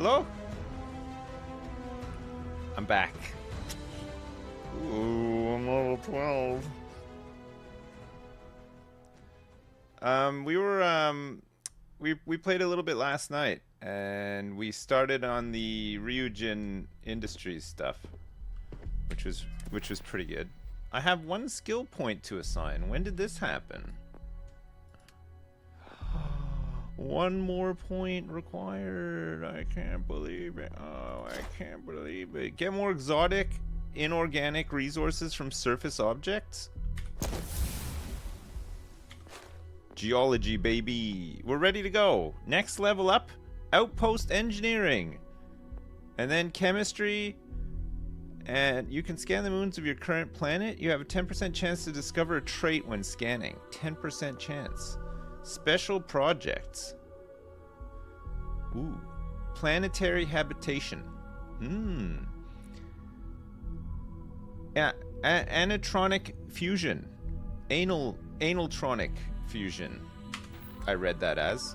Hello? I'm back. Ooh, I'm level 12. We played a little bit last night, and we started on the Ryujin Industries stuff, which was pretty good. I have 1 skill point to assign. When did this happen? 1 more point required. I can't believe it. Oh, I can't believe it. Get more exotic, inorganic resources from surface objects? Geology, baby. We're ready to go. Next level up, outpost engineering. And then chemistry. And you can scan the moons of your current planet. You have a 10% chance to discover a trait when scanning. 10% chance. Special projects. Ooh. Planetary habitation. Yeah. Anatronic fusion. Analtronic fusion. I read that as.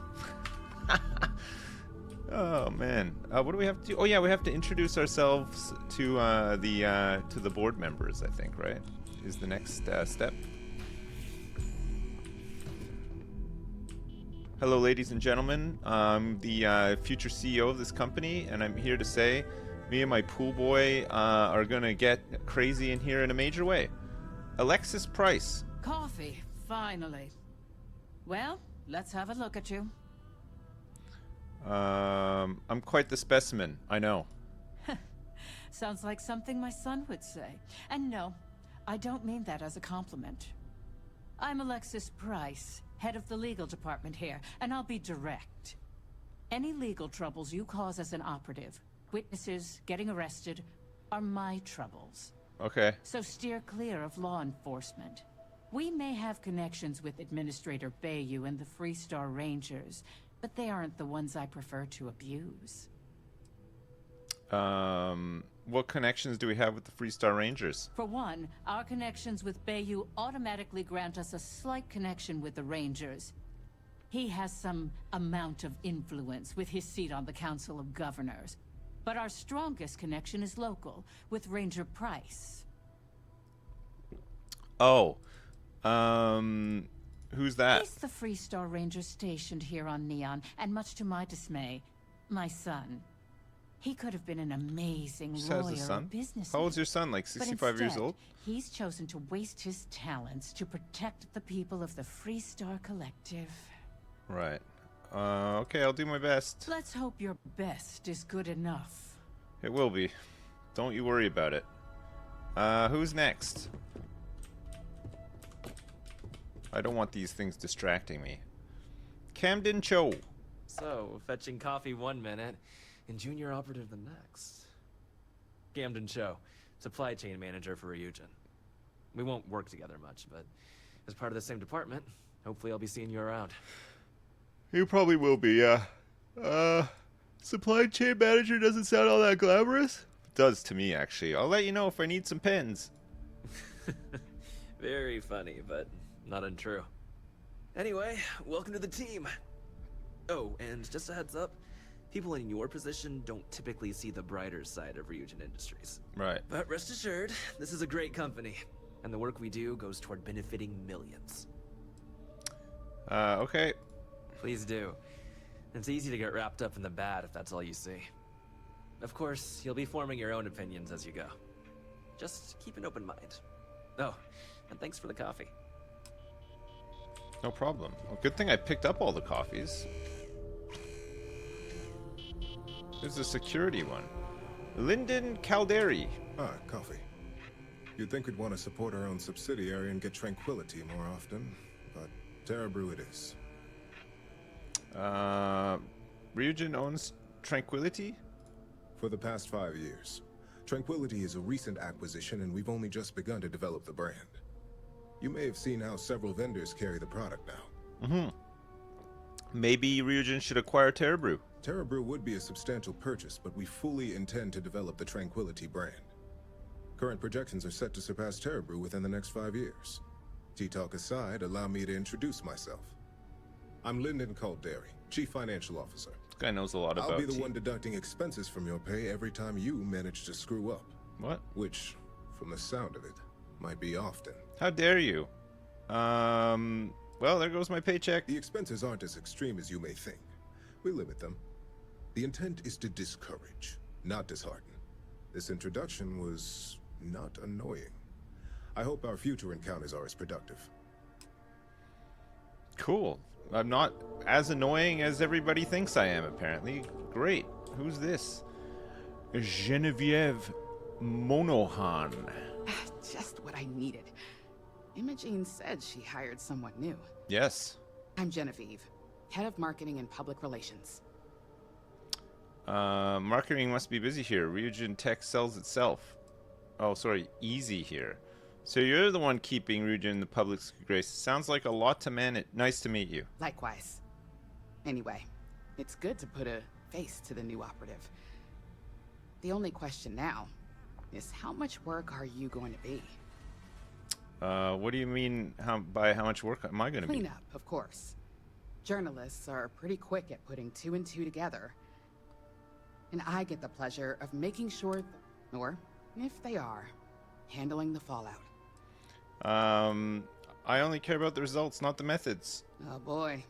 Oh man. What do we have to do? Oh yeah, we have to introduce ourselves to the board members, I think, right? Is the next step. Hello, ladies and gentlemen. I'm the future CEO of this company, and I'm here to say me and my pool boy are gonna get crazy in here in a major way. Alexis Price. Coffee, finally. Well, let's have a look at you. I'm quite the specimen, I know. Sounds like something my son would say. And no, I don't mean that as a compliment. I'm Alexis Price, head of the legal department here, and I'll be direct. Any legal troubles you cause as an operative, witnesses, getting arrested, are my troubles. Okay. So steer clear of law enforcement. We may have connections with Administrator Bayou and the Freestar Rangers, but they aren't the ones I prefer to abuse. What connections do we have with the Freestar Rangers? For one, our connections with Bayou automatically grant us a slight connection with the Rangers. He has some amount of influence with his seat on the Council of Governors. But our strongest connection is local, with Ranger Price. Oh. Who's that? He's the Freestar Ranger stationed here on Neon, and much to my dismay, my son. He could have been an amazing lawyer or businessman. How old's your son? Like 65 years old? He's chosen to waste his talents to protect the people of the Freestar Collective. Right. Okay, I'll do my best. Let's hope your best is good enough. It will be. Don't you worry about it. Who's next? I don't want these things distracting me. Camden Cho. So, fetching coffee 1 minute, and junior operative the next. Camden Cho, supply chain manager for Ryujin. We won't work together much, but as part of the same department, hopefully I'll be seeing you around. You probably will be, yeah. Supply chain manager doesn't sound all that glamorous? It does to me, actually. I'll let you know if I need some pens. Very funny, but not untrue. Anyway, welcome to the team. Oh, and just a heads up, people in your position don't typically see the brighter side of Ryujin Industries. Right. But rest assured, this is a great company, and the work we do goes toward benefiting millions. Okay. Please do. It's easy to get wrapped up in the bad if that's all you see. Of course, you'll be forming your own opinions as you go. Just keep an open mind. Oh, and thanks for the coffee. No problem. Well, good thing I picked up all the coffees. There's a security one. Lyndon Calderi. Ah, coffee. You'd think we'd want to support our own subsidiary and get tranquility more often, but Terra Brew it is. Ryujin owns Tranquility? For the past 5 years. Tranquility is a recent acquisition, and we've only just begun to develop the brand. You may have seen how several vendors carry the product now. Mm-hmm. Maybe Ryujin should acquire Terra Brew. Terra Brew would be a substantial purchase, but we fully intend to develop the Tranquility brand. Current projections are set to surpass Terra Brew within the next 5 years. Tea-talk aside, allow me to introduce myself. I'm Lyndon Calderi, Chief Financial Officer. This guy knows a lot about I'll be the team. one deducting expenses from your pay every time you manage to screw up. What? Which, from the sound of it, might be often. How dare you? Well, there goes my paycheck. The expenses aren't as extreme as you may think. We limit them. The intent is to discourage, not dishearten. This introduction was not annoying. I hope our future encounters are as productive. Cool. I'm not as annoying as everybody thinks I am, apparently. Great. Who's this? Genevieve Monohan. Just what I needed. Imogene said she hired someone new. Yes. I'm Genevieve, head of marketing and public relations. Marketing must be busy here. Ryujin Tech sells itself. Oh, sorry. Easy here. So you're the one keeping Ryujin in the public's grace. Sounds like a lot to manage. Nice to meet you. Likewise. Anyway, it's good to put a face to the new operative. The only question now is how much work are you going to be? What do you mean by how much work am I going to be? Cleanup, of course. Journalists are pretty quick at putting two and two together. And I get the pleasure of making sure, or if they are, handling the fallout. I only care about the results, not the methods. Oh boy,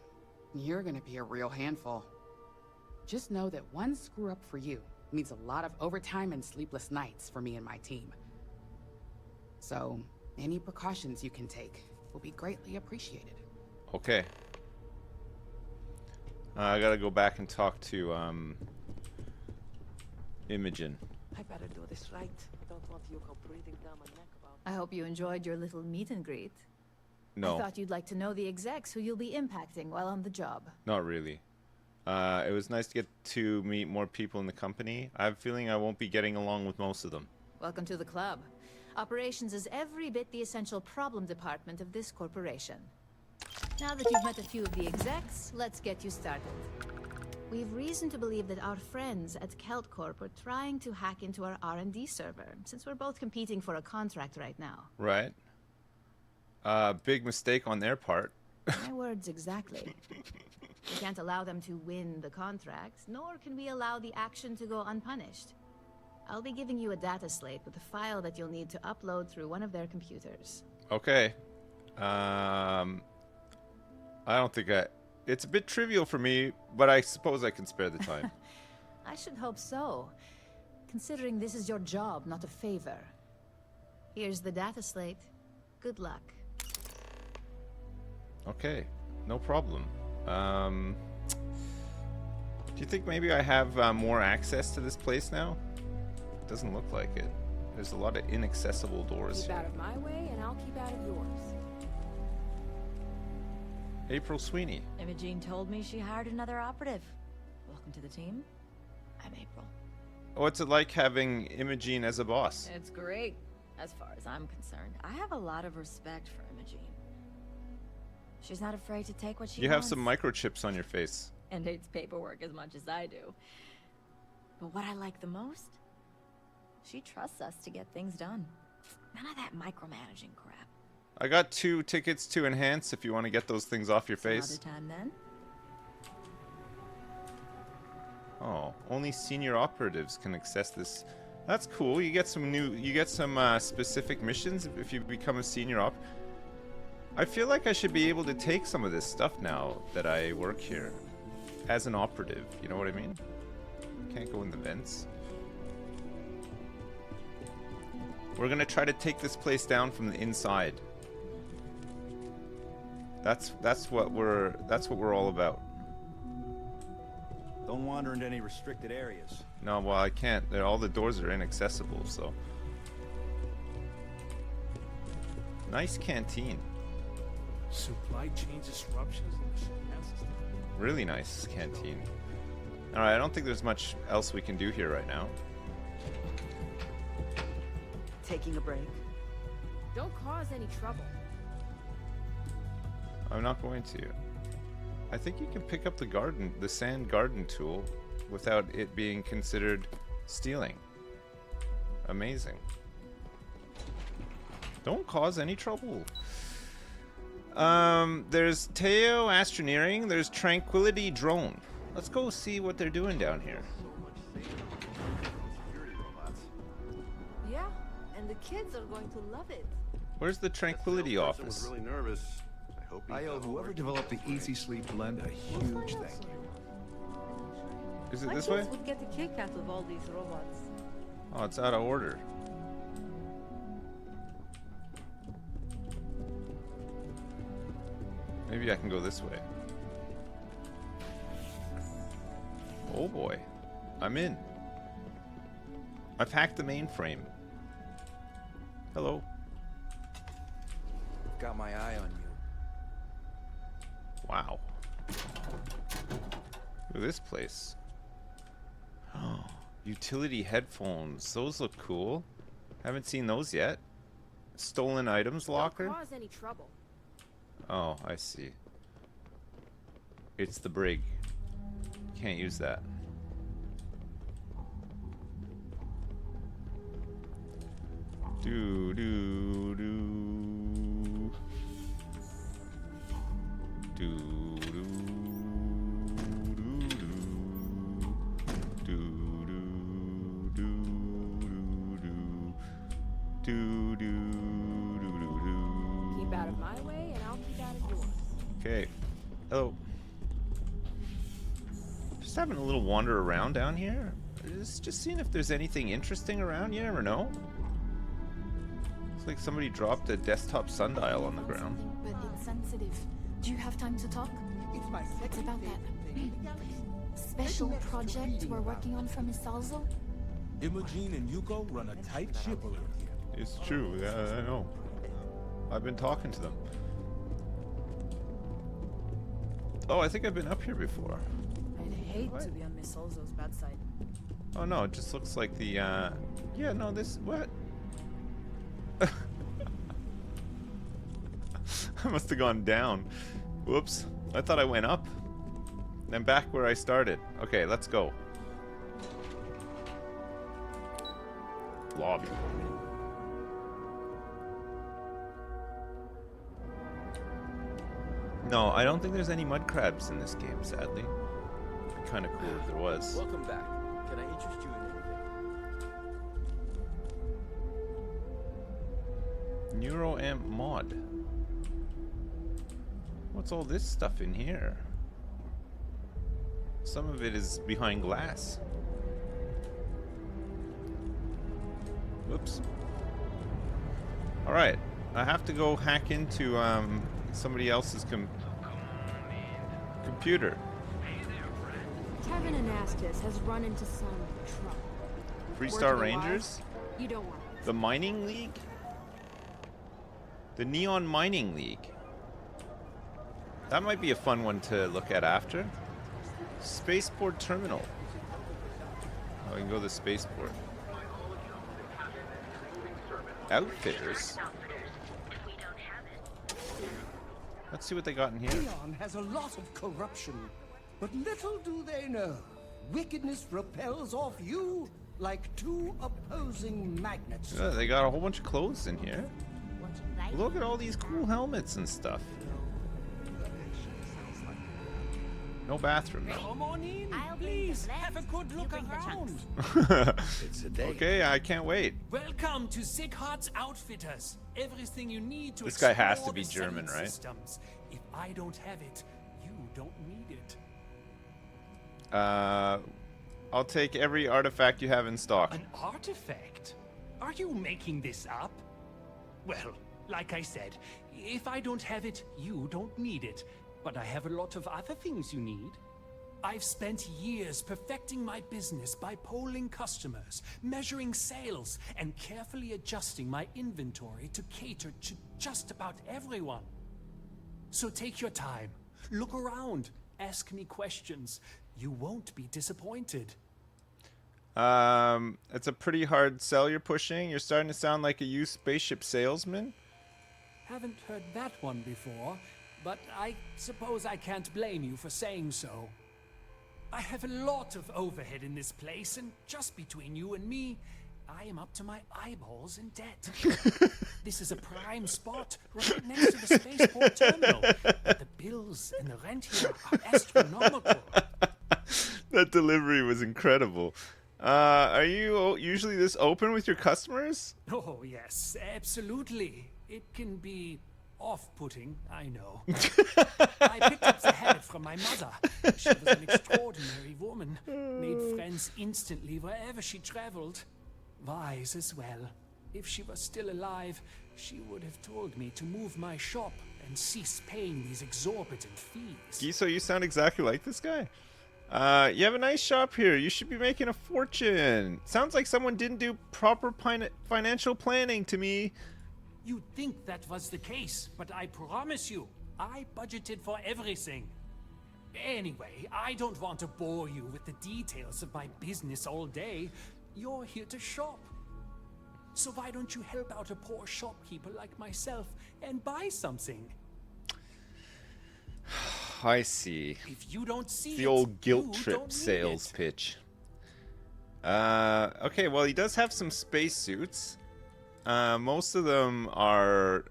you're gonna be a real handful. Just know that one screw up for you means a lot of overtime and sleepless nights for me and my team. So, any precautions you can take will be greatly appreciated. Okay. I gotta go back and talk to, Imogen. I better do this right. Don't want you go breathing down my neck about. I hope you enjoyed your little meet and greet. No, I thought you'd like to know the execs who you'll be impacting while on the job. not really. It was nice to get to meet more people in the company. I have a feeling I won't be getting along with most of them. Welcome to the club. Operations is every bit the essential problem department of this corporation. Now that you've met a few of the execs, let's get you started. We've reason to believe that our friends at KeltCorp are trying to hack into our R&D server, since we're both competing for a contract right now. Right. Big mistake on their part. My words exactly. We can't allow them to win the contract, nor can we allow the action to go unpunished. I'll be giving you a data slate with a file that you'll need to upload through one of their computers. Okay. I don't think it's a bit trivial for me, but I suppose I can spare the time. I should hope so, considering this is your job, not a favor. Here's the data slate. Good luck. Okay, no problem. Do you think maybe I have more access to this place now? Doesn't look like it. There's a lot of inaccessible doors Keep here. out of my way, and I'll keep out of yours. April Sweeney. Imogene told me she hired another operative. Welcome to the team. I'm April. What's it like having Imogene as a boss? It's great, as far as I'm concerned. I have a lot of respect for Imogene. She's not afraid to take what she You have wants. some microchips on your face. And hates paperwork as much as I do. But what I like the most? She trusts us to get things done. None of that micromanaging crap. I got 2 tickets to Enhance if you want to get those things off your face. Some other time then. Oh, only senior operatives can access this. That's cool. You get some specific missions if you become a senior op. I feel like I should be able to take some of this stuff now that I work here as an operative. You know what I mean? Can't go in the vents. We're gonna try to take this place down from the inside. That's what we're all about. Don't wander into any restricted areas. No, well, I can't. All the doors are inaccessible, so. Nice canteen. Supply chain disruptions in the Shanghai system. Really nice canteen. Alright, I don't think there's much else we can do here right now. Taking a break? Don't cause any trouble. I'm not going to. I think you can pick up the sand garden tool without it being considered stealing. Amazing. Don't cause any trouble. There's Teo Astroneering, there's Tranquility Drone. Let's go see what they're doing down here. Yeah, and the kids are going to love it. Where's the tranquility office? Was really nervous. I owe whoever developed the Easy Sleep blend a huge thank you. Is it My this kids way? would get a kick out of all these robots. Oh, it's out of order. Maybe I can go this way. Oh boy. I'm in. I've hacked the mainframe. Hello. Got my eye on you. Wow. Look at this place. Utility headphones. Those look cool. Haven't seen those yet. Stolen items locker. Don't cause any trouble. Oh, I see. It's the brig. Can't use that. Do do do. Do do do do. Do do do do do do. Keep out of my way, and I'll keep out of yours. Okay. Hello. Just having a little wander around down here. Just seeing if there's anything interesting around. You never know. Looks like somebody dropped a desktop sundial on the ground. But it's sensitive. Do you have time to talk? It's about that special project we're working on for Miss Salzo. Imogen and Yuko run a tight ship around here. It's true. Yeah, I know. I've been talking to them. Oh, I think I've been up here before. I'd hate What? to be on Miss Olzo's bad side. Oh no, it just looks like the yeah, no, this what? I must have gone down. Whoops. I thought I went up. I'm back where I started. Okay, let's go. Lobby. No, I don't think there's any mud crabs in this game, sadly. Kind of cool if there was. Welcome back. Can I interest you in anything? Neuroamp mod. What's all this stuff in here? Some of it is behind glass. Whoops. Alright, I have to go hack into somebody else's computer. Kevin Anastas has run into some trouble. Freestar Working Rangers? wise, you don't want it. The Mining League? The Neon Mining League. That might be a fun one to look at after. Spaceport Terminal. Oh, we can go to the spaceport. Outfitters? Let's see what they got in here. Leon has a lot of corruption, but little do they know, wickedness repels off you like two opposing magnets. Yeah, they got a whole bunch of clothes in here. Look at all these cool helmets and stuff. No bathroom though. Come on in, please. Have a good look around. It's a day. Okay, I can't wait. Welcome to Sickhart's Outfitters. Everything you need to This guy has explore to be the German, seven right? systems. If I don't have it, you don't need it. I'll take every artifact you have in stock. An artifact? Are you making this up? Well, like I said, if I don't have it, you don't need it. But I have a lot of other things you need. I've spent years perfecting my business by polling customers, measuring sales, and carefully adjusting my inventory to cater to just about everyone. So take your time, look around, ask me questions. You won't be disappointed. It's a pretty hard sell you're pushing. You're starting to sound like a used spaceship salesman. Haven't heard that one before, but I suppose I can't blame you for saying so. I have a lot of overhead in this place, and just between you and me, I am up to my eyeballs in debt. This is a prime spot right next to the spaceport terminal. But the bills and the rent here are astronomical. That delivery was incredible. Are you usually this open with your customers? Oh, yes, absolutely. It can be off-putting, I know. I picked up the habit from my mother. She was an extraordinary woman. Made friends instantly wherever she traveled. Wise as well. If she was still alive, she would have told me to move my shop and cease paying these exorbitant fees. Giso, you sound exactly like this guy. You have a nice shop here. You should be making a fortune. Sounds like someone didn't do proper financial planning to me. You'd think that was the case, but I promise you, I budgeted for everything. Anyway, I don't want to bore you with the details of my business all day. You're here to shop. So why don't you help out a poor shopkeeper like myself and buy something? I see. If you don't see the old guilt trip sales pitch. Okay, well, he does have some spacesuits. Most of them are...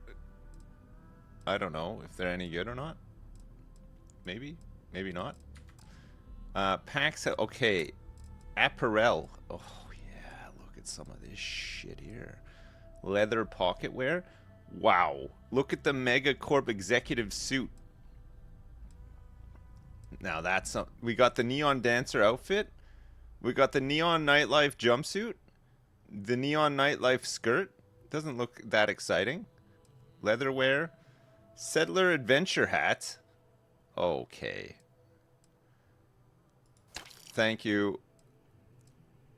I don't know if they're any good or not. Maybe. Maybe not. Packs... Okay. Apparel. Oh, yeah. Look at some of this shit here. Leather pocket wear. Wow. Look at the Megacorp executive suit. Now that's... we got the Neon Dancer outfit. We got the Neon Nightlife jumpsuit. The Neon Nightlife skirt. Doesn't look that exciting. Leatherwear. Settler Adventure hat. Okay. Thank you.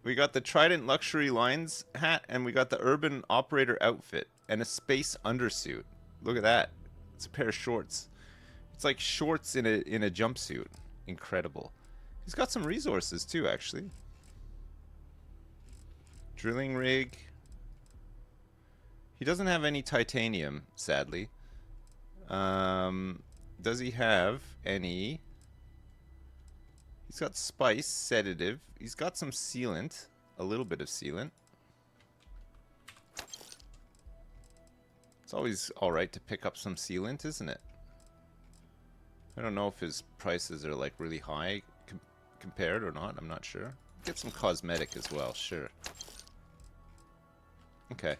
We got the Trident Luxury Lines hat, and we got the Urban Operator outfit, and a space undersuit. Look at that. It's a pair of shorts. It's like shorts in a jumpsuit. Incredible. He's got some resources too, actually. Drilling rig. He doesn't have any titanium, sadly. Does he have any? He's got spice, sedative. He's got some sealant. A little bit of sealant. It's always alright to pick up some sealant, isn't it? I don't know if his prices are like really high compared or not. I'm not sure. Get some cosmetic as well, sure. Okay.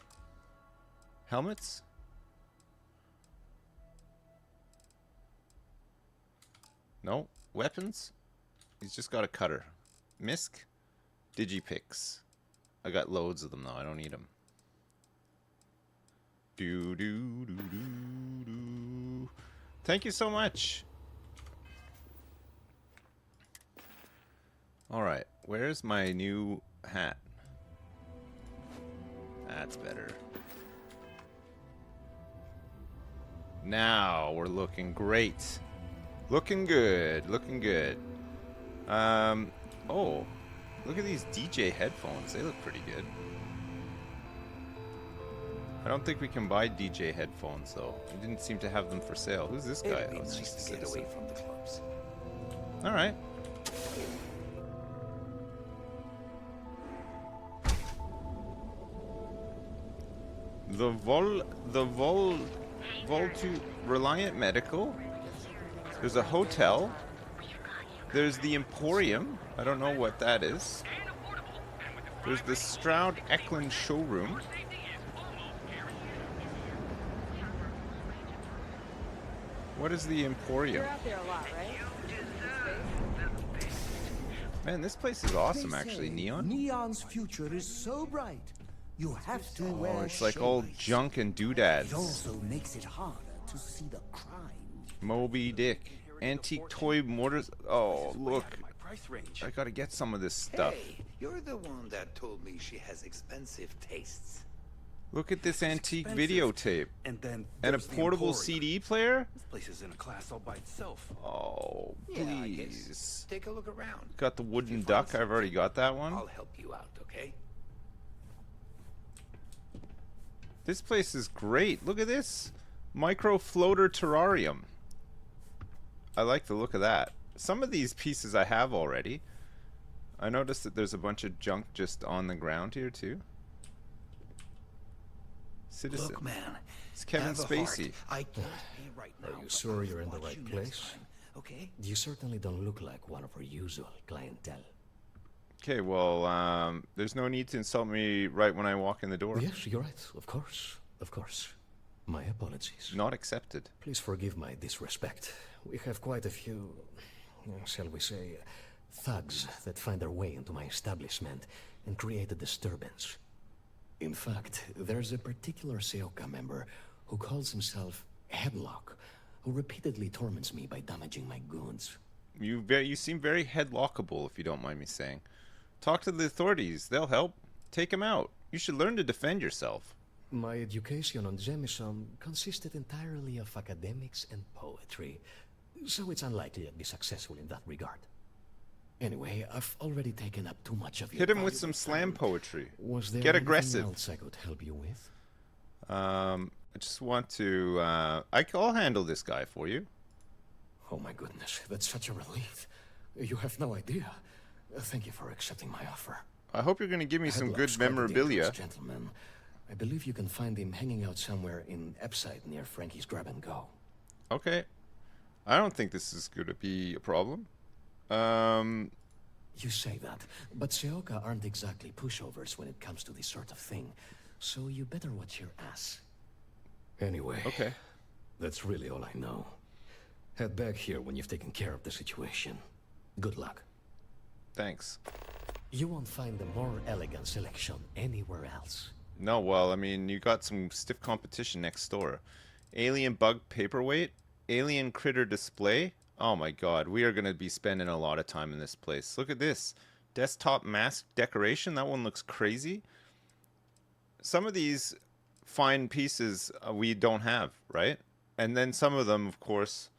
Helmets? No. Weapons? He's just got a cutter. Misk? Digipicks. I got loads of them though. I don't need them. Do. Thank you so much. Alright, where's my new hat? That's better. Now we're looking great. Looking good, looking good. Oh, look at these DJ headphones. They look pretty good. I don't think we can buy DJ headphones though. We didn't seem to have them for sale. Who's this guy? Oh, it's just a citizen. Away from the clubs. All right. The Voltu Reliant Medical. There's a hotel. There's the Emporium. I don't know what that is. There's the Stroud Eklund showroom. What is the Emporium? You're out there a lot, right? Man, this place is awesome, actually. Neon? Neon's future is so bright. You have to wear Oh, it's like all junk and doodads. It also makes it harder to see the crime. Moby Dick. Antique toy mortars. Oh, look. I gotta get some of this stuff. Hey, you're the one that told me she has expensive tastes. Look at this antique videotape. And a portable CD player? This place is in a class all by itself. Oh, please. Take a look around. Got the wooden duck. I've already got that one. I'll help you out, okay? This place is great. Look at this. Micro floater terrarium. I like the look of that. Some of these pieces I have already. I noticed that there's a bunch of junk just on the ground here too. Citizen. Look, man. It's Kevin Spacey. I can't be right now. Are you sure you're in the right place? okay? You certainly don't look like one of our usual clientele. Okay, well, there's no need to insult me right when I walk in the door. Yes, you're right. Of course. Of course. My apologies. Not accepted. Please forgive my disrespect. We have quite a few, shall we say, thugs that find their way into my establishment and create a disturbance. In fact, there's a particular Seoka member who calls himself Headlock, who repeatedly torments me by damaging my goods. You seem very headlockable, if you don't mind me saying. Talk to the authorities. They'll help. Take him out. You should learn to defend yourself. My education on Jemison consisted entirely of academics and poetry, so it's unlikely I'd be successful in that regard. Anyway, I've already taken up too much of your Hit him with valuable some slam time. poetry. Was there Get anything aggressive. else I could help you with? I just want to... I'll handle this guy for you. Oh my goodness, that's such a relief. You have no idea. Thank you for accepting my offer. I hope you're going to give me some good Headlock's quite a memorabilia. dangerous gentleman. I believe you can find him hanging out somewhere in Epside near Frankie's Grab and Go. Okay. I don't think this is going to be a problem. You say that, but Seoka aren't exactly pushovers when it comes to this sort of thing, so you better watch your ass. Anyway, okay. That's really all I know. Head back here when you've taken care of the situation. Good luck. Thanks. You won't find a more elegant selection anywhere else. No, well, I mean, you got some stiff competition next door. Alien bug paperweight? Alien critter display? Oh my god, we are going to be spending a lot of time in this place. Look at this. Desktop mask decoration? That one looks crazy. Some of these fine pieces we don't have, right? And then some of them, of course,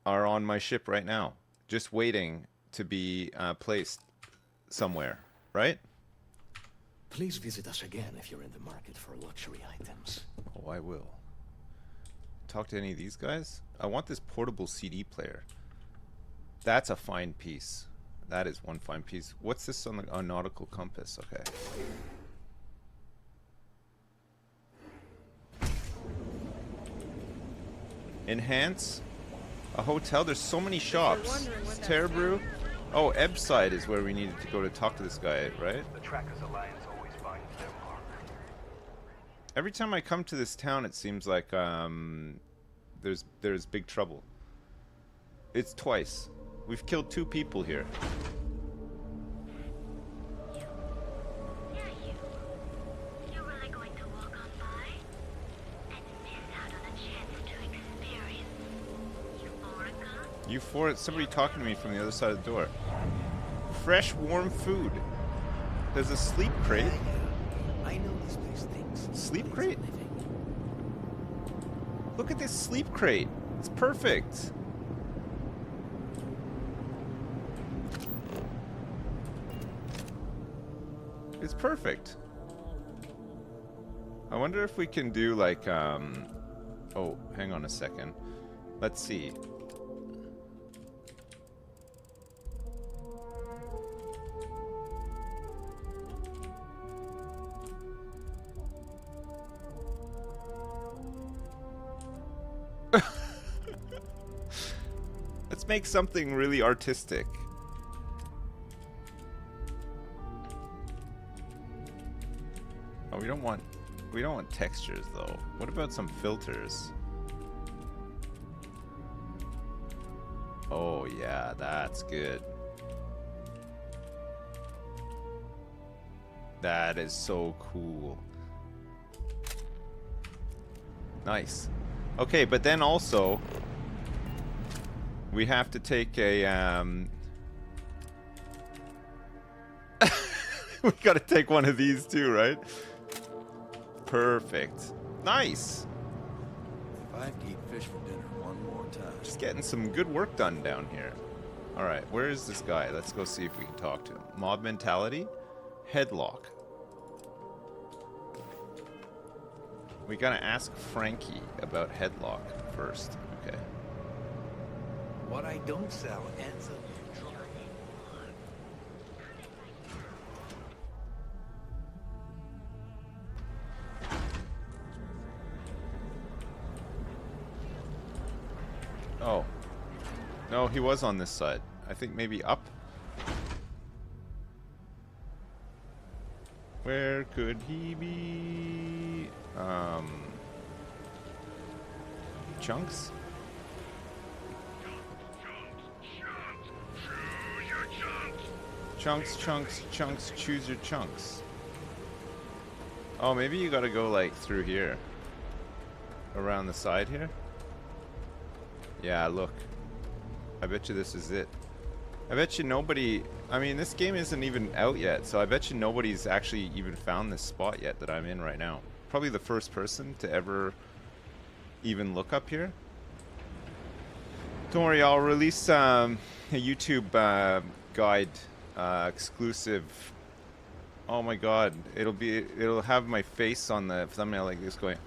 are on my ship right now. Just waiting to be placed somewhere, right? Please visit us again if you're in the market for luxury items. Oh, I will. Talk to any of these guys? I want this portable CD player. That's a fine piece. That is one fine piece. What's this on the nautical compass? Okay. Enhance? A hotel? There's so many shops. Terebrew? Oh, Ebside is where we needed to go to talk to this guy, right? The Trackers Alliance always finds their mark. Every time I come to this town, it seems like there's big trouble. It's twice. We've killed 2 people here. You're really going to walk on by and miss out on a chance to experience Euphorica? Somebody talking to me from the other side of the door. Fresh, warm food. There's a sleep crate. I know this place thinks. Sleep crate? Look at this sleep crate. It's perfect. It's perfect. I wonder if we can do like, oh, hang on a second. Let's see. Let's make something really artistic. Oh, we don't want textures though. What about some filters? Oh yeah, that's good. That is so cool. Nice. Okay, but then also we have to take a we gotta take one of these too, right? Perfect. Nice. If I have to eat fish for dinner one more time. Just getting some good work done down here. Alright, where is this guy? Let's go see if we can talk to him. Mob mentality? Headlock. We gotta ask Frankie about Headlock first. Okay. What I don't sell ends up in trouble. Oh. No, he was on this side. I think maybe up. Where could he be? Chunks? Chunks, chunks, chunks, choose your chunks. Oh, maybe you gotta go like through here. Around the side here? Yeah, look. I bet you this is it. I bet you nobody... I mean, this game isn't even out yet, so I bet you nobody's actually even found this spot yet that I'm in right now. Probably the first person to ever even look up here. Don't worry, I'll release a YouTube guide exclusive. Oh my god, it'll have my face on the thumbnail like this going.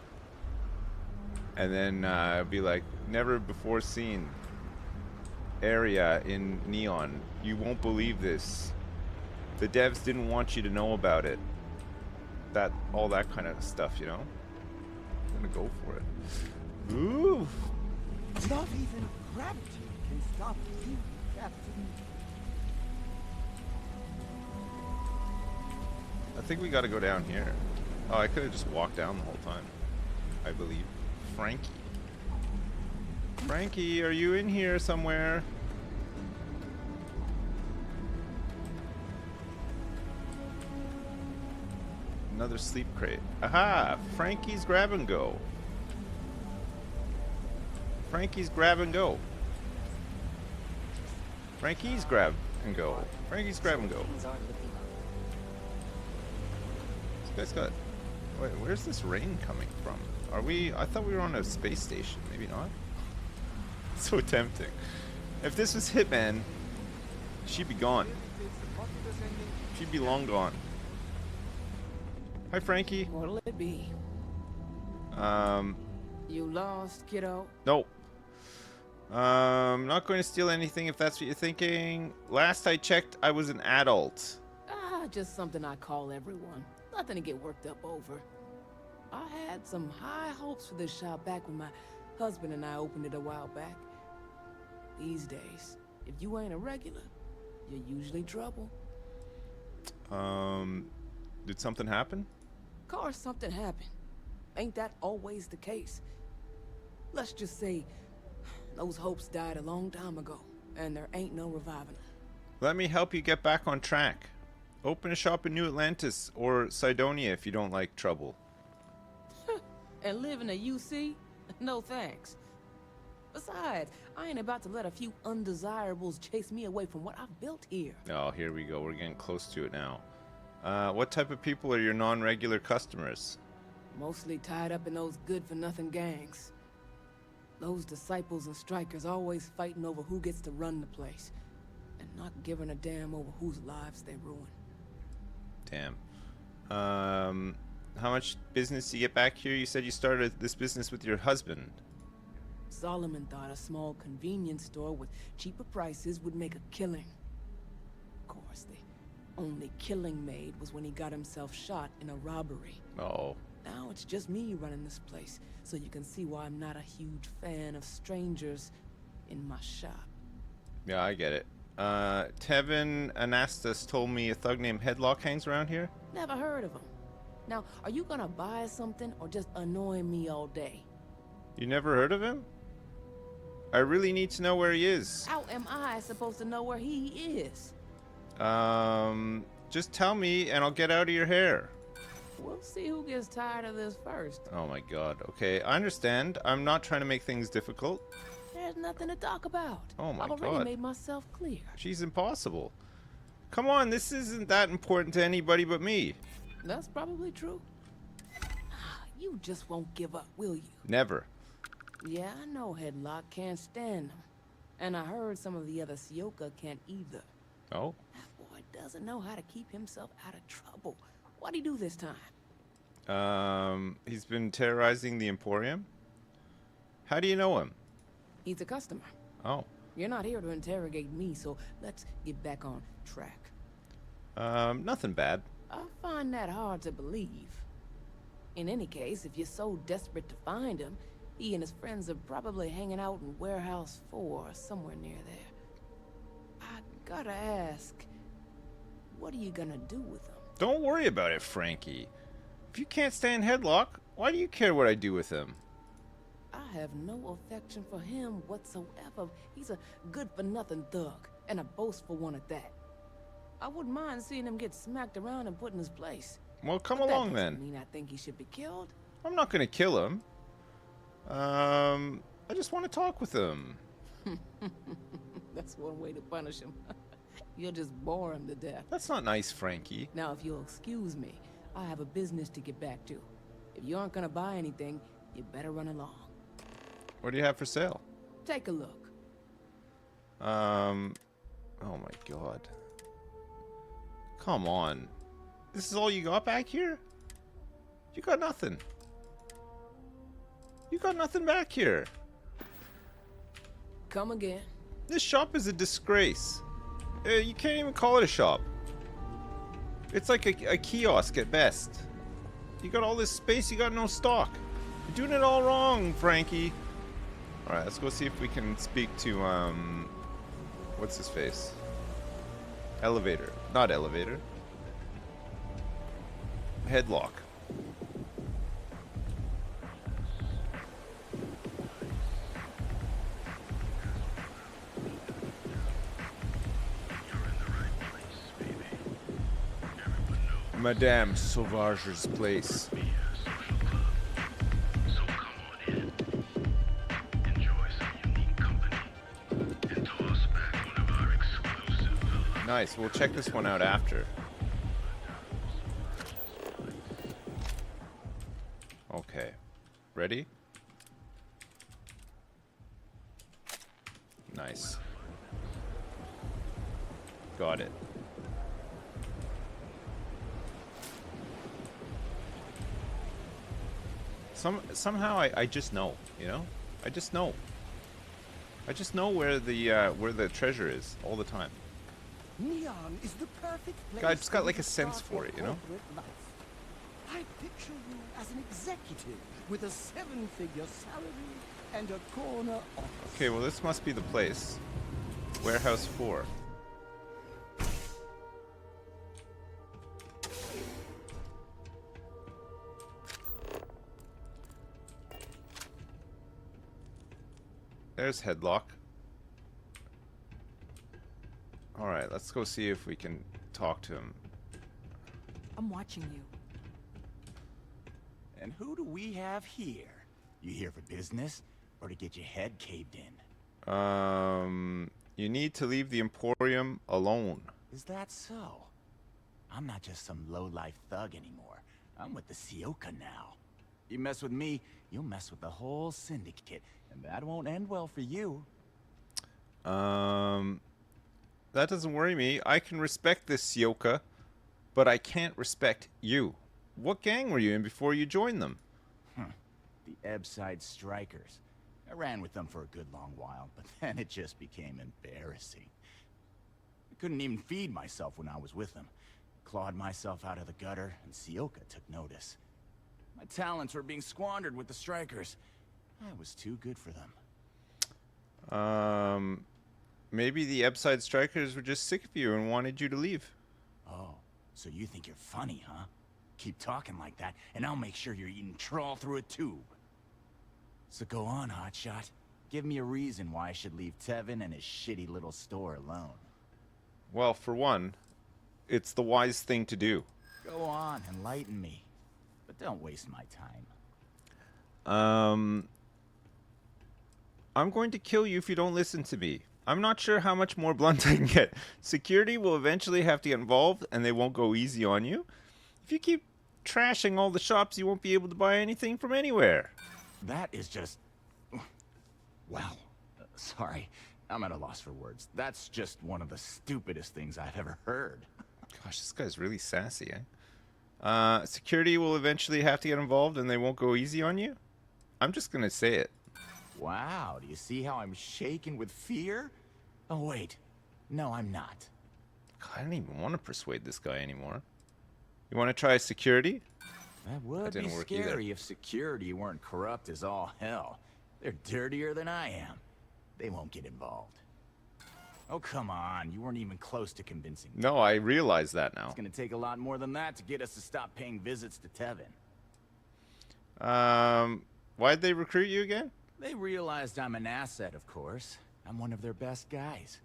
And then it'll be like, never before seen area in neon. You won't believe this. The devs didn't want you to know about it. All that kind of stuff, you know? I'm gonna go for it. Ooh! Not even gravity can stop you, Captain. I think we gotta go down here. Oh, I could have just walked down the whole time. I believe. Frankie. Frankie, are you in here somewhere? Another sleep crate. Aha! Frankie's grab and go. Frankie's grab and go. Frankie's grab and go. Frankie's grab and go. This guy's got... Wait, where's this rain coming from? Are we... I thought we were on a space station. Maybe not? So tempting. If this was Hitman, she'd be gone. She'd be long gone. Hi, Frankie. What'll it be? You lost, kiddo? Nope. Not going to steal anything if that's what you're thinking. Last I checked, I was an adult. Just something I call everyone. Nothing to get worked up over. I had some high hopes for this shop back when my husband and I opened it a while back. These days, if you ain't a regular, you're usually trouble. Did something happen? Of course something happened. Ain't that always the case? Let's just say those hopes died a long time ago, and there ain't no reviving them. Let me help you get back on track. Open a shop in New Atlantis or Cydonia if you don't like trouble. And live in a UC? No thanks. Besides, I ain't about to let a few undesirables chase me away from what I've built here. Oh, here we go. We're getting close to it now. What type of people are your non-regular customers? Mostly tied up in those good-for-nothing gangs. Those disciples and strikers always fighting over who gets to run the place, and not giving a damn over whose lives they ruin. Damn. How much business do you get back here? You said you started this business with your husband. Solomon thought a small convenience store with cheaper prices would make a killing. Of course, the only killing made was when he got himself shot in a robbery. Oh. Now it's just me running this place, so you can see why I'm not a huge fan of strangers in my shop. Yeah, I get it. Tevin Anastas told me a thug named Headlock hangs around here. Never heard of him. Now, are you gonna buy something or just annoy me all day? You never heard of him? I really need to know where he is. How am I supposed to know where he is? Just tell me and I'll get out of your hair. We'll see who gets tired of this first. Oh my god. Okay, I understand. I'm not trying to make things difficult. There's nothing to talk about. Oh my god. I've already made myself clear. She's impossible. Come on, this isn't that important to anybody but me. That's probably true. You just won't give up, will you? Never. Yeah, I know Headlock can't stand them. And I heard some of the other Sioka can't either. Oh? That boy doesn't know how to keep himself out of trouble. What'd he do this time? He's been terrorizing the Emporium? How do you know him? He's a customer. Oh. You're not here to interrogate me, so let's get back on track. Nothing bad. I find that hard to believe. In any case, if you're so desperate to find him, He and his friends are probably hanging out in Warehouse 4 or somewhere near there. I gotta ask, what are you gonna do with them? Don't worry about it, Frankie. If you can't stand Headlock, why do you care what I do with him? I have no affection for him whatsoever. He's a good-for-nothing thug, and a boastful one at that. I wouldn't mind seeing him get smacked around and put in his place. Well, come But along that then. doesn't mean I think he should be killed. I'm not gonna kill him. I just want to talk with him. That's one way to punish him. You'll just bore him to death. That's not nice, Frankie. Now, if you'll excuse me, I have a business to get back to. If you aren't gonna buy anything, you better run along. What do you have for sale? Take a look. Oh my god. Come on. This is all you got back here? You got nothing. You got nothing back here. Come again. This shop is a disgrace. You can't even call it a shop. It's like a kiosk at best. You got all this space, you got no stock. You're doing it all wrong, Frankie. Alright, let's go see if we can speak to, what's his face? Elevator. Not elevator. Headlock. Madame Sauvage's place. Nice, we'll check this one out after. Okay. Ready? Nice. Got it. Somehow I just know, you know? I just know. I just know where the treasure is all the time. Neon is the perfect place. I just got like a sense for it, you know? I picture you as an executive with a 7-figure salary and a corner office. Okay, well this must be the place. Warehouse 4. There's Headlock. Alright, let's go see if we can talk to him. I'm watching you. And who do we have here? You here for business, or to get your head caved in? You need to leave the Emporium alone. Is that so? I'm not just some low-life thug anymore. I'm with the Sioka now. You mess with me, you'll mess with the whole syndicate, and that won't end well for you. That doesn't worry me. I can respect this Sioka, but I can't respect you. What gang were you in before you joined them? The Ebbside Strikers. I ran with them for a good long while, but then it just became embarrassing. I couldn't even feed myself when I was with them. Clawed myself out of the gutter, and Sioka took notice. My talents were being squandered with the Strikers. I was too good for them. Maybe the Ebbside Strikers were just sick of you and wanted you to leave. Oh, so you think you're funny, huh? Keep talking like that, and I'll make sure you're eating trawl through a tube. So go on, hotshot. Give me a reason why I should leave Tevin and his shitty little store alone. Well, for one, it's the wise thing to do. Go on, enlighten me. But don't waste my time. I'm going to kill you if you don't listen to me. I'm not sure how much more blunt I can get. Security will eventually have to get involved, and they won't go easy on you. If you keep trashing all the shops, you won't be able to buy anything from anywhere. That is just... Well, sorry. I'm at a loss for words. That's just one of the stupidest things I've ever heard. Gosh, this guy's really sassy, eh? Security will eventually have to get involved, and they won't go easy on you? I'm just gonna say it. Wow, do you see how I'm shaking with fear? Oh, wait. No, I'm not. God, I don't even want to persuade this guy anymore. You want to try security? That would be scary if security weren't corrupt as all hell. They're dirtier than I am. They won't get involved. Oh, come on. You weren't even close to convincing me. No, I realize that now. It's gonna take a lot more than that to get us to stop paying visits to Tevin. Why'd they recruit you again? They realized I'm an asset, of course. I'm one of their best guys.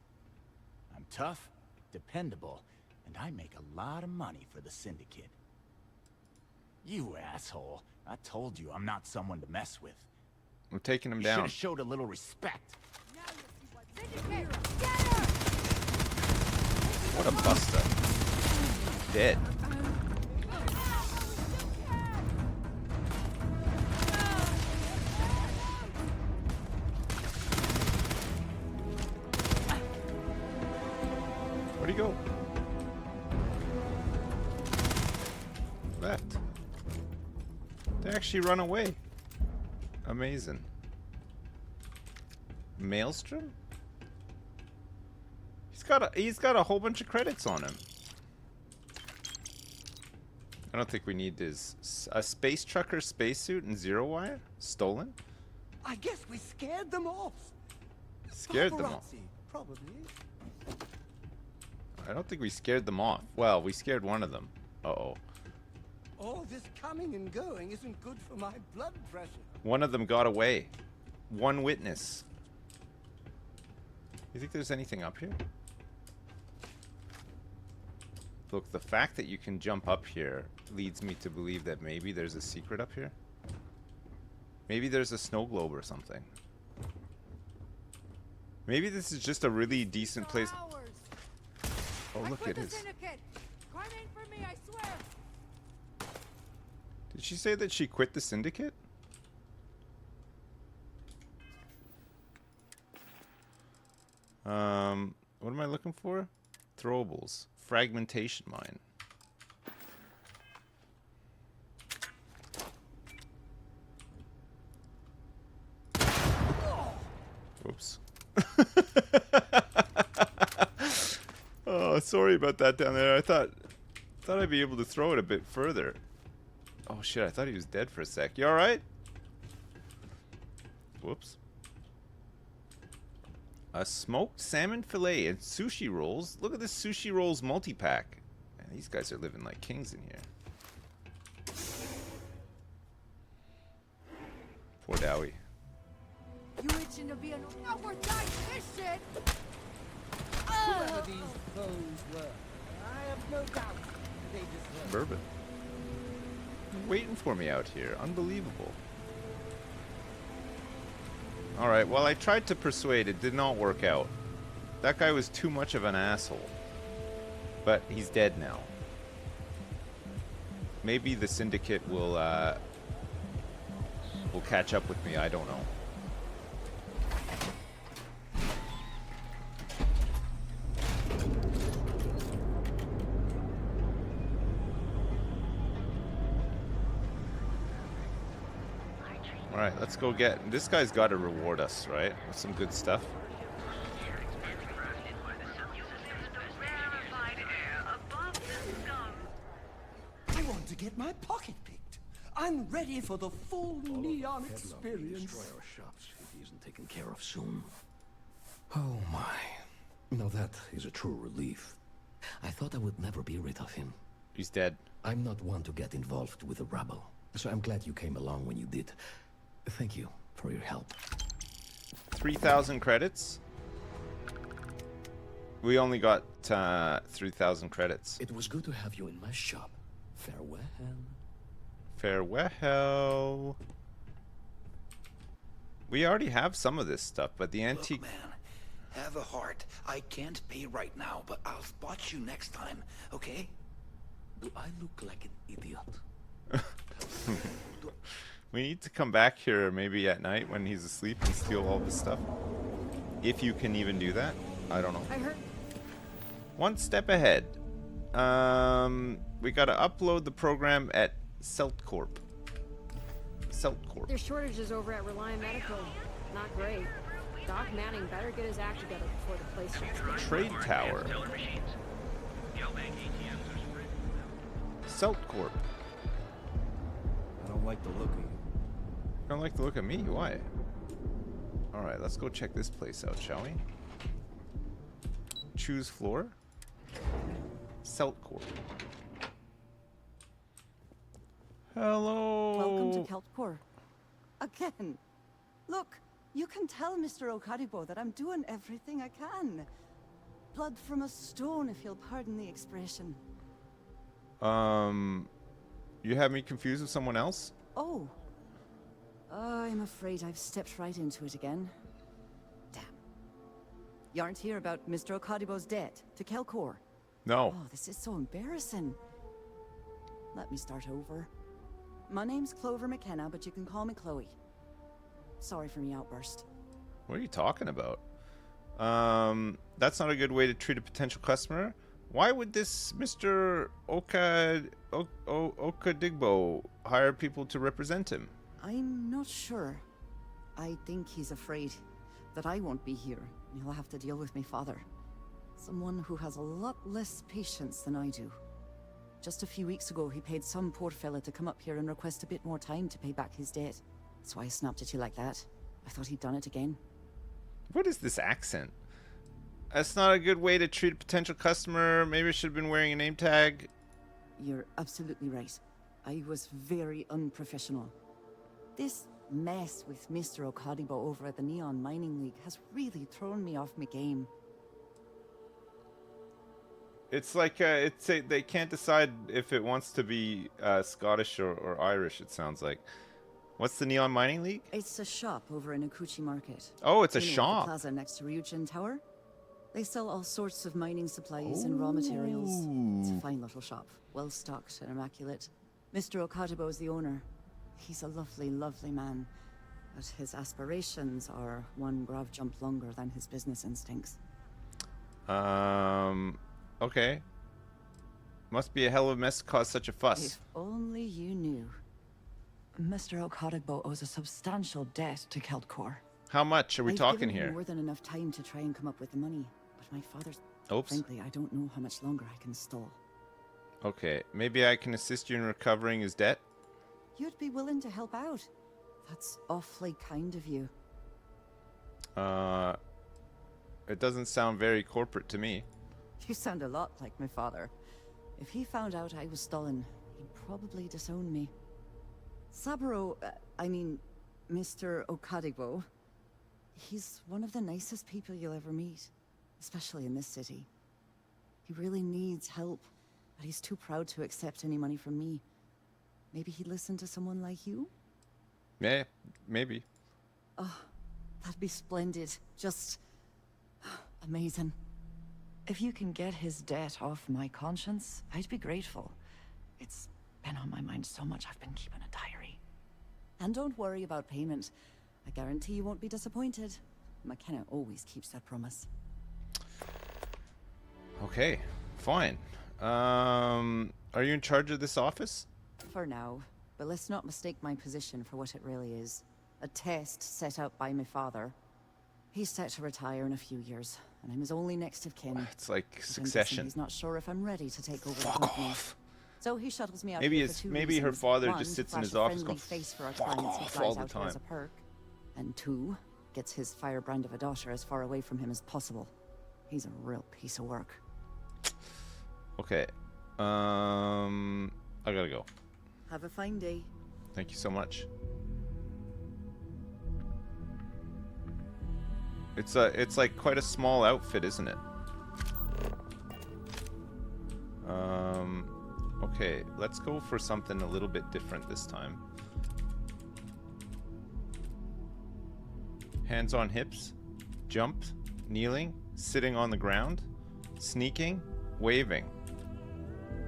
I'm tough, dependable, and I make a lot of money for the Syndicate. You asshole. I told you I'm not someone to mess with. I'm taking him You down. should have showed a little respect. What a buster. Dead. Where'd he go? Left. They actually run away. Amazing. Maelstrom? He's got a whole bunch of credits on him. I don't think we need his a space trucker spacesuit and zero wire stolen. I guess we scared them off. Scared them off. Paparazzi, probably. I don't think we scared them off. Well, we scared one of them. Uh-oh. All this coming and going isn't good for my blood pressure. One of them got away. One witness. You think there's anything up here? Look, the fact that you can jump up here leads me to believe that maybe there's a secret up here. Maybe there's a snow globe or something. Maybe this is just a really decent place. Oh, look, it is. Did she say that she quit the Syndicate? What am I looking for? Throwables. Fragmentation mine. Whoops. Oh, sorry about that down there. I thought I'd be able to throw it a bit further. Oh shit, I thought he was dead for a sec. You alright? Whoops. A smoked salmon fillet and sushi rolls. Look at this sushi rolls multi-pack. Man, these guys are living like kings in here. Poor Dowie. You itching to be a not worth dying this shit? Whoever these foes were, I have no doubt they deserve Bourbon. Waiting for me out here. Unbelievable. Alright, well I tried to persuade, it did not work out. That guy was too much of an asshole. But he's dead now. Maybe the Syndicate will catch up with me, I don't know. Alright, let's go get... This guy's got to reward us, right? With some good stuff. I want to get my pocket picked. I'm ready for the full neon experience. Destroy our shops if he isn't taken care of soon. Oh my. Now that is a true relief. I thought I would never be rid of him. He's dead. I'm not one to get involved with the rabble, so I'm glad you came along when you did. Thank you for your help. 3,000 credits? We only got 3,000 credits. It was good to have you in my shop. Farewell. Farewell. We already have some of this stuff, but the antique... Look, man, have a heart. I can't pay right now, but I'll spot you next time, okay? Do I look like an idiot? We need to come back here maybe at night when he's asleep and steal all this stuff. If you can even do that. I don't know. I heard. One step ahead. We gotta upload the program at Celtcorp. Celtcorp. There's shortages over at Reliant Medical. Not great. Doc Manning better get his act together before the place shuts down. Trade tower. Celtcorp. I don't like the look of you. I don't like the look of me. Why? Alright, let's go check this place out, shall we? Choose floor. Celt Court. Hello. Welcome to Keltcore. Again. Look, you can tell Mr. Okaribo that I'm doing everything I can. Blood from a stone, if you'll pardon the expression. You have me confused with someone else? Oh. I'm afraid I've stepped right into it again. Damn. You aren't here about Mr. Okaribo's debt to Kelkor? No. Oh, this is so embarrassing. Let me start over. My name's Clover McKenna, but you can call me Chloe. Sorry for me outburst. What are you talking about? That's not a good way to treat a potential customer. Why would this Mr. Okadigbo hire people to represent him? I'm not sure. I think he's afraid that I won't be here. He'll have to deal with my father. Someone who has a lot less patience than I do. Just a few weeks ago, he paid some poor fella to come up here and request a bit more time to pay back his debt. That's why I snapped at you like that. I thought he'd done it again. What is this accent? That's not a good way to treat a potential customer. Maybe I should have been wearing a name tag. You're absolutely right. I was very unprofessional. This mess with Mr. Okadibo over at the Neon Mining League has really thrown me off my game. It's like they can't decide if it wants to be Scottish or Irish, it sounds like. What's the Neon Mining League? It's a shop over in Akuchi Market. Oh, it's a You know, shop. The plaza next to Ryujin Tower. They sell all sorts of mining supplies and raw materials. It's a fine little shop, well stocked and immaculate. Mr. Okadibo is the owner. He's a lovely, lovely man, but his aspirations are one grav jump longer than his business instincts. Okay. Must be a hell of a mess to cause such a fuss. If only you knew. Mr. Okadibo owes a substantial debt to Keltcore. How much are we talking given him here? more than enough time to try and come up with the money, but my father's... Oops. Frankly, I don't know how much longer I can stall. Okay, maybe I can assist you in recovering his debt? You'd be willing to help out. That's awfully kind of you. It doesn't sound very corporate to me. You sound a lot like my father. If he found out I was stalling, he'd probably disown me. Saburo, Mr. Okadibo, he's one of the nicest people you'll ever meet, especially in this city. He really needs help, but he's too proud to accept any money from me. Maybe he'd listen to someone like you? Yeah, maybe. Oh, that'd be splendid. Just... amazing. If you can get his debt off my conscience, I'd be grateful. It's been on my mind so much I've been keeping a diary. And don't worry about payment. I guarantee you won't be disappointed. McKenna always keeps that promise. Okay, fine. Are you in charge of this office? For now, but let's not mistake my position for what it really is. A test set out by my father. He's set to retire in a few years, and I'm his only next of kin. It's like But I'm Succession. guessing he's not sure if I'm ready to take over the Fuck company. off. So he shuttles me out Maybe here it's- for two maybe her reasons. father One, just sits in flash his a office friendly going, face for our "Fuck clients he off," flies all the out here as a time. perk. And two, gets his firebrand of a daughter as far away from him as possible. He's a real piece of work. Okay. I gotta go. Have a fine day. Thank you so much. It's like quite a small outfit, isn't it? Okay, let's go for something a little bit different this time. Hands on hips, jump, kneeling, sitting on the ground, sneaking, waving.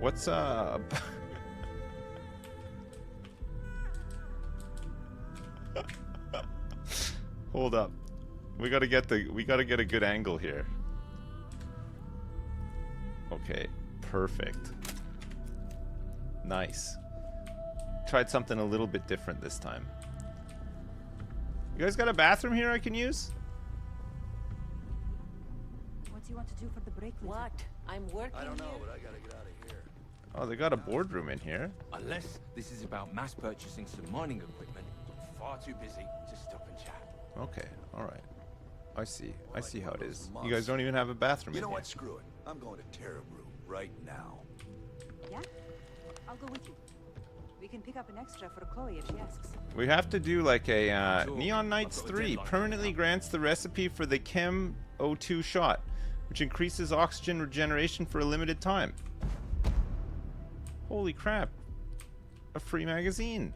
What's up? Hold up. We gotta get a good angle here. Okay, perfect. Nice. Tried something a little bit different this time. You guys got a bathroom here I can use? What do you want to do for the break? What? I'm working. I don't know, but I gotta get out of here. Oh, they got a boardroom in here. Unless this is about mass purchasing some mining equipment, I'm far too busy to stop and chat. Okay, alright. I see. I see how it is. You guys don't even have a bathroom You in know here. what? Screw it. I'm going to Terabrew right now. Yeah? I'll go with you. We can pick up an extra for Chloe if she asks. We have to do like a Neon Knights 3 permanently grants the recipe for the Chem O2 shot, which increases oxygen regeneration for a limited time. Holy crap. A free magazine.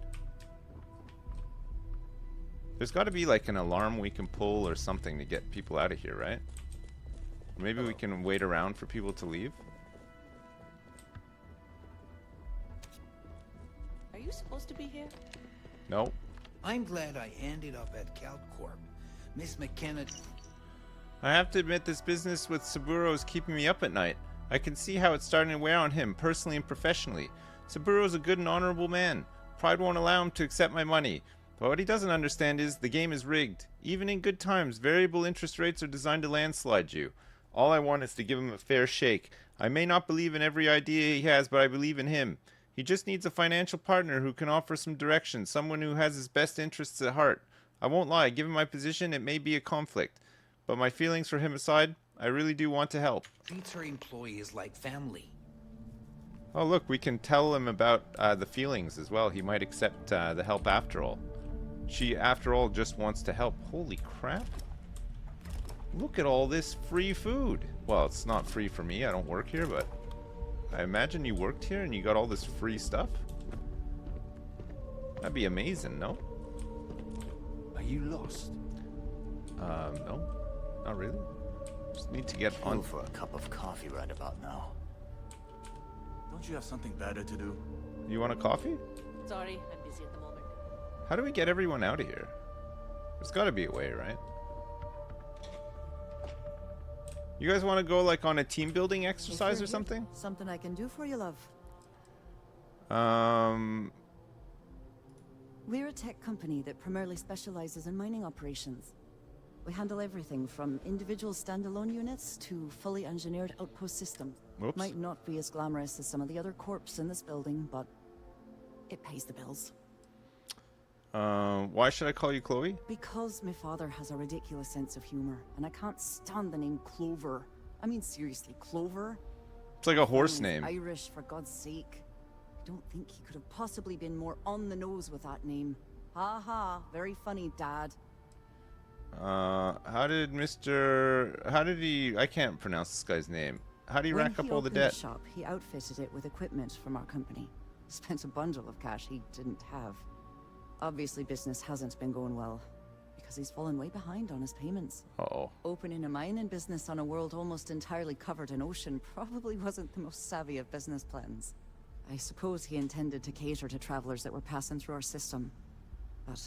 There's got to be like an alarm we can pull or something to get people out of here, right? Maybe we can wait around for people to leave. Are you supposed to be here? No. I'm glad I ended up at CalCorp. Miss McKenna... I have to admit this business with Saburo is keeping me up at night. I can see how it's starting to wear on him, personally and professionally. Saburo is a good and honorable man. Pride won't allow him to accept my money. But what he doesn't understand is the game is rigged. Even in good times, variable interest rates are designed to landslide you. All I want is to give him a fair shake. I may not believe in every idea he has, but I believe in him. He just needs a financial partner who can offer some direction, someone who has his best interests at heart. I won't lie, given my position, it may be a conflict. But my feelings for him aside, I really do want to help. treats her employees like family. Oh look, we can tell him about the feelings as well. He might accept the help after all. She, after all, just wants to help. Holy crap. Look at all this free food. Well, it's not free for me. I don't work here, but I imagine you worked here and you got all this free stuff. That'd be amazing, no? Are you lost? No. Not really. Just need to get on for a cup of coffee right about now. Don't you have something better to do? You want a coffee? Sorry, I'm busy at the moment. How do we get everyone out of here? There's got to be a way, right? You guys want to go like on a team building exercise or something? Something I can do for you, love. We're a tech company that primarily specializes in mining operations. We handle everything from individual standalone units to fully engineered outpost systems. Whoops. Might not be as glamorous as some of the other corps in this building, but it pays the bills. Why should I call you Chloe? Because my father has a ridiculous sense of humor, and I can't stand the name Clover. I mean, seriously, Clover? It's like a horse Family's name. Irish, for God's sake. I don't think he could have possibly been more on the nose with that name. Ha ha, very funny, Dad. How did he, I can't pronounce this guy's name. How do you rack up all the When he debt? opened the shop, he outfitted it with equipment from our company. Spent a bundle of cash he didn't have. Obviously, business hasn't been going well, because he's fallen way behind on his payments. Uh-oh. Opening a mining business on a world almost entirely covered in ocean probably wasn't the most savvy of business plans. I suppose he intended to cater to travelers that were passing through our system, but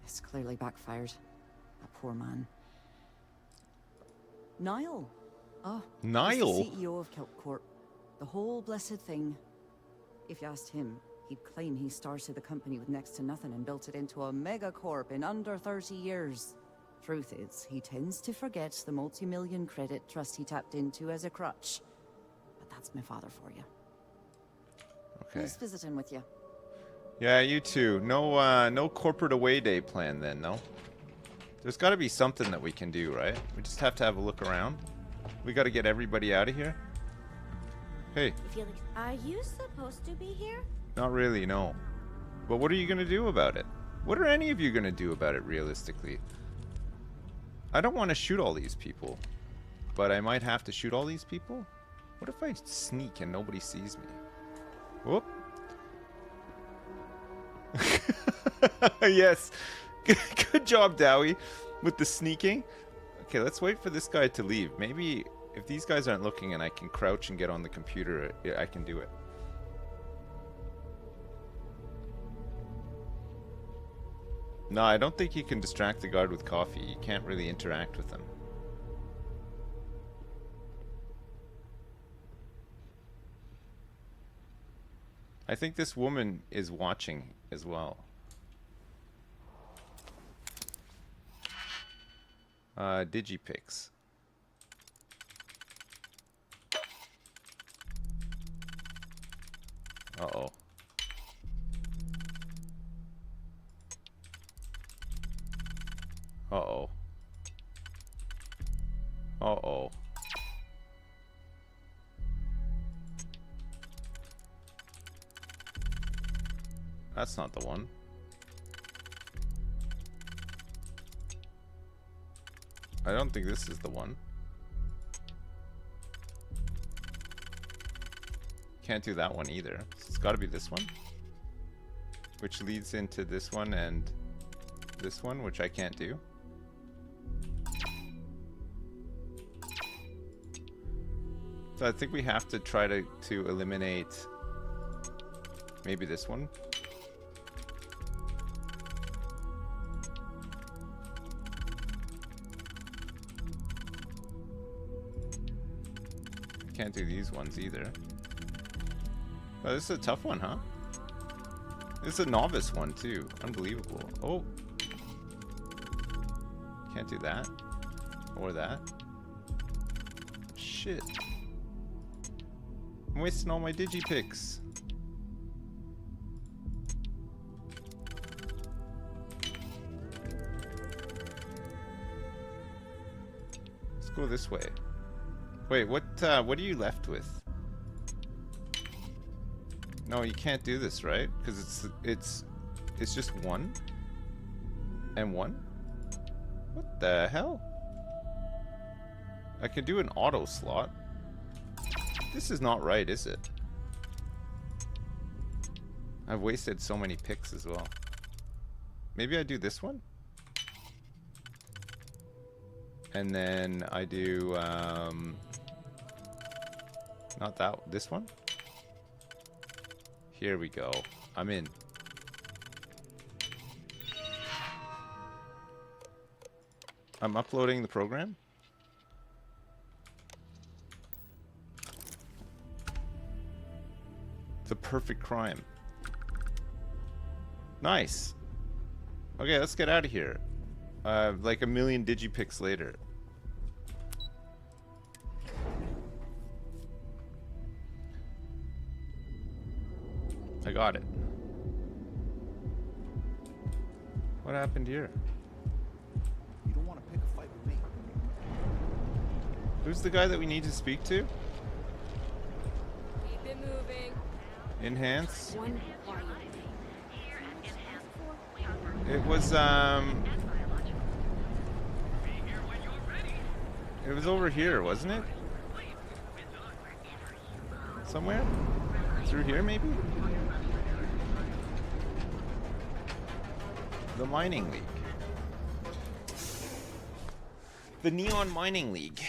it's clearly backfired. That poor man. Niall. Oh, Niall? he's the CEO of Kelp Corp. The whole blessed thing. If you asked him, he'd claim he started the company with next to nothing and built it into a megacorp in under 30 years. Truth is, he tends to forget the multi-million credit trust he tapped into as a crutch. But that's my father for you. Okay. Nice visiting with you. Yeah, you too. No, no corporate away day plan then, no? There's got to be something that we can do, right? We just have to have a look around. We got to get everybody out of here. Hey, Felix, are you supposed to be here? not really, no. But what are you going to do about it? What are any of you going to do about it, realistically? I don't want to shoot all these people, but I might have to shoot all these people? What if I sneak and nobody sees me? Whoop. Yes. Good job, Dowie, with the sneaking. Okay, let's wait for this guy to leave. Maybe if these guys aren't looking and I can crouch and get on the computer, I can do it. No, I don't think you can distract the guard with coffee. You can't really interact with them. I think this woman is watching as well. Digipix. Uh-oh. Uh-oh. Uh-oh. That's not the one. I don't think this is the one. Can't do that one either. So it's got to be this one. Which leads into this one and this one, which I can't do. So I think we have to try to eliminate maybe this one. Can't do these ones either. Oh, this is a tough one, huh? This is a novice one too. Unbelievable. Oh. Can't do that. Or that. Shit. I'm wasting all my digipicks. Let's go this way. Wait, what are you left with? No, you can't do this, right? Because it's just one and one. What the hell? I can do an auto slot. This is not right, is it? I've wasted so many picks as well. Maybe I do this one? And then I do not that, this one? Here we go. I'm in. I'm uploading the program. The perfect crime. Nice. Okay, let's get out of here. Like a million digipicks later. I got it. What happened here? You don't want to pick a fight with me. Who's the guy that we need to speak to? Keep it moving. Enhance? One quiet. It was it was over here, wasn't it? Somewhere? Through here, maybe? The Mining League. The Neon Mining League.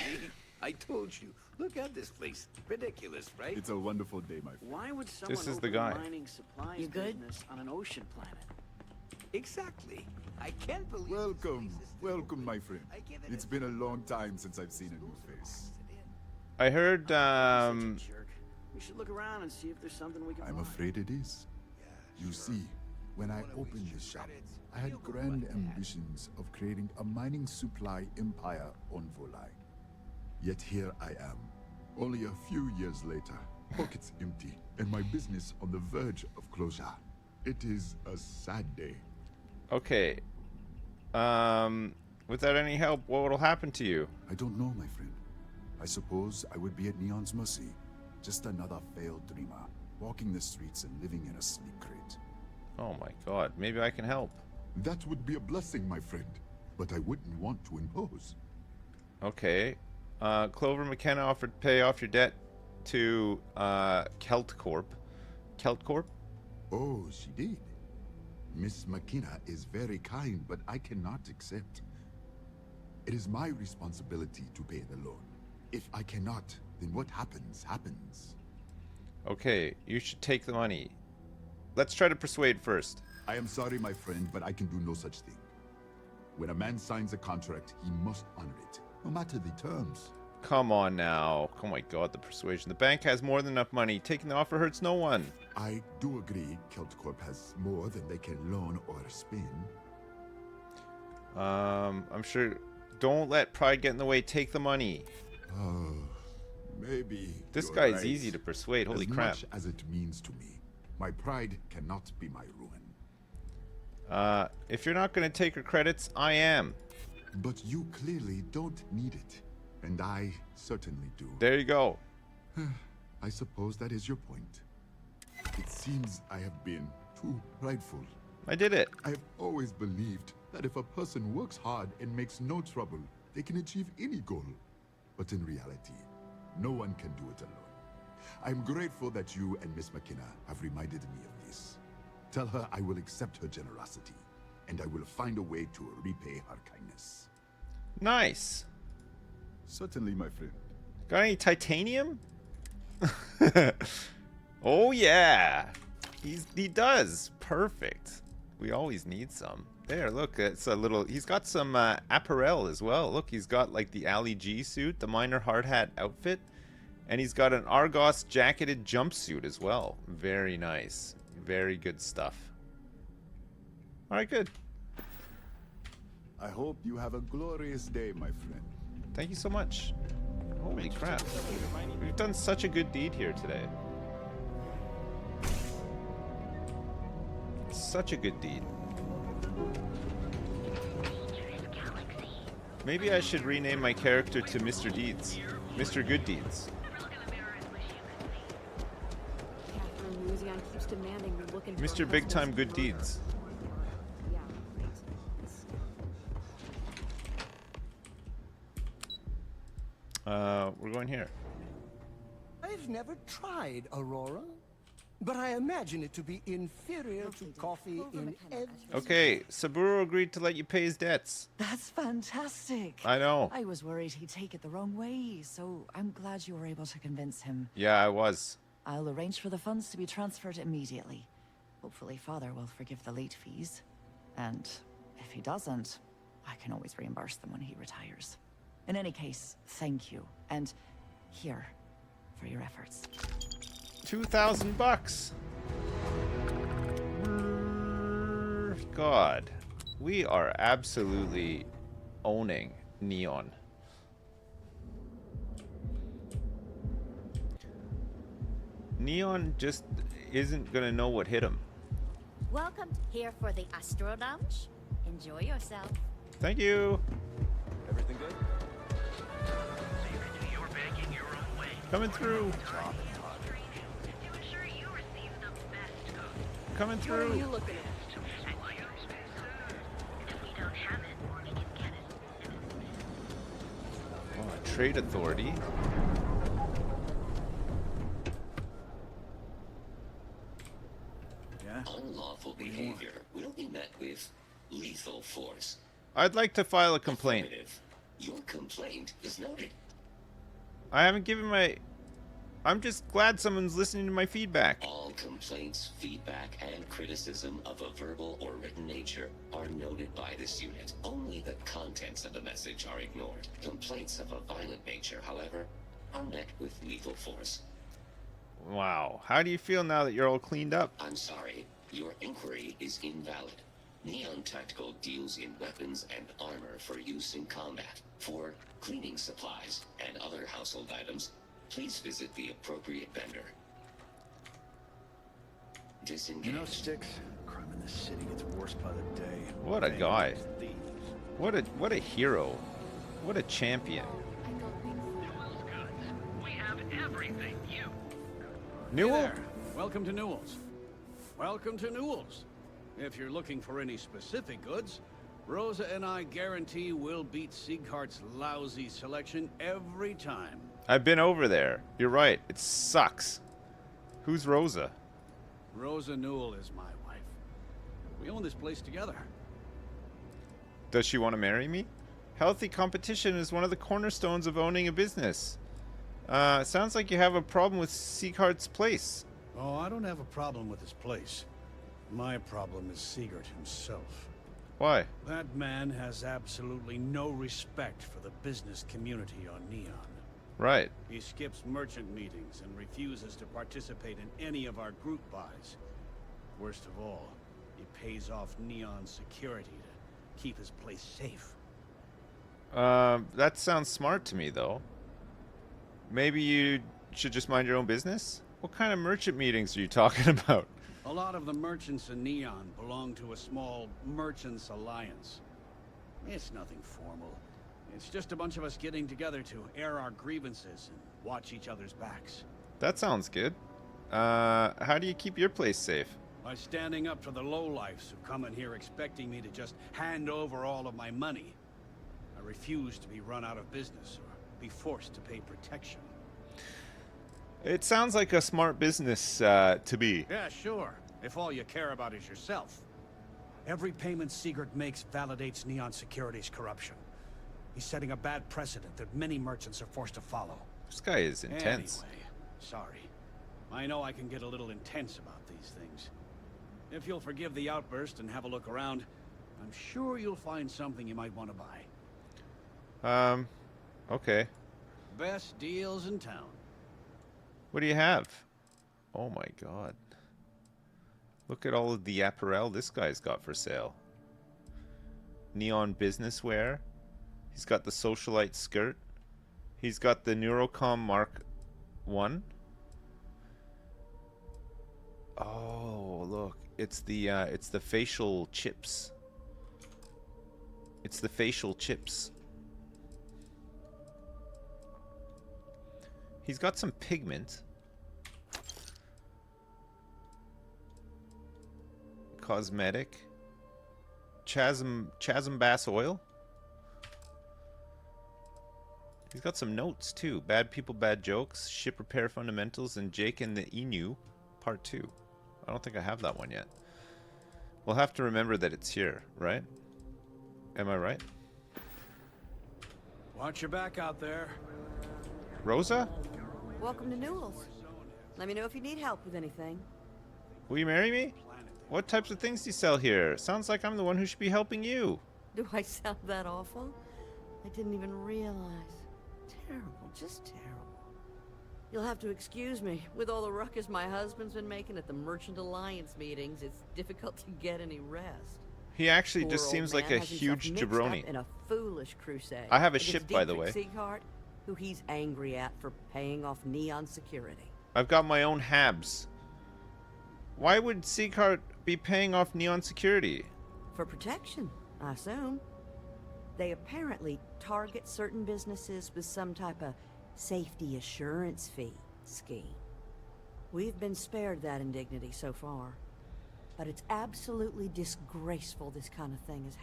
I told you. Look at this place. Ridiculous, right? It's a wonderful day, my friend. Why would someone This is the open guy. a mining supplies business on an ocean planet? Exactly. I can't believe. Welcome, my friend. It's been a long time since I've seen a new face. I heard We should look around and see if there's something we can I'm buy. afraid it is. You see, when I opened this shop, I had grand ambitions of creating a mining supply empire on Volai. Yet here I am, only a few years later, pockets empty, and my business on the verge of closure. It is a sad day. okay. Without any help, what will happen to you? I don't know, my friend. I suppose I would be at Neon's mercy. Just another failed dreamer, walking the streets and living in a sleep crate. Oh my god, maybe I can help. That would be a blessing, my friend, but I wouldn't want to impose. Okay. Clover McKenna offered to pay off your debt to Kelt Corp. Kelt Corp? Oh, she did. Miss McKenna is very kind, but I cannot accept. It is my responsibility to pay the loan. If I cannot, then what happens, happens. Okay, you should take the money. Let's try to persuade first. I am sorry, my friend, but I can do no such thing. When a man signs a contract, he must honor it, no matter the terms. Come on now. Oh my god, the persuasion. The bank has more than enough money. Taking the offer hurts no one. I do agree Kelt Corp has more than they can loan or spin. I'm sure. Don't let pride get in the way. Take the money. Oh, maybe. This you're guy's right. easy to persuade. Holy as crap. Much as it means to me, my pride cannot be my ruin. If you're not going to take her credits, I am. But you clearly don't need it. And I certainly do. There you go. I suppose that is your point. It seems I have been too prideful. I did it. I have always believed that if a person works hard and makes no trouble, they can achieve any goal. But in reality, no one can do it alone. I'm grateful that you and Miss McKenna have reminded me of this. Tell her I will accept her generosity, and I will find a way to repay her kindness. Nice. Certainly, my friend. Got any titanium? Oh yeah. He does. Perfect. We always need some. There, look, it's a little, he's got some apparel as well. Look, he's got like the Ali G suit, the miner hard hat outfit, and he's got an Argos jacketed jumpsuit as well. Very nice. Very good stuff. Alright, good. I hope you have a glorious day, my friend. Thank you so much. Holy crap. We've done such a good deed here today. Such a good deed. Maybe I should rename my character to Mr. Deeds. Mr. Good Deeds. Mr. Big Time Good Deeds. We're going here. I've never tried Aurora, but I imagine it to be inferior to coffee in every... Okay, Saburo agreed to let you pay his debts. That's fantastic. I know. I was worried he'd take it the wrong way, so I'm glad you were able to convince him. Yeah, I was. I'll arrange for the funds to be transferred immediately. Hopefully Father will forgive the late fees. And if he doesn't, I can always reimburse them when he retires. In any case, thank you. And here, for your efforts. 2,000 bucks. God, we are absolutely owning Neon. Neon just isn't gonna know what hit him. Welcome here for the Astra Lounge. Enjoy yourself. Thank you. Everything good? Coming through. Coming through. What are you looking at? Oh, trade authority. Unlawful behavior will be met with lethal force. I'd like to file a complaint. Your complaint is noted. I haven't given my... I'm just glad someone's listening to my feedback. All complaints, feedback, and criticism of a verbal or written nature are noted by this unit. Only the contents of the message are ignored. Complaints of a violent nature, however, are met with lethal force. Wow. How do you feel now that you're all cleaned up? I'm sorry. Your inquiry is invalid. Neon Tactical deals in weapons and armor for use in combat. For cleaning supplies and other household items, please visit the appropriate vendor. Disengage. You know, Sticks, crime in this city gets worse by the day. What a guy. What a hero. What a champion. We have everything you. Newell? Hey there. Welcome to Newell's. Welcome to Newell's. If you're looking for any specific goods, Rosa and I guarantee we'll beat Sieghart's lousy selection every time. I've been over there. You're right. It sucks. Who's Rosa? Rosa Newell is my wife. We own this place together. Does she want to marry me? Healthy competition is one of the cornerstones of owning a business. Sounds like you have a problem with Sieghart's place. Oh, I don't have a problem with this place. My problem is Siegert himself. Why? That man has absolutely no respect for the business community on Neon. Right. He skips merchant meetings and refuses to participate in any of our group buys. Worst of all, he pays off Neon security to keep his place safe. That sounds smart to me, though. Maybe you should just mind your own business? What kind of merchant meetings are you talking about? A lot of the merchants in Neon belong to a small merchants alliance. It's nothing formal. It's just a bunch of us getting together to air our grievances and watch each other's backs. That sounds good. How do you keep your place safe? By standing up to the lowlifes who come in here expecting me to just hand over all of my money. I refuse to be run out of business or be forced to pay protection. It sounds like a smart business to be. Yeah, sure. If all you care about is yourself. Every payment Sigurd makes validates Neon Security's corruption. He's setting a bad precedent that many merchants are forced to follow. This guy is intense. Anyway, sorry. I know I can get a little intense about these things. If you'll forgive the outburst and have a look around, I'm sure you'll find something you might want to buy. Okay. Best deals in town. What do you have? Oh my god. Look at all of the apparel this guy's got for sale. Neon business wear. He's got the socialite skirt. He's got the Neurocom Mark 1. Oh, look. It's the facial chips. It's the facial chips. He's got some pigment. Cosmetic. Chasm bass oil. He's got some notes too. Bad people, bad jokes. Ship repair fundamentals and Jake and the Inu, part 2. I don't think I have that one yet. We'll have to remember that it's here, right? Am I right? Watch your back out there. Rosa? Welcome to Newell's. Let me know if you need help with anything. Will you marry me? What types of things do you sell here? Sounds like I'm the one who should be helping you. Do I sound that awful? I didn't even realize. Terrible, just terrible. You'll have to excuse me. With all the ruckus my husband's been making at the Merchant Alliance meetings, it's difficult to get any rest. He actually Poor just old seems man like a has himself huge mixed up jabroni. in a foolish crusade. I have a against ship, by the Dietrich way. Sieghart, who he's angry at for paying off Neon Security. I've got my own habs. Why would Sieghart be paying off Neon Security? For protection, I assume. They apparently target certain businesses with some type of safety assurance fee scheme. We've been spared that indignity so far, but it's absolutely disgraceful this kind of thing is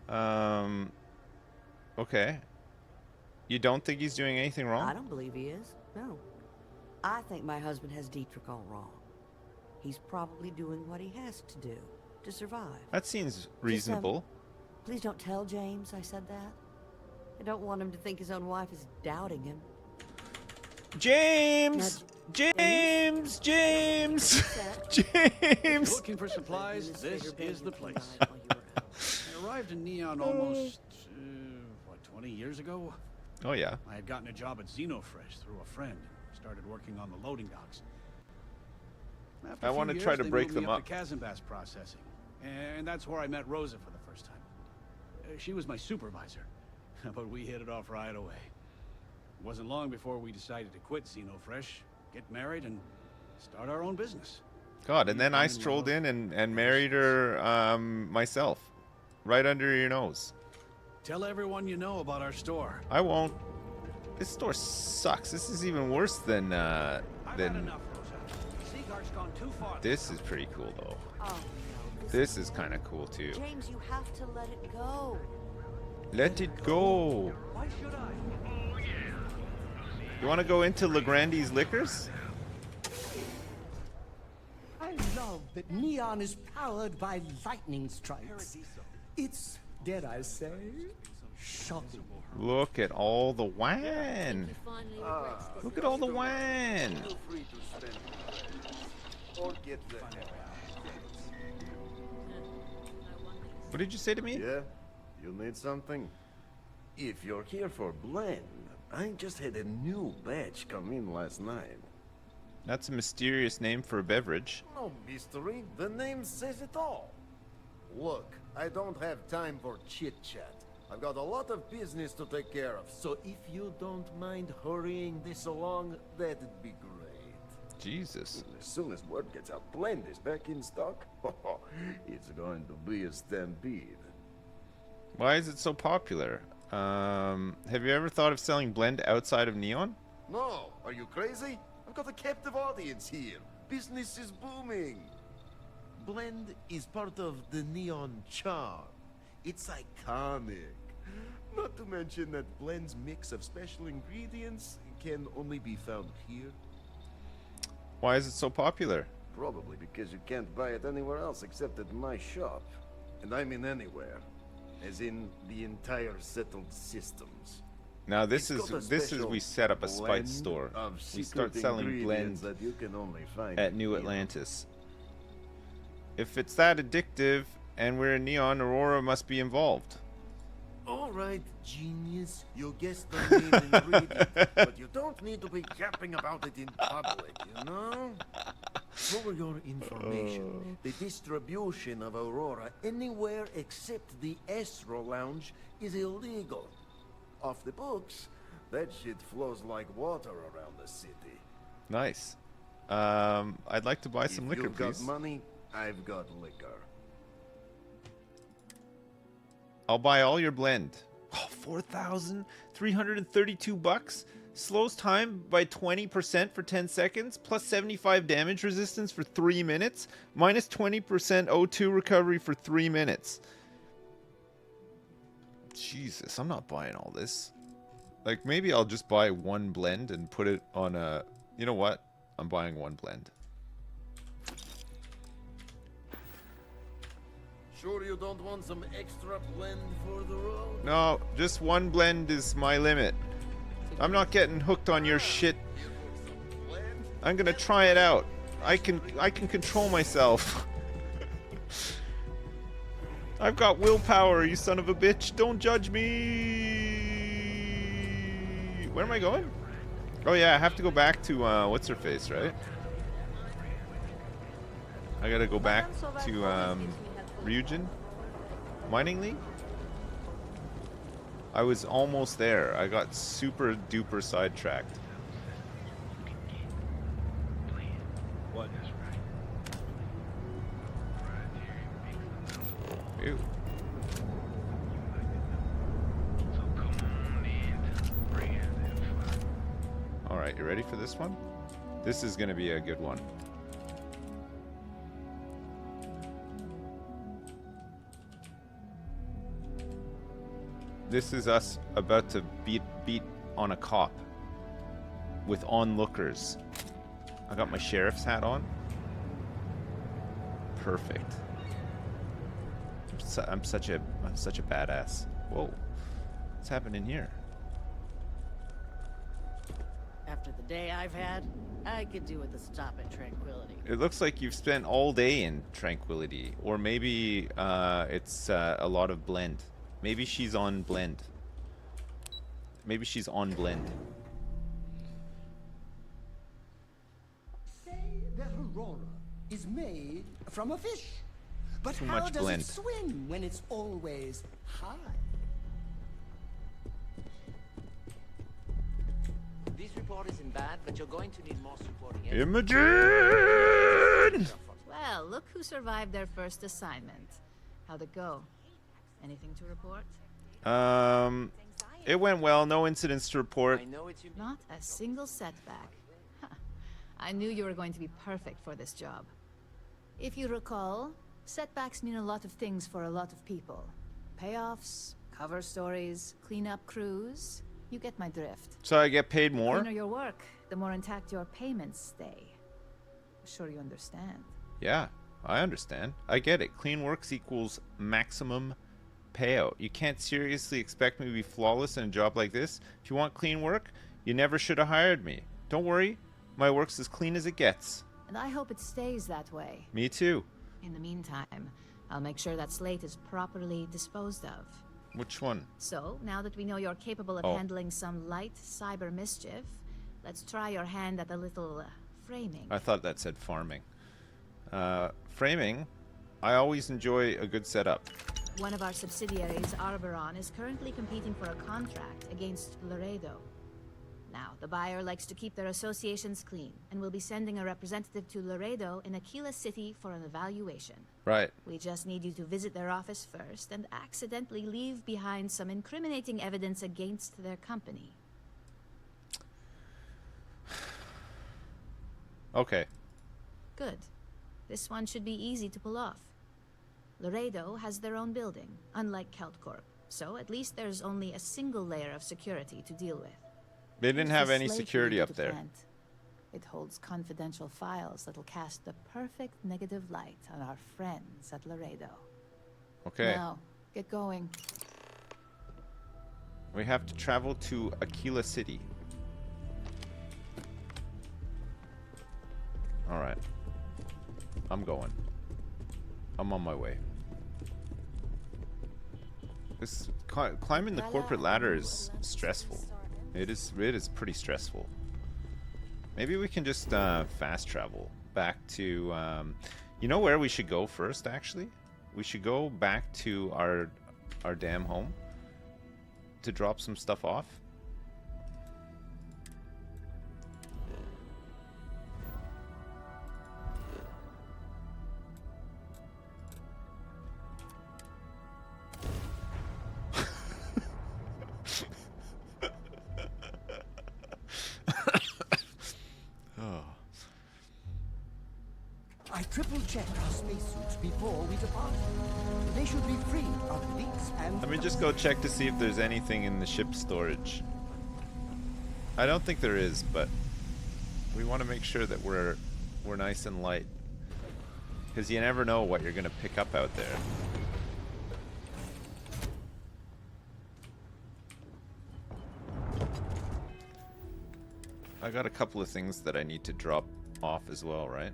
happening. Okay. You don't think he's doing anything wrong? I don't believe he is, no. I think my husband has Dietrich all wrong. He's probably doing what he has to do to survive. That seems reasonable. Please don't tell James I said that. I don't want him to think his own wife is doubting him. James! James! James! James! Looking for supplies? This is the place. I arrived in Neon almost, 20 years ago? Oh, yeah. I had gotten a job at Xenofresh through a friend and started working on the loading docks. After I a few want to years, try to they break moved me them up up. to Kazanbass processing, and that's where I met Rosa for the first time. She was my supervisor, but we hit it off right away. It wasn't long before we decided to quit Xenofresh, get married, and start our own business. God, and then I strolled in and married her myself. Right under your nose. Tell everyone you know about our store. I won't. This store sucks. This is even worse than I've had enough, Rosa. Sieghardt's gone too far. This is pretty cool though. Oh, no, This is kind of cool too. James, you have to let it go. Let it go. Why should I? You want to go into Legrandi's Liquors? I love that Neon is powered by lightning strikes. It's, dare I say, shocking. Look at all the wine. Look at all the wine. What did you say to me? Yeah, you need something? If you're here for blend, I just had a new batch come in last night. That's a mysterious name for a beverage. No mystery, the name says it all. Look, I don't have time for chit-chat. I've got a lot of business to take care of, so if you don't mind hurrying this along, that'd be great. Jesus. As soon as word gets out, blend is back in stock. It's going to be a stampede. Why is it so popular? Have you ever thought of selling blend outside of Neon? No, are you crazy? I've got a captive audience here. Business is booming. Blend is part of the Neon charm. It's iconic. Not to mention that Blend's mix of special ingredients can only be found here. Why is it so popular? Probably because you can't buy it anywhere else except at my shop. And I mean anywhere. As in the entire settled systems. Now this is we set up a spice store. We start selling blend that you can only find at New Atlantis. If it's that addictive and we're in Neon, Aurora must be involved. Alright, genius. You guessed the main ingredient, but you don't need to be yapping about it in public, you know? For your information, the distribution of Aurora anywhere except the Astra Lounge is illegal. Off the books, that shit flows like water around the city. Nice. I'd like to buy some liquor, please. If you've got money, I've got liquor. I'll buy all your blend. Oh, 4,332 bucks. Slows time by 20% for 10 seconds, plus 75 damage resistance for 3 minutes, minus 20% O2 recovery for 3 minutes. Jesus, I'm not buying all this. Like, maybe I'll just buy one blend and put it on a... You know what? I'm buying one blend. Sure you don't want some extra blend for the road? No, just one blend is my limit. I'm not getting hooked on your shit. I'm gonna try it out. I can control myself. I've got willpower, you son of a bitch. Don't judge me. Where am I going? Oh yeah, I have to go back to what's her face, right? I gotta go back to Ryujin Mining League. I was almost there. I got super duper sidetracked. What? Ew. Alright, you ready for this one? This is gonna be a good one. This is us about to beat on a cop with onlookers. I got my sheriff's hat on. Perfect. I'm such a badass. Whoa, what's happening here? After the day I've had, I could do with a stop at Tranquility. It looks like you've spent all day in Tranquility, or maybe it's a lot of blend. Maybe she's on blend. Maybe she's on blend. Say that Aurora is made from a fish. But Too how much does blend. it swim when it's always high? This report isn't bad, but you're going to need more supporting Imogen! Well, look who survived their first assignment. How'd it go? Anything to report? It went well. No incidents to report. Not a single setback. I knew you were going to be perfect for this job. If you recall, setbacks mean a lot of things for a lot of people. Payoffs, cover stories, cleanup crews. You get my drift. So I get paid more? The cleaner your work, the more intact your payments stay. Sure you understand. Yeah, I understand. I get it. Clean works equals maximum payout. You can't seriously expect me to be flawless in a job like this. If you want clean work, you never should have hired me. Don't worry, my work's as clean as it gets. And I hope it stays that way. Me too. In the meantime, I'll make sure that slate is properly disposed of. Which one? So, now that we know you're capable of handling some light cyber mischief, let's try your hand at a little framing. I thought that said farming. Framing, I always enjoy a good setup. One of our subsidiaries, Arboron, is currently competing for a contract against Laredo. Now, the buyer likes to keep their associations clean, and will be sending a representative to Laredo in Akila City for an evaluation. Right. We just need you to visit their office first and accidentally leave behind some incriminating evidence against their company. Okay. Good. This one should be easy to pull off. Laredo has their own building, unlike Keltcorp, so at least there's only a single layer of security to deal with. They didn't Use have the any slate security you up to there. plant. It holds confidential files that'll cast the perfect negative light on our friends at Laredo. Okay. Now, get going. We have to travel to Akila City. Alright. I'm going. I'm on my way. This climbing the corporate ladder is stressful. It is pretty stressful. Maybe we can just fast travel back to you know where we should go first, actually? We should go back to our damn home to drop some stuff off. I triple-checked our spacesuits before we depart. They should be free of leaks and... Let me just go check to see if there's anything in the ship storage. I don't think there is, but we want to make sure that we're nice and light, because you never know what you're gonna pick up out there. I got a couple of things that I need to drop off as well, right?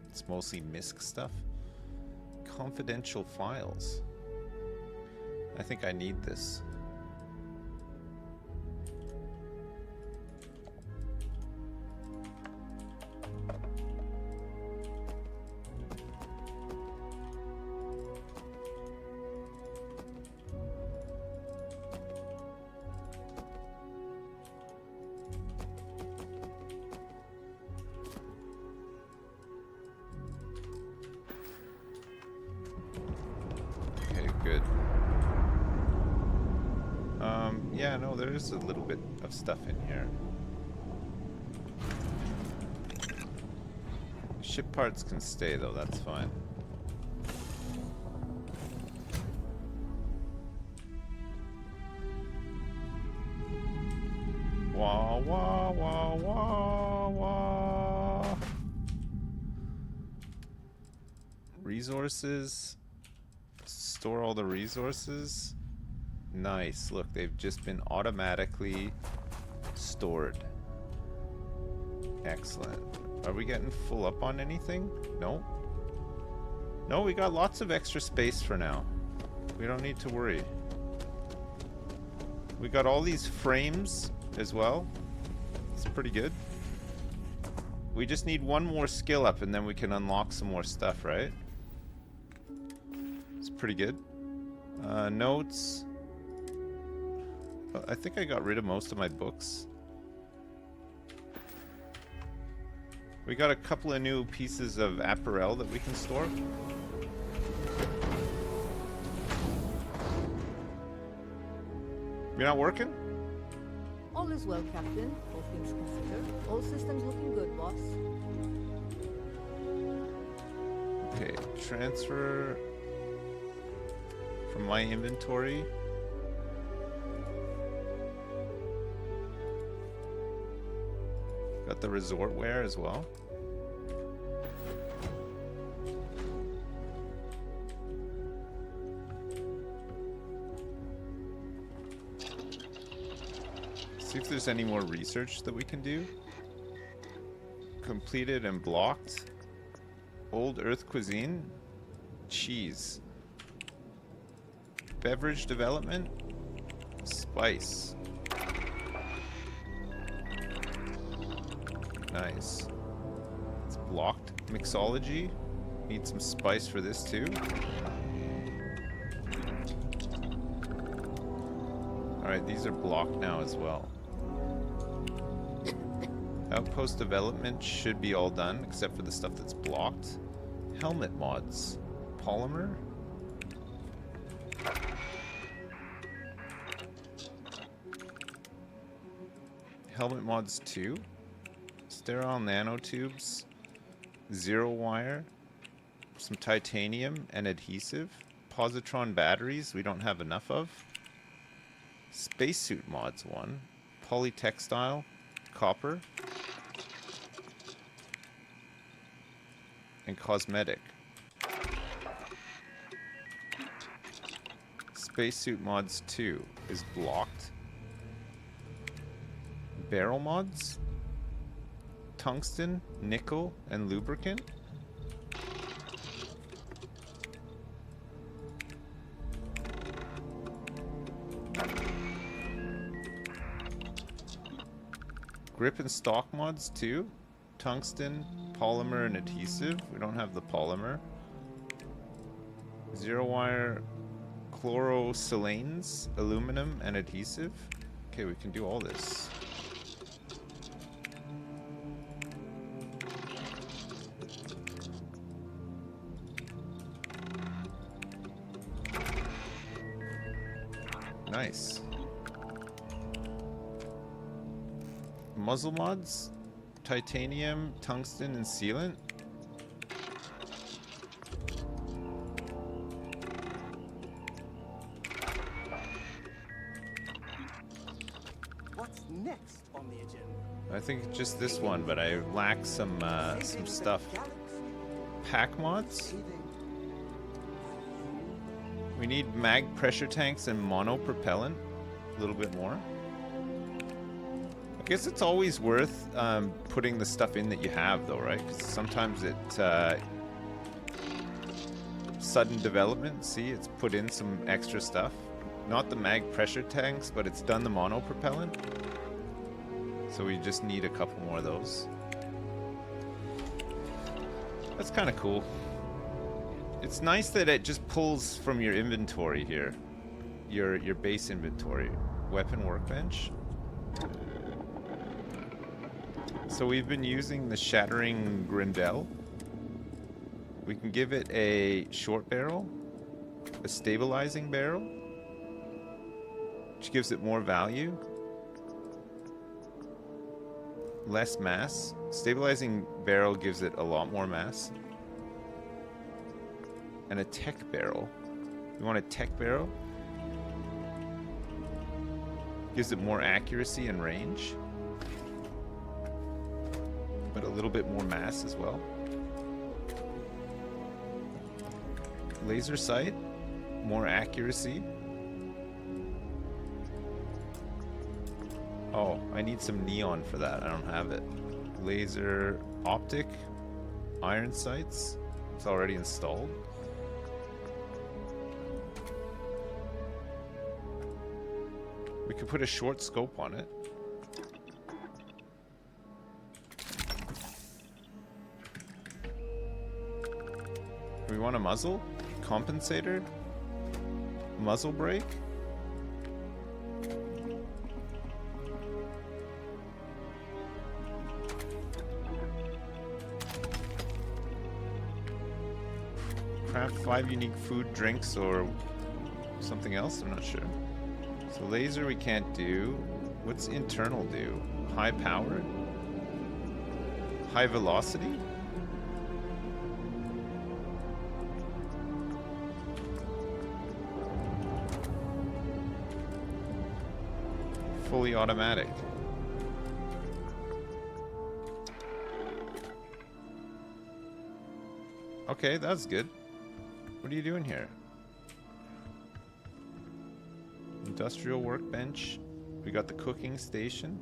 It's mostly MISC stuff. Confidential files. I think I need this. Yeah, no, there is a little bit of stuff in here. Ship parts can stay though, that's fine. Wah, wah, wah, wah, wah. Resources. Store all the resources. Nice. Look, they've just been automatically stored. Excellent. Are we getting full up on anything? No. No, we got lots of extra space for now. We don't need to worry. We got all these frames as well. It's pretty good. We just need one more skill up and then we can unlock some more stuff, right? It's pretty good. Notes. I think I got rid of most of my books. We got a couple of new pieces of apparel that we can store. You're not working? All is well, Captain. All things considered. All systems looking good, boss. Okay, transfer from my inventory. Got the resort wear as well. See if there's any more research that we can do. Completed and blocked. Old Earth cuisine. Cheese. Beverage development. Spice. Nice. It's blocked. Mixology. Need some spice for this too. Alright, these are blocked now as well. Outpost development should be all done, except for the stuff that's blocked. Helmet mods. Polymer? Helmet mods 2. Sterile nanotubes. Zero wire. Some titanium and adhesive. Positron batteries we don't have enough of. Spacesuit mods 1. Polytextile. Copper. And cosmetic. Spacesuit mods 2 is blocked. Barrel mods. Tungsten, nickel, and lubricant. Grip and stock mods too. Tungsten, polymer, and adhesive. We don't have the polymer. Zero wire, chlorosilanes, aluminum, and adhesive. Okay, we can do all this. Nice. Muzzle mods, titanium, tungsten, and sealant. What's next on the agenda? I think just this one, but I lack some stuff. Pack mods. We need mag pressure tanks and mono propellant. A little bit more. I guess it's always worth putting the stuff in that you have, though, right? Because sometimes it sudden development. See, it's put in some extra stuff. Not the mag pressure tanks, but it's done the mono propellant. So we just need a couple more of those. That's kind of cool. It's nice that it just pulls from your inventory here. Your base inventory. Weapon workbench. So we've been using the Shattering Grindel. We can give it a short barrel, a stabilizing barrel, which gives it more value, less mass. Stabilizing barrel gives it a lot more mass. And a tech barrel. You want a tech barrel? Gives it more accuracy and range, but a little bit more mass as well. Laser sight, more accuracy. Oh, I need some neon for that. I don't have it. Laser optic, iron sights. It's already installed. We could put a short scope on it. We want a muzzle, compensator, muzzle brake. Craft 5 unique food, drinks, or something else, I'm not sure. So laser we can't do. What's internal do? High power? High velocity? Fully automatic. Okay, that's good. What are you doing here? Industrial workbench. We got the cooking station.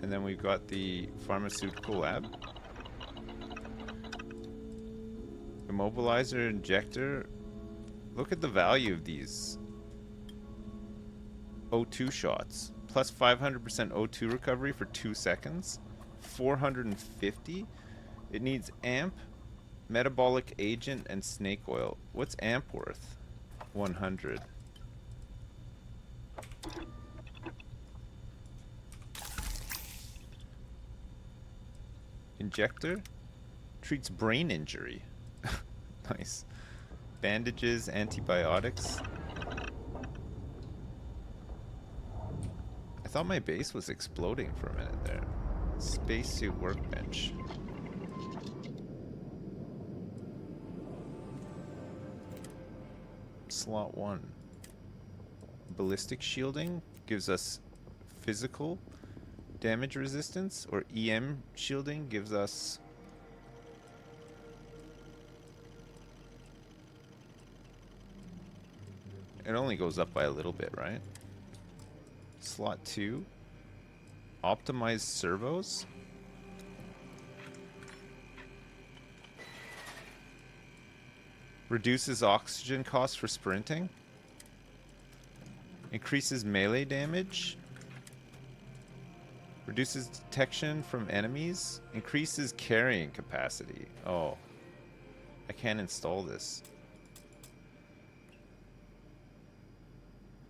And then we've got the pharmaceutical lab. Immobilizer, injector. Look at the value of these O2 shots. Plus 500% O2 recovery for 2 seconds. 450. It needs amp, metabolic agent, and snake oil. What's amp worth? 100. Injector. Treats brain injury. Nice. Bandages, antibiotics. I thought my base was exploding for a minute there. Spacesuit workbench. Slot 1. Ballistic shielding gives us physical damage resistance, or EM shielding gives us it only goes up by a little bit, right? Slot 2. Optimized servos. Reduces oxygen costs for sprinting. Increases melee damage. Reduces detection from enemies. Increases carrying capacity. Oh. I can't install this.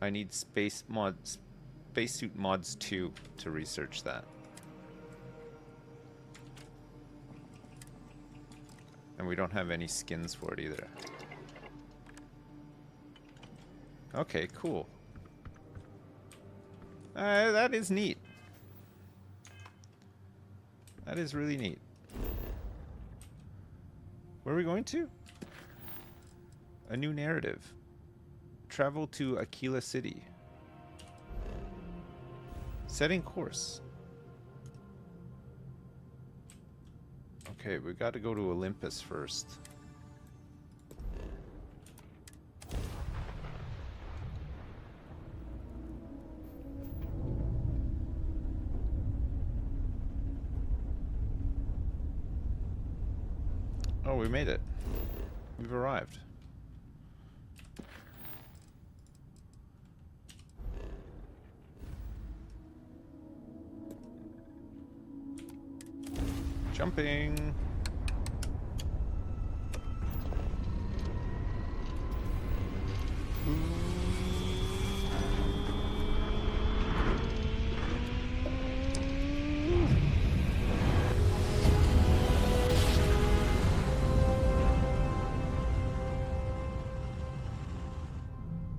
I need Spacesuit Mods 2 to research that. And we don't have any skins for it either. Okay, cool. That is neat. That is really neat. Where are we going to? A new narrative. Travel to Akila City. Setting course. Okay, we got to go to Olympus first. Oh, we made it. We've arrived. Jumping.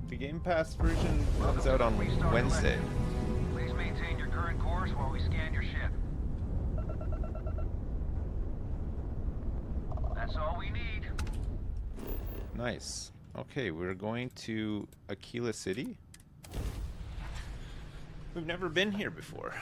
The Game Pass version comes out on Wednesday. Please maintain your current course while we scan your ship. That's all we need. Nice. Okay, we're going to Akila City. We've never been here before.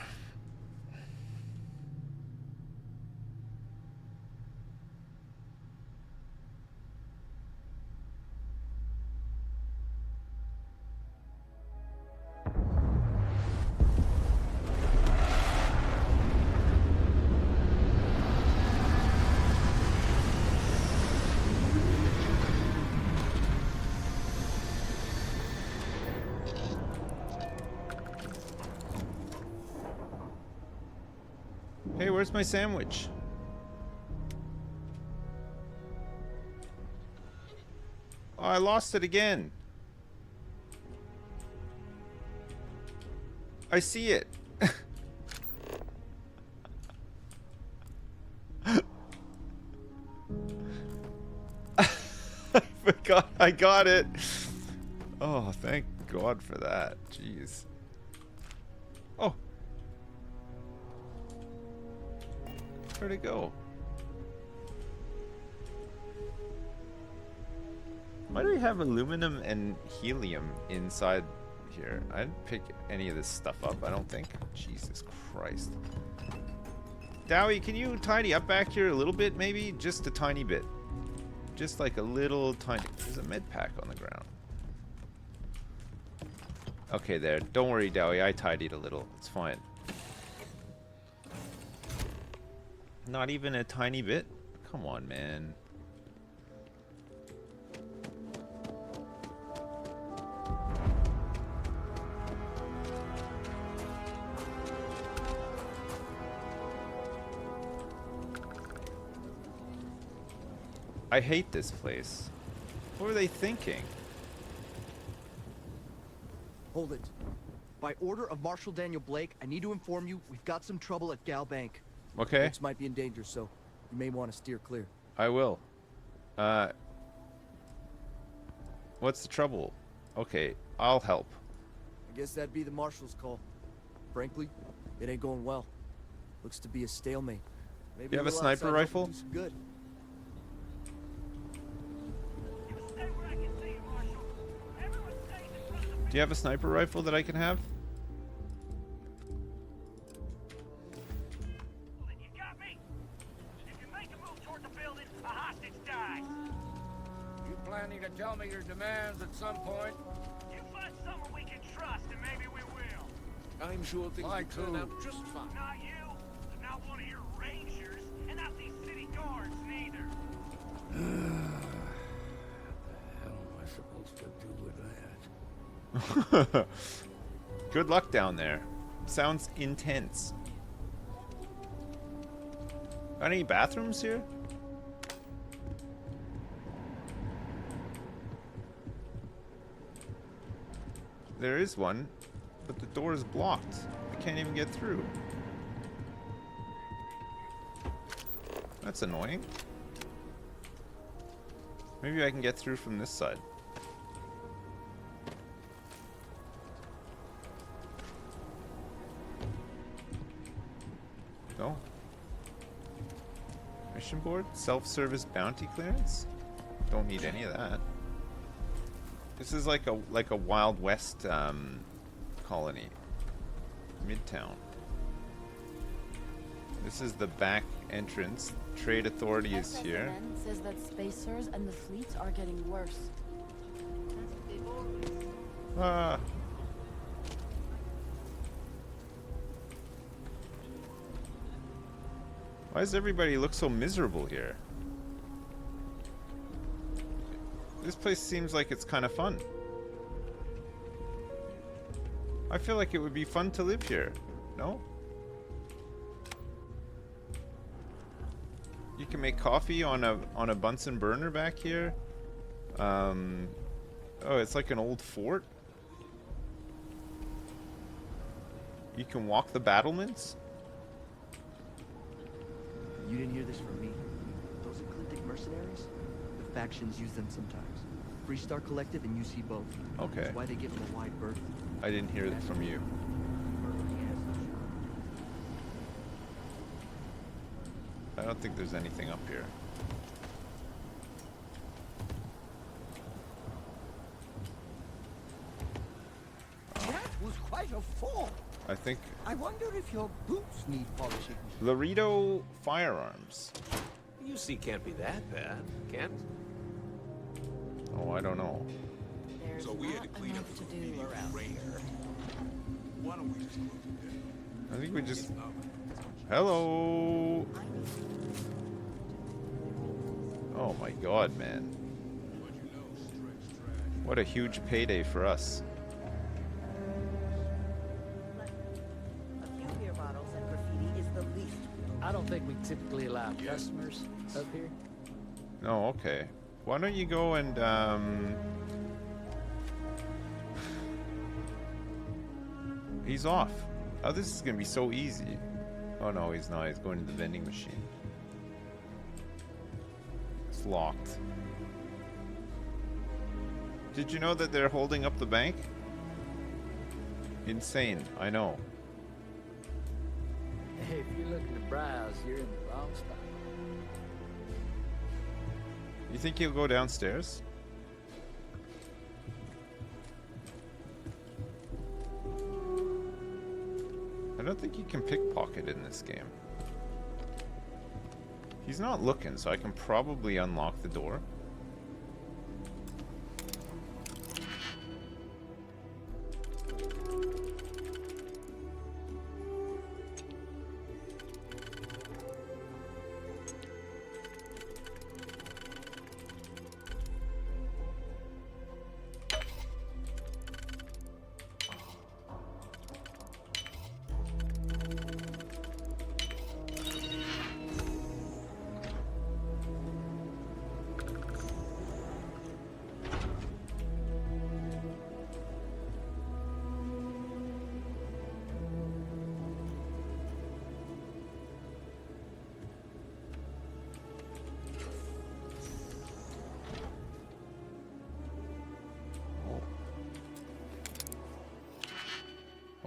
Hey, where's my sandwich? Oh, I lost it again. I see it. I got it. Oh, thank God for that. Jeez. Oh. Where'd it go? Why do we have aluminum and helium inside here? I didn't pick any of this stuff up, I don't think. Jesus Christ. Dowie, can you tidy up back here a little bit, maybe? Just a tiny bit. Just like a little tiny... There's a med pack on the ground. Okay, there. Don't worry, Dowie. I tidied a little. It's fine. Not even a tiny bit? Come on, man. I hate this place. What were they thinking? Hold it. By order of Marshal Daniel Blake, I need to inform you we've got some trouble at Gal Bank. Okay. Folks might be in danger, so you may want to steer clear. I will. What's the trouble? Okay, I'll help. I guess that'd be the marshal's call. Frankly, it ain't going well. Looks to be a stalemate. Maybe You have a little sniper outside rifle? help will do some good. Do you have a sniper rifle that I can have? You planning to tell me your demands at some point? You find someone we can trust, and maybe we will. I'm sure things will turn out just fine. Not you, not one of your rangers, and not these city guards neither. What the hell am I supposed to do with that? Good luck down there. Sounds intense. Got any bathrooms here? There is one, but the door is blocked. I can't even get through. That's annoying. Maybe I can get through from this side. No? Mission board? Self-service bounty clearance? Don't need any of that. This is like a Wild West colony. Midtown. This is the back entrance. Trade Authority is here. Says that spacers and the fleet are getting worse. Ah. Why does everybody look so miserable here? This place seems like it's kind of fun. I feel like it would be fun to live here. No? You can make coffee on a Bunsen burner back here. Oh, it's like an old fort. You can walk the battlements. You didn't hear this from me. Those eclectic mercenaries? The factions use them sometimes. Freestar Collective and UC both. Okay. That's why they give them a wide berth. I didn't hear that from you. I don't think there's anything up here. That was quite a fall. I think I wonder if your boots need polishing. Laredo Firearms. UC can't be that bad, can it? Oh, I don't know. There's So we had to clean up to do around here. Why don't we just close it down? I think we just... Hello! Oh my god, man. What a huge payday for us. A few beer bottles and graffiti is the least. I don't think we typically allow customers up here. No, okay. Why don't you go and, He's off. Oh, this is gonna be so easy. Oh no, he's not. He's going to the vending machine. It's locked. Did you know that they're holding up the bank? Insane, I know. Hey, if you're looking to browse, you're in the wrong spot. You think he'll go downstairs? I don't think you can pickpocket in this game. He's not looking, so I can probably unlock the door.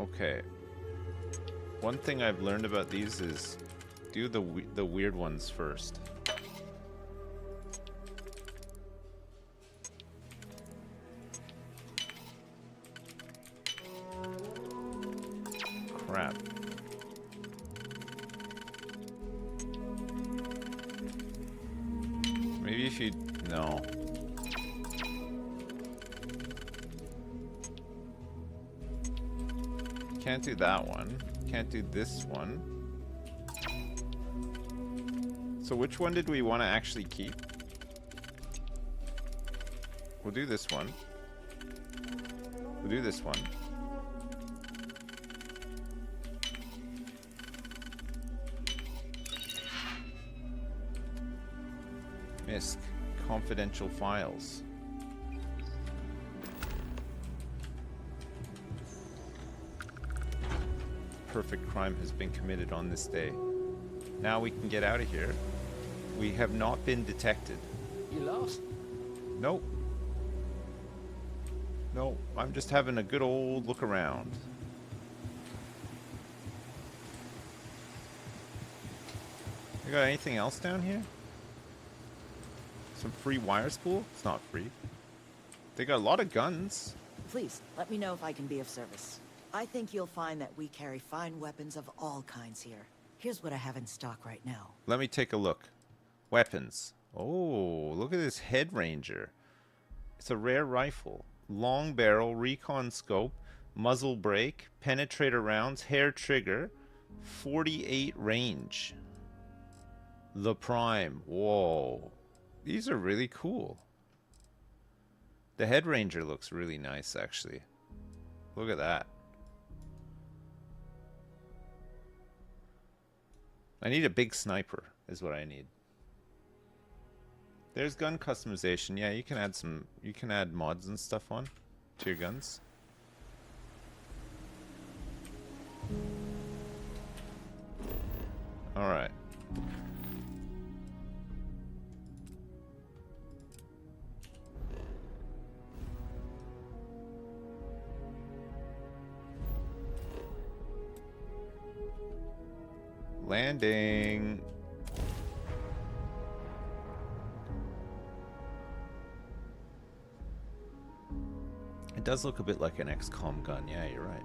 Okay. One thing I've learned about these is do the weird ones first. Crap. Maybe if you... No. Can't do that one. Can't do this one. So which one did we want to actually keep? We'll do this one. We'll do this one. MISC. Confidential files. Perfect crime has been committed on this day. Now we can get out of here. We have not been detected. You lost? Nope. Nope. I'm just having a good old look around. You got anything else down here? Some free wire spool? It's not free. They got a lot of guns. Please, let me know if I can be of service. I think you'll find that we carry fine weapons of all kinds here. Here's what I have in stock right now. Let me take a look. Weapons. Oh, look at this head ranger. It's a rare rifle. Long barrel, recon scope, muzzle brake, penetrator rounds, hair trigger, 48 range. The Prime. Whoa. These are really cool. The head ranger looks really nice, actually. Look at that. I need a big sniper, is what I need. There's gun customization. Yeah, you can add mods and stuff on to your guns. All right. Landing. It does look a bit like an XCOM gun. Yeah, you're right.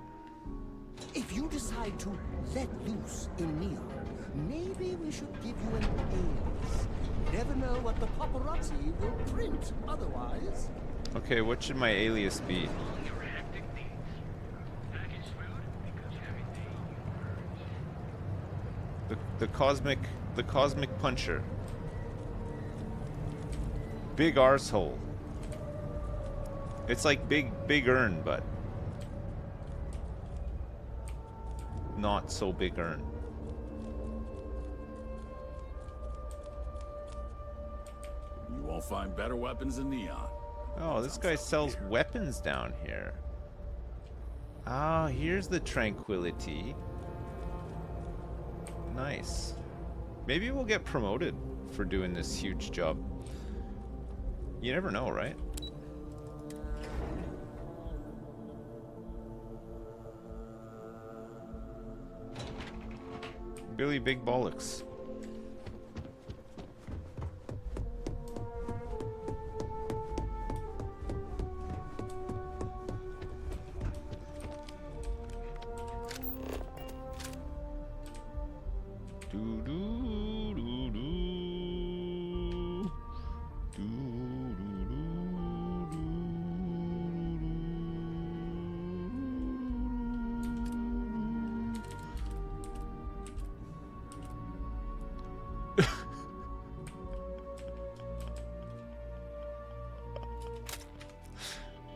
If you decide to let loose in Neon, maybe we should give you an alias. You never know what the paparazzi will print otherwise. Okay, what should my alias be? The cosmic puncher. Big arsehole. It's like big earn, but not so big earn. You won't find better weapons than Neon. Oh, this guy sells weapons down here. Ah, here's the Tranquility. Nice. Maybe we'll get promoted for doing this huge job. You never know, right? Billy Big Bollocks.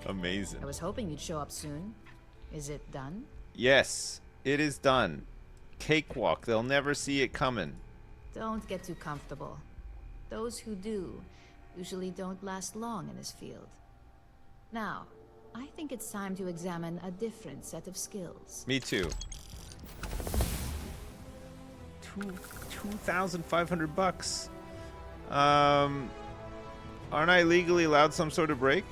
Amazing. I was hoping you'd show up soon. Is it done? Yes, it is done. Cakewalk. They'll never see it coming. Don't get too comfortable. Those who do usually don't last long in this field. Now, I think it's time to examine a different set of skills. Me too. 2,500 bucks. Aren't I legally allowed some sort of break?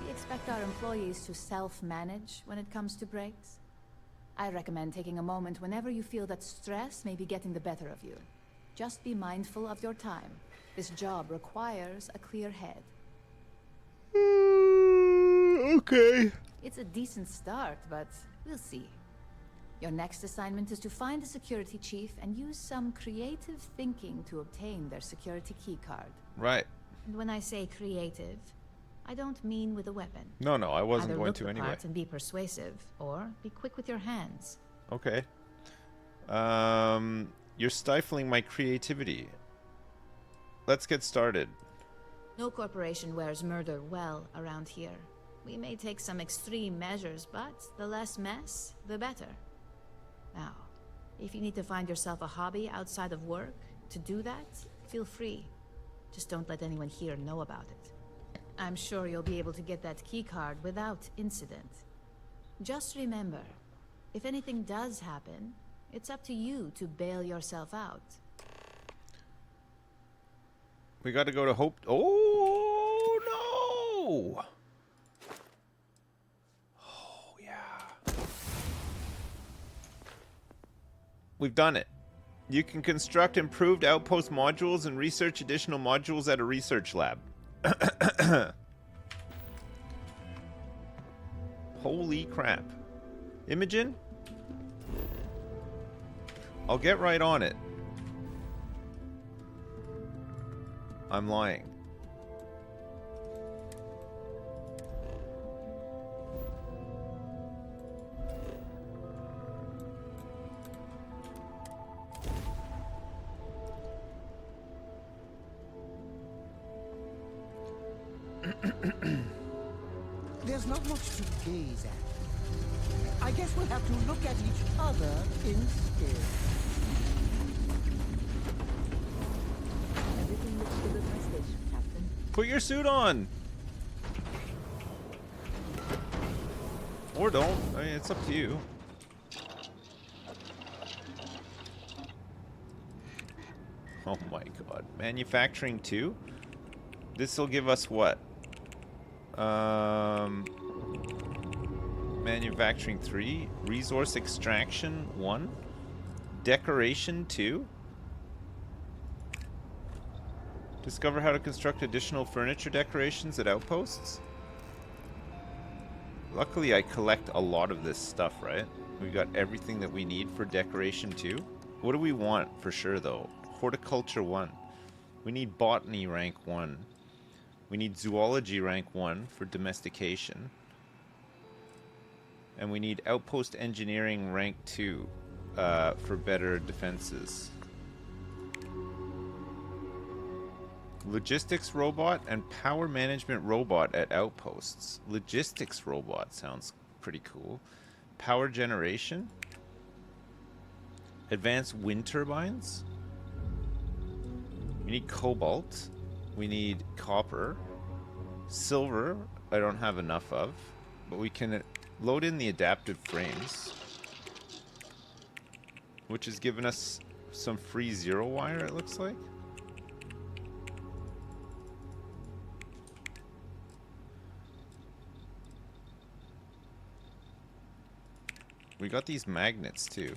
We expect our employees to self-manage when it comes to breaks. I recommend taking a moment whenever you feel that stress may be getting the better of you. Just be mindful of your time. This job requires a clear head. Okay. It's a decent start, but we'll see. Your next assignment is to find the security chief and use some creative thinking to obtain their security keycard. Right. And when I say creative, I don't mean with a weapon. No, I wasn't Either going look to the anyway. part and be persuasive, or be quick with your hands. Okay. You're stifling my creativity. Let's get started. No corporation wears murder well around here. We may take some extreme measures, but the less mess, the better. Now, if you need to find yourself a hobby outside of work to do that, feel free. Just don't let anyone here know about it. I'm sure you'll be able to get that keycard without incident. Just remember, if anything does happen, it's up to you to bail yourself out. We got to go to Hope. Oh no! Oh yeah. We've done it. You can construct improved outpost modules and research additional modules at a research lab. Holy crap. Imogen? I'll get right on it. I'm lying. There's not much to gaze at. I guess we'll have to look at each other instead. Everything looks good at my station, Captain. Put your suit on! Or don't. I mean, it's up to you. Oh my god. Manufacturing 2? This will give us what? Manufacturing 3? Resource extraction 1? Decoration 2? Discover how to construct additional furniture decorations at outposts? Luckily, I collect a lot of this stuff, right? We got everything that we need for decoration 2. What do we want for sure, though? Horticulture 1. We need botany rank 1. We need zoology rank 1 for domestication. And we need outpost engineering rank 2 for better defenses. Logistics robot and power management robot at outposts. Logistics robot sounds pretty cool. Power generation. Advanced wind turbines. We need cobalt. We need copper. Silver, I don't have enough of. But we can load in the adaptive frames. Which has given us some free zero wire, it looks like. We got these magnets too.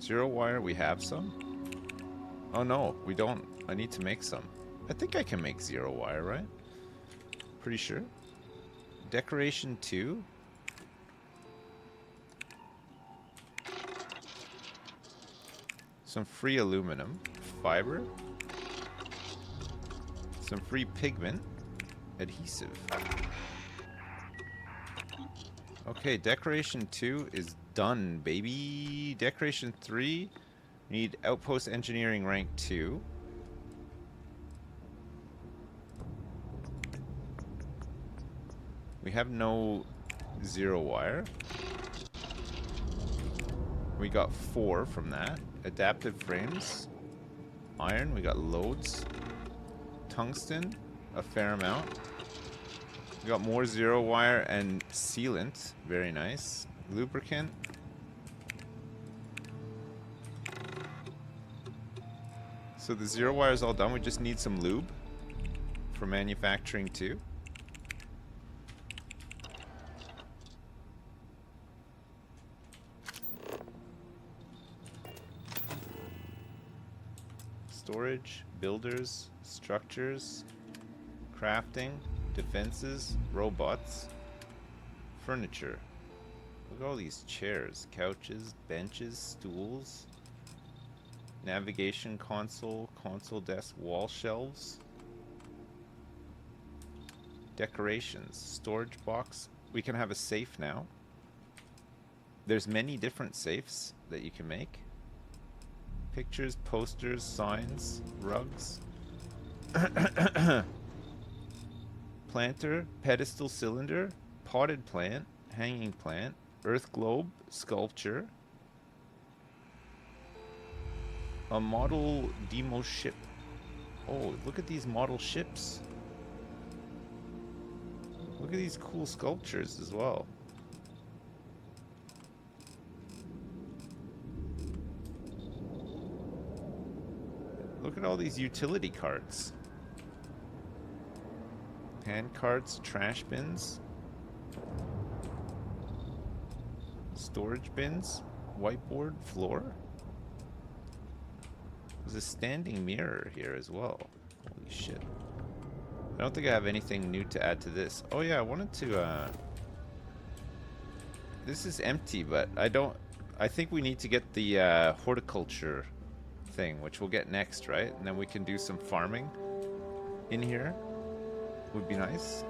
Zero wire, we have some? Oh no, we don't. I need to make some. I think I can make zero wire, right? Pretty sure. Decoration 2. Some free aluminum. Fiber. Some free pigment. Adhesive. Okay, decoration 2 is done, baby. Decoration 3, we need outpost engineering rank 2. We have no zero wire. We got 4 from that. Adaptive frames. Iron, we got loads. Tungsten, a fair amount. We got more zero wire and sealant. Very nice. Lubricant. So the zero wire is all done. We just need some lube for manufacturing 2. storage, builders, structures, crafting, defenses, robots, furniture. Look at all these chairs, couches, benches, stools, navigation console, console desk, wall shelves, decorations, storage box. We can have a safe now. There's many different safes that you can make. Pictures, posters, signs, rugs. Planter, pedestal cylinder, potted plant, hanging plant, earth globe, sculpture. A model demo ship. Oh, look at these model ships. Look at these cool sculptures as well. Look at all these utility carts. Hand carts, trash bins, storage bins, whiteboard, floor. There's a standing mirror here as well. Holy shit. I don't think I have anything new to add to this. Oh yeah, I wanted to, this is empty, but I think we need to get the horticulture thing, which we'll get next, right? And then we can do some farming in here. Would be nice.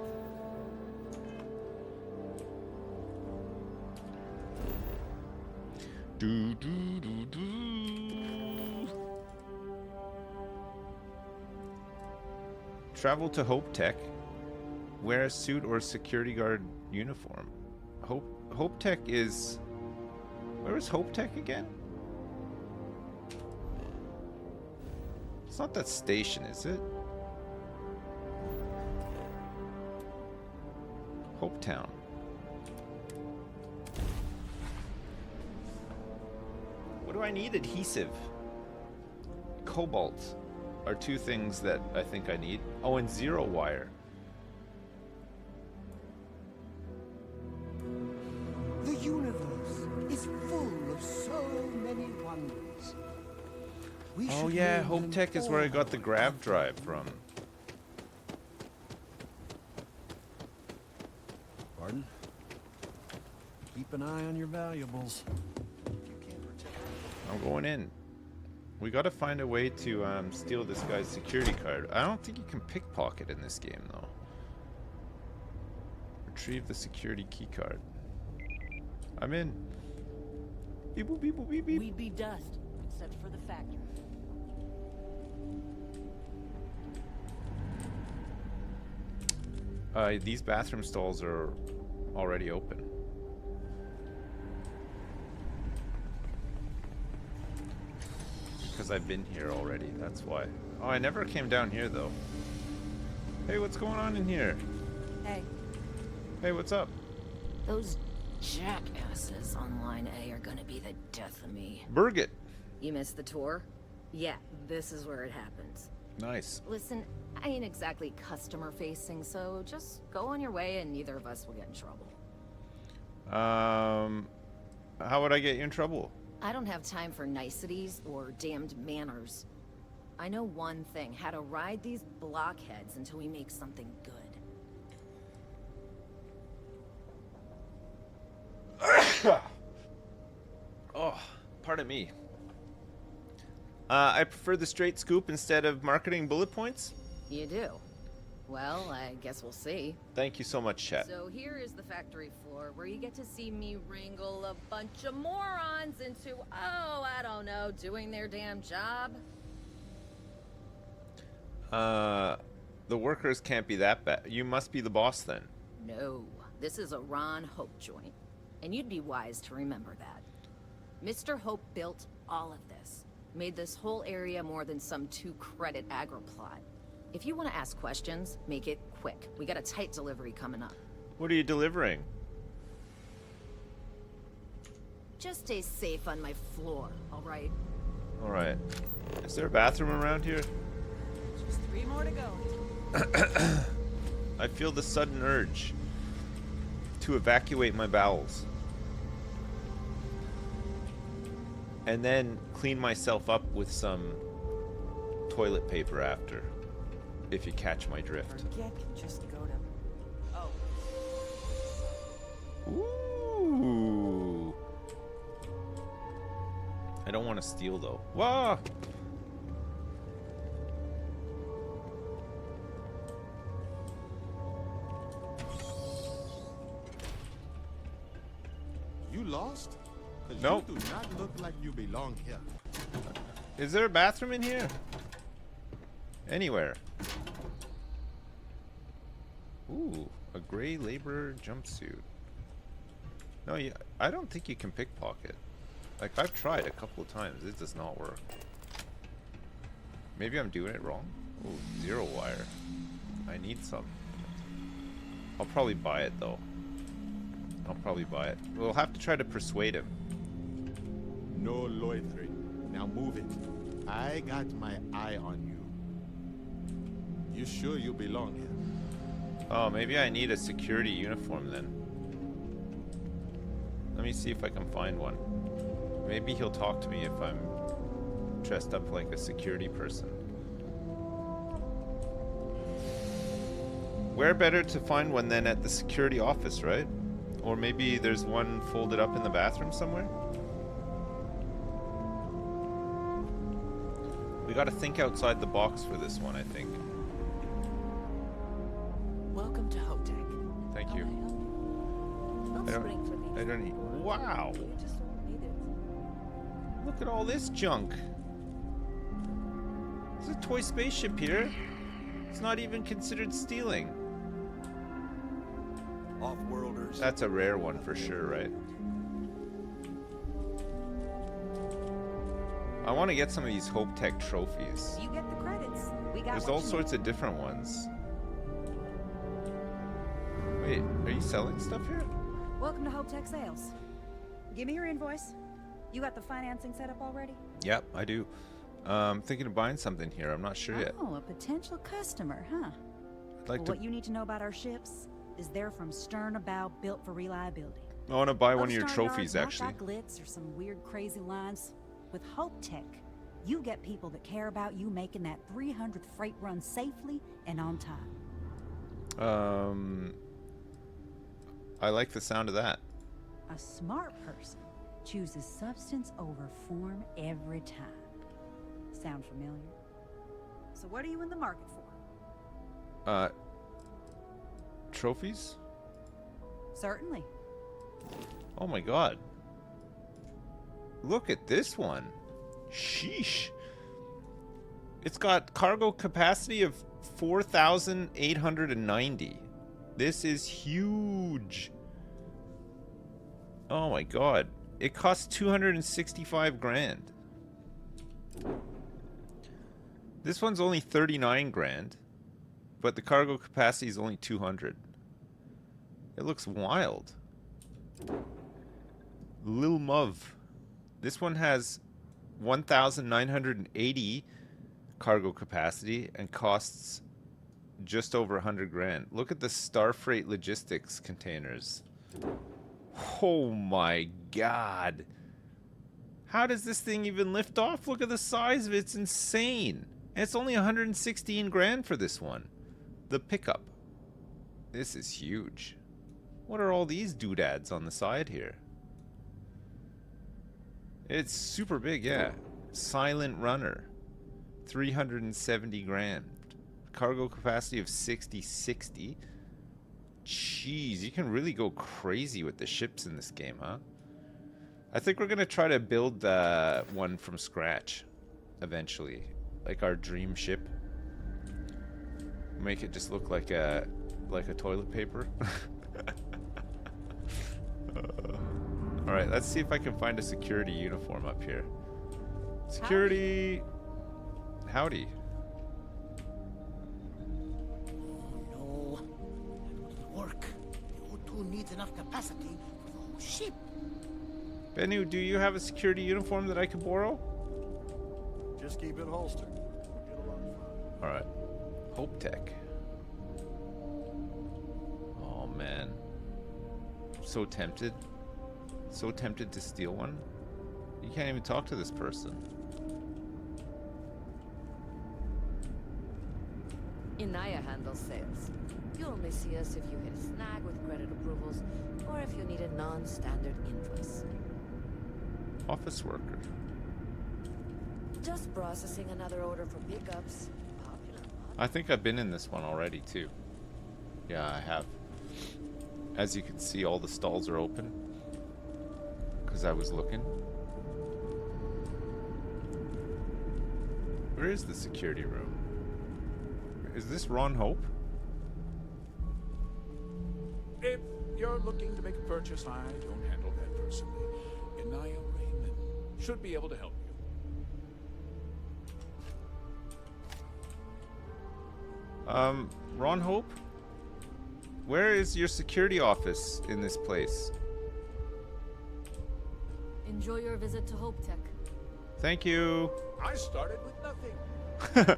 Do do do do. Travel to Hope Tech. Wear a suit or security guard uniform. Hope Tech is... Where is Hope Tech again? It's not that station, is it? Hope Town. What do I need? Adhesive. Cobalt are two things that I think I need. Oh, and zero wire. The universe is full of so many wonders. Oh yeah, Hope Tech is where I got the grav drive from. Pardon? Keep an eye on your valuables. I'm going in. We gotta find a way to steal this guy's security card. I don't think you can pickpocket in this game though. Retrieve the security key card. I'm in. Beep boop beep boop beep beep. We'd be dust, except for the factory. These bathroom stalls are already open. Because I've been here already, that's why. Oh, I never came down here though. Hey, what's going on in here? Hey. Hey, what's up? Those jackasses on line A are gonna be the death of me. Burgett. You missed the tour? Yeah, this is where it happens. Nice. Listen, I ain't exactly customer facing, so just go on your way and neither of us will get in trouble. How would I get you in trouble? I don't have time for niceties or damned manners. I know one thing, how to ride these blockheads until we make something good. Oh, pardon me. I prefer the straight scoop instead of marketing bullet points. You do? Well, I guess we'll see. Thank you so much, chat. So here is the factory floor, where you get to see me wrangle a bunch of morons into, oh, I don't know, doing their damn job. The workers can't be that bad. You must be the boss then. No, this is a Ron Hope joint, and you'd be wise to remember that. Mr. Hope built all of this, made this whole area more than some 2-credit agroplot. If you want to ask questions, make it quick. We got a tight delivery coming up. What are you delivering? Just stay safe on my floor, all right? All right. Is there a bathroom around here? Just 3 more to go. I feel the sudden urge to evacuate my bowels. And then clean myself up with some toilet paper after. If you catch my drift. Forget, just go to... Oh. Ooh. I don't want to steal though. Whoa! You lost? 'Cause Nope. You do not look like you belong here. Is there a bathroom in here? Anywhere. Ooh, a gray laborer jumpsuit. No, I don't think you can pickpocket. Like, I've tried a couple of times. It does not work. Maybe I'm doing it wrong. Ooh, 0 wire. I need some. I'll probably buy it, though. I'll probably buy it. We'll have to try to persuade him. No loitering. Now move it. I got my eye on you. You sure you belong here? Oh, maybe I need a security uniform then. Let me see if I can find one. Maybe he'll talk to me if I'm dressed up like a security person. Where better to find one than at the security office, right? Or maybe there's one folded up in the bathroom somewhere? We gotta think outside the box for this one, I think. Welcome to Hotech. Thank you. I don't need... Wow! Look at all this junk. There's a toy spaceship here. It's not even considered stealing. Off-worlders. That's a rare one for sure, right? I want to get some of these Hope Tech trophies. You get the credits. We got There's all sorts of different ones. Wait, are you selling stuff here? Welcome to Hope Tech Sales. Give me your invoice. You got the financing set up already? Yep, I do. Thinking of buying something here. I'm not sure yet. Oh, a potential customer, huh? I'd like to... What you need to know about our ships is they're from stern to bow, built for reliability. I want to buy one of Those your star trophies, yards, actually. not got glitz or some weird, crazy lines. With Hope Tech, you get people that care about you making that 300th freight run safely and on time. I like the sound of that. A smart person chooses substance over form every time. Sound familiar? So what are you in the market for? Trophies? Certainly. Oh my god. Look at this one. Sheesh. It's got cargo capacity of 4,890. This is huge. Oh my god. It costs 265 grand. This one's only 39 grand, but the cargo capacity is only 200. It looks wild. Lil Muv. This one has 1,980 cargo capacity and costs just over 100 grand. Look at the Starfreight logistics containers. Oh my god. How does this thing even lift off? Look at the size of it. It's insane. And it's only 116 grand for this one. The pickup. This is huge. What are all these doodads on the side here? It's super big, yeah. Silent runner. 370 grand. Cargo capacity of 60. Jeez, you can really go crazy with the ships in this game, huh? I think we're gonna try to build one from scratch eventually. Like our dream ship. Make it just look like a toilet paper. Alright, let's see if I can find a security uniform up here. Security... Howdy. No, that wouldn't work. The O2 needs enough capacity for the whole ship. Bennu, do you have a security uniform that I could borrow? Just keep it holstered. Alright. Hope Tech. Oh man. I'm so tempted. So tempted to steal one. You can't even talk to this person. Inaya handles sales. You only see us if you hit a snag with credit approvals, or if you need a non-standard invoice. Office worker. Just processing another order for pickups. Popular. I think I've been in this one already too. Yeah, I have. As you can see, all the stalls are open. Because I was looking. Where is the security room? Is this Ron Hope? If you're looking to make a purchase, I don't handle that personally. Inaya Raymond should be able to help you. Ron Hope? Where is your security office in this place? Enjoy your visit to Hope Tech. Thank you. I started with nothing.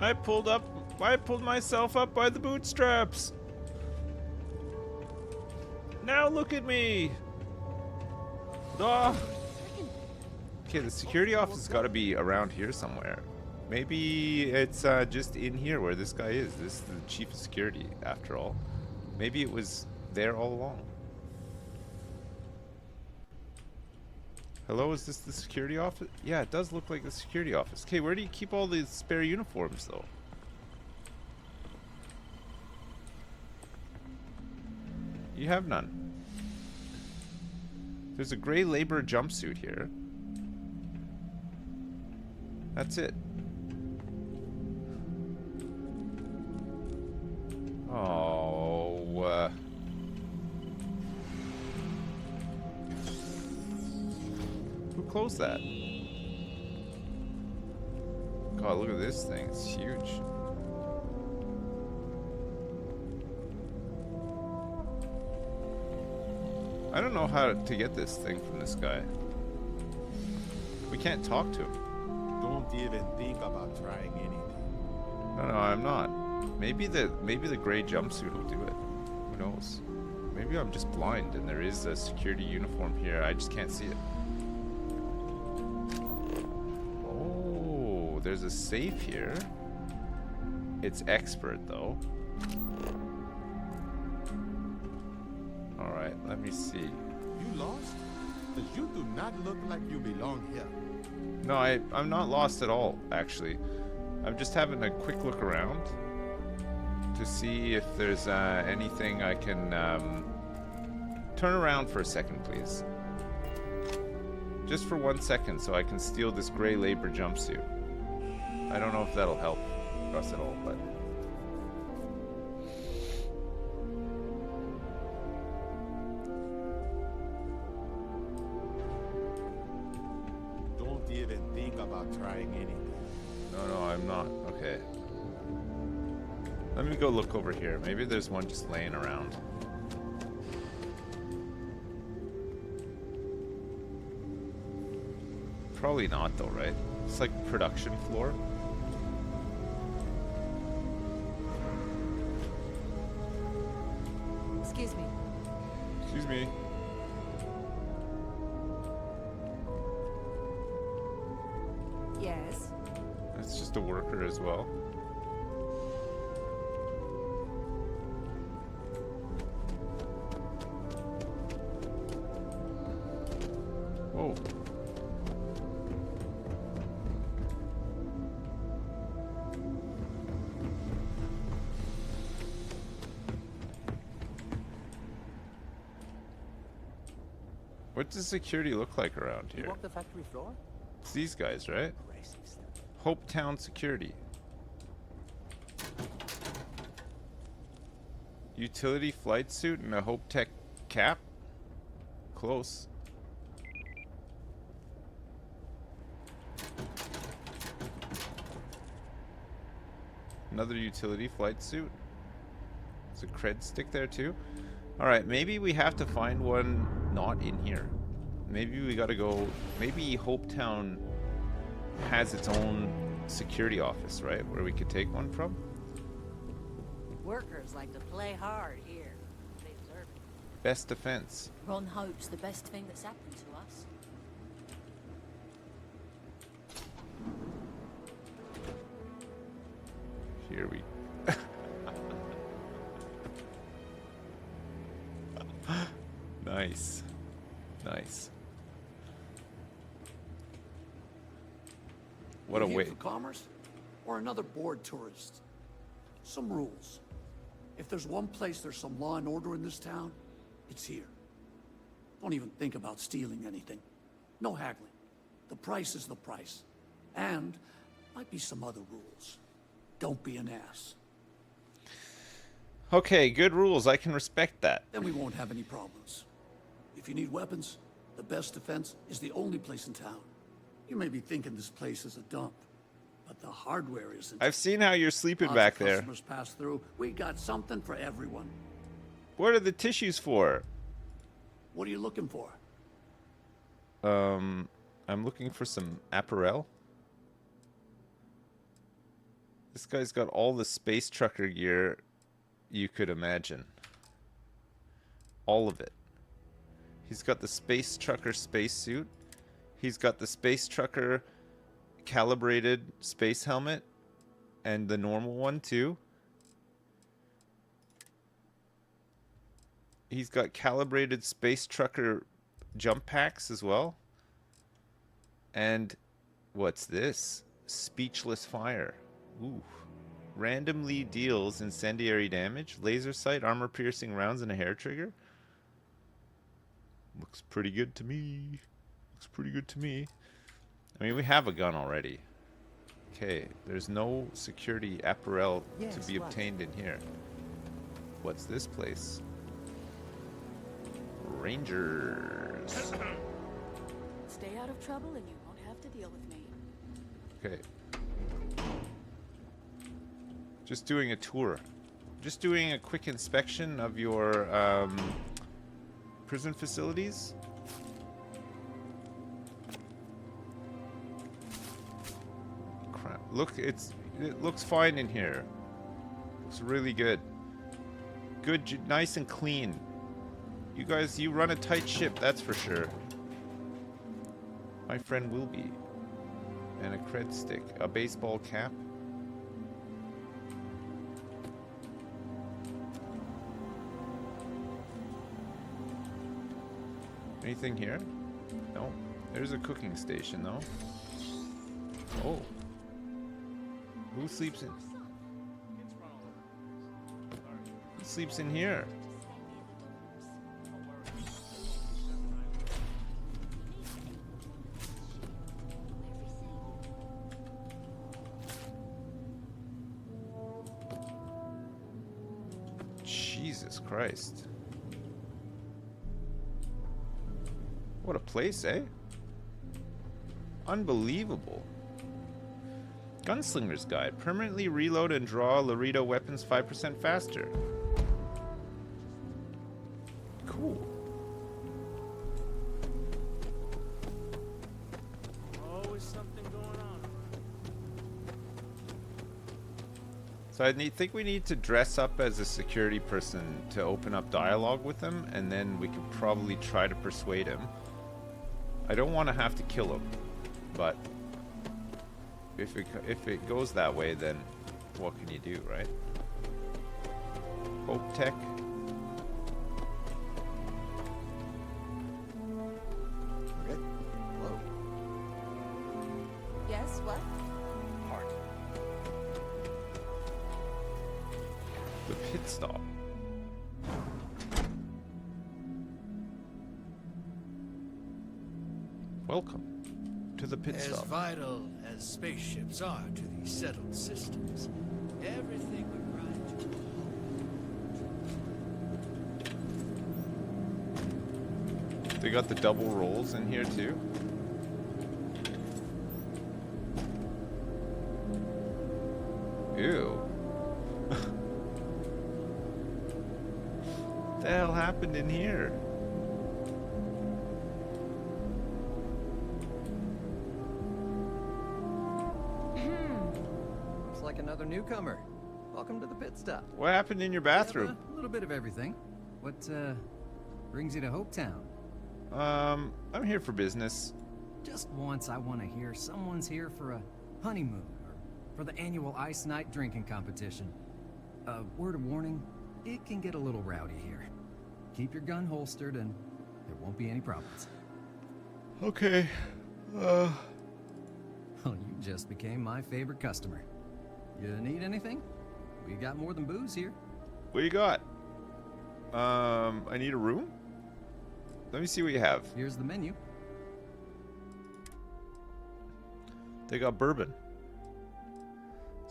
I pulled myself up by the bootstraps. Now look at me. Ah. Okay, the security office has got to be around here somewhere. Maybe it's just in here where this guy is. This is the chief of security, after all. Maybe it was there all along. Hello, is this the security office? Yeah, it does look like the security office. Okay, where do you keep all these spare uniforms, though? You have none. There's a gray labor jumpsuit here. That's it. Oh, who closed that? God, look at this thing. It's huge. I don't know how to get this thing from this guy. We can't talk to him. Don't even think about trying anything. No, I'm not. Maybe the gray jumpsuit will do it. Who knows? Maybe I'm just blind and there is a security uniform here. I just can't see it. Oh, there's a safe here. It's expert though. Alright, let me see. You lost? Because you do not look like you belong here. No, I'm not lost at all, actually. I'm just having a quick look around to see if there's anything I can... turn around for a second, please. Just for 1 second, so I can steal this gray labor jumpsuit. I don't know if that'll help us at all, but... Don't even think about trying anything. No, I'm not. Okay. Let me go look over here. Maybe there's one just laying around. Probably not though, right? It's like production floor. Excuse me. Excuse me. Yes. That's just a worker as well. Whoa. What does security look like around here? You walk the factory floor? It's these guys, right? Hope Town Security. Utility flight suit and a Hope Tech cap? Close. Another utility flight suit. There's a cred stick there too. Alright, maybe we have to find one not in here. Maybe we gotta go... Maybe Hope Town has its own security office, right? Where we could take one from? Workers like to play hard here. They deserve it. Best defense. Ron Hope's the best thing that's happened to us. Here we... Nice. Nice. What a You way. here for commerce or another bored tourist? Some rules. If there's one place there's some law and order in this town, it's here. Don't even think about stealing anything. No haggling. The price is the price. And might be some other rules. Don't be an ass. Okay, good rules. I can respect that. Then we won't have any problems. If you need weapons, the best defense is the only place in town. You may be thinking this place is a dump, but the hardware isn't. I've seen how you're sleeping Lots back of there. customers pass through. We got something for everyone. What are the tissues for? What are you looking for? I'm looking for some apparel. This guy's got all the space trucker gear you could imagine. All of it. He's got the space trucker spacesuit. He's got the space trucker calibrated space helmet. And the normal one too. He's got calibrated space trucker jump packs as well. And what's this? Speechless fire. Ooh. Randomly deals incendiary damage, laser sight, armor piercing rounds, and a hair trigger. Looks pretty good to me. Looks pretty good to me. I mean, we have a gun already. Okay, there's no security apparel to be obtained in here. What's this place? Rangers. Stay out of trouble and you won't have to deal with me. Okay. Just doing a tour. Just doing a quick inspection of your prison facilities. Crap. Look, it looks fine in here. Looks really good. Good, nice and clean. You guys, you run a tight ship, that's for sure. My friend will be. And a cred stick. A baseball cap. Anything here? No. There's a cooking station, though. Oh. Who sleeps in? Who sleeps in here? Jesus Christ. What a place, eh? Unbelievable. Gunslinger's Guide. Permanently reload and draw Laredo weapons 5% faster. Cool. Always something going on. So I think we need to dress up as a security person to open up dialogue with him, and then we could probably try to persuade him. I don't want to have to kill him, but if it goes that way, then what can you do, right? Hope Tech. Okay. Hello. Yes, what? Heart. The pit stop. Welcome to the pit stop. As vital as spaceships are to these settled systems, everything would grind to They got the double rolls in here too. Ew. What the hell happened in here? Looks like another newcomer. Welcome to the pit stop. What happened in your bathroom? A little bit of everything. What brings you to Hopetown? I'm here for business. Just once I want to hear someone's here for a honeymoon or for the annual Ice Night drinking competition. Word of warning, it can get a little rowdy here. Keep your gun holstered and there won't be any problems. Okay. Well, you just became my favorite customer. You need anything? We got more than booze here. What do you got? I need a room? Let me see what you have. Here's the menu. They got bourbon.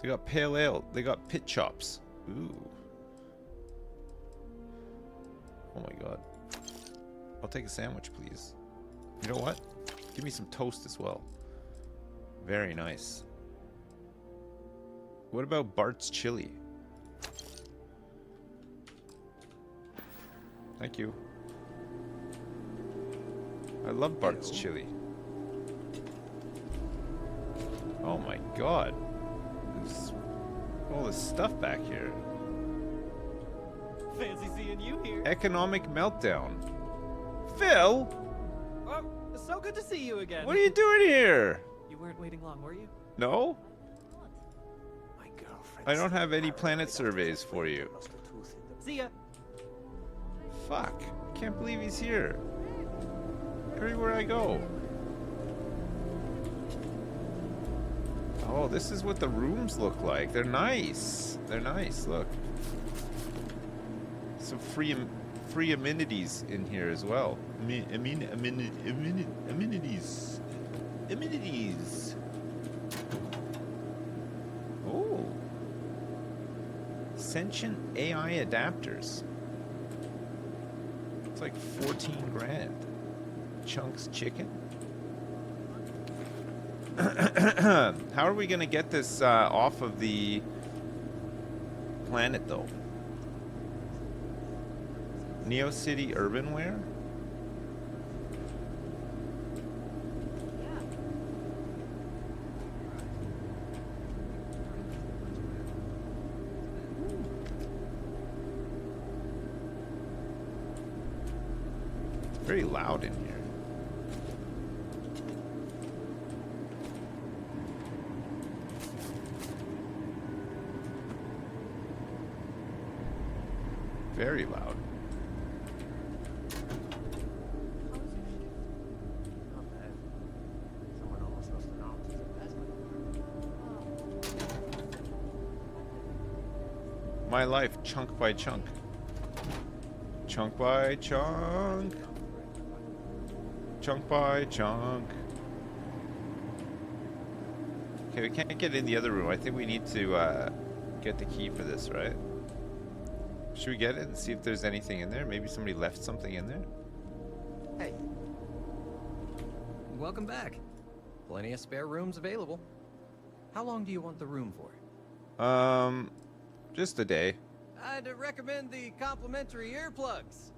They got pale ale. They got pit chops. Ooh. Oh my god. I'll take a sandwich, please. You know what? Give me some toast as well. Very nice. What about Bart's chili? Thank you. I love Bart's chili. Oh my god. There's all this stuff back here. Fancy seeing you here. Economic meltdown. Phil? Oh, it's so good to see you again. What are you doing here? You weren't waiting long, were you? No? I don't have any planet surveys for you. See ya. Fuck. Can't believe he's here. Everywhere I go. Oh, this is what the rooms look like. They're nice. They're nice, look. Some free amenities in here as well. Amenities. Amenities. Oh. Sentient AI adapters. It's like 14 grand. Chunks chicken. How are we gonna get this off of the planet though? Neo City Urbanware? It's very loud in here. Very loud. My life, chunk by chunk. Chunk by chunk. Chunk by chunk. Okay, we can't get in the other room. I think we need to get the key for this, right? Should we get it and see if there's anything in there? Maybe somebody left something in there? Hey. Welcome back. Plenty of spare rooms available. How long do you want the room for? Just a day. I'd recommend the complimentary earplugs.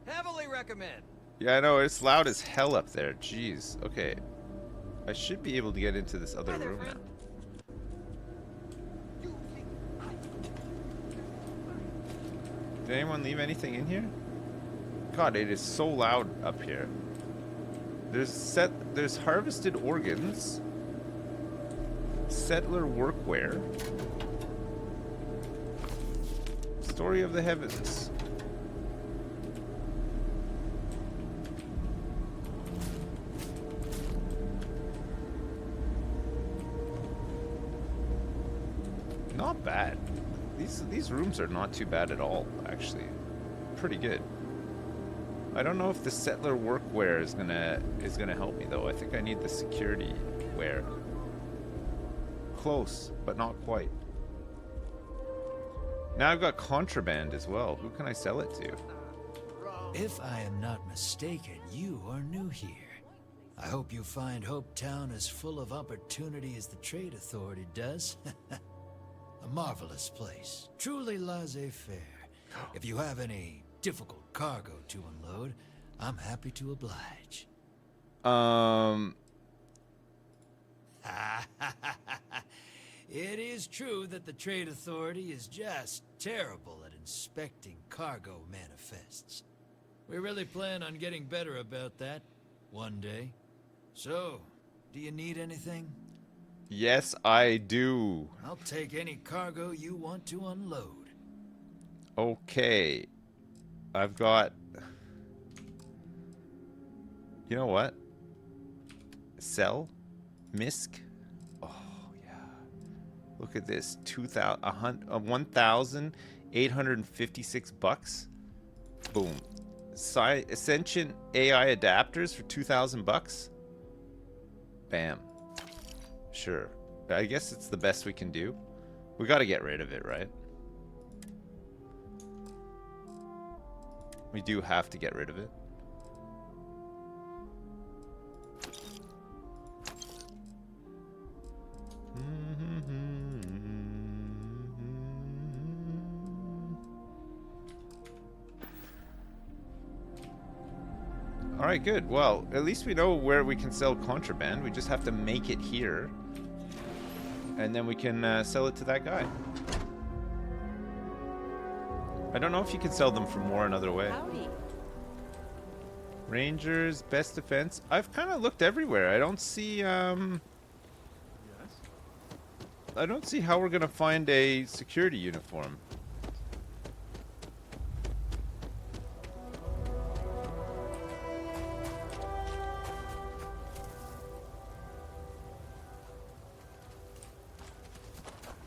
Heavily recommend. Yeah, I know, it's loud as hell up there. Jeez. Okay. I should be able to get into this other room now. Did anyone leave anything in here? God, it is so loud up here. There's harvested organs. Settler workwear. Story of the heavens. Not bad. These rooms are not too bad at all, actually. Pretty good. I don't know if the settler workwear is gonna help me though. I think I need the security wear. Close, but not quite. Now I've got contraband as well. Who can I sell it to? If I am not mistaken, you are new here. I hope you find Hope Town as full of opportunity as the Trade Authority does. A marvelous place, truly laissez-faire. If you have any difficult cargo to unload, I'm happy to oblige. It is true that the Trade Authority is just terrible at inspecting cargo manifests. We really plan on getting better about that one day. So, do you need anything? Yes, I do. I'll take any cargo you want to unload. Okay. I've got... You know what? Sell? Misk? Oh, yeah. Look at this. 1,856 bucks. Boom. Ascension AI adapters for 2,000 bucks. Bam. Sure. I guess it's the best we can do. We got to get rid of it, right? We do have to get rid of it. Alright, good. Well, at least we know where we can sell contraband. We just have to make it here. And then we can sell it to that guy. I don't know if you can sell them for more another way. Howdy. Rangers, best defense. I've kind of looked everywhere. I don't see, I don't see how we're gonna find a security uniform.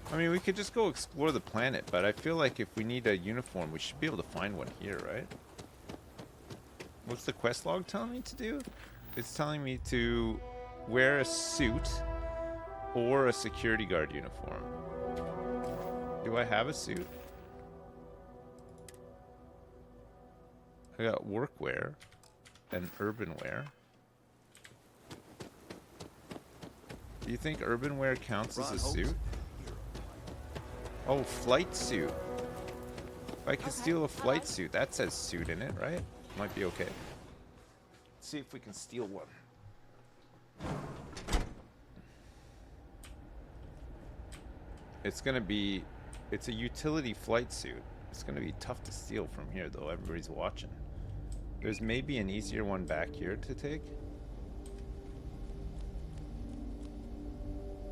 I mean, we could just go explore the planet, but I feel like if we need a uniform, we should be able to find one here, right? What's the quest log telling me to do? It's telling me to wear a suit or a security guard uniform. Do I have a suit? I got workwear and urban wear. Do you think urban wear counts as a suit? Oh, flight suit. If I can steal a flight suit, that says suit in it, right? Might be okay. Let's see if we can steal one. It's gonna be... It's a utility flight suit. It's gonna be tough to steal from here, though. Everybody's watching. There's maybe an easier one back here to take.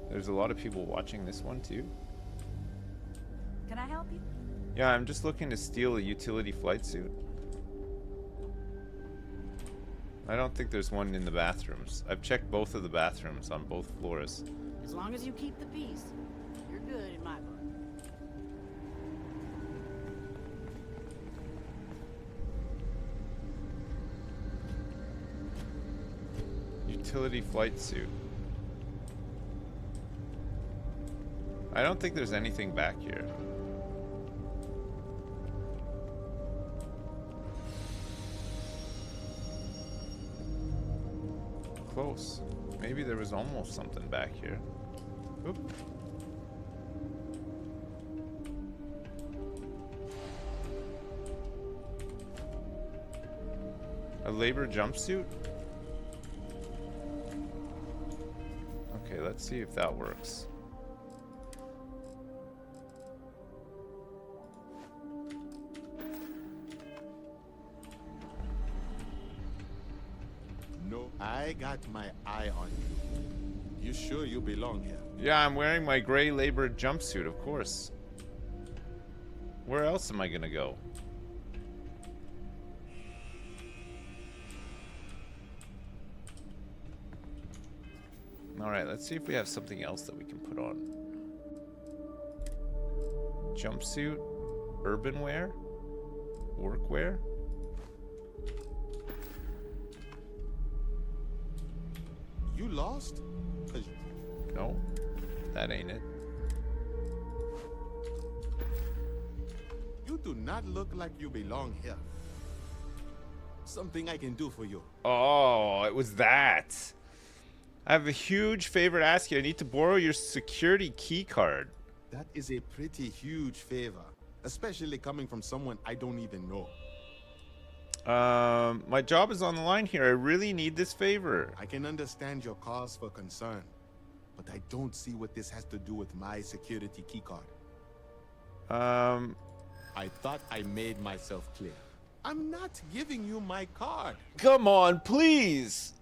There's a lot of people watching this one, too. Can I help you? Yeah, I'm just looking to steal a utility flight suit. I don't think there's one in the bathrooms. I've checked both of the bathrooms on both floors. As long as you keep the peace, you're good in my book. Utility flight suit. I don't think there's anything back here. Close. Maybe there was almost something back here. Oop. A labor jumpsuit? Okay, let's see if that works. No, I got my eye on you. You sure you belong here? Yeah, I'm wearing my gray labor jumpsuit, of course. Where else am I gonna go? Alright, let's see if we have something else that we can put on. Jumpsuit, urban wear, workwear. You lost? No, that ain't it. You do not look like you belong here. Something I can do for you. Oh, it was that. I have a huge favor to ask you. I need to borrow your security key card. That is a pretty huge favor, especially coming from someone I don't even know. My job is on the line here. I really need this favor. I can understand your cause for concern, but I don't see what this has to do with my security keycard. I thought I made myself clear. I'm not giving you my card. Come on, please.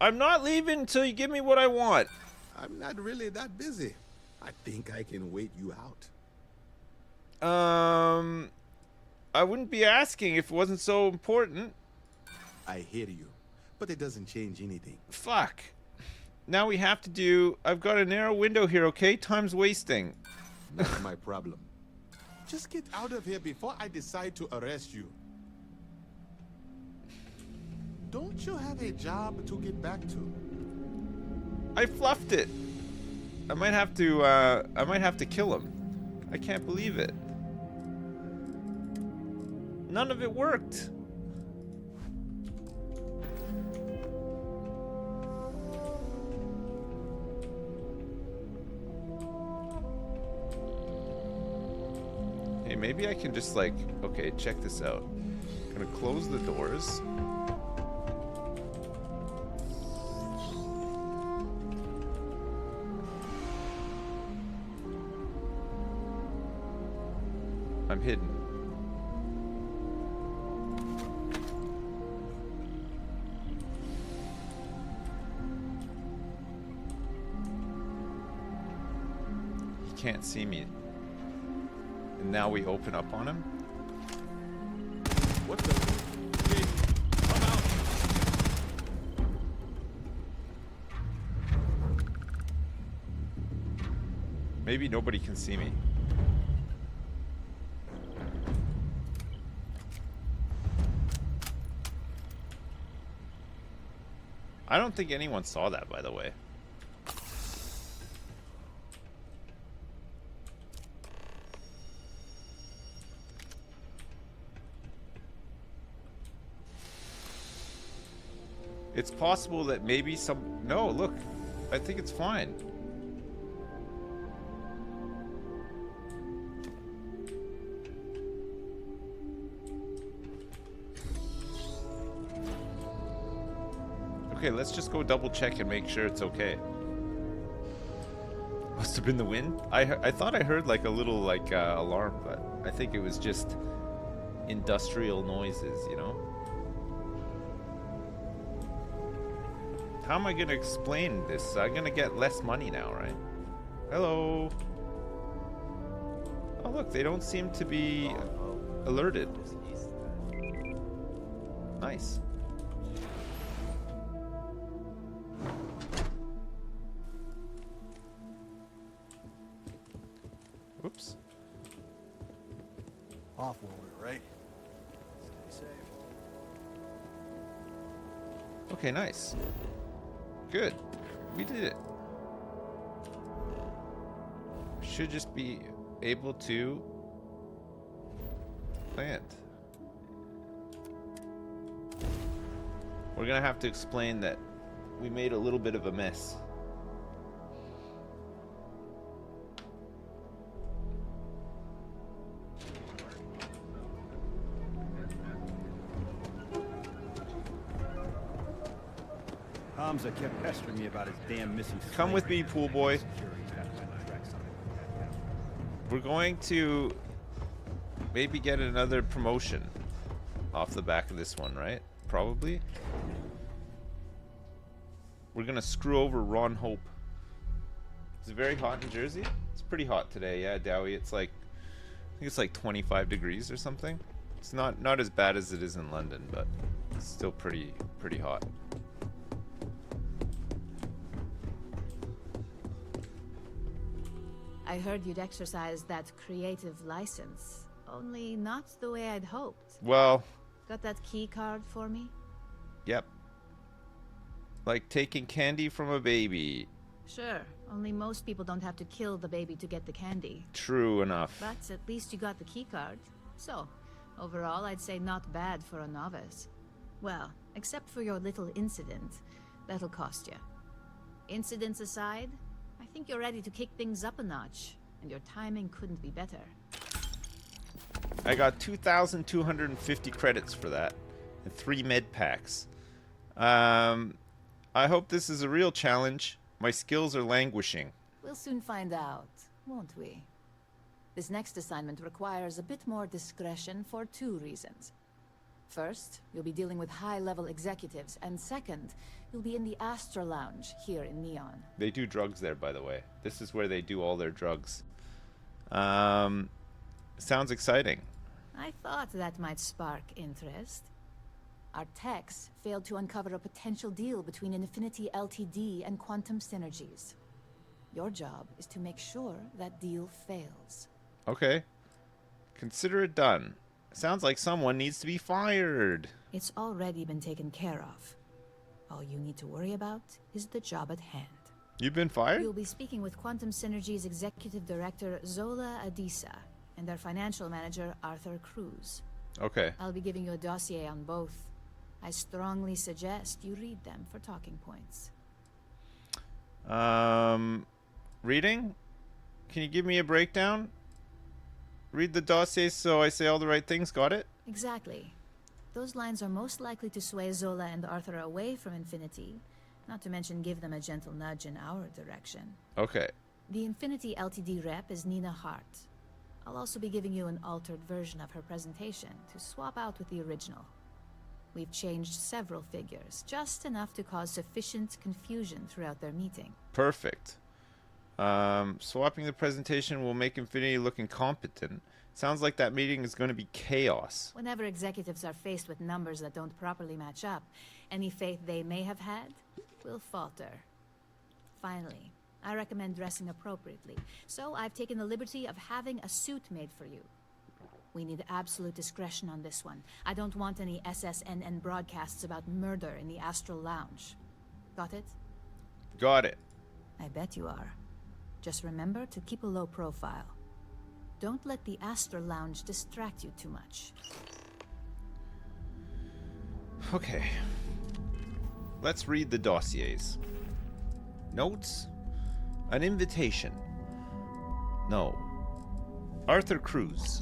I'm not leaving until you give me what I want. I'm not really that busy. I think I can wait you out. I wouldn't be asking if it wasn't so important. I hear you, but it doesn't change anything. Fuck. Now we have to do... I've got a narrow window here, okay? Time's wasting. Not my problem. Just get out of here before I decide to arrest you. Don't you have a job to get back to? I fluffed it. I might have to kill him. I can't believe it. None of it worked. Hey, maybe I can just like, okay, check this out. I'm gonna close the doors. I'm hidden. He can't see me. And now we open up on him. What the? Hey, come out! Maybe nobody can see me. I don't think anyone saw that, by the way. It's possible that maybe some... No, look. I think it's fine. Okay, let's just go double check and make sure it's okay. Must have been the wind. I thought I heard like a little like alarm, but I think it was just industrial noises, you know? How am I gonna explain this? I'm gonna get less money now, right? Hello. Oh look, they don't seem to be alerted. Nice. Whoops. Off while we're right. Stay safe. Okay, nice. Good. We did it. Should just be able to land. We're gonna have to explain that we made a little bit of a mess. Hamza kept pestering me about his damn missing. Come with me, pool boy. We're going to maybe get another promotion off the back of this one, right? Probably. We're gonna screw over Ron Hope. Is it very hot in Jersey? It's pretty hot today, yeah, Dowie. It's like, I think it's like 25 degrees or something. It's not as bad as it is in London, but it's still pretty hot. I heard you'd exercise that creative license, only not the way I'd hoped. Well... Got that key card for me? Yep. Like taking candy from a baby. Sure, only most people don't have to kill the baby to get the candy. True enough. But at least you got the key card. So, overall, I'd say not bad for a novice. Well, except for your little incident. That'll cost you. Incidents aside, I think you're ready to kick things up a notch, and your timing couldn't be better. I got 2,250 credits for that, and 3 med packs. I hope this is a real challenge. My skills are languishing. We'll soon find out, won't we? This next assignment requires a bit more discretion for 2 reasons. First, you'll be dealing with high-level executives, and second, you'll be in the Astra Lounge here in Neon. They do drugs there, by the way. This is where they do all their drugs. Sounds exciting. I thought that might spark interest. Our techs failed to uncover a potential deal between Infinity Ltd. And Quantum Synergies. Your job is to make sure that deal fails. Okay. Consider it done. Sounds like someone needs to be fired. It's already been taken care of. All you need to worry about is the job at hand. You've been fired? You'll be speaking with Quantum Synergy's Executive Director, Zola Adisa, and their financial manager, Arthur Cruz. Okay. I'll be giving you a dossier on both. I strongly suggest you read them for talking points. Reading? Can you give me a breakdown? Read the dossier so I say all the right things. Got it? Exactly. Those lines are most likely to sway Zola and Arthur away from Infinity, not to mention give them a gentle nudge in our direction. Okay. The Infinity Ltd. Rep is Nina Hart. I'll also be giving you an altered version of her presentation to swap out with the original. We've changed several figures, just enough to cause sufficient confusion throughout their meeting. Perfect. Swapping the presentation will make Infinity look incompetent. Sounds like that meeting is going to be chaos. Whenever executives are faced with numbers that don't properly match up, any faith they may have had will falter. Finally, I recommend dressing appropriately, so I've taken the liberty of having a suit made for you. We need absolute discretion on this one. I don't want any SSNN broadcasts about murder in the Astral Lounge. Got it? Got it. I bet you are. Just remember to keep a low profile. Don't let the Astral Lounge distract you too much. Okay. Let's read the dossiers. Notes? An invitation. No. Arthur Cruz.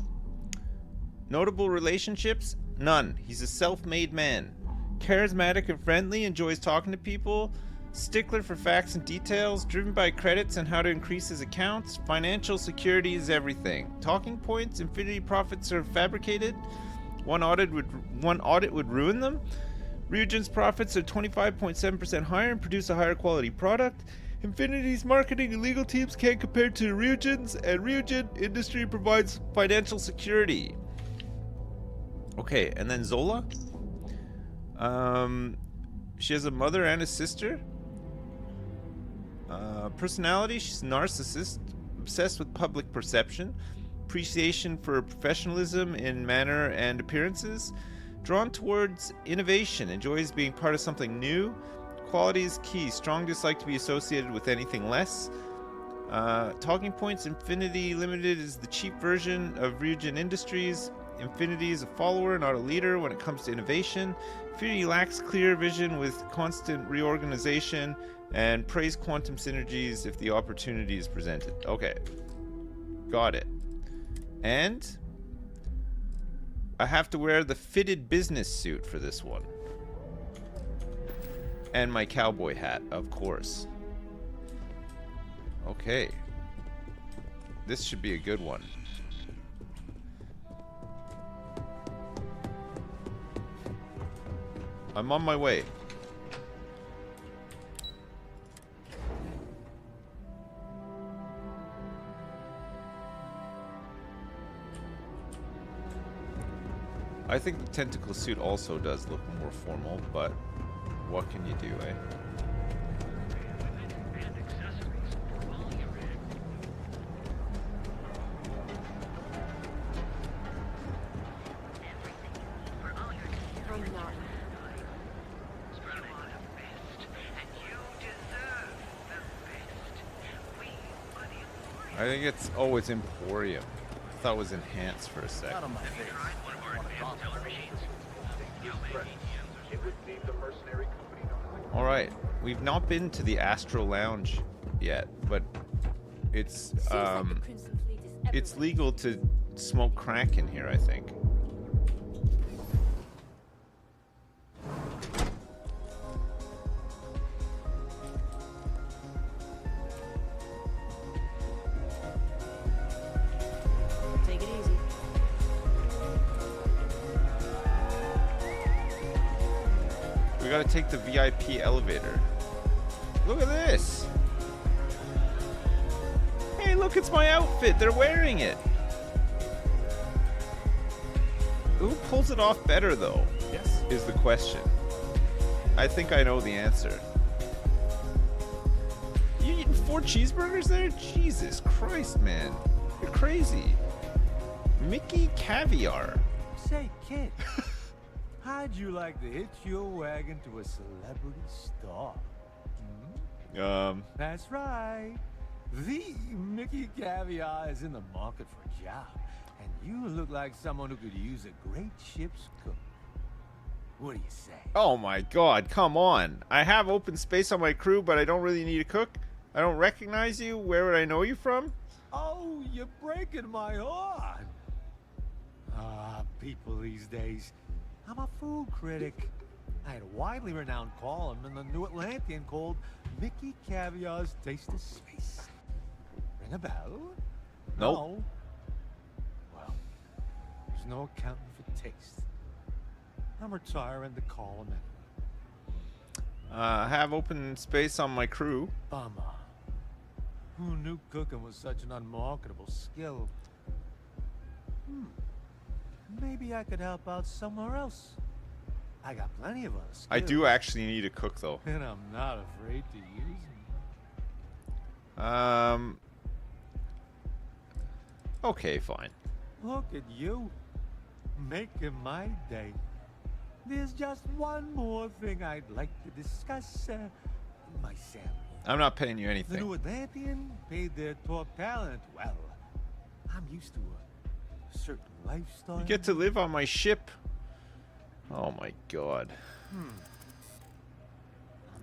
Notable relationships? None. He's a self-made man. Charismatic and friendly, enjoys talking to people. Stickler for facts and details, driven by credits and how to increase his accounts. Financial security is everything. Talking points, Infinity profits are fabricated. One audit would ruin them. Ryujin's profits are 25.7% higher and produce a higher quality product. Infinity's marketing and legal teams can't compare to Ryujin's, and Ryujin industry provides financial security. Okay, and then Zola? She has a mother and a sister. Personality, she's a narcissist, obsessed with public perception, appreciation for professionalism in manner and appearances, drawn towards innovation, enjoys being part of something new. Quality is key, strong dislike to be associated with anything less. Talking points, Infinity Limited is the cheap version of Ryujin Industries. Infinity is a follower, not a leader when it comes to innovation. Infinity lacks clear vision with constant reorganization, and praise Quantum Synergies if the opportunity is presented. Okay. Got it. And I have to wear the fitted business suit for this one. And my cowboy hat, of course. Okay. This should be a good one. I'm on my way. I think the tentacle suit also does look more formal, but what can you do, eh? I think it's, oh, it's Emporium. I thought it was Enhanced for a second. Not on my face. Alright, we've not been to the Astro Lounge yet, but it's legal to smoke crack in here, I think. Take it easy. gotta take the VIP elevator. Look at this! Hey, look, it's my outfit! They're wearing it! Who pulls it off better, though? Yes. Is the question. I think I know the answer. You eating 4 cheeseburgers there? Jesus Christ, man. You're crazy. Mickey Caviar. Say, kid, how'd you like to hitch your wagon to a celebrity star? That's right. The Mickey Caviar is in the market for a job, and you look like someone who could use a great ship's cook. What do you say? Oh my god, come on. I have open space on my crew, but I don't really need a cook. I don't recognize you. Where would I know you from? Oh, you're breaking my heart. Ah, people these days. I'm a food critic. I had a widely renowned column in the New Atlantean called Mickey Caviar's Taste of Space. Ring a bell? Nope. No. Well, there's no accounting for taste. I'm retiring the column anyway. I have open space on my crew. Bummer. Who knew cooking was such an unmarketable skill? Maybe I could help out somewhere else. I got plenty of other skills. I do actually need a cook, though. And I'm not afraid to use them. Okay, fine. Look at you, making my day. There's just one more thing I'd like to discuss. My salary. I'm not paying you The anything. New Atlantean paid their top talent well. I'm used to a certain lifestyle. You get to live on my ship. Oh my god. I'm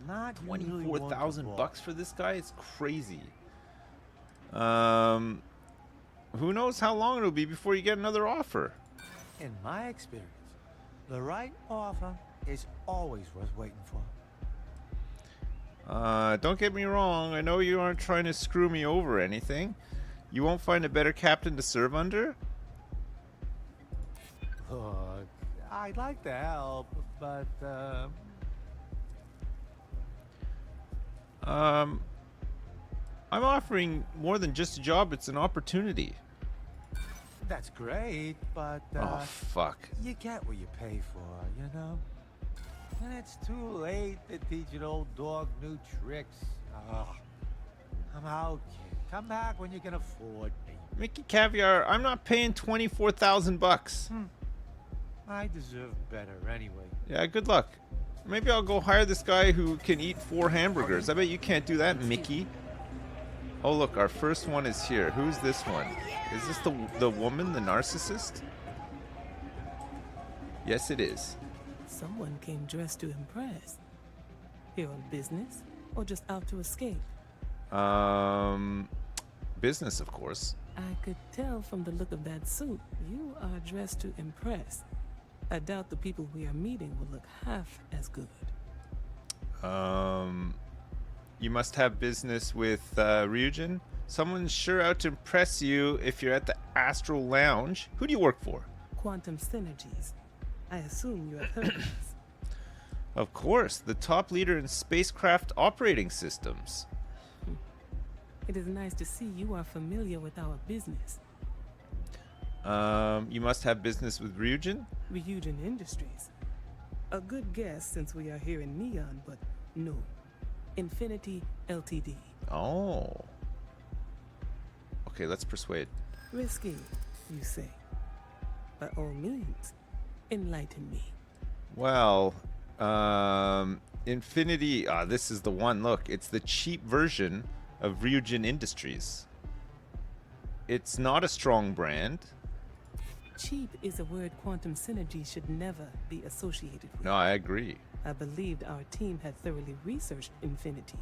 not usually one to 24,000 balk. bucks for this guy? It's crazy. Who knows how long it'll be before you get another offer? In my experience, the right offer is always worth waiting for. Don't get me wrong. I know you aren't trying to screw me over or anything. You won't find a better captain to serve under? Look, I'd like to help, but, I'm offering more than just a job. It's an opportunity. that's great, but, Oh, fuck. you get what you pay for, you know? And it's too late to teach an old dog new tricks. I'm out, kid. Come back when you can afford me. Mickey Caviar, I'm not paying 24,000 bucks. I deserve better anyway. Yeah, good luck. Maybe I'll go hire this guy who can eat 4 hamburgers. I bet you can't do that, Mickey. Oh, look, our first one is here. Who's this one? Is this the woman, the narcissist? Yes, it is. Someone came dressed to impress. Here on business, or just out to escape? Business, of course. I could tell from the look of that suit, you are dressed to impress. I doubt the people we are meeting will look half as good. You must have business with Ryujin. Someone's sure out to impress you if you're at the Astral Lounge. Who do you work for? Quantum synergies. I assume you have heard of this. Of course, the top leader in spacecraft operating systems. It is nice to see you are familiar with our business. You must have business with Ryujin? Ryujin Industries. A good guess since we are here in Neon, but no. Infinity Ltd. Oh. Okay, let's persuade. Risky, you say. By all means, enlighten me. Well, Infinity... this is the one. Look, it's the cheap version of Ryujin Industries. It's not a strong brand. Cheap is a word Quantum Synergy should never be associated with. No, I agree. I believed our team had thoroughly researched Infinity.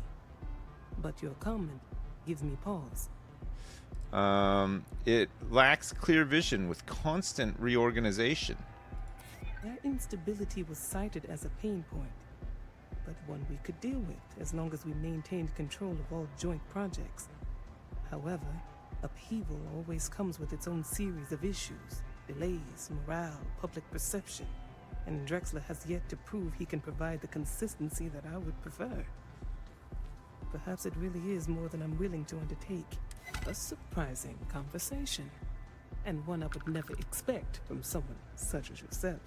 But your comment gives me pause. It lacks clear vision with constant reorganization. Their instability was cited as a pain point, but one we could deal with as long as we maintained control of all joint projects. However, upheaval always comes with its own series of issues. Delays, morale, public perception. and Drexler has yet to prove he can provide the consistency that I would prefer. Perhaps it really is more than I'm willing to undertake. A surprising conversation, and one I would never expect from someone such as yourself.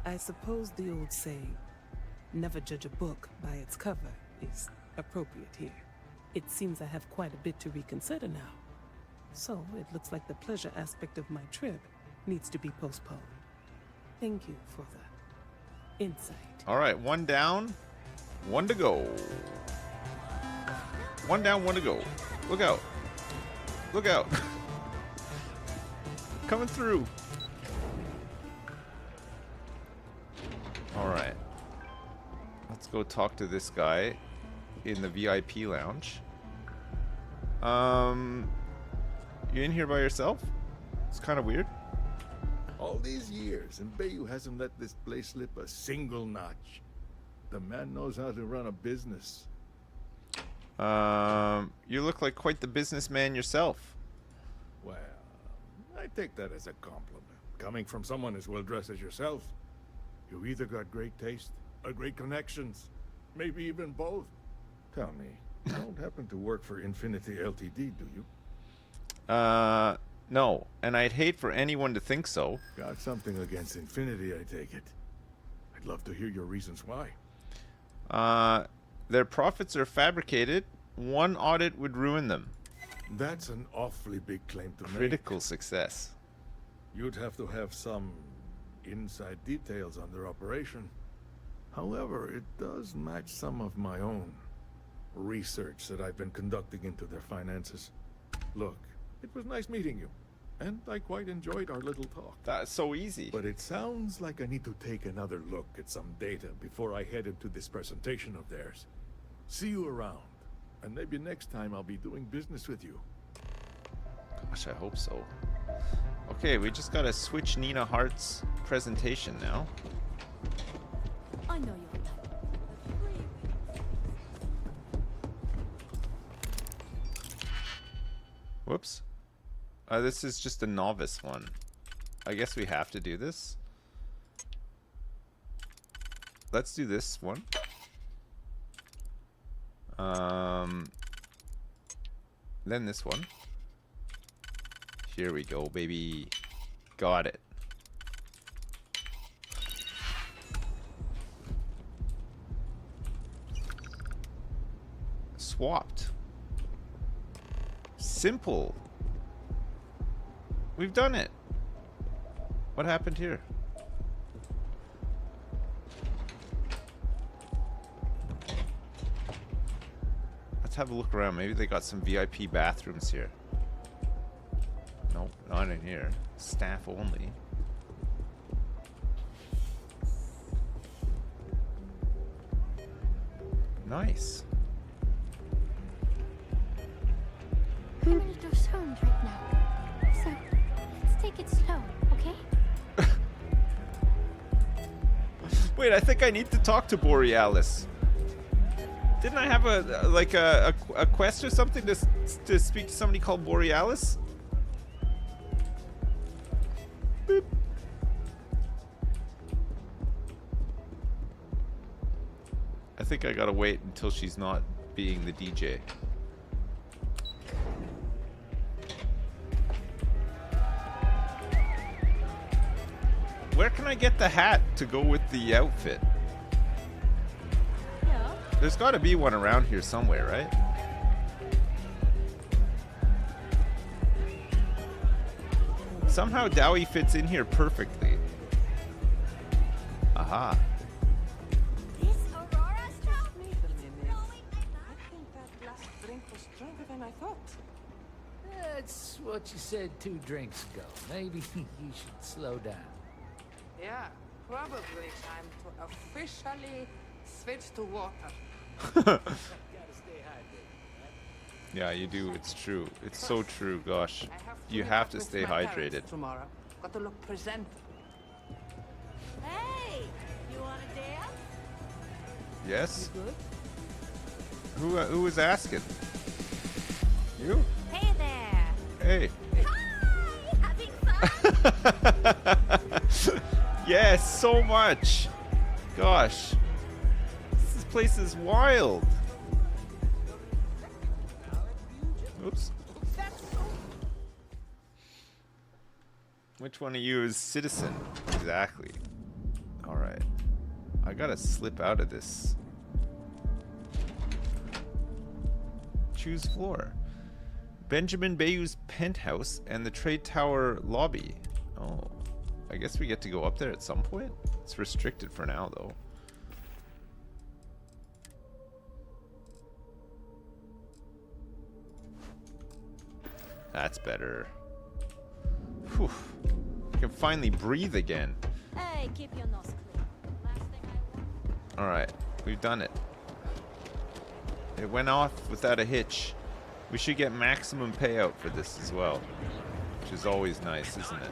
I suppose the old saying, never judge a book by its cover, is appropriate here. It seems I have quite a bit to reconsider now. So it looks like the pleasure aspect of my trip needs to be postponed. Thank you for the insight. All right, 1 down, 1 to go. 1 down, 1 to go. Look out. Look out. Coming through. All right. Let's go talk to this guy in the VIP lounge. You in here by yourself? It's kind of weird. All these years, and Bayou hasn't let this place slip a single notch. The man knows how to run a business. You look like quite the businessman yourself. Well, I take that as a compliment. Coming from someone as well dressed as yourself, you either got great taste or great connections. Maybe even both. Tell me, you don't happen to work for Infinity Ltd, do you? No. And I'd hate for anyone to think so. Got something against Infinity, I take it. I'd love to hear your reasons why. Their profits are fabricated. One audit would ruin them. That's an awfully big claim to make. Critical success. You'd have to have some inside details on their operation. However, it does match some of my own research that I've been conducting into their finances. Look, it was nice meeting you, and I quite enjoyed our little talk. That's so easy. But it sounds like I need to take another look at some data before I head into this presentation of theirs. See you around, and maybe next time I'll be doing business with you. Gosh, I hope so. Okay, we just gotta switch Nina Hart's presentation now. I know you'll love it. Whoops. This is just a novice one. I guess we have to do this. Let's do this one. Then this one. Here we go, baby. Got it. Swapped. Simple. We've done it. What happened here? Let's have a look around. Maybe they got some VIP bathrooms here. Nope, not in here. Staff only. Nice. I'm a little stoned right now, so let's take it slow, okay? Wait, I think I need to talk to Borealis. Didn't I have a quest or something to speak to somebody called Borealis? Boop. I think I gotta wait until she's not being the DJ. Where can I get the hat to go with the outfit? Yeah. There's got to be one around here somewhere, right? Somehow Dowie fits in here perfectly. Aha. This Aurora stuff? I think that last drink was stronger than I thought. That's what you said 2 drinks ago. Maybe you should slow down. Yeah, probably time to officially switch to water. Yeah, you do. It's true. It's so true. Gosh, you have to stay hydrated. Tomorrow, got to look presentable. Hey, you want to dance? Yes. You Who good? who was asking? You? Hey there. Hey. Hi, having fun? Yes, so much. Gosh. This place is wild. Oops. Which one of you is citizen? Exactly. Alright. I gotta slip out of this. Choose floor. Benjamin Bayou's penthouse and the trade tower lobby. Oh. I guess we get to go up there at some point? It's restricted for now, though. That's better. Whew. I can finally breathe again. Hey, keep your nose clean. Last thing I want. Alright, we've done it. It went off without a hitch. We should get maximum payout for this as well. Which is always nice, isn't it?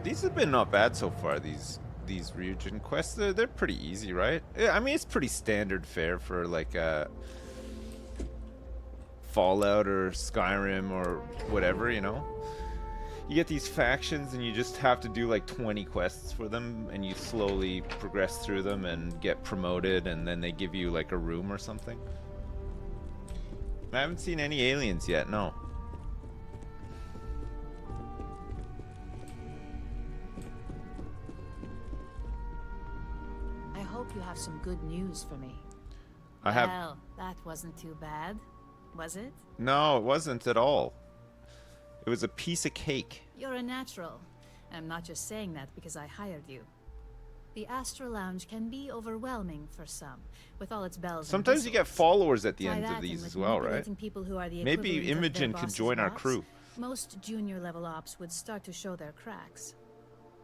These have been not bad so far, these Ryujin quests. They're pretty easy, right? Yeah, I mean, it's pretty standard fare for like Fallout or Skyrim or whatever, you know? You get these factions and you just have to do like 20 quests for them, and you slowly progress through them and get promoted, and then they give you like a room or something. I haven't seen any aliens yet, no. I hope you have some good news for me. I have. Well, that wasn't too bad, was it? No, it wasn't at all. It was a piece of cake. You're a natural. I'm not just saying that because I hired you. The Astra Lounge can be overwhelming for some, with all its bells Sometimes and you get whistles. followers at the Try end that of these and as with well, right? manipulating people who are the Maybe equivalent of their Imogen could boss's join our boss, crew. Most junior level ops would start to show their cracks.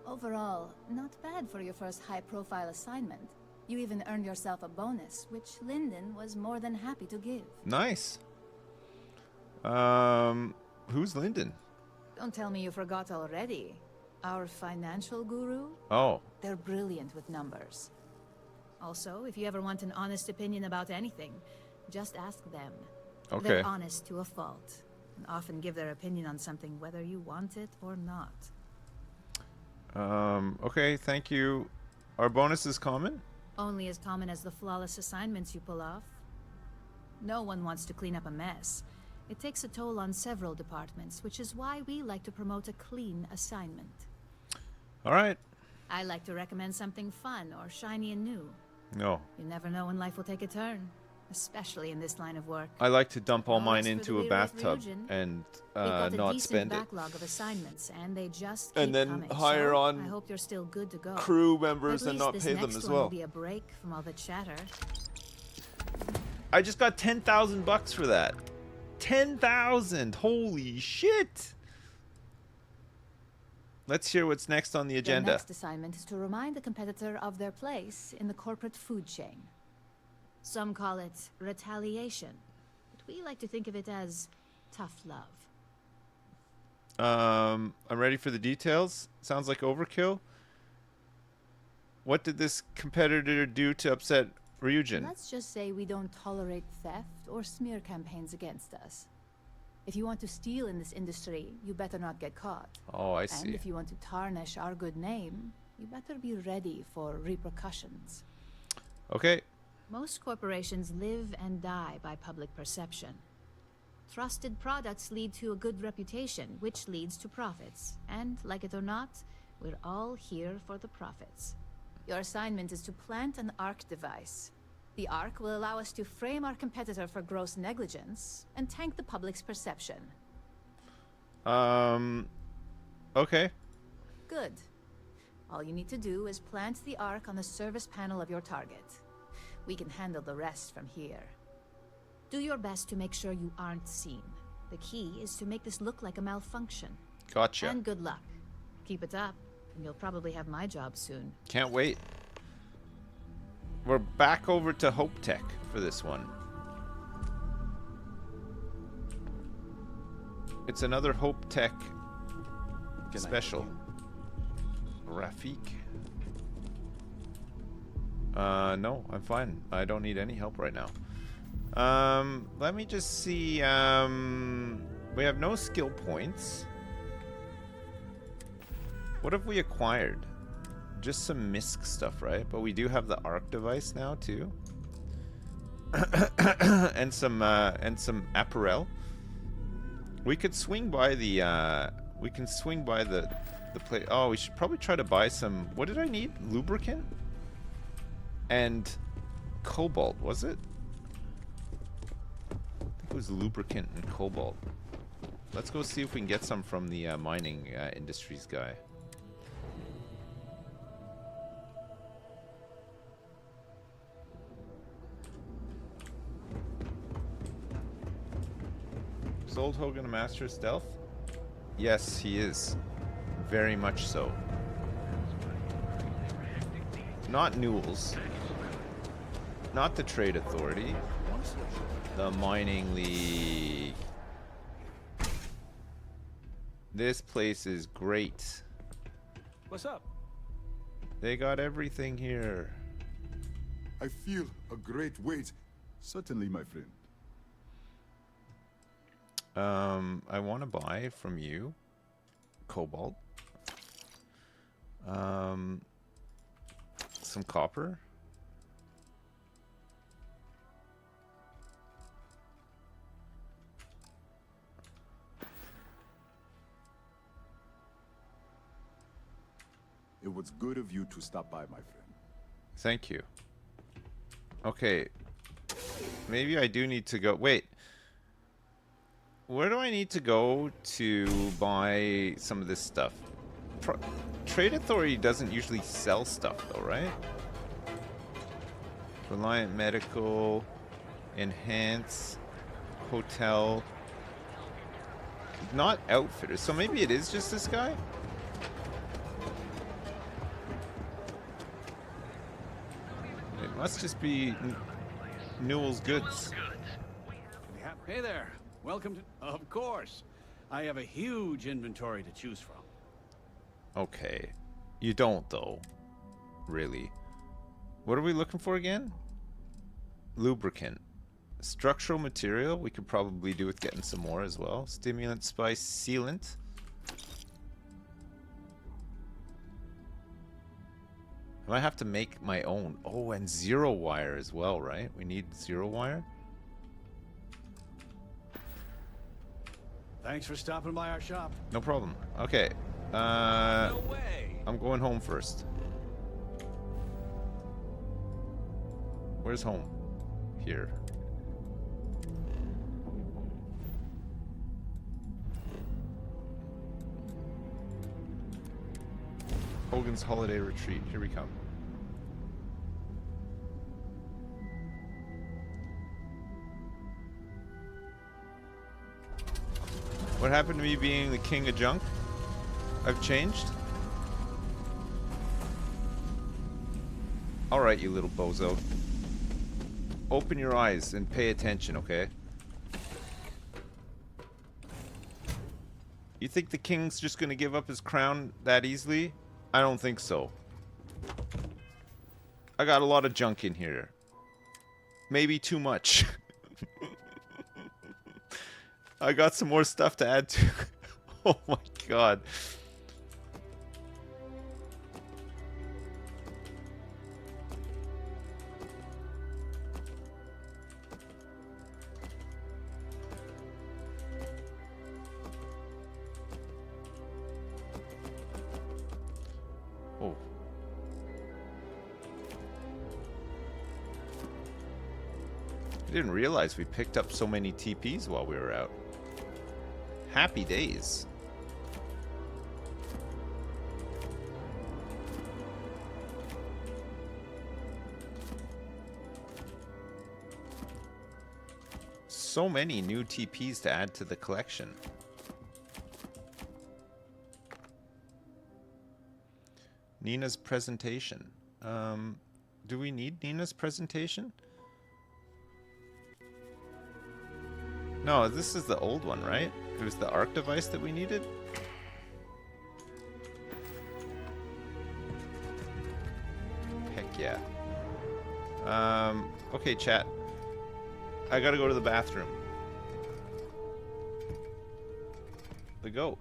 Overall, not bad for your first high-profile assignment. You even earned yourself a bonus, which Lyndon was more than happy to give. Nice. Who's Lyndon? Don't tell me you forgot already. Our financial guru? Oh. They're brilliant with numbers. Also, if you ever want an honest opinion about anything, just ask them. Okay. They're honest to a fault, and often give their opinion on something whether you want it or not. Okay, thank you. Are bonuses common? Only as common as the flawless assignments you pull off. No one wants to clean up a mess. It takes a toll on several departments, which is why we like to promote a clean assignment. All right. I like to recommend something fun or shiny and new. No. You never know when life will take a turn, especially in this line of work. I like to dump all mine Bonus for into the a leader of bathtub Ryujin. and We've got a not decent spend it. backlog of assignments, and they just keep And then coming. hire So, on I hope you're still good to go. crew members At and least not this pay them next as one well. Will be a break from all the chatter. I just got 10,000 bucks for that. 10,000! Holy shit! Let's hear what's next on the agenda. The next assignment is to remind the competitor of their place in the corporate food chain. Some call it retaliation, but we like to think of it as tough love. I'm ready for the details. Sounds like overkill. What did this competitor do to upset Ryujin? Let's just say we don't tolerate theft or smear campaigns against us. If you want to steal in this industry, you better not get caught. Oh, I And see. if you want to tarnish our good name, you better be ready for repercussions. Okay. Most corporations live and die by public perception. Trusted products lead to a good reputation, which leads to profits. And, like it or not, we're all here for the profits. Your assignment is to plant an ARC device. The ARC will allow us to frame our competitor for gross negligence and tank the public's perception. Okay. Good. All you need to do is plant the ARC on the service panel of your target. We can handle the rest from here. Do your best to make sure you aren't seen. The key is to make this look like a malfunction. Gotcha. And good luck. Keep it up, and you'll probably have my job soon. Can't wait. We're back over to Hope Tech for this one. It's another Hope Tech special. Rafik. No, I'm fine. I don't need any help right now. Let me just see. We have no skill points. What have we acquired? Just some MISC stuff, right? But we do have the ARC device now too, and some apparel. We could swing by the. We can swing by the place. Oh, we should probably try to buy some. What did I need? Lubricant and cobalt. Was it? I think it was lubricant and cobalt. Let's go see if we can get some from the mining industries guy. Is Old Hogan a master of stealth? Yes, he is. Very much so. Not Newell's. Not the Trade Authority. The Mining League. This place is great. What's up? They got everything here. I feel a great weight. Certainly, my friend. I want to buy from you cobalt. Some copper. It was good of you to stop by, my friend. Thank you. Okay. Maybe I do need to go. Wait. Where do I need to go to buy some of this stuff? Trade Authority doesn't usually sell stuff though, right? Reliant Medical, Enhance, Hotel. Not Outfitters. So maybe it is just this guy? It must just be Newell's Goods. Hey there. Welcome to... Of course. I have a huge inventory to choose from. Okay. You don't, though. Really. What are we looking for again? Lubricant. Structural material. We could probably do with getting some more as well. Stimulant, spice, sealant. I might have to make my own. Oh, and zero wire as well, right? We need zero wire. Thanks for stopping by our shop. No problem. Okay. No way. I'm going home first. Where's home? Here. Hogan's Holiday Retreat. Here we come. What happened to me being the king of junk? I've changed? Alright, you little bozo. Open your eyes and pay attention, okay? You think the king's just gonna give up his crown that easily? I don't think so. I got a lot of junk in here. Maybe too much. I got some more stuff to add to. Oh my god. Oh. I didn't realize we picked up so many TPs while we were out. Happy days. So many new TPs to add to the collection. Nina's presentation. Do we need Nina's presentation? No, this is the old one, right? It was the ARC device that we needed? Heck yeah. Okay, chat. I gotta go to the bathroom. The goat.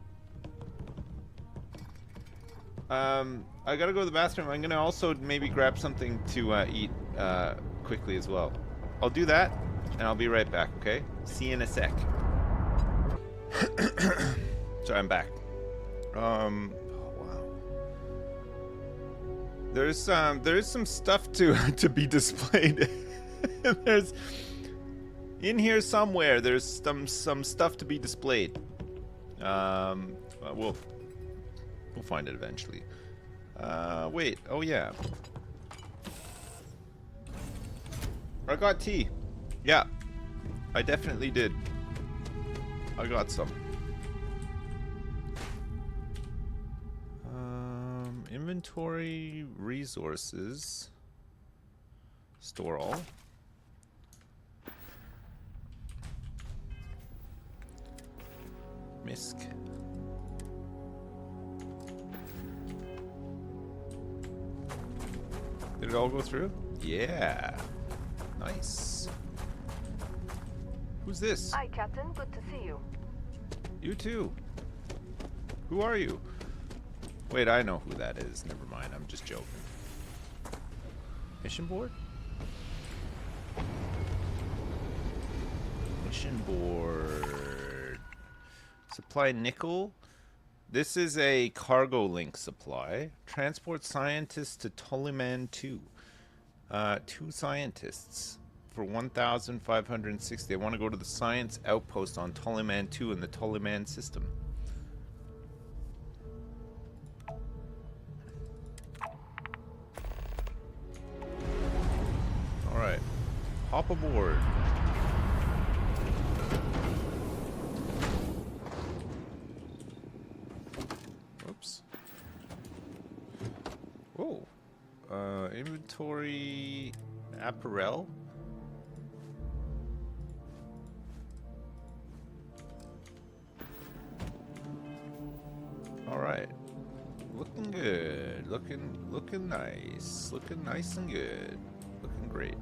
I gotta go to the bathroom. I'm gonna also maybe grab something to eat quickly as well. I'll do that, and I'll be right back, okay? See you in a sec. Sorry, I'm back. Oh, wow. There's some stuff to be displayed. There's in here somewhere. There's some stuff to be displayed. We'll find it eventually. Wait. Oh yeah. I got tea. Yeah, I definitely did. I got some. Inventory resources. Store all. Misk. Did it all go through? Yeah. Nice. Who's this? Hi, Captain. Good to see you. You too. Who are you? Wait, I know who that is. Never mind. I'm just joking. Mission board? Mission board. Supply nickel. This is a cargo link supply. Transport scientists to Toliman 2. 2 scientists for 1,560. I want to go to the science outpost on Toliman 2 in the Toliman system. Alright. Hop aboard. Whoops. Whoa. Inventory apparel. All right. Looking good. Looking nice. Looking nice and good. Looking great.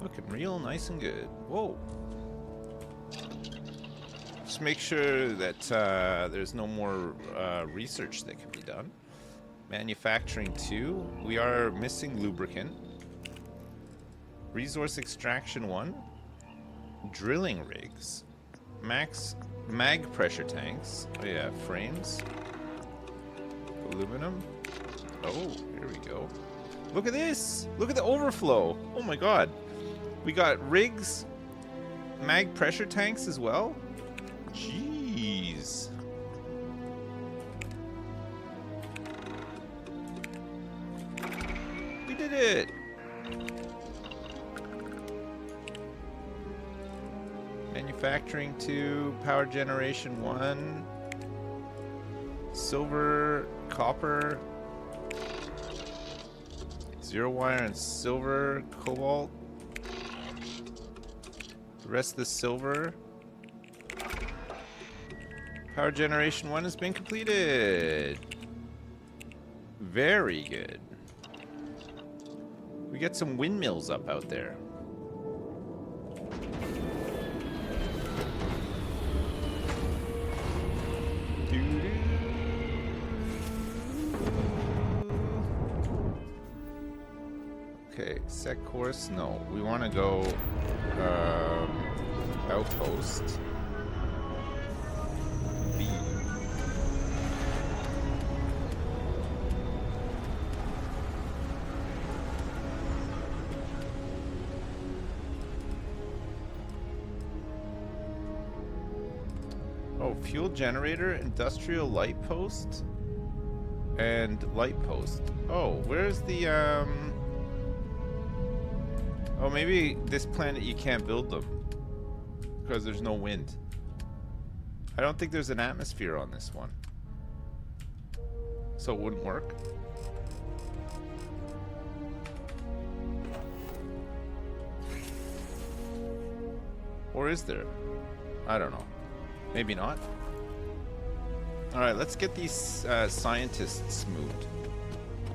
Looking real nice and good. Whoa. Just make sure that there's no more research that can be done. Manufacturing 2. We are missing lubricant. Resource extraction 1. Drilling rigs. Mag pressure tanks. Oh yeah, frames. Aluminum. Oh, here we go. Look at this! Look at the overflow! Oh my god. We got rigs. Mag pressure tanks as well? Jeez. We did it! Manufacturing 2, power generation 1, silver, copper, 0 wire and silver, cobalt, the rest of the silver. Power generation 1 has been completed. Very good. We get some windmills up out there. Okay, set course. No, we want to go outpost. B. Oh, fuel generator, industrial light post, and light post. Oh, where's the Oh, maybe this planet you can't build them because there's no wind. I don't think there's an atmosphere on this one, so it wouldn't work. Or is there? I don't know. Maybe not. All right, let's get these scientists moved.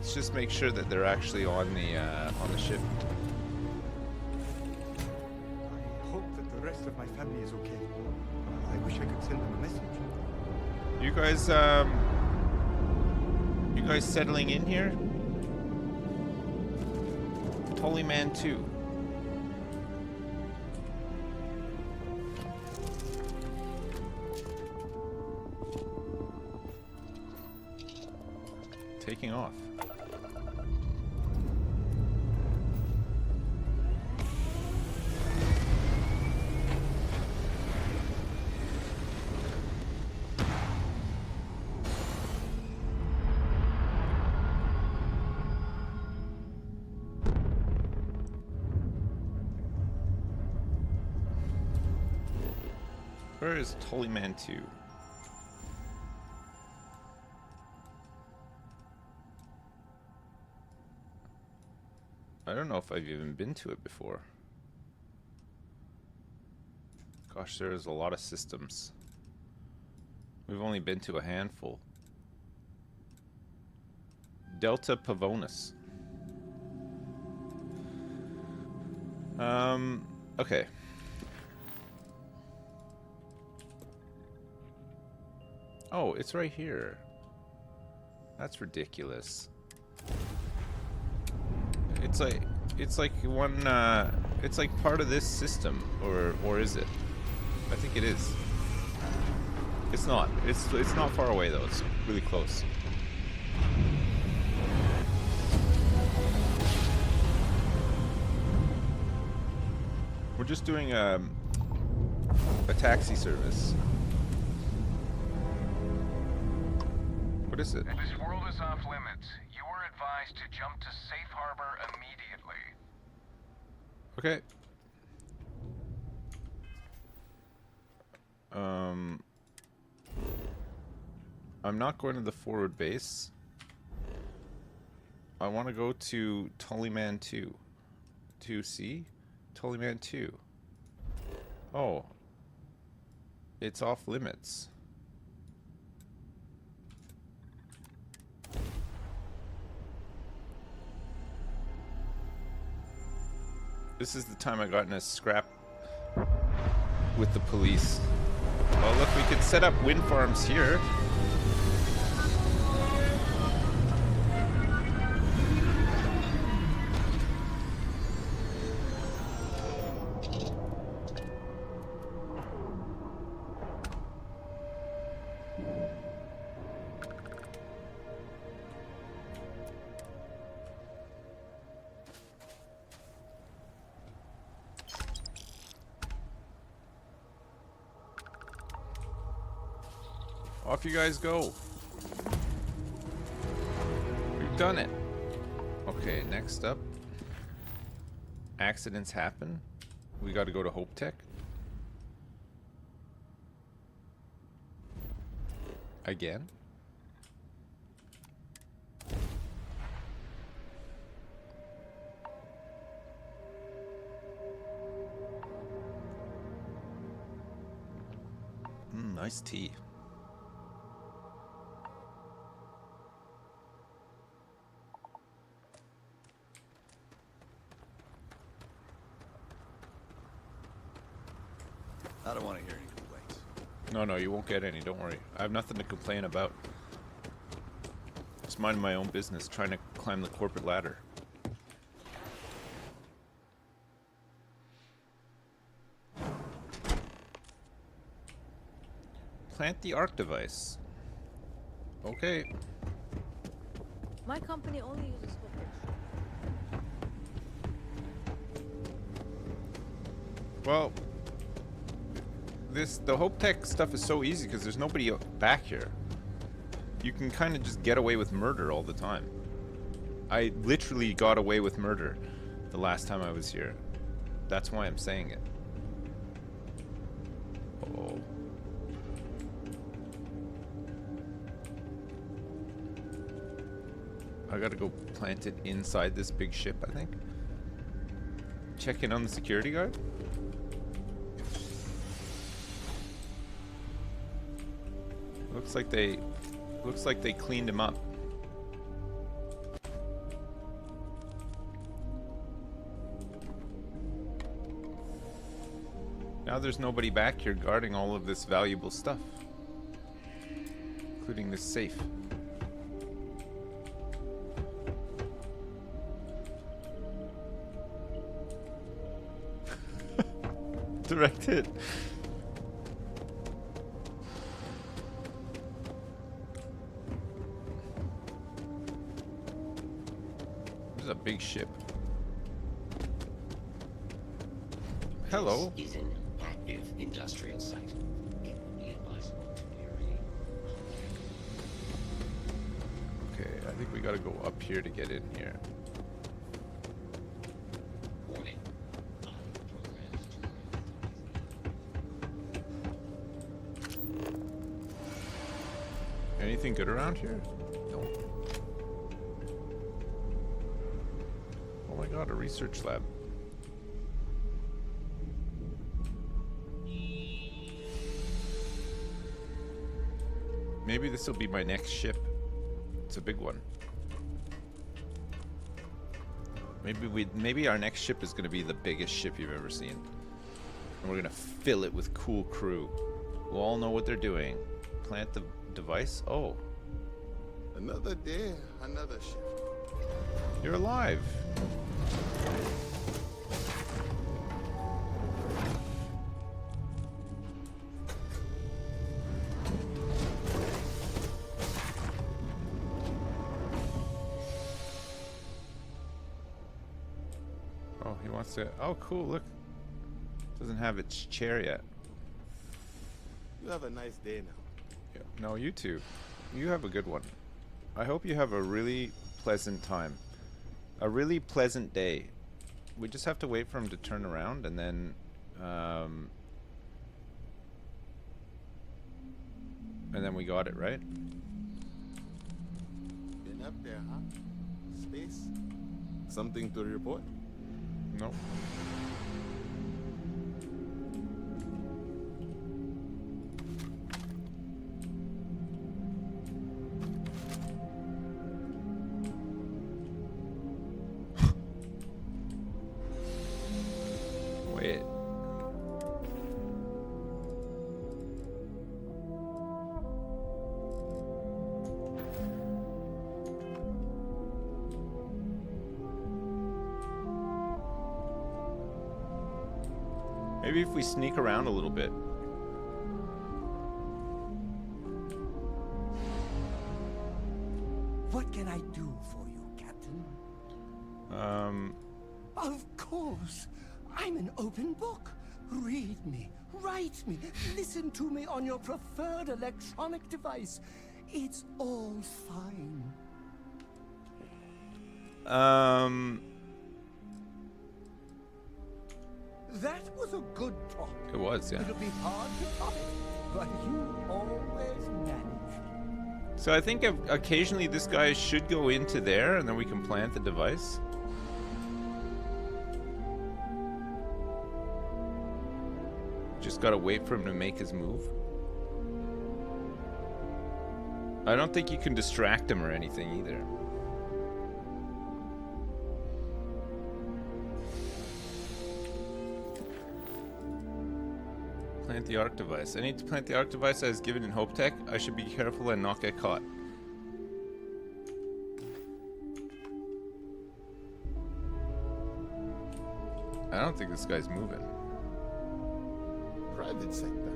Let's just make sure that they're actually on the ship. I hope that the rest of my family is okay. I wish I could send them a message. You guys settling in here? Holy Man 2. Taking off. Where is Holy Man 2? I don't know if I've even been to it before. Gosh, there's a lot of systems. We've only been to a handful. Delta Pavonis. Okay. Oh, it's right here. That's ridiculous. It's like one it's like part of this system, or is it? I think it is. It's not. It's not far away though. It's really close. We're just doing a taxi service. What is it? This world is off limits. You are advised to jump to safe harbor immediately. Okay. I'm not going to the forward base. I want to go to Tullyman 2. 2C? Tullyman 2. Oh. It's off limits. This is the time I got in a scrap with the police. Oh look, we could set up wind farms here. Off you guys go. We've done it. Okay, next up. Accidents happen. We got to go to Hope Tech. Again. Nice tea. I don't want to hear any complaints. No, you won't get any, don't worry. I have nothing to complain about. Just minding my own business, trying to climb the corporate ladder. Plant the arc device. Okay. My company only uses filtration. Well, the Hope Tech stuff is so easy because there's nobody back here. You can kind of just get away with murder all the time. I literally got away with murder the last time I was here. That's why I'm saying it. Oh. I gotta go plant it inside this big ship, I think. Check in on the security guard. Looks like they cleaned him up. Now there's nobody back here guarding all of this valuable stuff. Including this safe. Direct hit. This is a big ship. Hello. This is an active industrial site. It would be advisable to Okay, I think we gotta go up here to get in here. warning. Anything good around here? No. Oh my god, a research lab. Maybe this will be my next ship. It's a big one. Maybe our next ship is going to be the biggest ship you've ever seen. And we're going to fill it with cool crew. We'll all know what they're doing. Plant the device. Oh. Another day, another shift. You're alive. Oh, he wants to. Oh, cool. Look. Doesn't have its chair yet. You have a nice day now. Yeah. No, you too. You have a good one. I hope you have a really pleasant time. A really pleasant day. We just have to wait for him to turn around and then we got it, right? Been up there, huh? Space? Something to report? No. Wait. Maybe if we sneak around a little bit. What can I do for you, Captain? Of course. I'm an open book. Read me, write me, listen to me on your preferred electronic device. It's all fine. That was a good talk. It was, yeah. It'll be hard to top it, but you always manage. So I think occasionally this guy should go into there and then we can plant the device. Just gotta wait for him to make his move. I don't think you can distract him or anything either. Plant the arc device. I need to plant the arc device as given in Hope Tech. I should be careful and not get caught. I don't think this guy's moving. Private sector.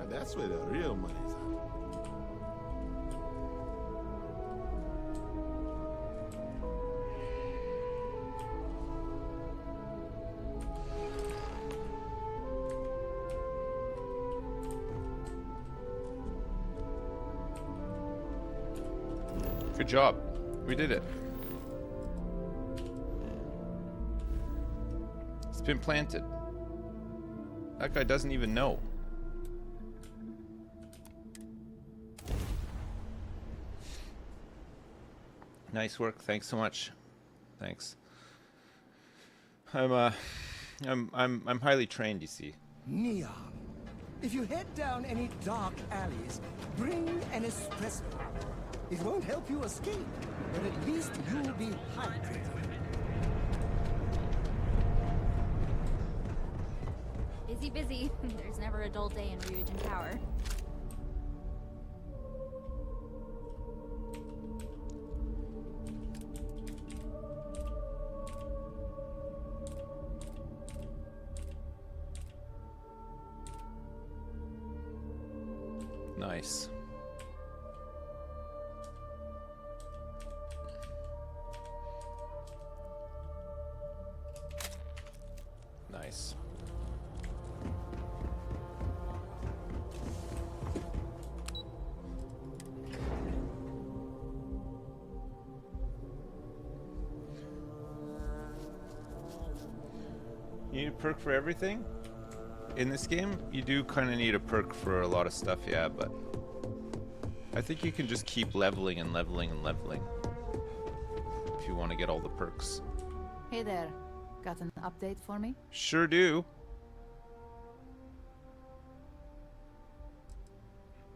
And that's where the real money's at. Good job. We did it. It's been planted. That guy doesn't even know. Nice work. Thanks so much. Thanks. I'm highly trained, you see. Neon. If you head down any dark alleys, bring an espresso. It won't help you escape, but at least you'll be hydrated. Is busy, busy. There's never a dull day in Ryujin Tower. Nice. Nice. You need a perk for everything? In this game, you do kind of need a perk for a lot of stuff, yeah, but I think you can just keep leveling and leveling and leveling if you want to get all the perks. Hey there. Got an update for me? Sure do.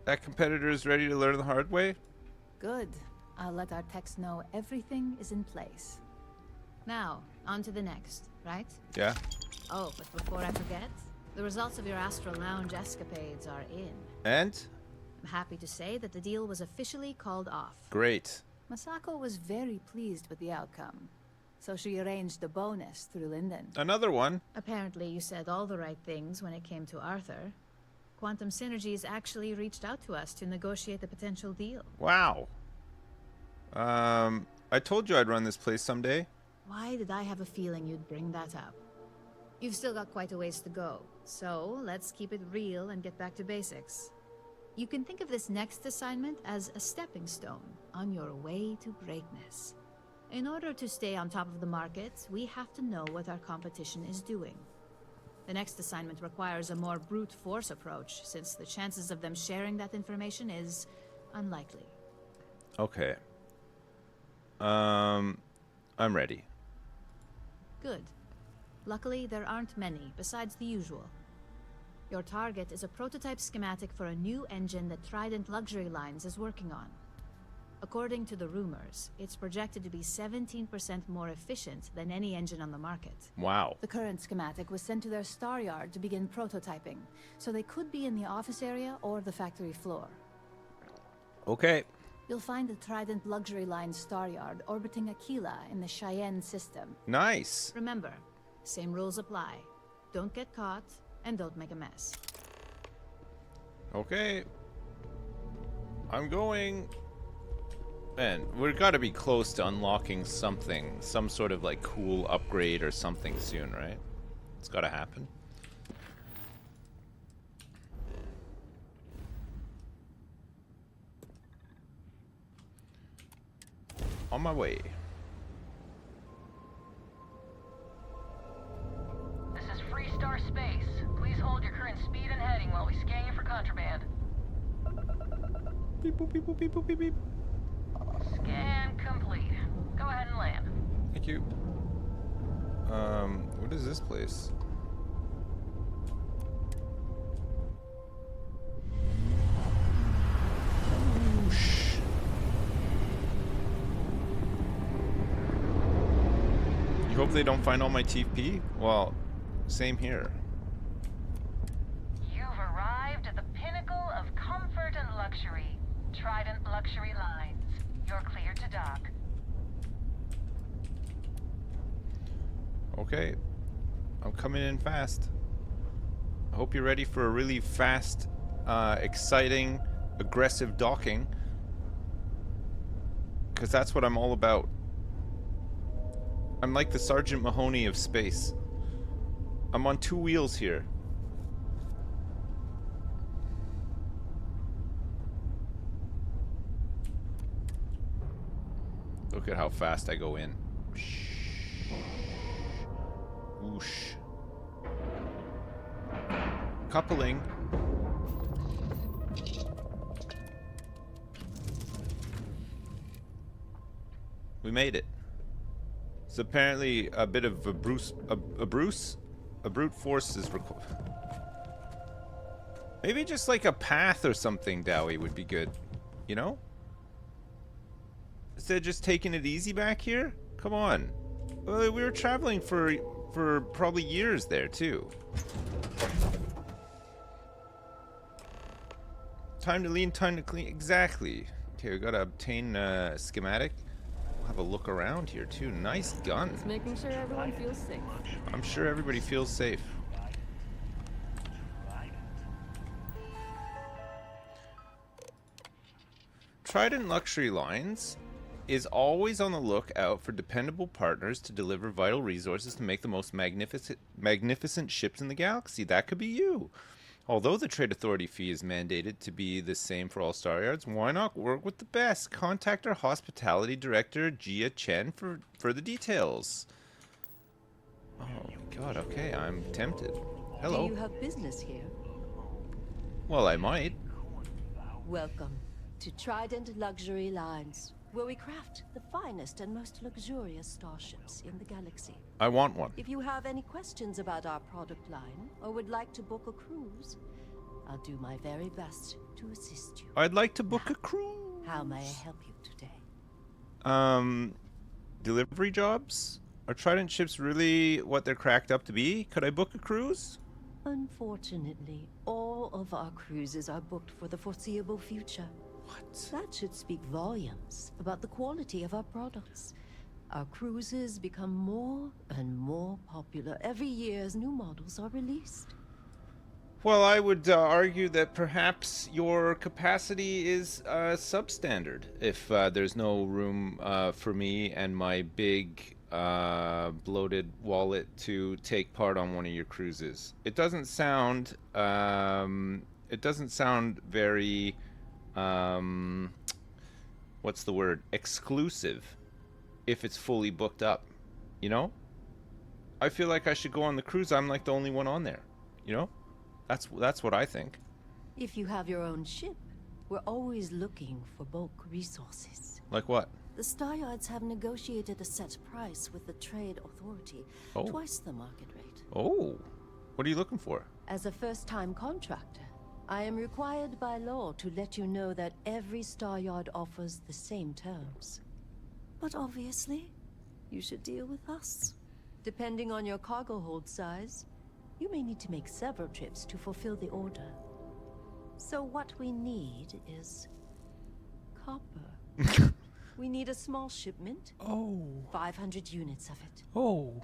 That competitor is ready to learn the hard way? Good. I'll let our techs know everything is in place. Now, on to the next, right? Yeah. Oh, but before I forget, the results of your Astra Lounge escapades are in. And? I'm happy to say that the deal was officially called off. Great. Masako was very pleased with the outcome, so she arranged a bonus through Linden. Another one? Apparently you said all the right things when it came to Arthur. Quantum Synergies actually reached out to us to negotiate the potential deal. Wow. I told you I'd run this place someday. Why did I have a feeling you'd bring that up? You've still got quite a ways to go, so let's keep it real and get back to basics. You can think of this next assignment as a stepping stone on your way to greatness. In order to stay on top of the market, we have to know what our competition is doing. The next assignment requires a more brute force approach, since the chances of them sharing that information is unlikely. Okay. I'm ready. Good. Luckily, there aren't many, besides the usual. Your target is a prototype schematic for a new engine that Trident Luxury Lines is working on. According to the rumors, it's projected to be 17% more efficient than any engine on the market. Wow. The current schematic was sent to their star yard to begin prototyping, so they could be in the office area or the factory floor. Okay. You'll find the Trident Luxury Line star yard orbiting Akila in the Cheyenne system. Nice. Remember, same rules apply. Don't get caught, and don't make a mess. Okay. I'm going. Man, we've got to be close to unlocking something. Some sort of like cool upgrade or something soon, right? It's got to happen. On my way. This is Freestar Space. Please hold your current speed and heading while we scan you for contraband. Beep boop beep boop beep boop beep beep. Scan complete. Go ahead and land. Thank you. What is this place? Whoosh. You hope they don't find all my TP? Well, same here. You've arrived at the pinnacle of comfort and luxury. Trident Luxury Lines. You're cleared to dock. Okay. I'm coming in fast. I hope you're ready for a really fast, exciting, aggressive docking. Because that's what I'm all about. I'm like the Sergeant Mahoney of space. I'm on two wheels here. Look at how fast I go in. Whoosh. Coupling. We made it. It's apparently a bit of a brute force is required. Maybe just like a path or something, Dowie, would be good. You know? Instead of just taking it easy back here? Come on. We were traveling for probably years there, too. Time to lean, time to clean. Exactly. Okay, we gotta obtain schematic. We'll have a look around here too. Nice gun. Just making sure everyone feels safe. I'm sure everybody feels safe. Trident Luxury Lines is always on the lookout for dependable partners to deliver vital resources to make the most magnificent ships in the galaxy. That could be you. Although the Trade Authority fee is mandated to be the same for all star yards, why not work with the best? Contact our hospitality director, Jia Chen, for the details. Oh my god, okay, I'm tempted. Hello. Do you have business here? Well, I might. Welcome to Trident Luxury Lines, where we craft the finest and most luxurious starships in the galaxy. I want one. If you have any questions about our product line, or would like to book a cruise, I'll do my very best to assist you. I'd like to book a cruise. How may I help you today? Delivery jobs? Are Trident ships really what they're cracked up to be? Could I book a cruise? Unfortunately, all of our cruises are booked for the foreseeable future. What? That should speak volumes about the quality of our products. Our cruises become more and more popular every year as new models are released. Well, I would argue that perhaps your capacity is substandard if there's no room for me and my big bloated wallet to take part on one of your cruises. It doesn't sound very what's the word? Exclusive if it's fully booked up, you know? I feel like I should go on the cruise. I'm like the only one on there, you know? That's what I think. If you have your own ship, we're always looking for bulk resources. Like what? The Star Yards have negotiated a set price with the Trade Authority, twice the market rate. Oh, what are you looking for? As a first-time contractor, I am required by law to let you know that every Star Yard offers the same terms. But obviously, you should deal with us. Depending on your cargo hold size, you may need to make several trips to fulfill the order. So what we need is copper. We need a small shipment. Oh. 500 units of it. Oh.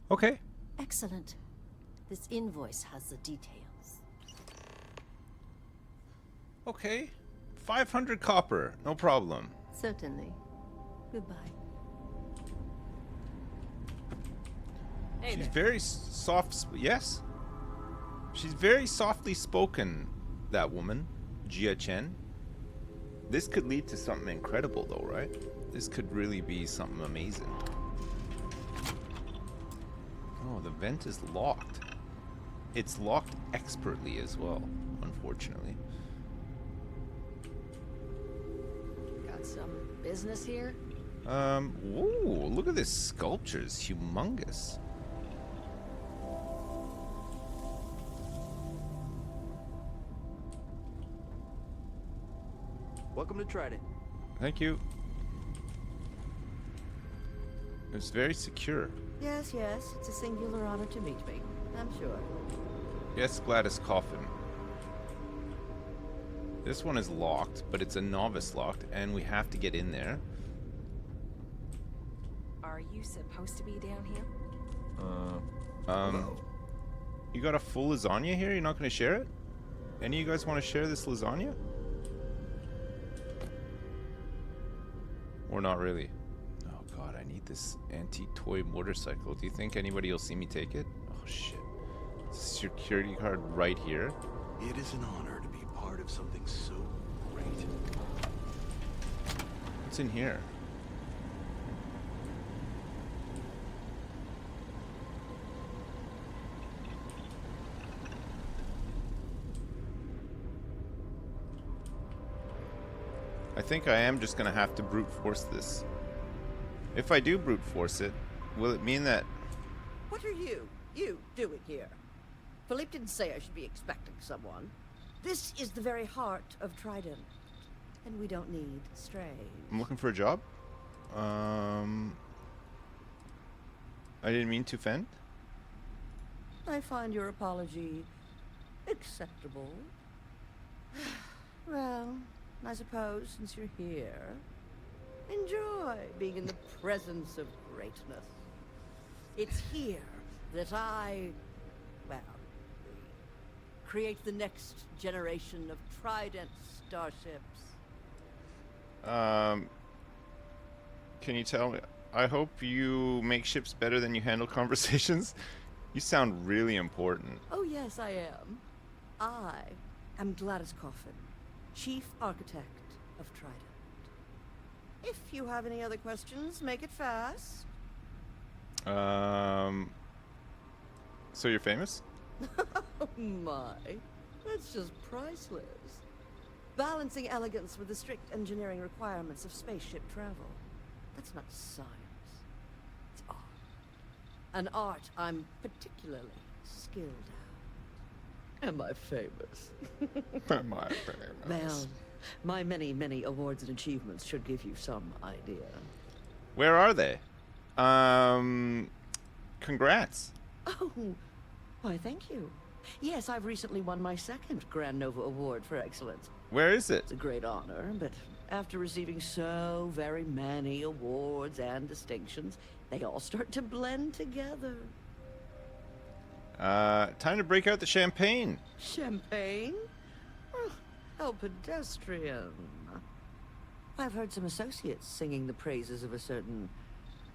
Okay. Excellent. This invoice has the details. Okay. 500 copper. No problem. Certainly. Goodbye. Hey She's there. very soft. Yes. She's very softly spoken, that woman, Jia Chen. This could lead to something incredible, though, right? This could really be something amazing. Oh, the vent is locked. It's locked expertly as well, unfortunately. Got some business here? Ooh, look at this sculpture. It's humongous. Welcome to Trident. Thank you. It's very secure. Yes, yes. It's a singular honor to meet me. I'm sure. Yes, Gladys Coffin. This one is locked, but it's a novice locked, and we have to get in there. Are you supposed to be down here? You got a full lasagna here? You're not going to share it? Any of you guys want to share this lasagna? Or not really? Oh god, I need this antique toy motorcycle. Do you think anybody will see me take it? Oh shit. Security card right here. It is an honor to be part of something so great. What's in here? I think I am just gonna have to brute force this. If I do brute force it, will it mean that... What are you doing here? Philippe didn't say I should be expecting someone. This is the very heart of Trident. And we don't need strays. I'm looking for a job? I didn't mean to offend. I find your apology acceptable. Well, I suppose since you're here, enjoy being in the presence of greatness. It's here that I, well, create the next generation of Trident starships. Can you tell me? I hope you make ships better than you handle conversations. You sound really important. Oh yes, I am. I am Gladys Coffin, Chief Architect of Trident. If you have any other questions, make it fast. So you're famous? Oh my, that's just priceless. Balancing elegance with the strict engineering requirements of spaceship travel. That's not science. It's art. An art I'm particularly skilled at. Am I famous? Am I famous? Well, my many, many awards and achievements should give you some idea. Where are they? Congrats. Oh, why thank you. Yes, I've recently won my second Grand Nova Award for excellence. Where is it? It's a great honor, but after receiving so very many awards and distinctions, they all start to blend together. Time to break out the champagne. Champagne? Oh, how pedestrian. I've heard some associates singing the praises of a certain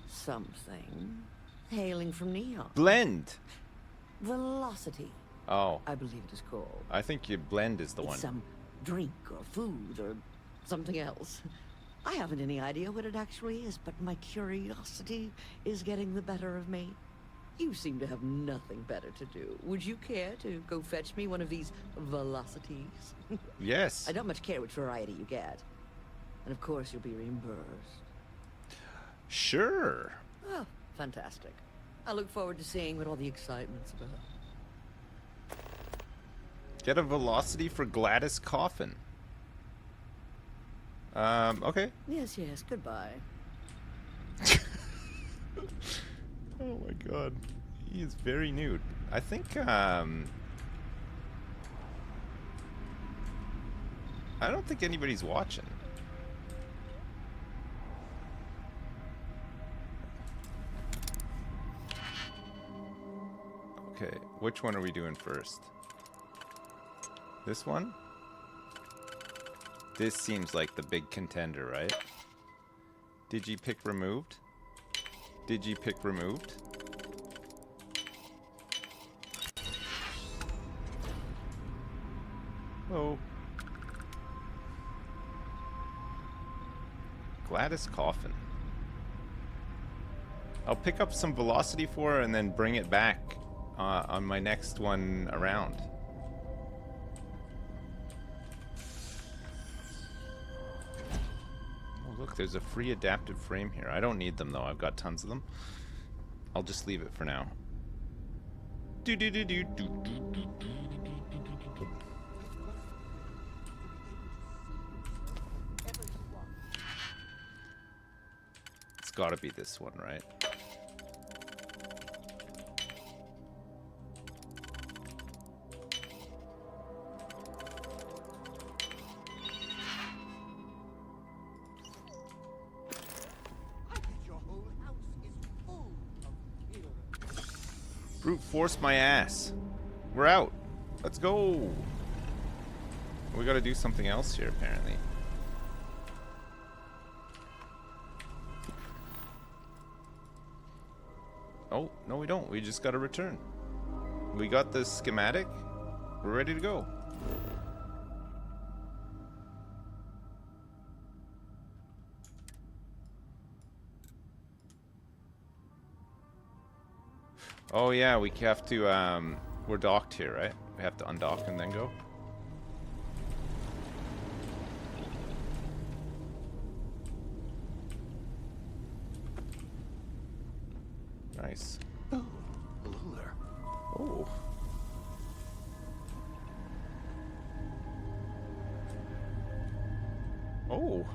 something hailing from Neon. Blend. Velocity. Oh. I believe it is called. I think your blend is the It's one. some drink or food or something else. I haven't any idea what it actually is, but my curiosity is getting the better of me. You seem to have nothing better to do. Would you care to go fetch me one of these velocities? Yes. I don't much care which variety you get. And of course you'll be reimbursed. Sure. Oh, fantastic. I look forward to seeing what all the excitement's about. Get a velocity for Gladys Coffin. Okay. Yes, yes, goodbye. Oh my god. He is very nude. I think, I don't think anybody's watching. Okay, which one are we doing first? This one? This seems like the big contender, right? Digipick removed? Digipick removed? Oh. Gladys Coffin. I'll pick up some velocity for her and then bring it back on my next one around. Oh, look, there's a free adaptive frame here. I don't need them, though. I've got tons of them. I'll just leave it for now. It's gotta be this one, right? Brute force my ass. We're out. Let's go. We gotta do something else here, apparently. Oh, no we don't. We just gotta return. We got the schematic. We're ready to go. Oh yeah, we have to, we're docked here, right? We have to undock and then go? Nice. Oh, hello there. Oh. Oh.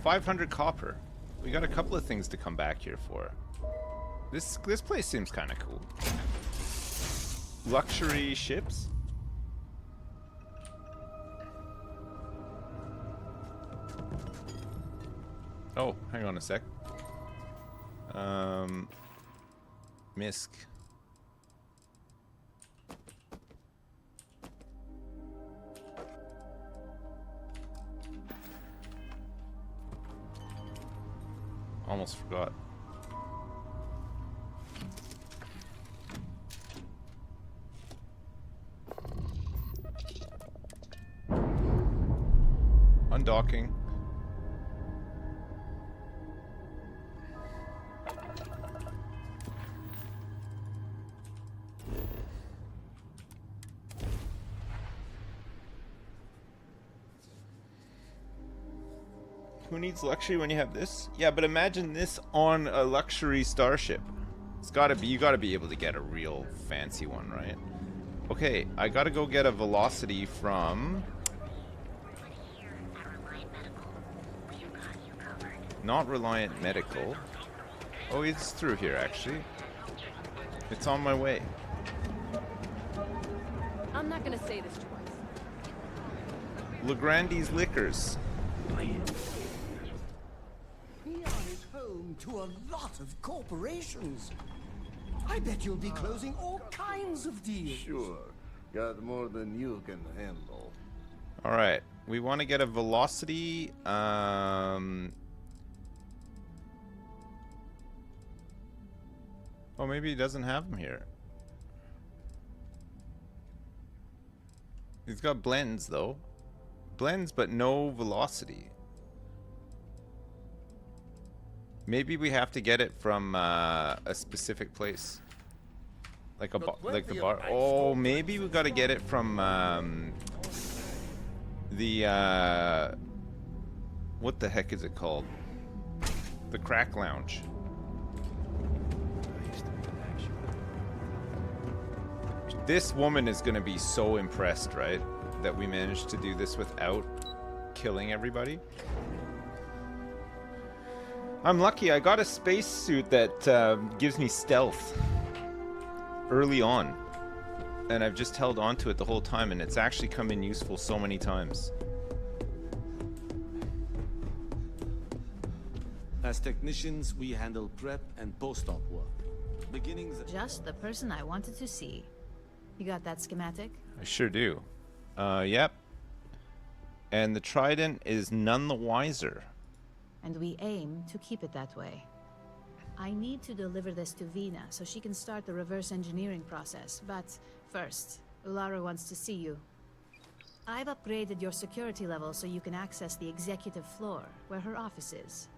500 copper. We got a couple of things to come back here for. This place seems kind of cool. Luxury ships. Oh, hang on a sec. Misk. Almost forgot. Undocking. Who needs luxury when you have this? Yeah, but imagine this on a luxury starship. It's gotta be, you gotta be able to get a real fancy one, right? Okay, I gotta go get a velocity from... Not Reliant Medical. Oh, it's through here, actually. It's on my way. I'm not gonna say this twice. Legrandi's Liquors. Neon is home to a lot of corporations. I bet you'll be closing all kinds of deals. Sure. Got more than you can handle. Alright, we want to get a velocity. Oh, maybe he doesn't have them here. He's got blends, though. Blends, but no velocity. Maybe we have to get it from a specific place. Like a like the bar. Oh, maybe we got to get it from the what the heck is it called? The Crack Lounge. This woman is going to be so impressed, right? That we managed to do this without killing everybody. I'm lucky. I got a space suit that gives me stealth early on. And I've just held on to it the whole time, and it's actually come in useful so many times. As technicians, we handle prep and post-op work. Beginnings... Just the person I wanted to see. You got that schematic? I sure do. Yep. And the Trident is none the wiser. And we aim to keep it that way. I need to deliver this to Vina so she can start the reverse engineering process. But first, Ulara wants to see you. I've upgraded your security level so you can access the executive floor, where her office is.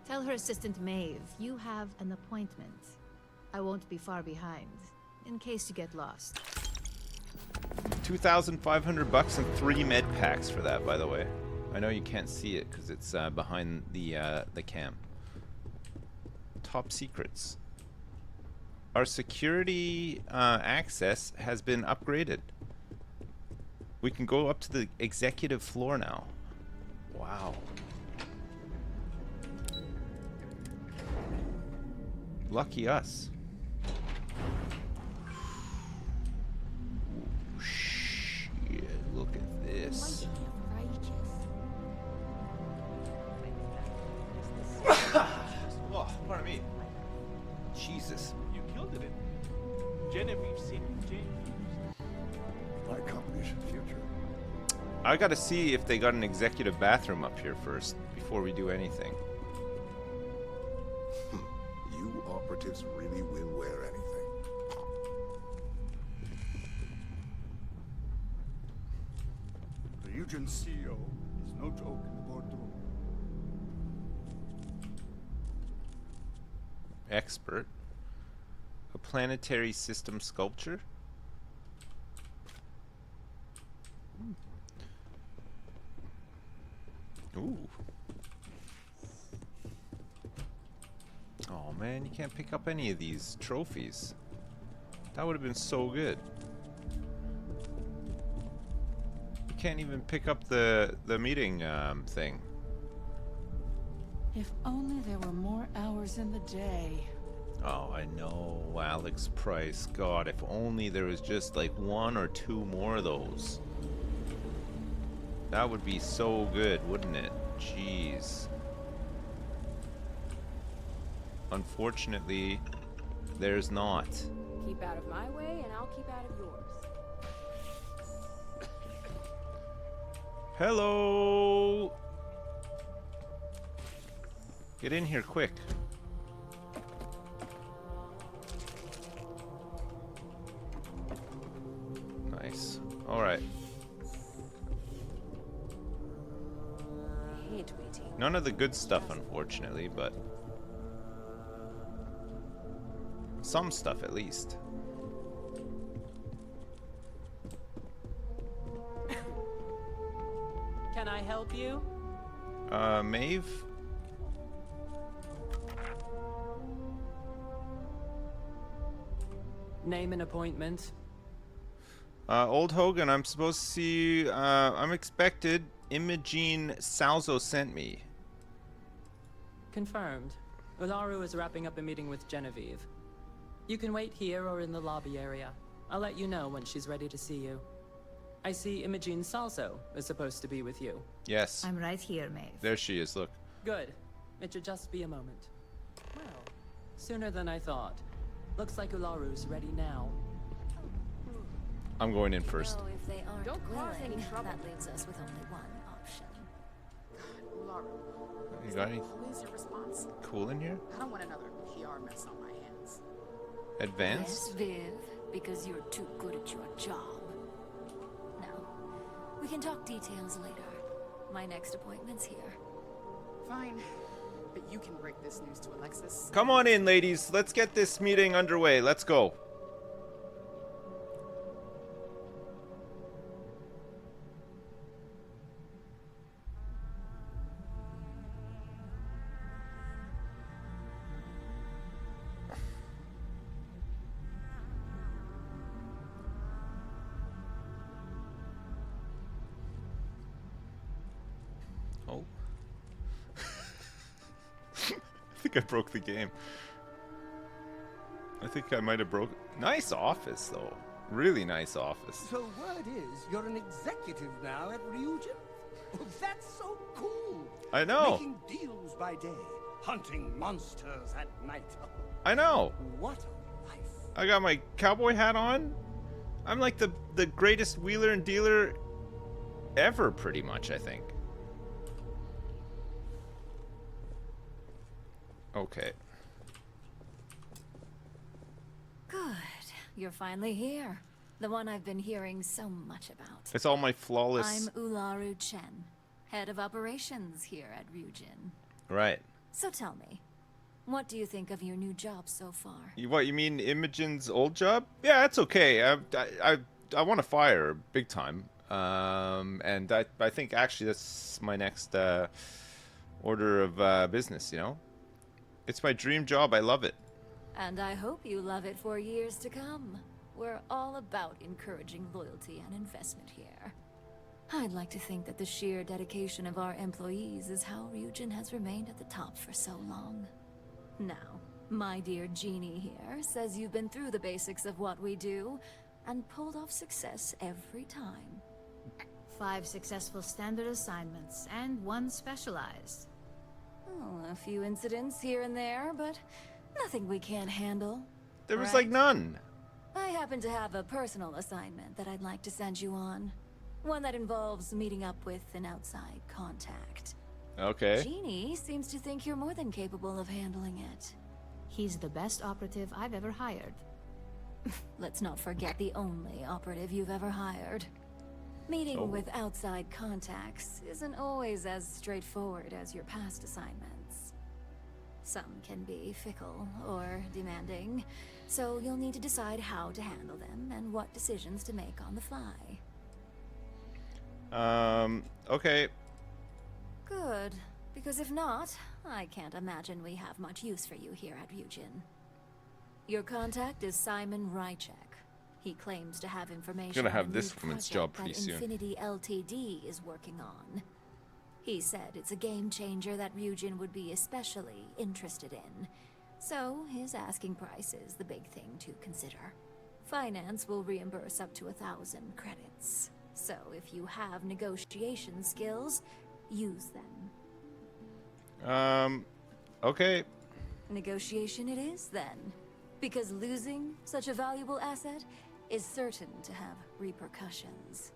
Tell her assistant Maeve you have an appointment. I won't be far behind, in case you get lost. 2,500 bucks and 3 med packs for that, by the way. I know you can't see it because it's behind the cam. Top secrets. Our security access has been upgraded. We can go up to the executive floor now. Wow. Lucky us. Ooh, shit, look at this. Oh, pardon me. Jesus. You killed it. Genevieve City. My company's future. I gotta see if they got an executive bathroom up here first before we do anything. You operatives really will wear anything. Ryujin CEO is no joke in the boardroom. Expert. A planetary system sculpture. Ooh. Oh man, you can't pick up any of these trophies. That would have been so good. You can't even pick up the meeting thing. If only there were more hours in the day. Oh, I know, Alex Price. God, if only there was just like 1 or 2 more of those. That would be so good, wouldn't it? Jeez. Unfortunately, there's not. Keep out of my way, and I'll keep out of yours. Hello! Get in here quick. Nice. Alright. I hate waiting. None of the good stuff, unfortunately, but some stuff at least. Can I help you? Maeve? Name and appointment. Old Hogan, I'm supposed to see, I'm expected. Imogene Salzo sent me. Confirmed. Ularu is wrapping up a meeting with Genevieve. You can wait here or in the lobby area. I'll let you know when she's ready to see you. I see Imogene Salzo is supposed to be with you. Yes. I'm right here, Maeve. There she is, look. Good. It should just be a moment. Well, sooner than I thought. Looks like Ularu's ready now. I'm going in first. So if they aren't Don't cause any willing, trouble. that leaves us with only one option. Ularu. You got any Always your response. cool in here? I don't want another PR mess on my hands. Advanced? Yes, Viv, because you're too good at your job. Now, we can talk details later. My next appointment's here. Fine. But you can break this news to Alexis. Come on in, ladies. Let's get this meeting underway. Let's go. Oh. I think I broke the game. I think I might have broke. Nice office, though. Really nice office. So word is, you're an executive now at Ryujin? Oh, that's so cool! I know. Making deals by day, hunting monsters at night. I know. What a life. I got my cowboy hat on. I'm like the greatest wheeler and dealer ever, pretty much, I think. Okay. Good. You're finally here. The one I've been hearing so much about. It's all my flawless. I'm Ularu Chen, head of operations here at Ryujin. Right. So tell me, what do you think of your new job so far? What, you mean Imogen's old job? Yeah, it's okay. I want to fire her big time. And I think actually that's my next order of business, you know? It's my dream job. I love it. And I hope you love it for years to come. We're all about encouraging loyalty and investment here. I'd like to think that the sheer dedication of our employees is how Ryujin has remained at the top for so long. Now, my dear Genie here says you've been through the basics of what we do and pulled off success every time. 5 successful standard assignments and 1 specialized. Oh, a few incidents here and there, but nothing we can't handle. There was right? like none. I happen to have a personal assignment that I'd like to send you on. One that involves meeting up with an outside contact. Okay. Genie seems to think you're more than capable of handling it. He's the best operative I've ever hired. Let's not forget the only operative you've ever hired. Meeting with outside contacts isn't always as straightforward as your past assignments. Some can be fickle or demanding, so you'll need to decide how to handle them and what decisions to make on the fly. Okay. Good, because if not, I can't imagine we have much use for you here at Ryujin. Your contact is Simon Rychek. He claims to have information Gonna have on a this new woman's project job pretty that soon. Infinity Ltd is working on. He said it's a game changer that Ryujin would be especially interested in. So his asking price is the big thing to consider. Finance will reimburse up to 1,000 credits. So if you have negotiation skills, use them. Okay. Negotiation it is, then. Because losing such a valuable asset is certain to have repercussions.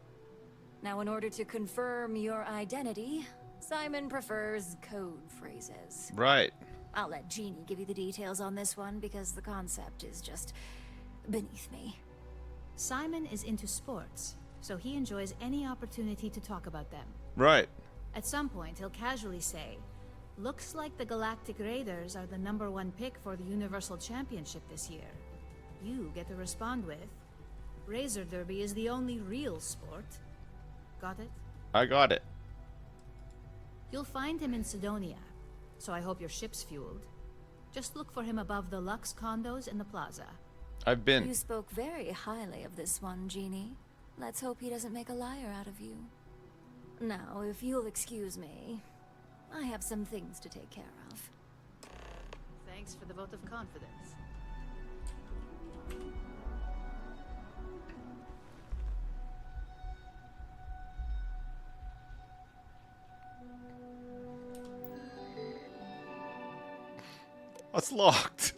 Now, in order to confirm your identity, Simon prefers code phrases. Right. I'll let Jeannie give you the details on this one because the concept is just beneath me. Simon is into sports, so he enjoys any opportunity to talk about them. Right. At some point, he'll casually say, "Looks like the Galactic Raiders are the #1 pick for the Universal Championship this year." You get to respond with, "Razor Derby is the only real sport." Got it? I got it. You'll find him in Sidonia, so I hope your ship's fueled. Just look for him above the Lux condos in the plaza. I've been. You spoke very highly of this one, Jeannie. Let's hope he doesn't make a liar out of you. Now, if you'll excuse me, I have some things to take care of. Thanks for the vote of confidence. It's locked.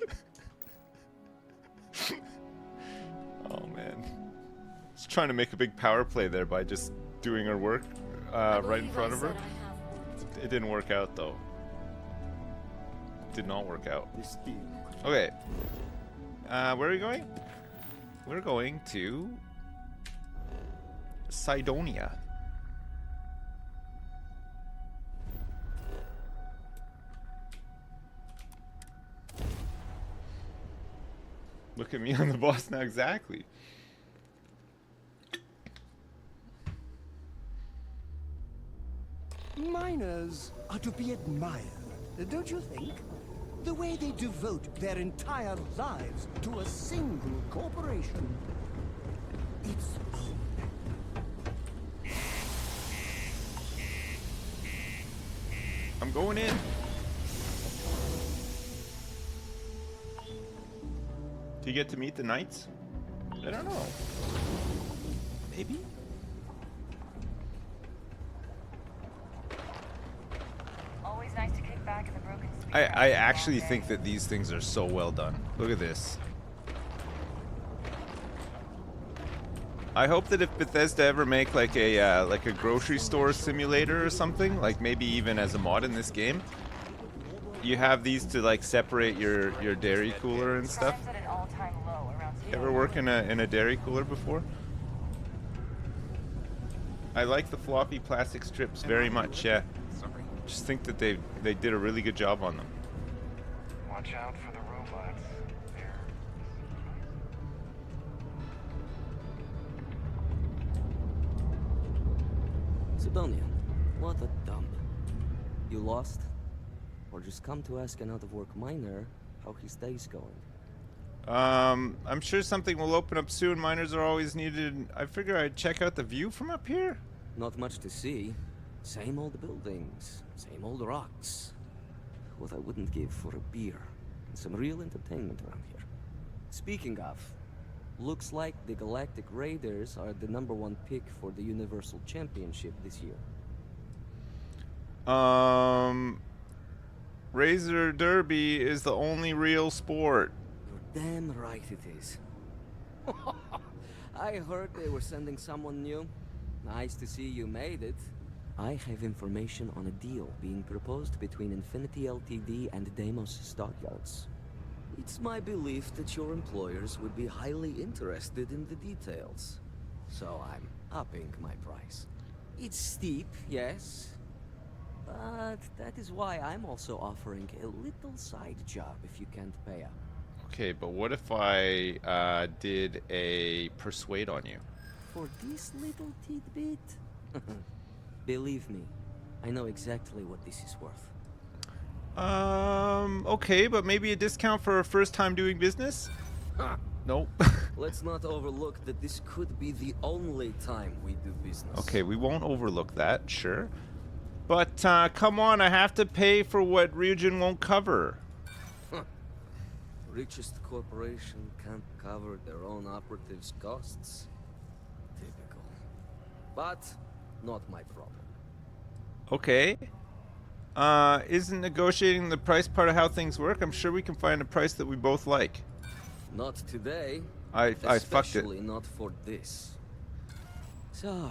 Oh man. Just trying to make a big power play there by just doing her work right in front of her. It didn't work out though. Did not work out. Okay. Where are we going? We're going to Sidonia. Look at me on the boss now, exactly. Miners are to be admired, don't you think? The way they devote their entire lives to a single corporation. It's I'm going in. Do you get to meet the knights? I don't know. Maybe? Always nice to kick back in the broken spirit. I actually think that these things are so well done. Look at this. I hope that if Bethesda ever make like a grocery store simulator or something, like maybe even as a mod in this game, you have these to like separate your dairy cooler and stuff. Ever work in a dairy cooler before? I like the floppy plastic strips very much. Yeah. Just think that they did a really good job on them. Watch out for the robots. Sidonia, what a dump. You lost? Or just come to ask an out-of-work miner how his day's going? I'm sure something will open up soon. Miners are always needed. I figure I'd check out the view from up here. Not much to see. Same old buildings, same old rocks. What I wouldn't give for a beer and some real entertainment around here. Speaking of, looks like the Galactic Raiders are the #1 pick for the Universal Championship this year. Razor Derby is the only real sport. You're damn right it is. I heard they were sending someone new. Nice to see you made it. I have information on a deal being proposed between Infinity Ltd and Deimos Stockyards. It's my belief that your employers would be highly interested in the details. So I'm upping my price. It's steep, yes. But that is why I'm also offering a little side job if you can't pay up. Okay, but what if I did a persuade on you? For this little tidbit? Believe me, I know exactly what this is worth. Okay, but maybe a discount for a first time doing business? Nope. Let's not overlook that this could be the only time we do business. Okay, we won't overlook that, sure. But, come on, I have to pay for what Ryujin won't cover. Richest corporation can't cover their own operatives' costs. Typical. But not my problem. Okay. Isn't negotiating the price part of how things work? I'm sure we can find a price that we both like. Not today. I fucked it. Especially not for this. So,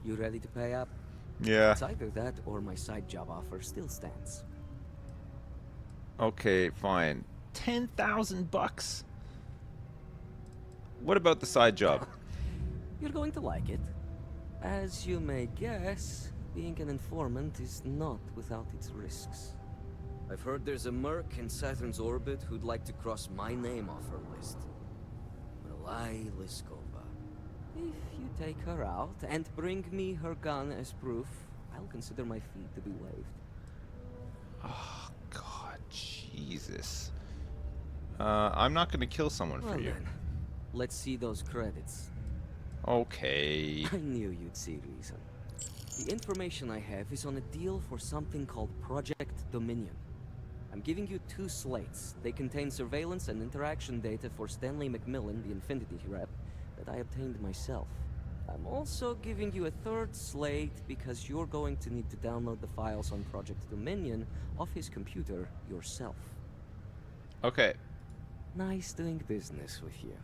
you ready to pay up? Yeah. It's either that or my side job offer still stands. Okay, fine. 10,000 bucks. What about the side job? You're going to like it. As you may guess, being an informant is not without its risks. I've heard there's a merc in Saturn's orbit who'd like to cross my name off her list. Malai Liskova. If you take her out and bring me her gun as proof, I'll consider my fee to be waived. Oh, God, Jesus. I'm not going to kill someone for you. Then, let's see those credits. Okay. I knew you'd see reason. The information I have is on a deal for something called Project Dominion. I'm giving you 2 slates. They contain surveillance and interaction data for Stanley McMillan, the Infinity rep, that I obtained myself. I'm also giving you a 3rd slate because you're going to need to download the files on Project Dominion off his computer yourself. Okay. Nice doing business with you.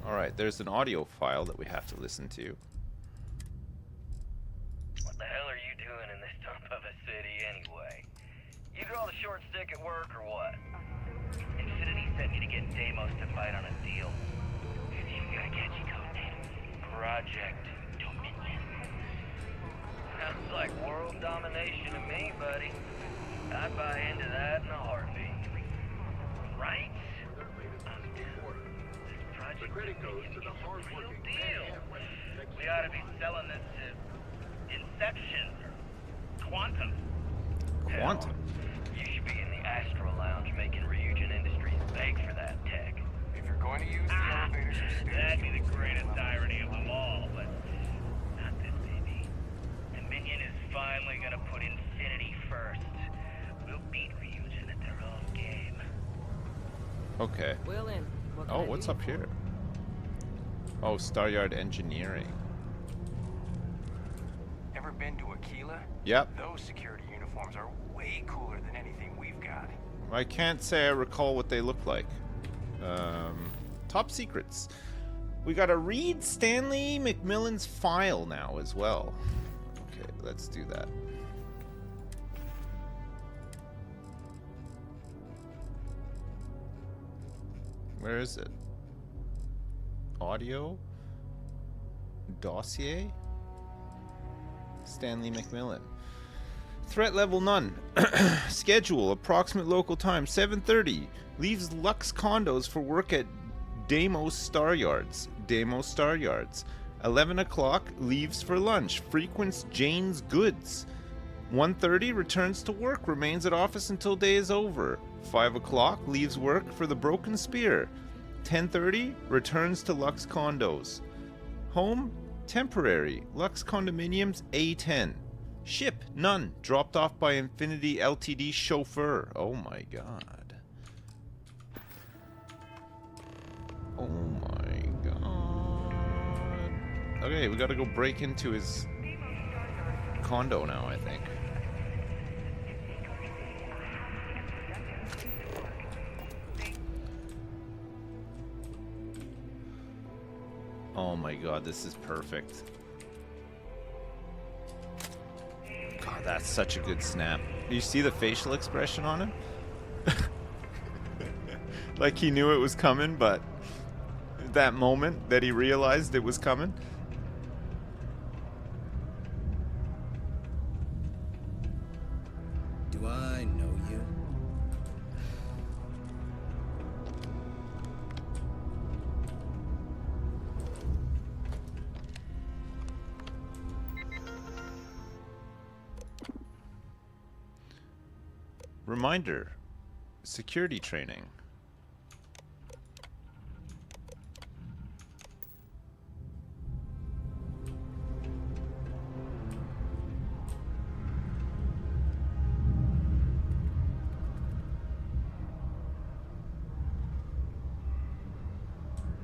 Alright, there's an audio file that we have to listen to. What the hell are you doing in this dump of a city anyway? You draw the short stick at work or what? Infinity sent me to get Deimos to fight on a deal. You've got a catchy code name. Project Dominion. Sounds like world domination to me, buddy. I'd buy into that in a heartbeat. Right? The credit goes to the hard-working deal. We ought to be selling this to Inception or Quantum. Quantum? Hell, you should be in the Astra lounge making Ryujin Industries beg for that tech. If you're going to use the elevators or stairs... That'd be the greatest irony of them all, but not this, baby. Dominion is finally gonna put Infinity first. We'll beat Ryujin at their own game. Okay. Well then, oh, what's up here? Oh, Staryard Engineering. Ever been to Akila? Yep. Those security uniforms are way cooler than anything we've got. I can't say I recall what they look like. Top secrets. We gotta read Stanley McMillan's file now as well. Okay, let's do that. Where is it? Audio? Dossier? Stanley McMillan. Threat level none. Schedule, approximate local time, 7:30. Leaves Lux condos for work at Deimos Star Yards. 11 o'clock, leaves for lunch. Frequents Jane's Goods. 1:30, returns to work. Remains at office until day is over. 5 o'clock, leaves work for the Broken Spear. 10:30, returns to Lux condos. Home, temporary. Lux condominiums, A10. Ship, none. Dropped off by Infinity Ltd chauffeur. Oh my god. Oh my god. Okay, we gotta go break into his condo now, I think. Oh my god, this is perfect. God, that's such a good snap. Do you see the facial expression on him? Like he knew it was coming, but that moment that he realized it was coming. Do I know you? Reminder, security training.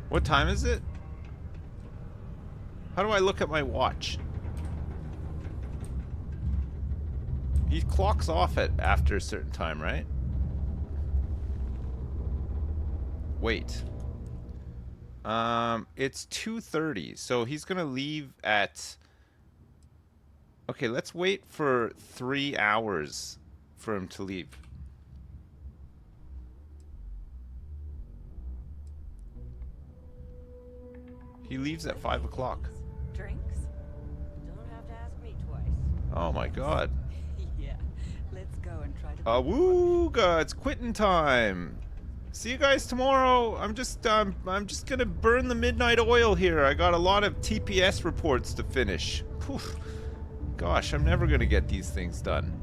What time is it? How do I look at my watch? He clocks off at after a certain time, right? Wait. It's 2:30, so he's gonna leave at... Okay, let's wait for 3 hours for him to leave. He leaves at 5 o'clock. Drinks? Don't have to ask me twice. Oh my god. Yeah, let's go and try to... Awooga, it's quitting time. See you guys tomorrow. I'm just gonna burn the midnight oil here. I got a lot of TPS reports to finish. Poof. Gosh, I'm never gonna get these things done.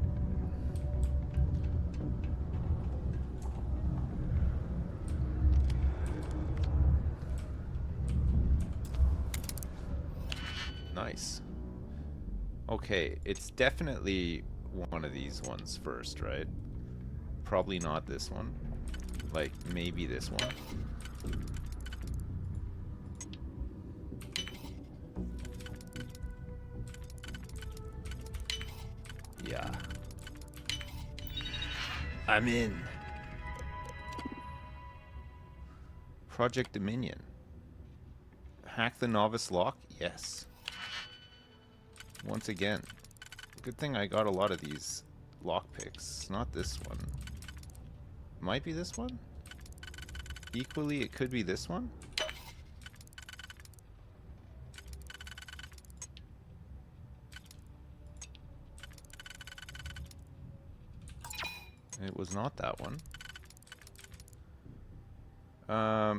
Nice. Okay, it's definitely one of these ones first, right? Probably not this one. Like, maybe this one. Yeah. I'm in. Project Dominion. Hack the novice lock? Yes. Once again. Good thing I got a lot of these lockpicks. Not this one. Might be this one? Equally, it could be this one? It was not that one.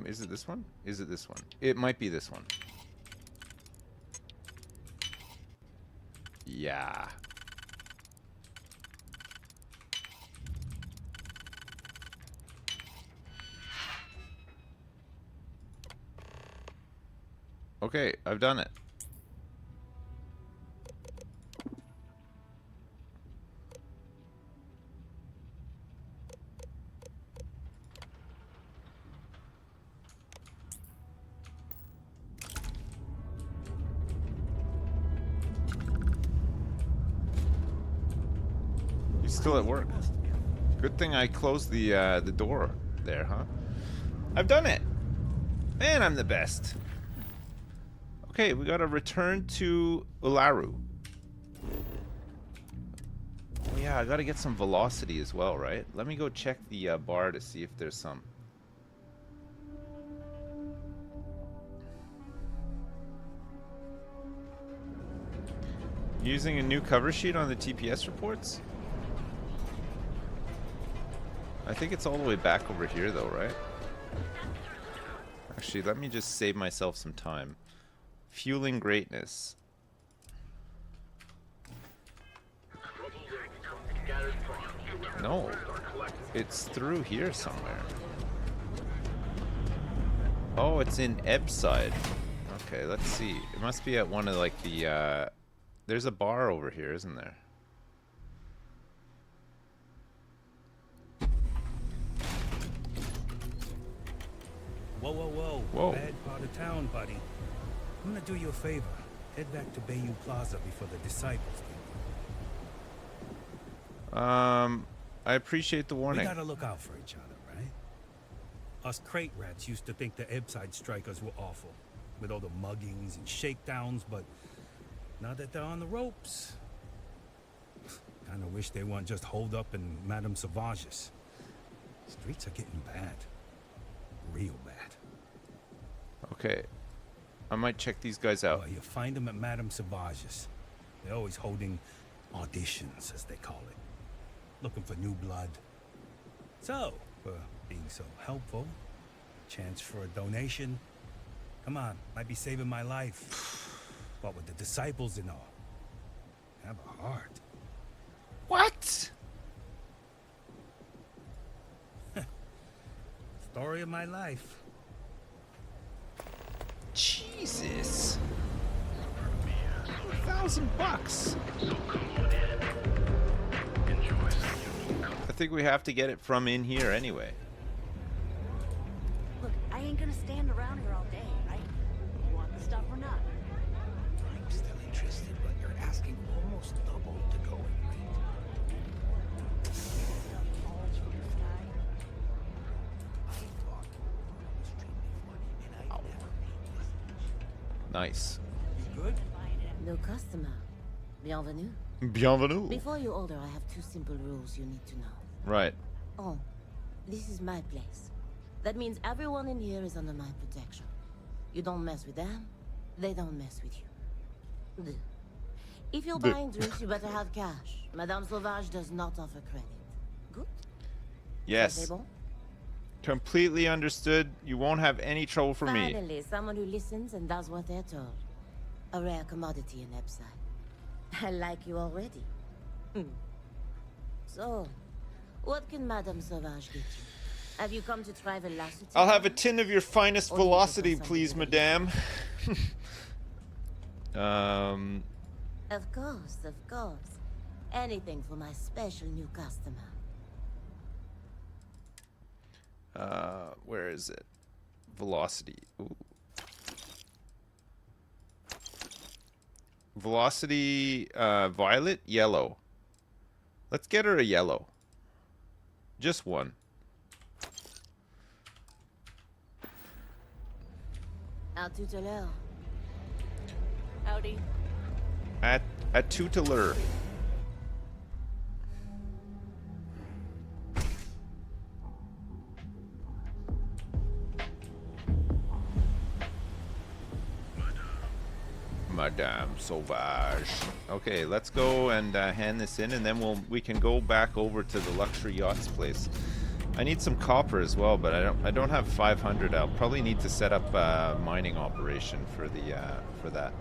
Is it this one? Is it this one? It might be this one. Yeah. Okay, I've done it. He's still at work. Good thing I closed the door there, huh? I've done it! Man, I'm the best. Okay, we gotta return to Ularu. Oh yeah, I gotta get some velocity as well, right? Let me go check the bar to see if there's some. Using a new cover sheet on the TPS reports? I think it's all the way back over here though, right? Actually, let me just save myself some time. Fueling greatness. No, it's through here somewhere. Oh, it's in Ebside. Okay, let's see. It must be at one of like the there's a bar over here, isn't there? Whoa, whoa, whoa. Whoa. Bad part of town, buddy. I'm gonna do you a favor. Head back to Bayou Plaza before the disciples get I appreciate the warning. We gotta look out for each other, right? Us crate rats used to think the Ebside strikers were awful, with all the muggings and shakedowns, but now that they're on the ropes, kinda wish they weren't just holed up in Madame Sauvage's. Streets are getting bad. Real bad. Okay. I might check these guys out. Well, you find them at Madame Sauvage's. They're always holding auditions, as they call it. Looking for new blood. So, for being so helpful, chance for a donation. Come on, might be saving my life. What with the disciples and all. Have a heart. What? Story of my life. Jesus. $1,000. I think we have to get it from in here anyway. Look, I ain't gonna stand around here all day, right? You want the stuff or not? Nice. Good? No customer. Bienvenue. Bienvenue. Before you order, I have 2 simple rules you need to know. Right. Oh, this is my place. That means everyone in here is under my protection. You don't mess with them, they don't mess with you. Deux. If you're buying drinks, you better have cash. Madame Sauvage does not offer credit. Good? Yes. C'est bon? Completely understood. You won't have any trouble for me. Finally, someone who listens and does what they're told. A rare commodity in Epside. I like you already. So, what can Madame Sauvage get you? Have you come to try velocity? I'll have a tin of your finest velocity, please, madame. Of course, of course. Anything for my special new customer. Where is it? Velocity. Ooh. Velocity, violet, yellow. Let's get her a yellow. Just one. À tout à l'heure. Howdy. At tout à l'heure. Madame Sauvage. Okay, let's go and hand this in, and then we can go back over to the luxury yachts place. I need some copper as well, but I don't have 500. I'll probably need to set up a mining operation for that.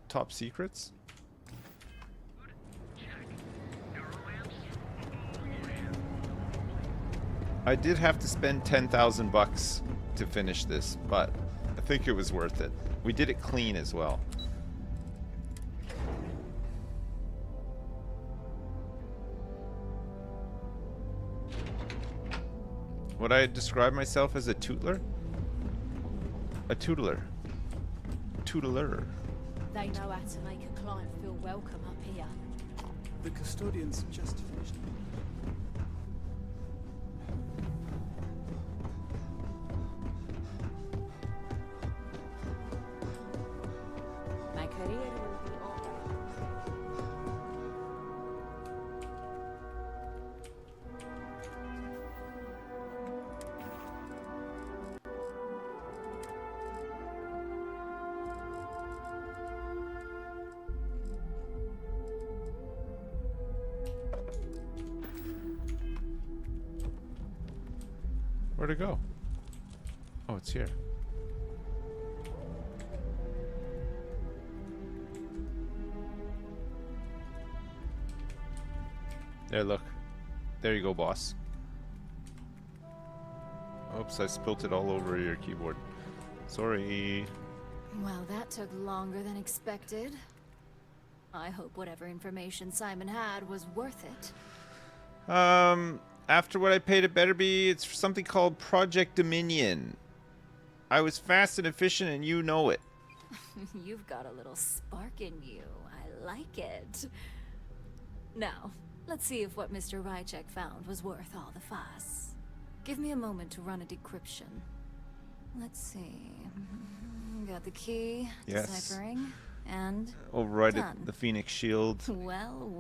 Top secrets? I did have to spend 10,000 bucks to finish this, but I think it was worth it. We did it clean as well. Would I describe myself as a tootler? A tootler. Tootler. They know how to make a client feel welcome up here. The custodian's just finished. My career will be over. Where'd it go? Oh, it's here. There, look. There you go, boss. Oops, I spilt it all over your keyboard. Sorry. Well, that took longer than expected. I hope whatever information Simon had was worth it. After what I paid, it better be. It's for something called Project Dominion. I was fast and efficient, and you know it. You've got a little spark in you. I like it. Now, let's see if what Mr. Ryujin found was worth all the fuss. Give me a moment to run a decryption. Let's see. Got the key, Yes. deciphering, and Override done. the Phoenix Shield. Well,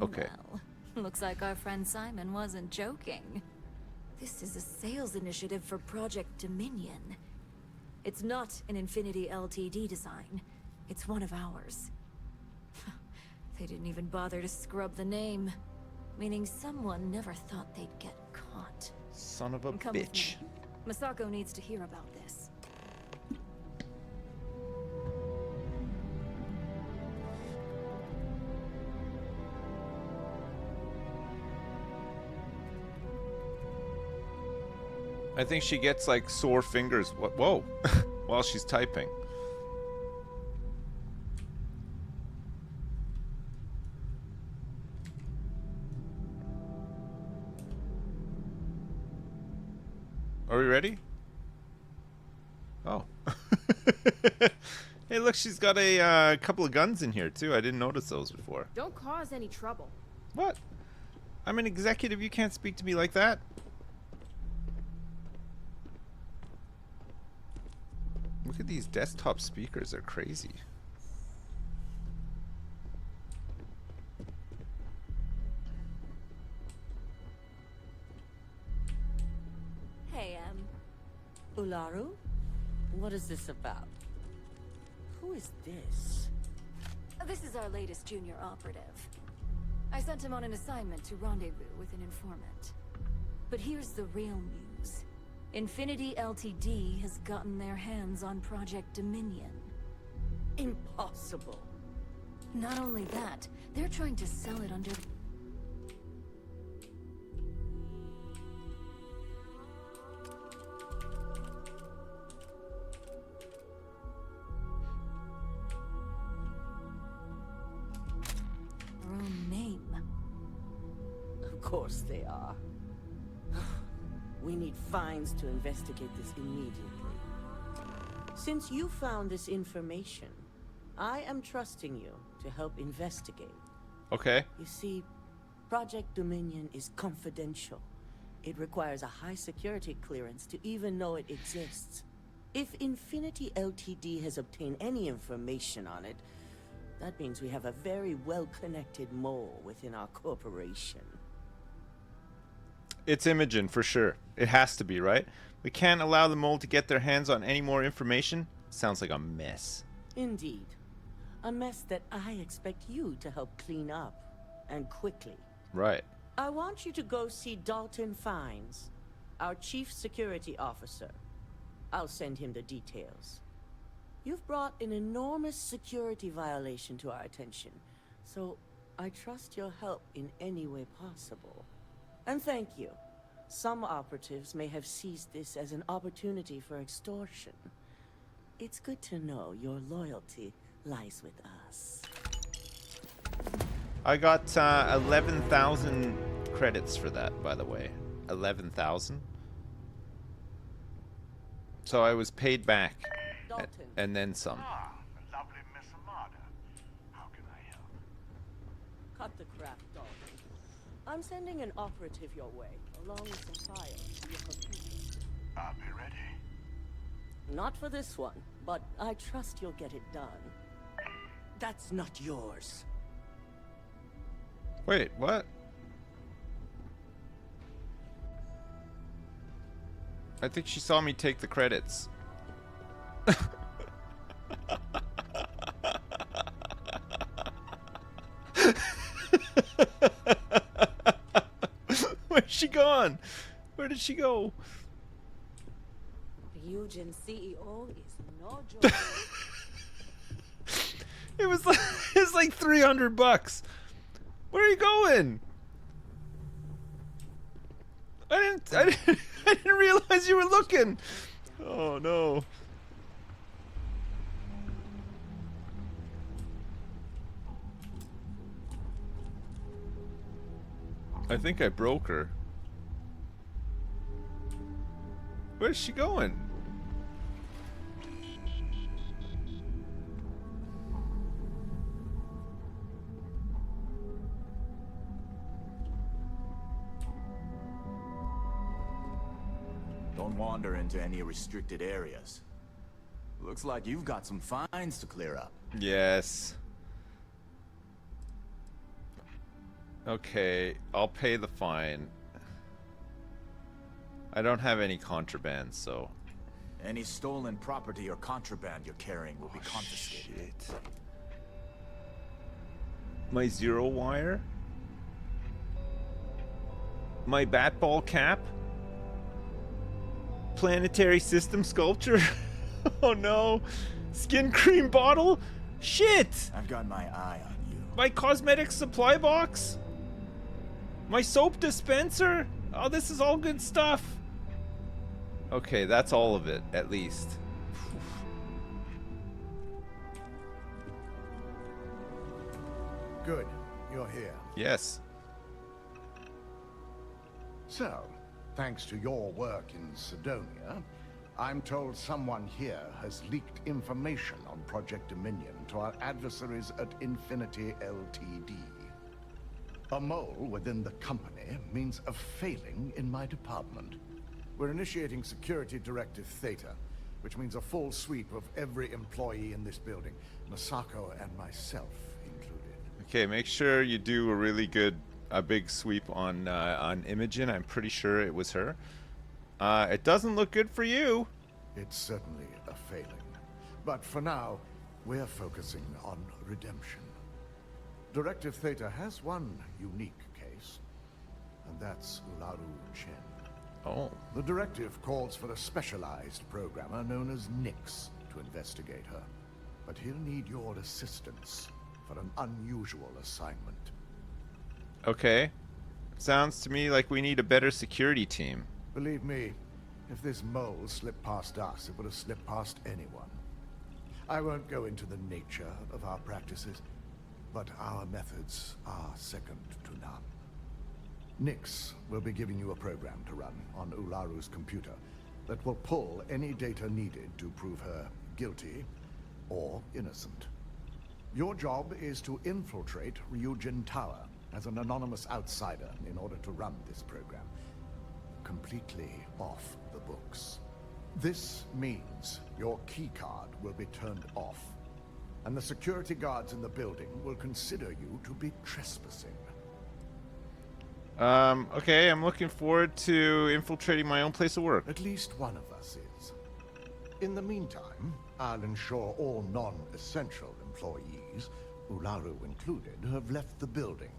Okay. well. Looks like our friend Simon wasn't joking. This is a sales initiative for Project Dominion. It's not an Infinity Ltd design. It's one of ours. They didn't even bother to scrub the name, meaning someone never thought they'd get caught. Son of a Come with bitch. me. Masako needs to hear about this. I think she gets like sore fingers. Whoa, while she's typing. Are we ready? Oh. Hey, look, she's got a couple of guns in here too. I didn't notice those before. Don't cause any trouble. What? I'm an executive. You can't speak to me like that. Look at these desktop speakers. They're crazy. Hey, Ularu? What is this about? Who is this? This is our latest junior operative. I sent him on an assignment to rendezvous with an informant. But here's the real news. Infinity LTD has gotten their hands on Project Dominion. Impossible. Not only that, they're trying to sell it under... our own name. Of course they are. We need fines to investigate this immediately. Since you found this information, I am trusting you to help investigate. Okay. You see, Project Dominion is confidential. It requires a high security clearance to even know it exists. If Infinity LTD has obtained any information on it, that means we have a very well-connected mole within our corporation. It's Imogen, for sure. It has to be, right? We can't allow the mole to get their hands on any more information. Sounds like a mess. Indeed. A mess that I expect you to help clean up. And quickly. Right. I want you to go see Dalton Fines, our chief security officer. I'll send him the details. You've brought an enormous security violation to our attention, so I trust your help in any way possible. And thank you. Some operatives may have seized this as an opportunity for extortion. It's good to know your loyalty lies with us. I got 11,000 credits for that, by the way. 11,000. So I was paid back, and then some. Lovely Miss Amada. How can I help? Cut the crap, Dalton. I'm sending an operative your way, along with some files to your computer. I'll be ready. Not for this one, but I trust you'll get it done. That's not yours. Wait, what? I think she saw me take the credits. Where's she gone? Where did she go? Ryujin CEO is no joke. It's like $300. Where are you going? I didn't realize you were looking. Oh no. I think I broke her. Where's she going? Don't wander into any restricted areas. Looks like you've got some fines to clear up. Yes. Okay, I'll pay the fine. I don't have any contraband, so... Any stolen property or contraband you're carrying will be confiscated. Shit. My zero wire? My bat ball cap? Planetary system sculpture? Oh no. Skin cream bottle? Shit! I've got my eye on you. My cosmetic supply box? My soap dispenser? Oh, this is all good stuff. Okay, that's all of it, at least. Good. You're here. Yes. So, thanks to your work in Sidonia, I'm told someone here has leaked information on Project Dominion to our adversaries at Infinity LTD. A mole within the company means a failing in my department. We're initiating Security Directive Theta, which means a full sweep of every employee in this building, Masako and myself included. Okay, make sure you do a really good, big sweep on Imogen. I'm pretty sure it was her. It doesn't look good for you. It's certainly a failing. But for now, we're focusing on redemption. Directive Theta has one unique case, and that's Ularu Chen. Oh. The directive calls for a specialized programmer known as Nix to investigate her. But he'll need your assistance for an unusual assignment. Okay. Sounds to me like we need a better security team. Believe me, if this mole slipped past us, it would have slipped past anyone. I won't go into the nature of our practices, but our methods are second to none. Nix will be giving you a program to run on Ularu's computer that will pull any data needed to prove her guilty or innocent. Your job is to infiltrate Ryujin Tower as an anonymous outsider in order to run this program completely off the books. This means your keycard will be turned off, and the security guards in the building will consider you to be trespassing. Okay, I'm looking forward to infiltrating my own place of work. At least one of us is. In the meantime, I'll ensure all non-essential employees, Ularu included, have left the building,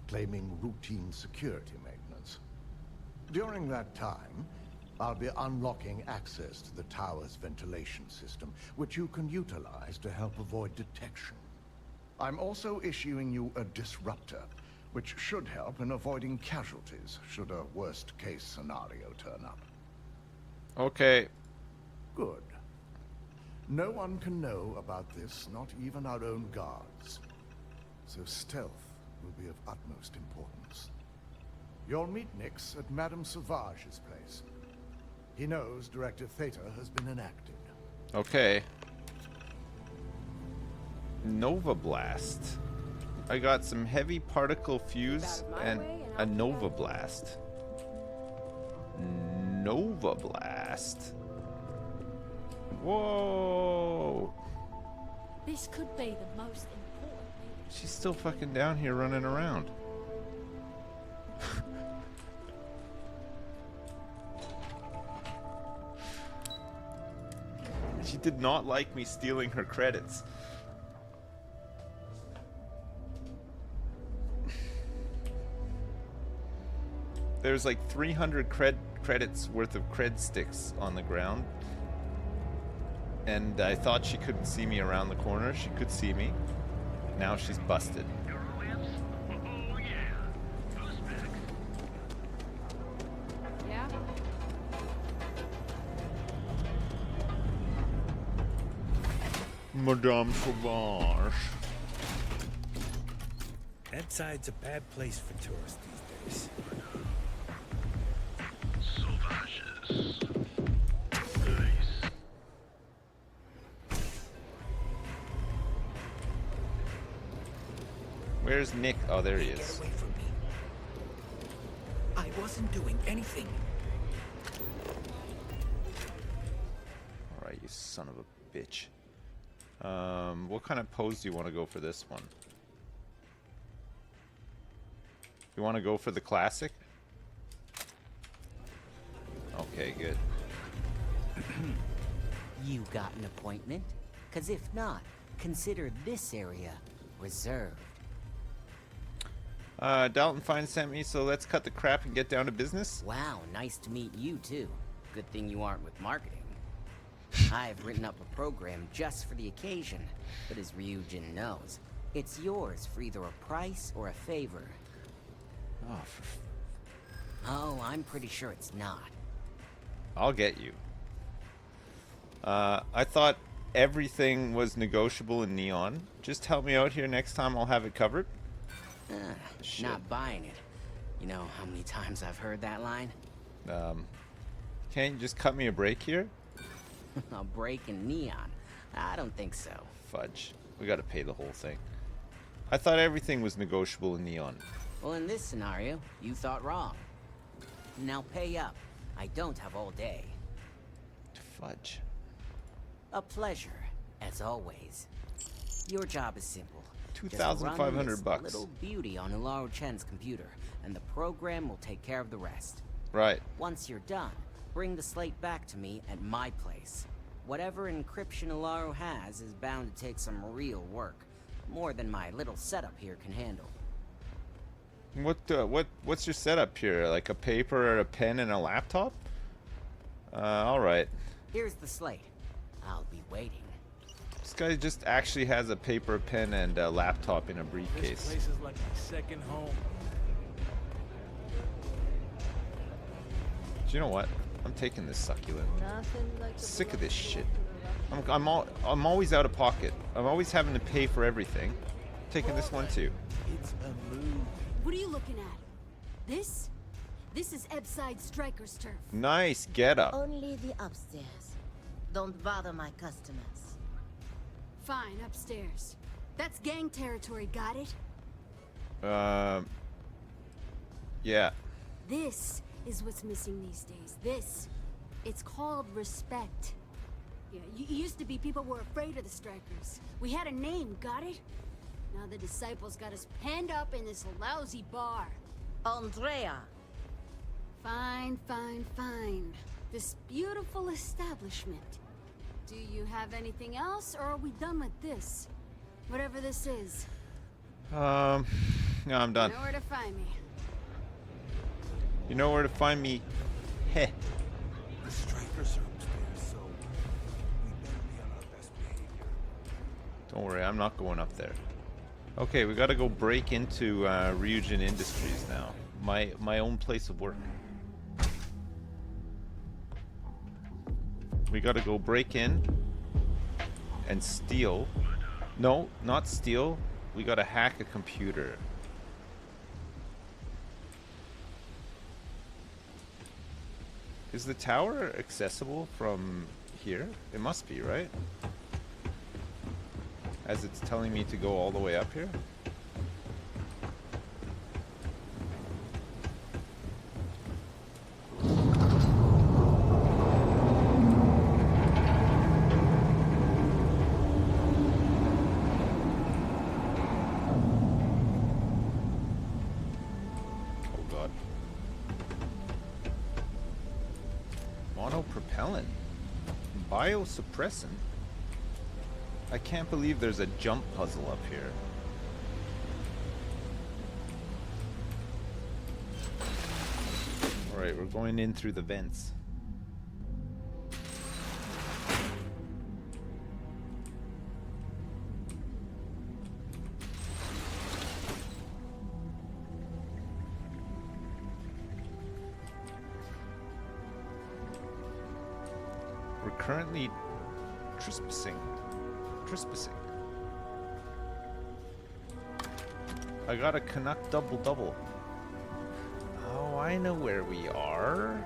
claiming routine security maintenance. During that time, I'll be unlocking access to the tower's ventilation system, which you can utilize to help avoid detection. I'm also issuing you a disruptor, which should help in avoiding casualties should a worst-case scenario turn up. Okay. Good. No one can know about this, not even our own guards. So stealth will be of utmost importance. You'll meet Nix at Madame Sauvage's place. He knows Directive Theta has been enacted. Okay. Nova Blast. I got some heavy particle fuse and a Nova Blast. Nova Blast. Whoa. This could be the most important meeting. She's still fucking down here running around. She did not like me stealing her credits. There's like 300 credits worth of cred sticks on the ground. And I thought she couldn't see me around the corner. She could see me. Now she's busted. Yeah? Madame Sauvage. That side's a bad place for tourists these days. Sauvages. Where's Nick? Oh, there he is. Get away from me. I wasn't doing anything. Alright, you son of a bitch. What kind of pose do you want to go for this one? You want to go for the classic? Okay, good. You got an appointment? 'Cause if not, consider this area reserved. Dalton Fine sent me, so let's cut the crap and get down to business. Wow, nice to meet you too. Good thing you aren't with marketing. I've written up a program just for the occasion, but as Ryujin knows, it's yours for either a price or a favor. Oh, I'm pretty sure it's not. I'll get you. I thought everything was negotiable in Neon. Just help me out here next time, I'll have it covered. Not buying it. You know how many times I've heard that line? Can't you just cut me a break here? A break in Neon? I don't think so. Fudge. We gotta pay the whole thing. I thought everything was negotiable in Neon. Well, in this scenario, you thought wrong. Now pay up. I don't have all day. Fudge. A pleasure, as always. Your job is simple. Just 2,500 run bucks. this little beauty on Ularu Chen's computer, and the program will take care of the rest. Right. Once you're done, bring the slate back to me at my place. Whatever encryption Ularu has is bound to take some real work. More than my little setup here can handle. What's your setup here? Like a paper, a pen, and a laptop? All right. Here's the slate. I'll be waiting. This guy just actually has a paper, pen, and a laptop in a briefcase. This place is like my second home. Do you know what? I'm taking this succulent. Sick of this shit. I'm always out of pocket. I'm always having to pay for everything. I'm taking this one too. It's a move. What are you looking at? This? This is Ebside Striker's turf. Nice get up. Only the upstairs. Don't bother my customers. Fine, upstairs. That's gang territory, got it? Yeah. This is what's missing these days. This. It's called respect. Yeah, used to be people were afraid of the Strikers. We had a name, got it? Now the disciples got us penned up in this lousy bar. Andrea. Fine, fine, fine. This beautiful establishment. Do you have anything else, or are we done with this? Whatever this is. No, I'm done. You know where to find me. You know where to find me. Heh. The Strikers are upstairs, so we better be on our best behavior. Don't worry, I'm not going up there. Okay, we gotta go break into Ryujin Industries now. My own place of work. We gotta go break in and steal. No, not steal. We gotta hack a computer. Is the tower accessible from here? It must be, right? As it's telling me to go all the way up here? Monopropellant? Biosuppressant? I can't believe there's a jump puzzle up here. Alright, we're going in through the vents. We're currently trespassing. I got a Canuck double-double. Oh, I know where we are.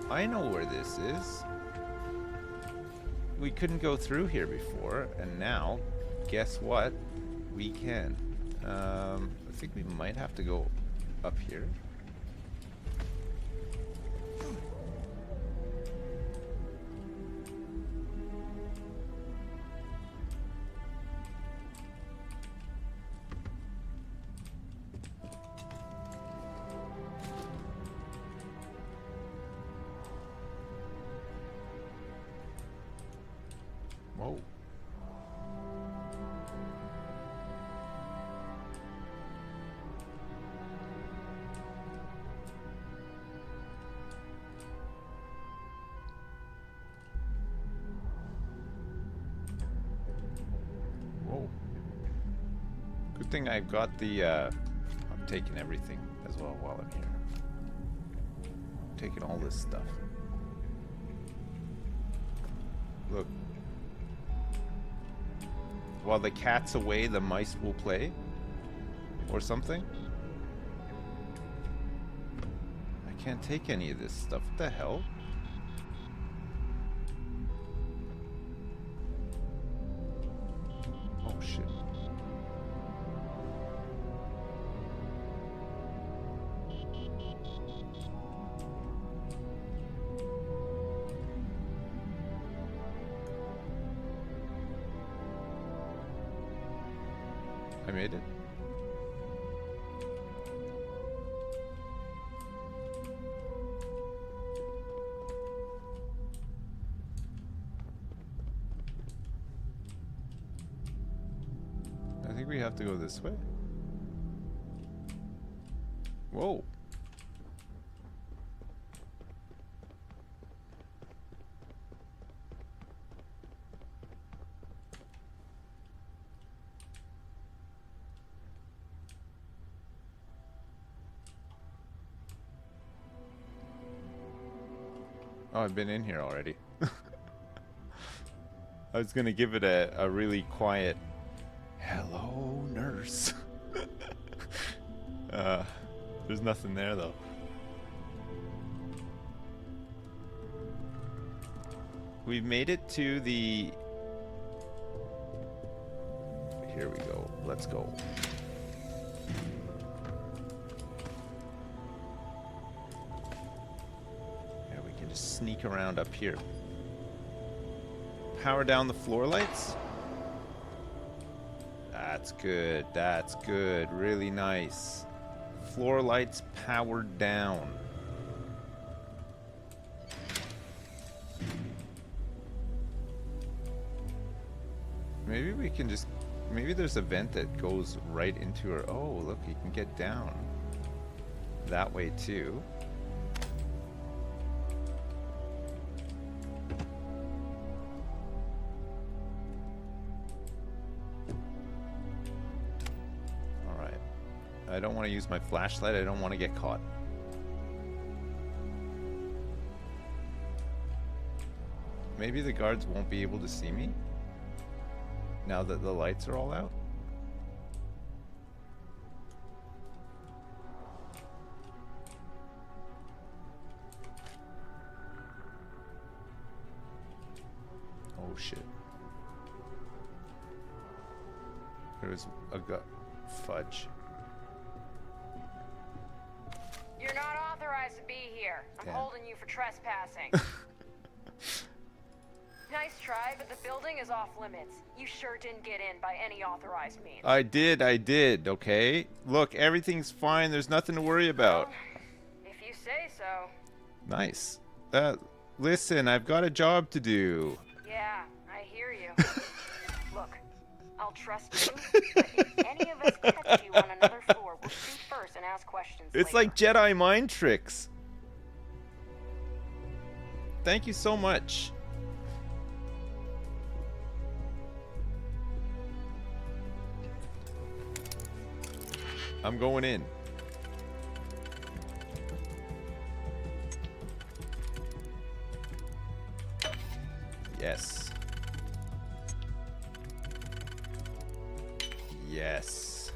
I know where this is. We couldn't go through here before, and now, guess what? We can. I think we might have to go up here. Whoa. Whoa. Good thing I've got the, I'm taking everything as well while I'm here. Taking all this stuff. Look. While the cat's away, the mice will play? Or something? I can't take any of this stuff. What the hell? Oh shit. I made it. I think we have to go this way. Whoa. Oh, I've been in here already. I was gonna give it a really quiet hello, nurse. There's nothing there though. We've made it to the... Here we go. Let's go. Yeah, we can just sneak around up here. Power down the floor lights. That's good. That's good. Really nice. Floor lights powered down. Maybe we can just... Maybe there's a vent that goes right into her... Oh, look, you can get down that way too. Alright. I don't want to use my flashlight. I don't want to get caught. Maybe the guards won't be able to see me now that the lights are all out. Oh shit. There's a fudge. You're not authorized to be here. I'm Damn. holding you for trespassing. Nice try, but the building is off limits. You sure didn't get in by any authorized means. I did, okay? Look, everything's fine. There's nothing to worry about. Well, if you say so. Nice. Listen, I've got a job to do. Yeah, I hear you. Look, I'll trust you, but if any of us catch you on another floor, we'll shoot first and ask questions It's later. like Jedi mind tricks. Thank you so much. I'm going in. Yes. Yes.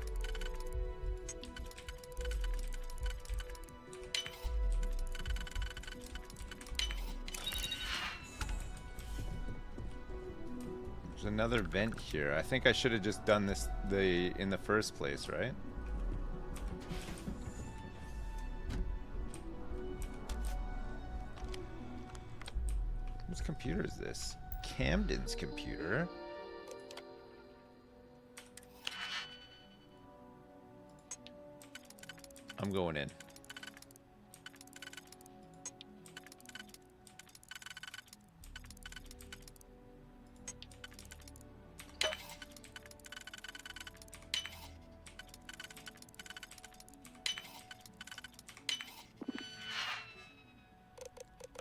There's another vent here. I think I should have just done this in the first place, right? Whose computer is this? Camden's computer. I'm going in.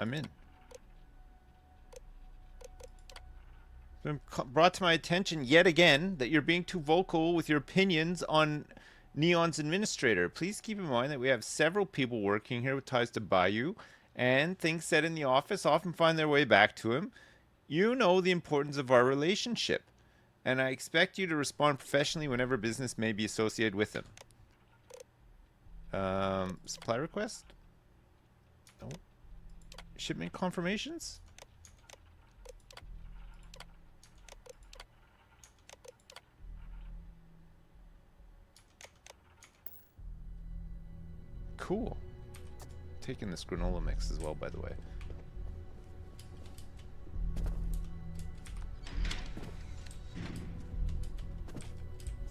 I'm in. It's been brought to my attention yet again that you're being too vocal with your opinions on Neon's administrator. Please keep in mind that we have several people working here with ties to Bayou, and things said in the office often find their way back to him. You know the importance of our relationship, and I expect you to respond professionally whenever business may be associated with him. Supply request? No. Shipment confirmations? Cool. Taking this granola mix as well, by the way.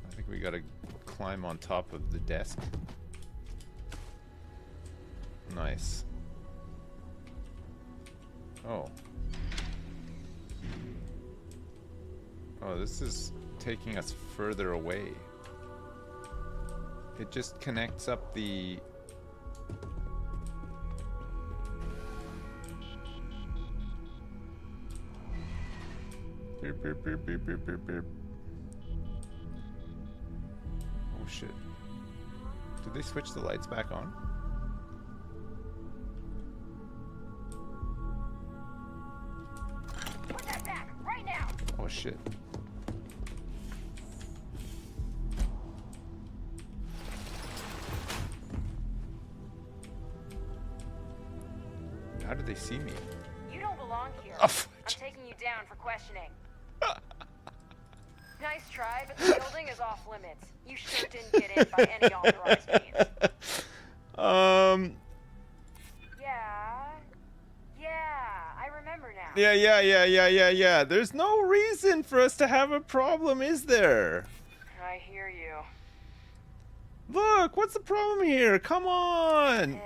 I think we we gotta climb on top of the desk. Nice. Oh. Oh, this is taking us further away. It just connects up the... Beep, beep, beep, beep, beep, beep, beep. Oh shit. Did they switch the lights back on? Put that back right now. Oh shit. How did they see me? You don't belong here. Oh, I'm taking you down for questioning. Nice try, but the building is off limits. You sure didn't get in by any authorized means. Yeah, I remember now. Yeah. There's no reason for us to have a problem, is there? I hear you. Look, what's the problem here? Come on!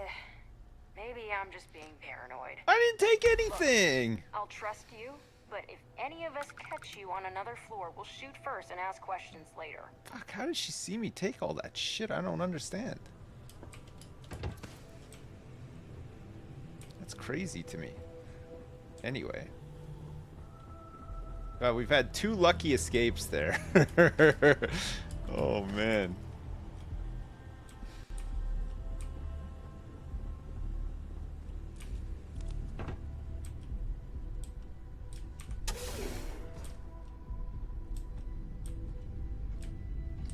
Maybe I'm just being paranoid. I didn't take anything! Look, I'll trust you, but if any of us catch you on another floor, we'll shoot first and ask questions later. Fuck, how did she see me take all that shit? I don't understand. That's crazy to me. Anyway. Well, we've had 2 lucky escapes there. Oh, man.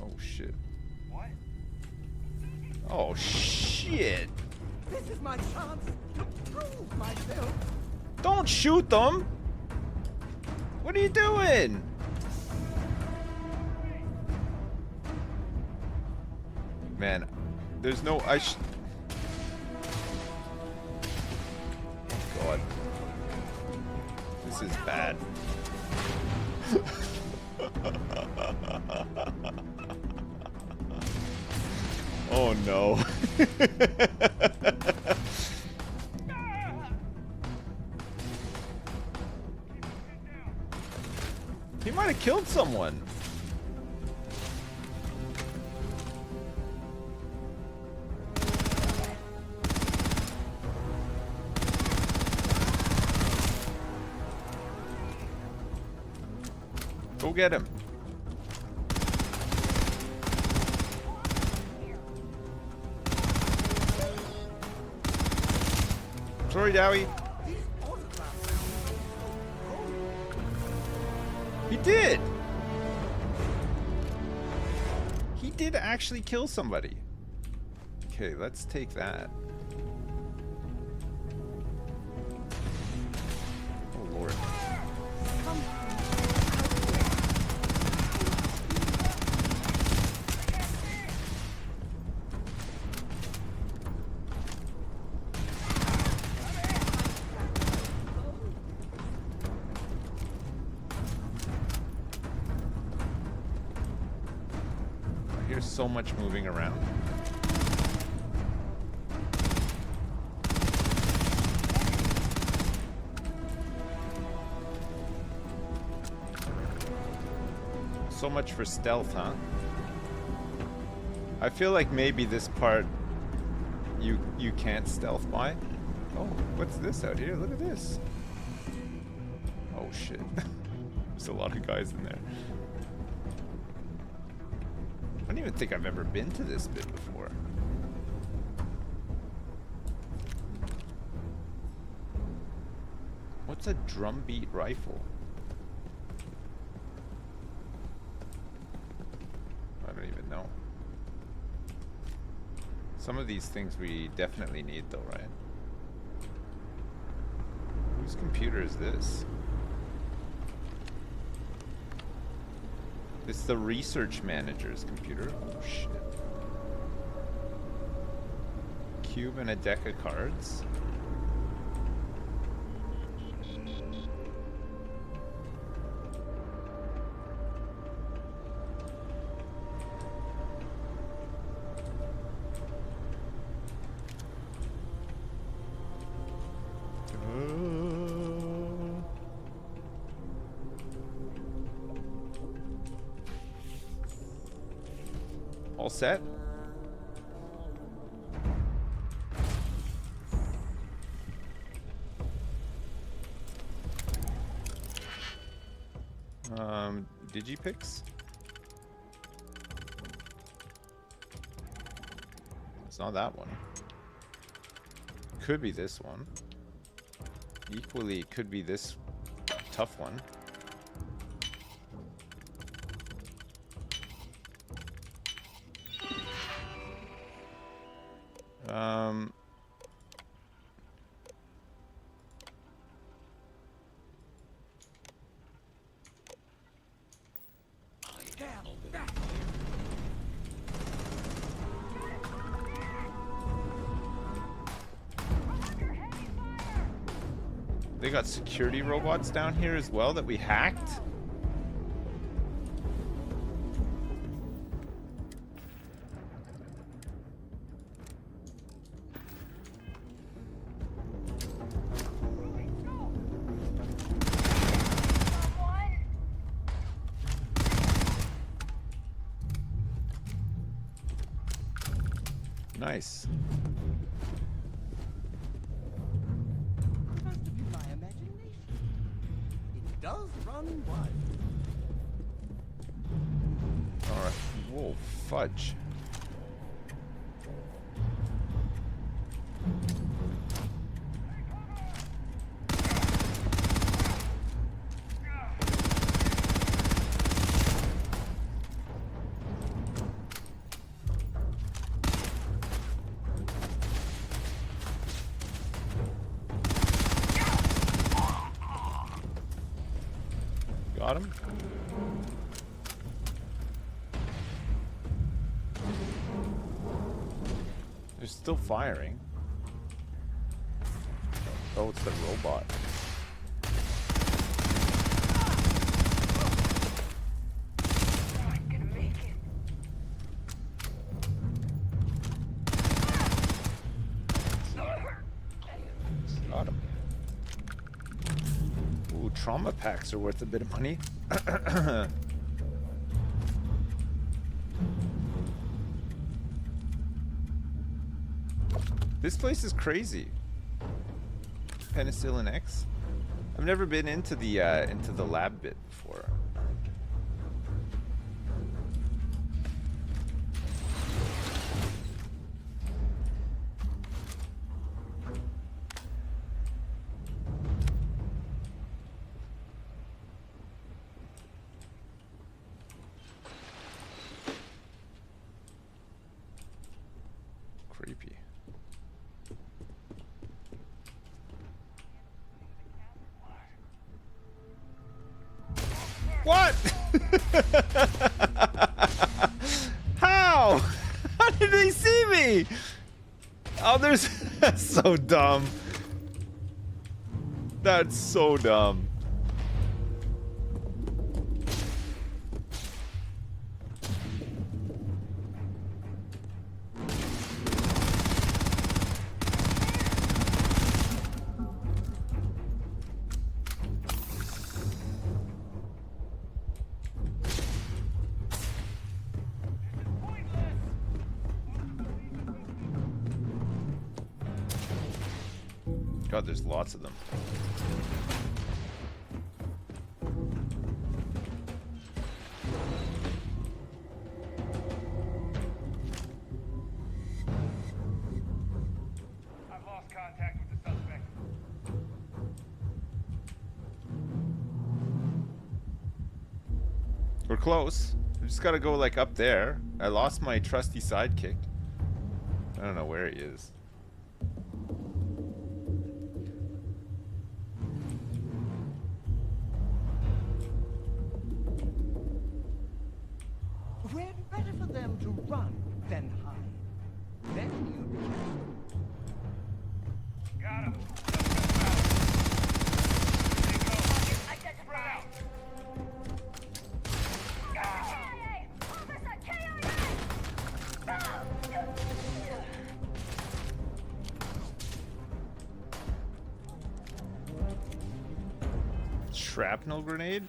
Oh, shit. What? Oh, shit. This is my chance to prove myself. Don't shoot them! What are you doing? Man, there's no... Oh, God. This is bad. Oh, no. He might have killed someone. Go get him. Sorry, Dowie. He did! He did actually kill somebody. Okay, let's take that. Oh, Lord. So much moving around. So much for stealth, huh? I feel like maybe this part you can't stealth by. Oh, what's this out here? Look at this. Oh shit. There's a lot of guys in there. I don't even think I've ever been to this bit before. What's a drumbeat rifle? I don't even know. Some of these things we definitely need though, right? Whose computer is this? It's the research manager's computer. Oh shit. Cube and a deck of cards. all set? Digipix? It's not that one. Could be this one. Equally, it could be this tough one. They got security robots down here as well that we hacked. Nice. Does run wild. Alright. Whoa, fudge. Got him. They're still firing. Oh, it's the robot. Got him. Ooh, trauma packs are worth a bit of money. This place is crazy. Penicillin X. I've never been into the lab bit before. Creepy. What? How? How did they see me? Oh, there's... That's so dumb. That's so dumb. God, there's lots of them. I've lost contact with the suspect. We're close. We just gotta go like up there. I lost my trusty sidekick. I don't know where he is. We're better for them to run than hide. Then you Got him. Shrapnel grenade?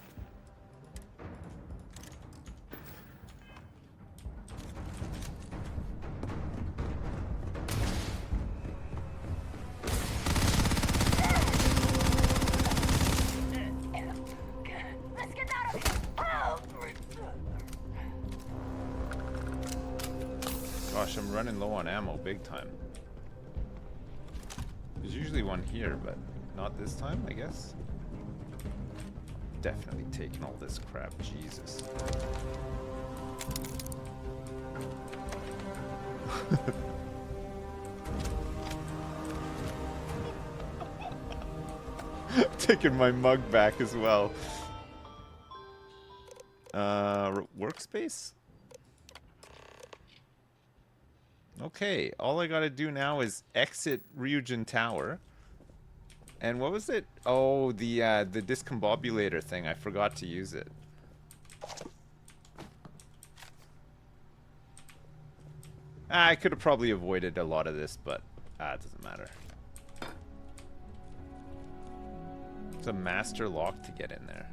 Gosh, I'm running low on ammo big time. There's usually one here, but not this time, I guess. Definitely taking all this crap, Jesus. Taking my mug back as well. Workspace? Okay, all I gotta do now is exit Ryujin Tower. And what was it? Oh, the discombobulator thing. I forgot to use it. I could have probably avoided a lot of this, but it doesn't matter. It's a master lock to get in there.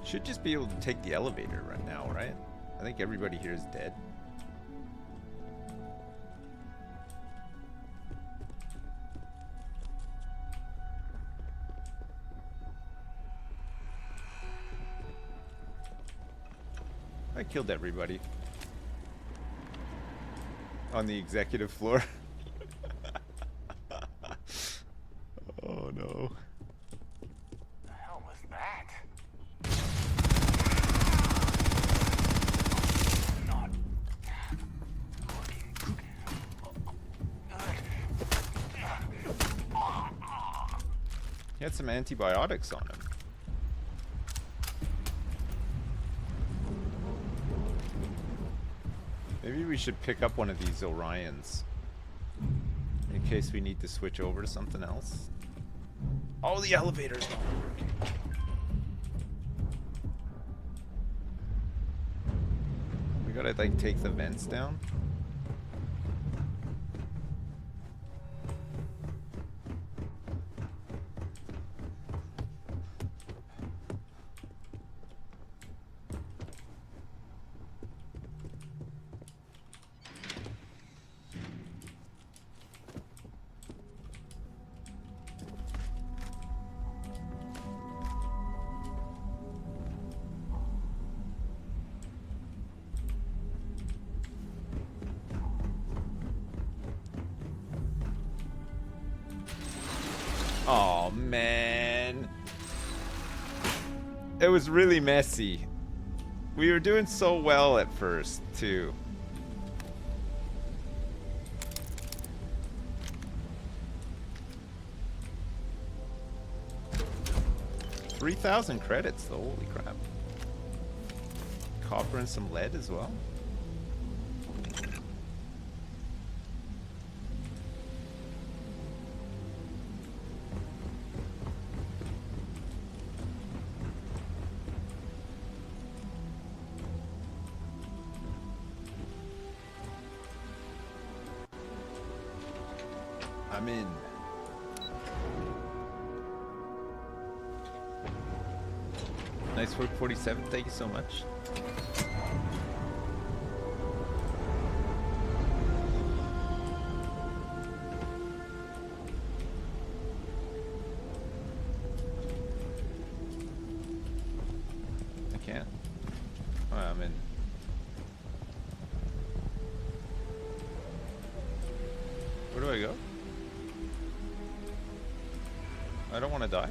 Should just be able to take the elevator right now, right? I think everybody here is dead. I killed everybody on the executive floor. Oh no. The hell was that? Not He had some antibiotics on him. Maybe we should pick up one of these Orions in case we need to switch over to something else. Oh, the elevator's not working. We gotta like take the vents down. Oh man, it was really messy. We were doing so well at first too. $3,000 credits though, holy crap. Copper and some lead as well. I'm in. Nice work, 47. Thank you so much. I can't. Oh, I'm in. Where do I go? I don't want to die.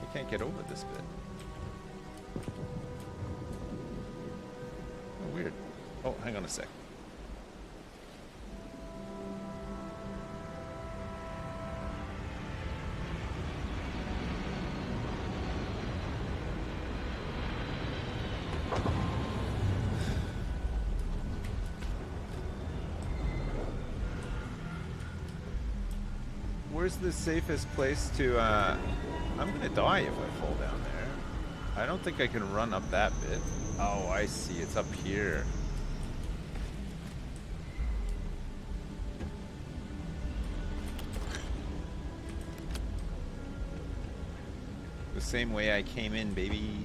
I can't get over this bit. Oh, weird. Oh, hang on a sec. Where's the safest place to, I'm gonna die if I fall down there. I don't think I can run up that bit. Oh, I see, it's up here. The same way I came in, baby.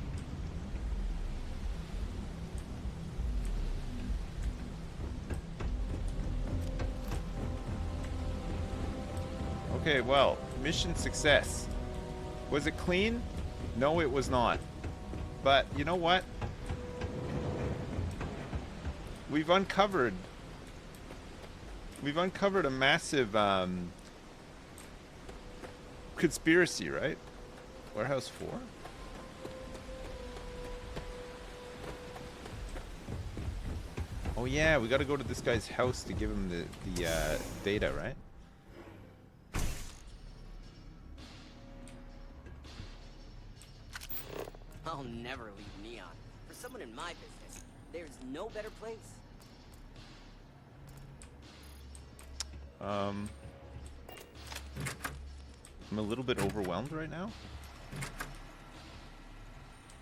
Okay, well, Mission success. Was it clean? No, it was not. But you know what? We've uncovered a massive conspiracy, right? Warehouse 4? Oh yeah, we gotta go to this guy's house to give him the data, right? I'll never leave Neon. For someone in my business, there's no better place. I'm a little bit overwhelmed right now.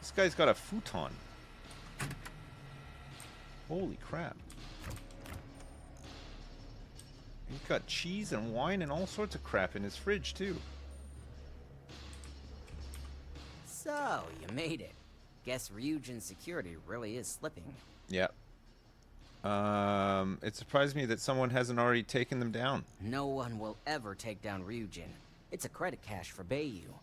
This guy's got a futon. Holy crap. He's got cheese and wine and all sorts of crap in his fridge too. So, you made it. Guess Ryujin's security really is slipping. Yeah. It surprised me that someone hasn't already taken them down. No one will ever take down Ryujin. It's a credit cache for Bayou.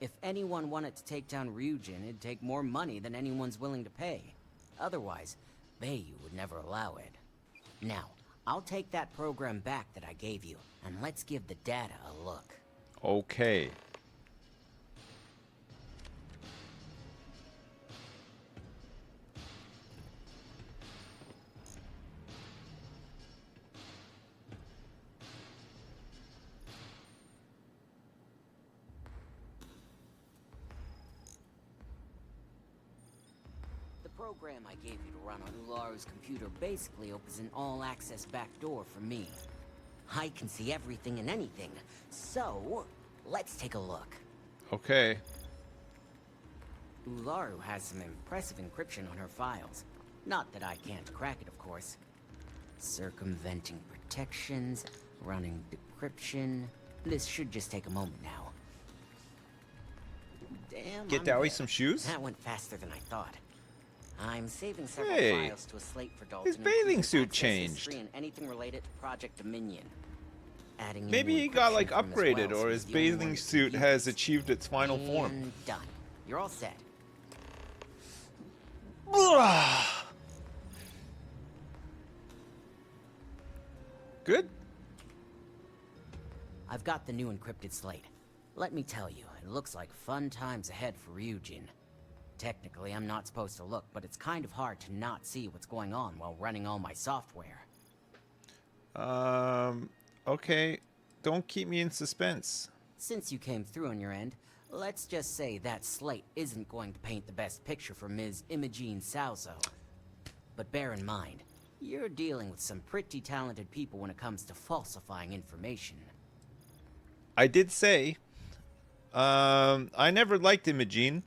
If anyone wanted to take down Ryujin, it'd take more money than anyone's willing to pay. Otherwise, Bayou would never allow it. Now, I'll take that program back that I gave you, and let's give the data a look. Okay. The program I gave you to run on Ularu's computer basically opens an all-access backdoor for me. I can see everything and anything, so let's take a look. Okay. Ularu has some impressive encryption on her files. Not that I can't crack it, of course. Circumventing protections, running decryption. This should just take a moment now. Damn, Get Dowie some shoes? That went faster than I thought. I'm saving several Hey, files to a slate for Dalton. his bathing suit changed. And anything related to Project Dominion. Adding in Maybe new he got encryption like from as upgraded, well, or so his he's the only one bathing that suit can has use. achieved its final form. And done. You're all set. Good. I've got the new encrypted slate. Let me tell you, it looks like fun times ahead for Ryujin. Technically, I'm not supposed to look, but it's kind of hard to not see what's going on while running all my software. Okay. Don't keep me in suspense. Since you came through on your end, let's just say that slate isn't going to paint the best picture for Ms. Imogene Salzo. But bear in mind, you're dealing with some pretty talented people when it comes to falsifying information. I did say, I never liked Imogene.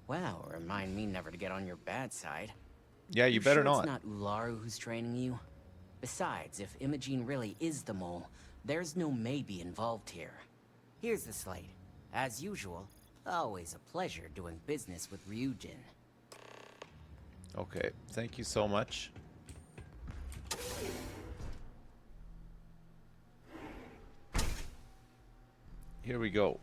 Wow, remind me never to get on your bad side. Yeah, you better sure not. It's not Ularu who's training you? Besides, if Imogene really is the mole, there's no maybe involved here. Here's the slate. As usual, always a pleasure doing business with Ryujin. Okay, thank you so much. Here we go.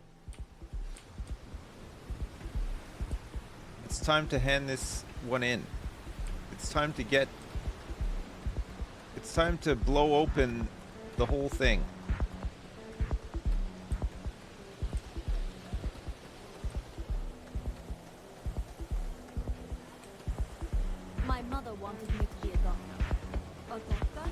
It's time to hand this one in. It's time to get... It's time to blow open the whole thing. My mother wanted me to be a doctor. A doctor?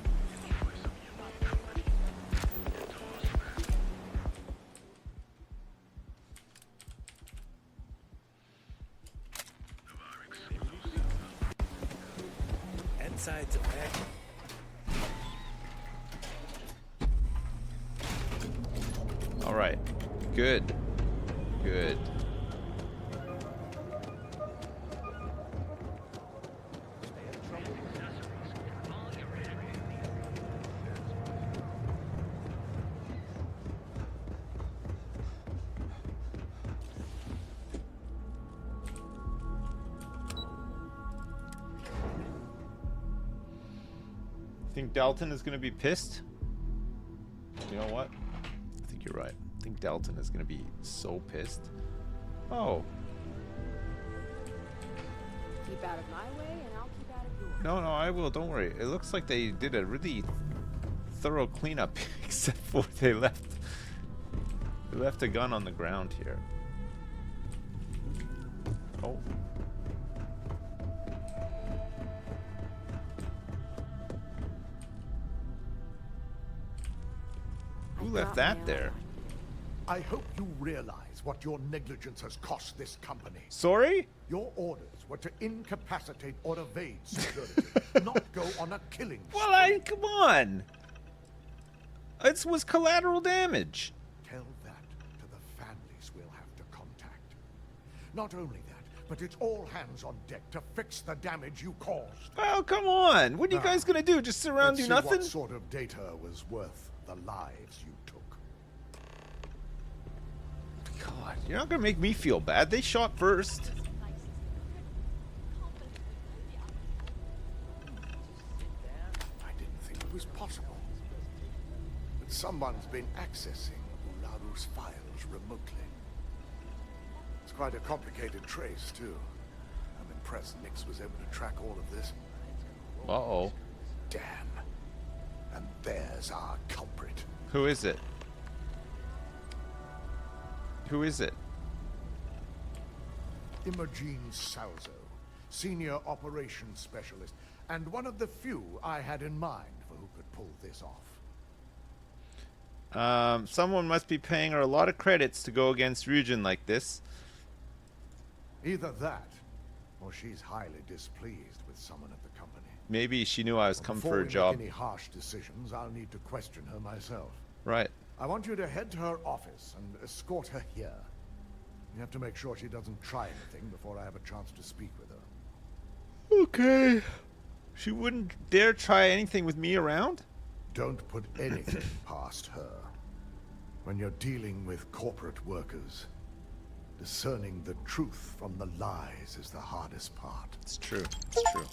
Inside's a pack. All right. Good. Good. Think Dalton is going to be pissed? You know what? I think you're right. think Dalton is gonna be so pissed. Oh. Keep out of my way, and I'll keep out of yours. No, I will. Don't worry. It looks like they did a really thorough cleanup, except for they left a gun on the ground here. Oh. Who left that there? I hope you realize what your negligence has cost this company. Sorry? Your orders were to incapacitate or evade security, not go on a killing spree. Well, come on. It was collateral damage. Tell that to the families we'll have to contact. Not only that, but it's all hands on deck to fix the damage you caused. Well, come on. What are you guys gonna do? Just sit around and do nothing? What sort of data was worth the lives you took? God, you're not gonna make me feel bad. They shot first. I didn't think it was possible. But someone's been accessing Ularu's files remotely. It's quite a complicated trace, too. I'm impressed Nix was able to track all of this. Uh-oh. Damn. And there's our culprit. Who is it? Who is it? Imogene Salzo, Senior Operations Specialist, and one of the few I had in mind for who could pull this off. Someone must be paying her a lot of credits to go against Ryujin like this. Either that, or she's highly displeased with someone at the company. Maybe she knew I was coming for a Before we job. make any harsh decisions, I'll need to question her myself. Right. I want you to head to her office and escort her here. You have to make sure she doesn't try anything before I have a chance to speak with her. Okay. She wouldn't dare try anything with me around? Don't put anything past her. When you're dealing with corporate workers, discerning the truth from the lies is the hardest part. It's true. It's true.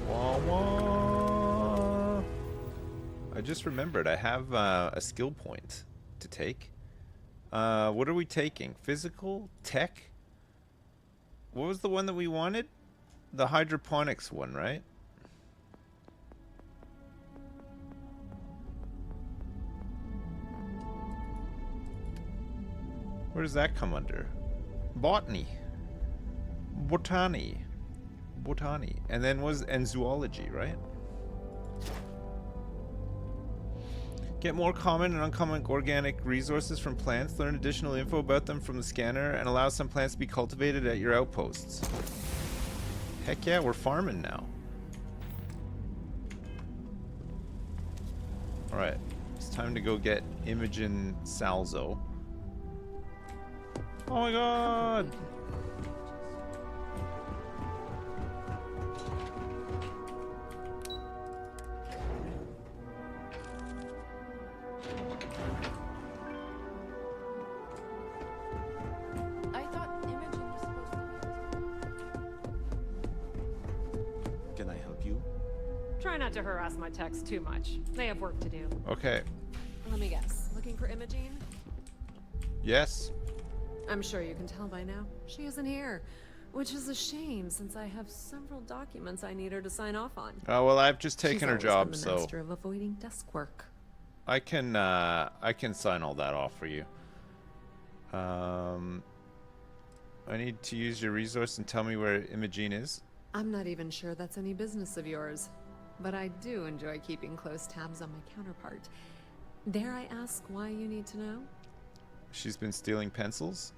Wah wah. I just remembered I have a skill point to take. What are we taking? Physical? Tech? What was the one that we wanted? The hydroponics one, right? Where does that come under? Botany. Botany. And then and zoology, right? Get more common and uncommon organic resources from plants, learn additional info about them from the scanner, and allow some plants to be cultivated at your outposts. Heck yeah, we're farming now. Alright, it's time to go get Imogen Salzo. Oh my god! I thought Imogen was supposed to... Can I help you? Try not to harass my techs too much. They have work to do. Okay. Let me guess. Looking for Imogene? Yes. I'm sure you can tell by now. She isn't here. Which is a shame, since I have several documents I need her to sign off on. Oh, well, I've just taken She's her always job, been the so... master of avoiding desk work. I can sign all that off for you. I need to use your resource and tell me where Imogene is. I'm not even sure that's any business of yours. But I do enjoy keeping close tabs on my counterpart. Dare I ask why you need to know? She's been stealing pencils.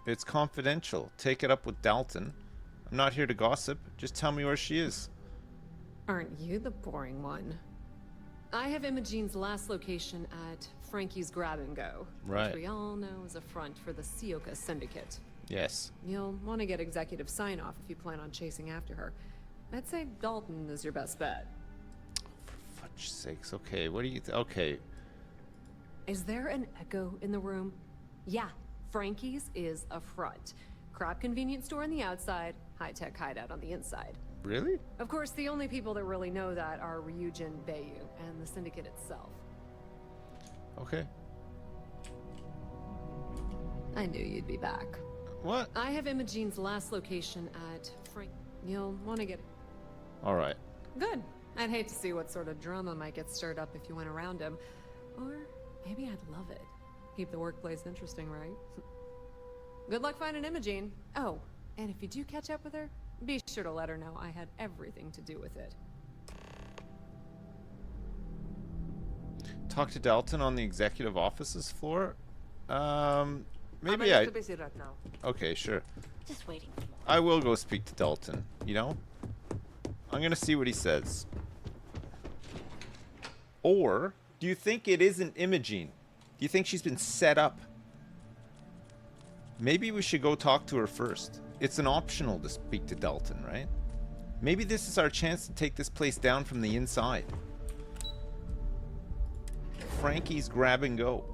It's confidential. Take it up with Dalton. I'm not here to gossip. Just tell me where she is. Aren't you the boring one? I have Imogene's last location at Frankie's Grab and Go, Right. which we all know is a front for the Sioka Syndicate. Yes. You'll want to get executive sign-off if you plan on chasing after her. I'd say Dalton is your best bet. For fudge sakes. Okay, what do you... Okay. Is there an echo in the room? Yeah, Frankie's is a front. Crap convenience store on the outside, high-tech hideout on the inside. Really? Of course, the only people that really know that are Ryujin, Bayu, and the Syndicate itself. Okay. I knew you'd be back. What? I have Imogene's last location at Frank. You'll want to get... All right. Good. I'd hate to see what sort of drama might get stirred up if you went around him. Or maybe I'd love it. Keep the workplace interesting, right? Good luck finding Imogene. Oh, and if you do catch up with her, be sure to let her know I had everything to do with it. Talk to Dalton on the executive office's floor? Maybe I'm a little busy right now. Okay, sure. Just waiting. I will go speak to Dalton, you know? I'm gonna see what he says. Or, do you think it isn't Imogene? Do you think she's been set up? Maybe we should go talk to her first. It's an optional to speak to Dalton, right? Maybe this is our chance to take this place down from the inside. Frankie's grab and go.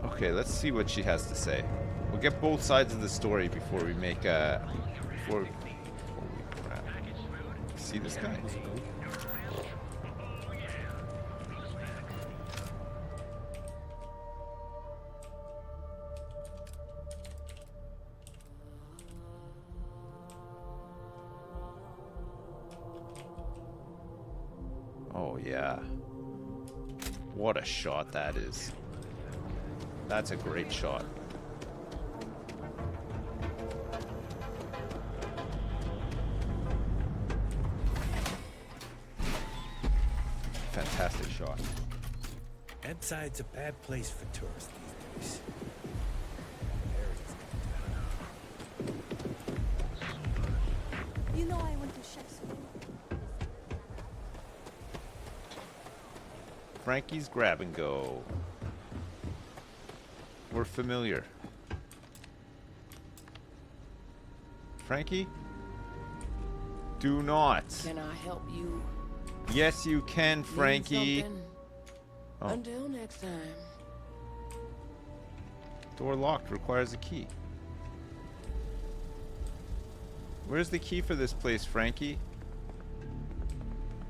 Okay, let's see what she has to say. We'll get both sides of the story before we make a... Holy crap. See this guy? Oh yeah. What a shot that is. That's a great shot. Fantastic shot. Inside's a bad place for tourists these days. You know I went to chef's school. Frankie's grab and go. We're familiar. Frankie? Do not. Can I help you? Yes, you can, Need Frankie. something? Oh. Until next time. Door locked. Requires a key. Where's the key for this place, Frankie?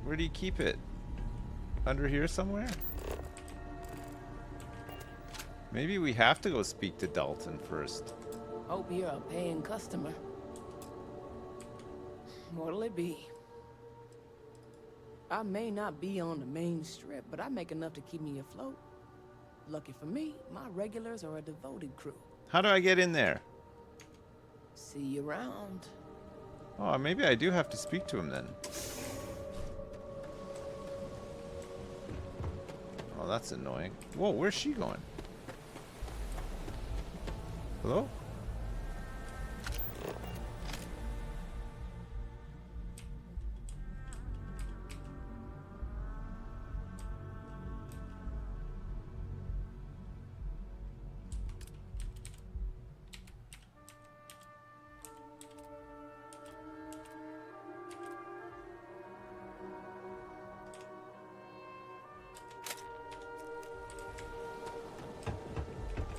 Where do you keep it? Under here somewhere? Maybe we have to go speak to Dalton first. Hope you're a paying customer. What'll it be? I may not be on the main strip, but I make enough to keep me afloat. Lucky for me, my regulars are a devoted crew. How do I get in there? See you around. Oh, maybe I do have to speak to him then. Oh, that's annoying. Whoa, where's she going? Hello?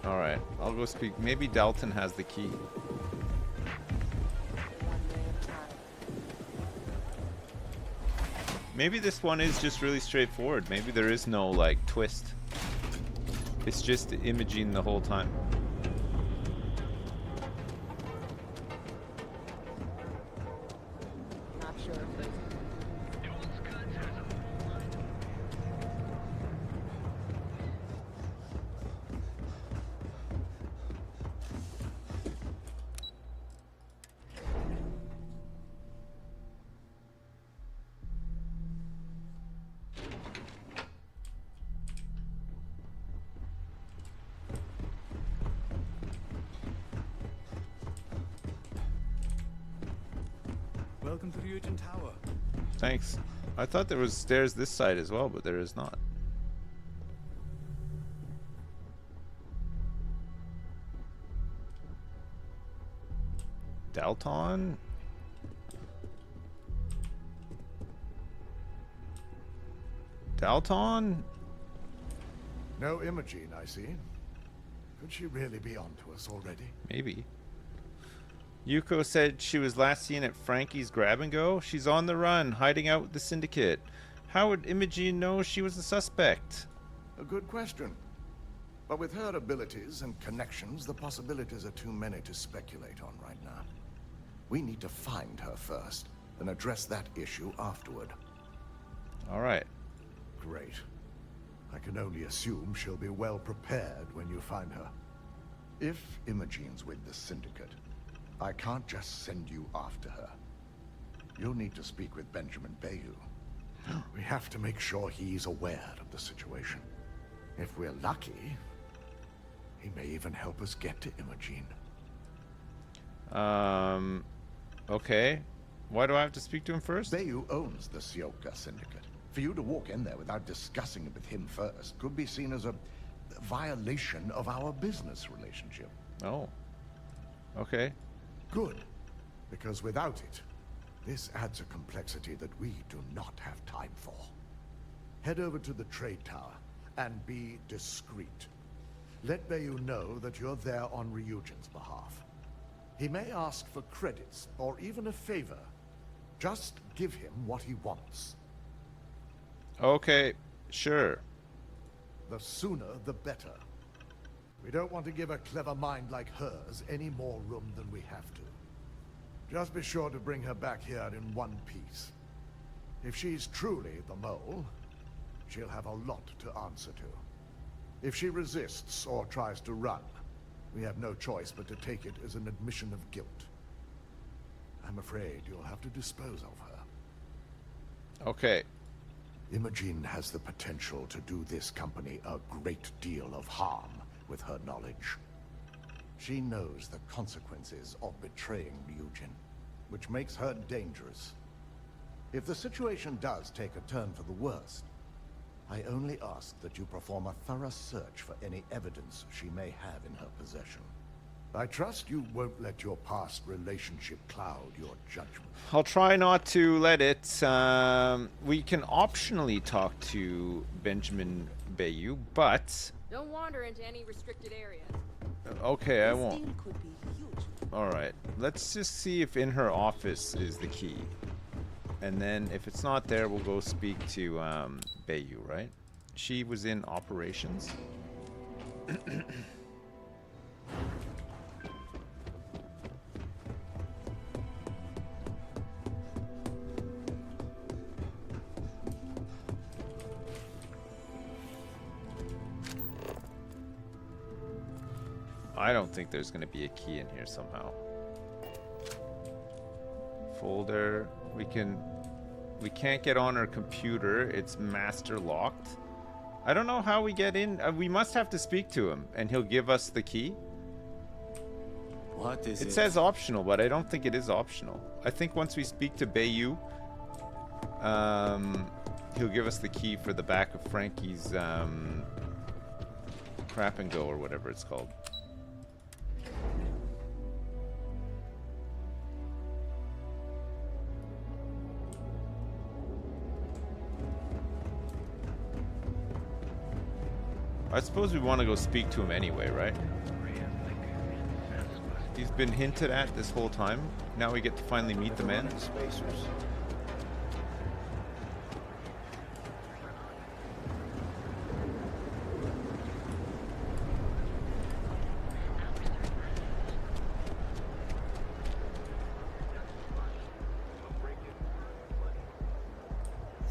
Alright, I'll go speak. Maybe Dalton has the key. Maybe this one is just really straightforward. Maybe there is no, like, twist. It's just Imogene the whole time. Not sure if there's... Welcome to Ryujin Tower. Thanks. I thought there was stairs this side as well, but there is not. Dalton? Dalton? No Imogene, I see. Could she really be onto us already? Maybe. Yuko said she was last seen at Frankie's Grab and Go. She's on the run, hiding out with the syndicate. How would Imogene know she was the suspect? A good question. But with her abilities and connections, the possibilities are too many to speculate on right now. We need to find her first, and address that issue afterward. All right. Great. I can only assume she'll be well prepared when you find her. If Imogene's with the syndicate, I can't just send you after her. You'll need to speak with Benjamin Bayou. We have to make sure he's aware of the situation. If we're lucky, he may even help us get to Imogene. Okay. Why do I have to speak to him first? Bayou owns the Sioka Syndicate. For you to walk in there without discussing it with him first could be seen as a violation of our business relationship. Oh. Okay. Good. Because without it, this adds a complexity that we do not have time for. Head over to the trade tower and be discreet. Let Bayou know that you're there on Ryujin's behalf. He may ask for credits or even a favor. Just give him what he wants. Okay, sure. The sooner, the better. We don't want to give a clever mind like hers any more room than we have to. Just be sure to bring her back here in one piece. If she's truly the mole, she'll have a lot to answer to. If she resists or tries to run, we have no choice but to take it as an admission of guilt. I'm afraid you'll have to dispose of her. Okay. Imogene has the potential to do this company a great deal of harm with her knowledge. She knows the consequences of betraying Ryujin, which makes her dangerous. If the situation does take a turn for the worst, I only ask that you perform a thorough search for any evidence she may have in her possession. I trust you won't let your past relationship cloud your judgment. I'll try not to let it. We can optionally talk to Benjamin Bayou, but... Don't wander into any restricted areas. Okay, I won't. Alright, let's just see if in her office is the key. And then if it's not there, we'll go speak to Bayou, right? She was in operations. I don't think there's going to be a key in here somehow. Folder. We can't get on our computer. It's master locked. I don't know how we get in. We must have to speak to him and he'll give us the key. What is it? It says optional, but I don't think it is optional. I think once we speak to Bayou, he'll give us the key for the back of Frankie's Crap and Go or whatever it's called. I suppose we want to go speak to him anyway, right? He's been hinted at this whole time. Now we get to finally meet the man. Is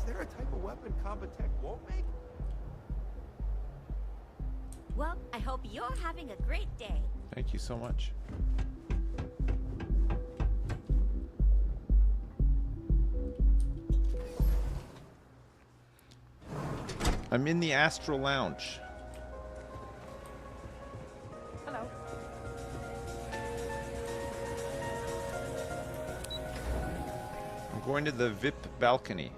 there a type of weapon combat tech won't make? Well, I hope you're having a great day. Thank you so much. I'm in the Astra Lounge. Hello. I'm going to the VIP balcony.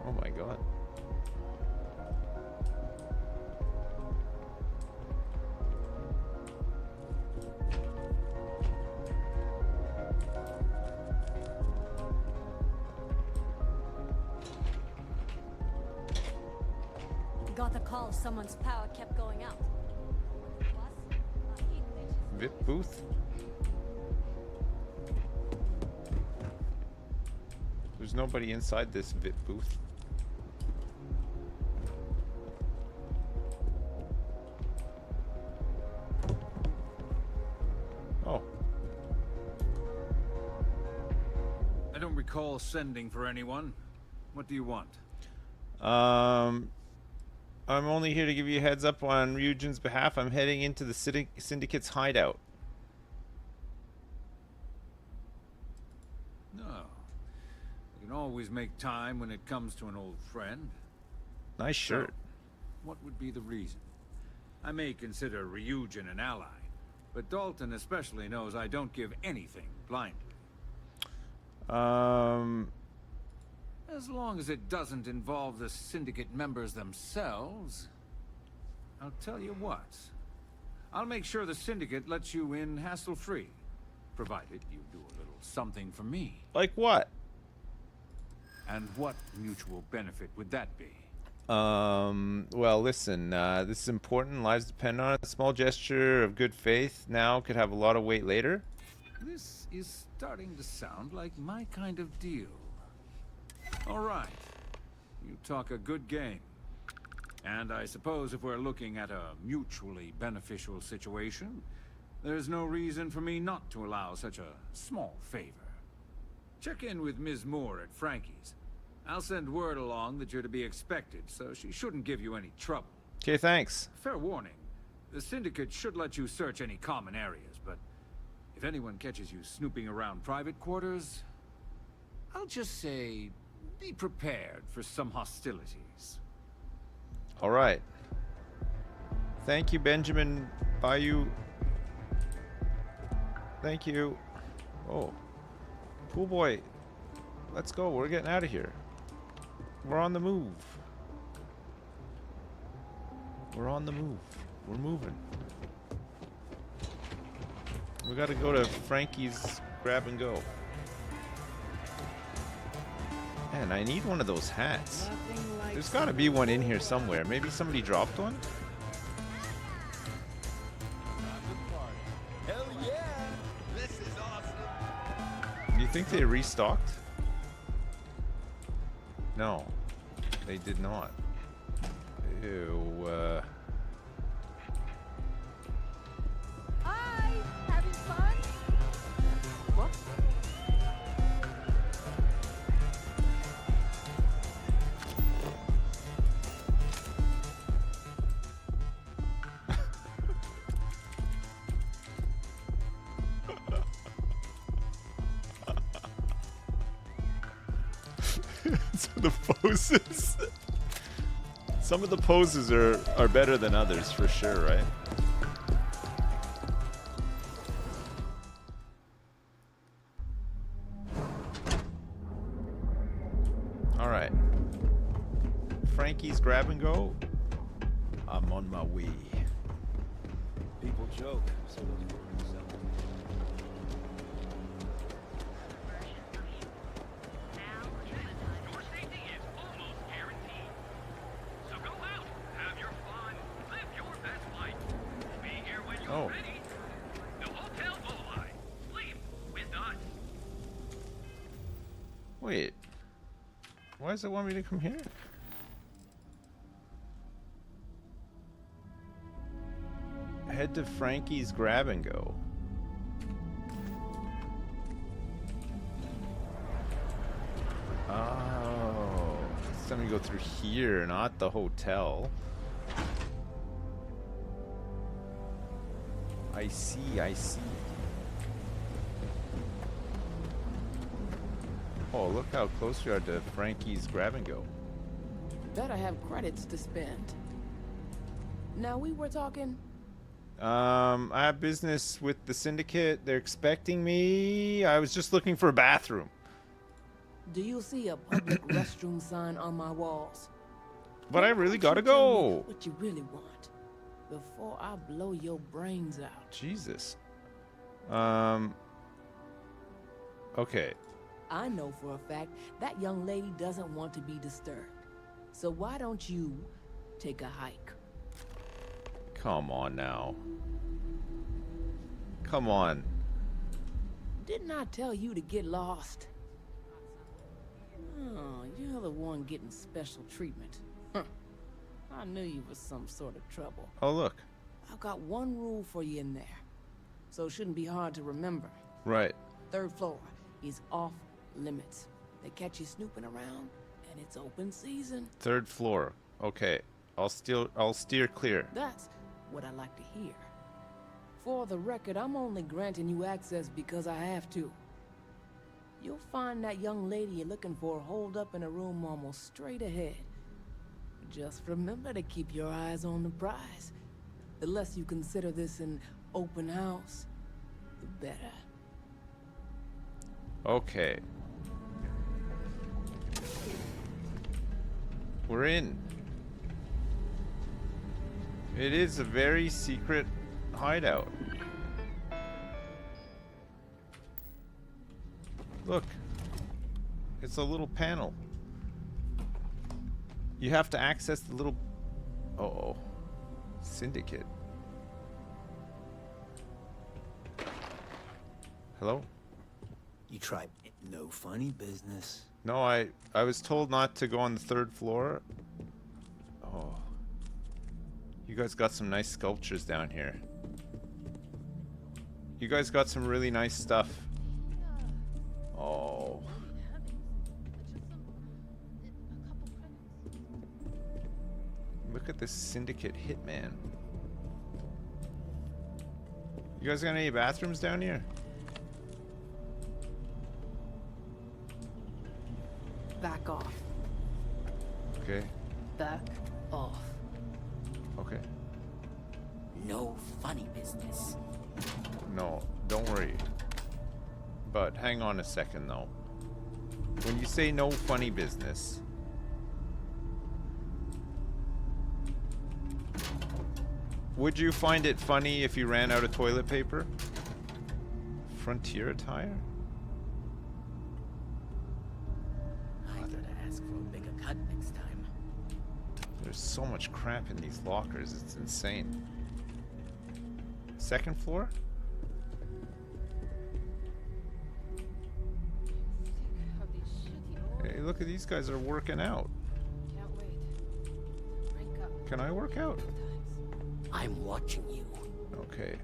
Oh my god. Got the call. Someone's power kept going out. VIP booth? There's nobody inside this VIP booth. Oh. I don't recall sending for anyone. What do you want? I'm only here to give you a heads up on Ryujin's behalf. I'm heading into the Syndicate's hideout. No. You can always make time when it comes to an old friend. Nice shirt. So, what would be the reason? I may consider Ryujin an ally, but Dalton especially knows I don't give anything blindly. As long as it doesn't involve the Syndicate members themselves, I'll tell you what. I'll make sure the Syndicate lets you in hassle-free, provided you do a little something for me. Like what? And what mutual benefit would that be? Well, listen, this is important. Lives depend on it. A small gesture of good faith now could have a lot of weight later. This is starting to sound like my kind of deal. All right. You talk a good game. And I suppose if we're looking at a mutually beneficial situation, there's no reason for me not to allow such a small favor. Check in with Ms. Moore at Frankie's. I'll send word along that you're to be expected, so she shouldn't give you any trouble. Okay, thanks. Fair warning. The Syndicate should let you search any common areas, but if anyone catches you snooping around private quarters, I'll just say, be prepared for some hostilities. All right. Thank you, Benjamin Bayou. Thank you. Oh. Pool boy. Let's go. We're getting out of here. We're on the move. We're on the move. We're moving. We gotta go to Frankie's grab and go. Man, I need one of those hats. There's gotta be one in here somewhere. Maybe somebody dropped one? Hell yeah! This is awesome! Do you think they restocked? No, they did not. Ew, Hi! Having fun? What? Some of the poses. Some of the poses are better than others for sure, right? All right. Frankie's grab and go. I'm on my way. People joke, so those words sell. Oh. Wait. Why does it want me to come here? Head to Frankie's grab and go. Oh. It's time to go through here, not the hotel. I see, I see. Oh, look how close we are to Frankie's grab and go. Better have credits to spend. Now we were talking. I have business with the Syndicate. They're expecting me. I was just looking for a bathroom. Do you see a public restroom sign on my walls? But I really gotta go. What you really want before I blow your brains out. Jesus. Okay. I know for a fact that young lady doesn't want to be disturbed. So why don't you take a hike? Come on now. Come on. Didn't I tell you to get lost? You're the one getting special treatment. Huh. I knew you was some sort of trouble. Oh, look. I've got one rule for you in there, so it shouldn't be hard to remember. Right. 3rd floor is off limits. They catch you snooping around, and it's open season. 3rd floor. Okay. I'll steer clear. That's what I like to hear. For the record, I'm only granting you access because I have to. You'll find that young lady you're looking for holed up in a room almost straight ahead. Just remember to keep your eyes on the prize. The less you consider this an open house, the better. Okay. We're in. It is a very secret hideout. Look. It's a little panel. You have to access the little... Uh-oh. Syndicate. Hello? You tried no funny business. No, I was told not to go on the 3rd floor. Oh. You guys got some nice sculptures down here. You guys got some really nice stuff. Oh. Look at this syndicate hitman. You guys got any bathrooms down here? Back off. Okay. Back off. Okay. No funny business. No, don't worry. But hang on a second though. When you say no funny business, would you find it funny if you ran out of toilet paper? Frontier attire? I gotta ask for a bigger cut next time. There's so much crap in these lockers, it's insane. 2nd floor? Hey, look at these guys are working out. Can't wait. Rank up. Can I work out? I'm watching you. Okay.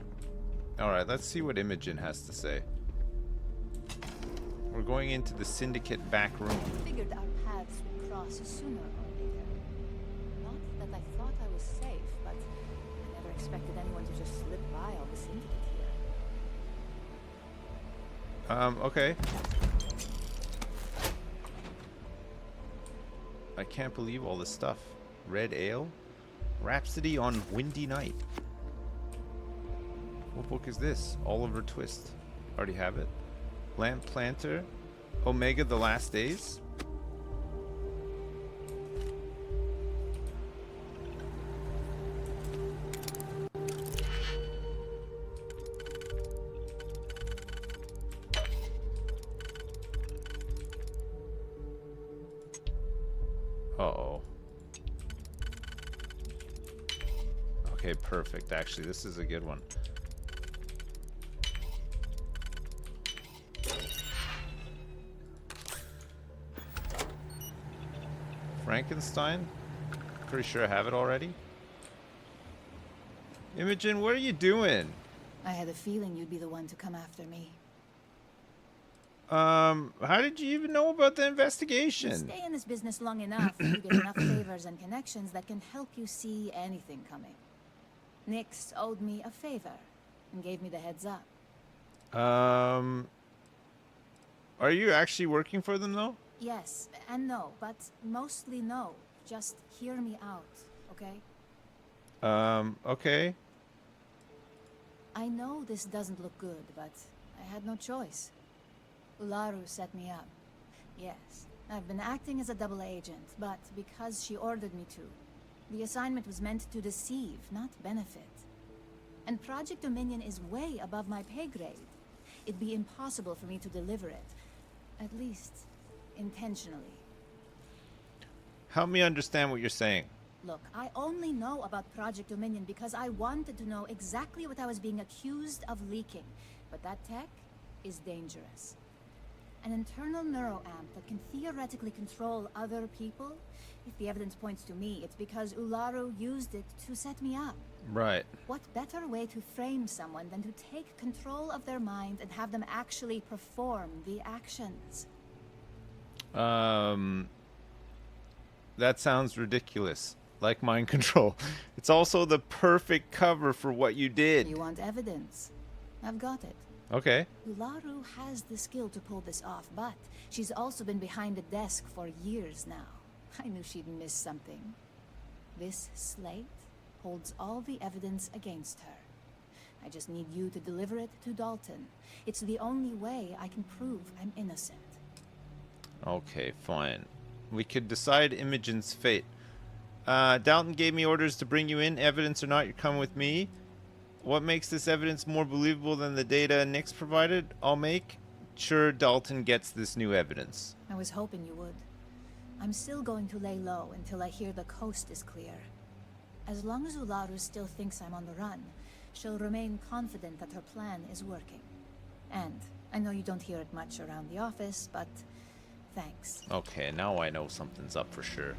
Alright, let's see what Imogen has to say. We're going into the syndicate back room. Figured our paths would cross sooner or later. Not that I thought I was safe, but I never expected anyone to just slip by all the syndicate here. Okay. I can't believe all this stuff. Red Ale? Rhapsody on Windy Night. What book is this? Oliver Twist. Already have it. Lamp Planter. Omega the Last Days. Uh-oh. Okay, perfect. Actually, this is a good one. Frankenstein? Pretty sure I have it already. Imogen, what are you doing? I had a feeling you'd be the one to come after me. How did you even know about the You investigation? stay in this business long enough, you get enough favors and connections that can help you see anything coming. Nix owed me a favor and gave me the heads up. Are you actually working for them though? Yes and no, but mostly no. Just hear me out, okay? Okay. I know this doesn't look good, but I had no choice. Ularu set me up. Yes, I've been acting as a double agent, but because she ordered me to. The assignment was meant to deceive, not benefit. And Project Dominion is way above my pay grade. It'd be impossible for me to deliver it. At least, intentionally. Help me understand what you're saying. Look, I only know about Project Dominion because I wanted to know exactly what I was being accused of leaking. But that tech is dangerous. An internal neuroamp that can theoretically control other people? If the evidence points to me, it's because Ularu used it to set me up. Right. What better way to frame someone than to take control of their mind and have them actually perform the actions? That sounds ridiculous. Like mind control. It's also the perfect cover for what you did. You want evidence? I've got it. Okay. Ularu has the skill to pull this off, but she's also been behind the desk for years now. I knew she'd miss something. This slate holds all the evidence against her. I just need you to deliver it to Dalton. It's the only way I can prove I'm innocent. Okay, fine. We could decide Imogen's fate. Dalton gave me orders to bring you in. Evidence or not, you're coming with me. What makes this evidence more believable than the data Nix provided? I'll make sure Dalton gets this new evidence. I was hoping you would. I'm still going to lay low until I hear the coast is clear. As long as Ularu still thinks I'm on the run, she'll remain confident that her plan is working. And I know you don't hear it much around the office, but thanks. Okay, now I know something's up for sure.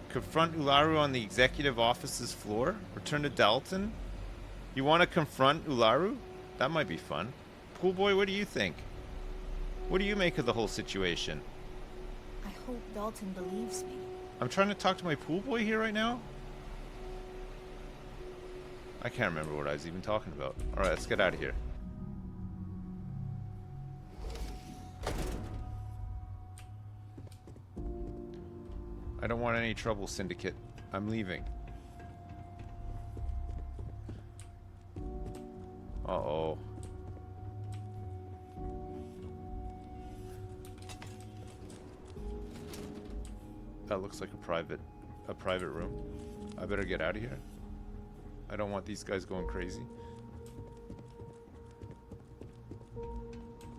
Confront Ularu on the executive office's floor? Return to Dalton? You want to confront Ularu? That might be fun. Pool boy, what do you think? What do you make of the whole situation? I hope Dalton believes me. I'm trying to talk to my pool boy here right now? I can't remember what I was even talking about. Alright, let's get out of here. I don't want any trouble, Syndicate. I'm leaving. Uh-oh. That looks like a private room. I better get out of here. I don't want these guys going crazy.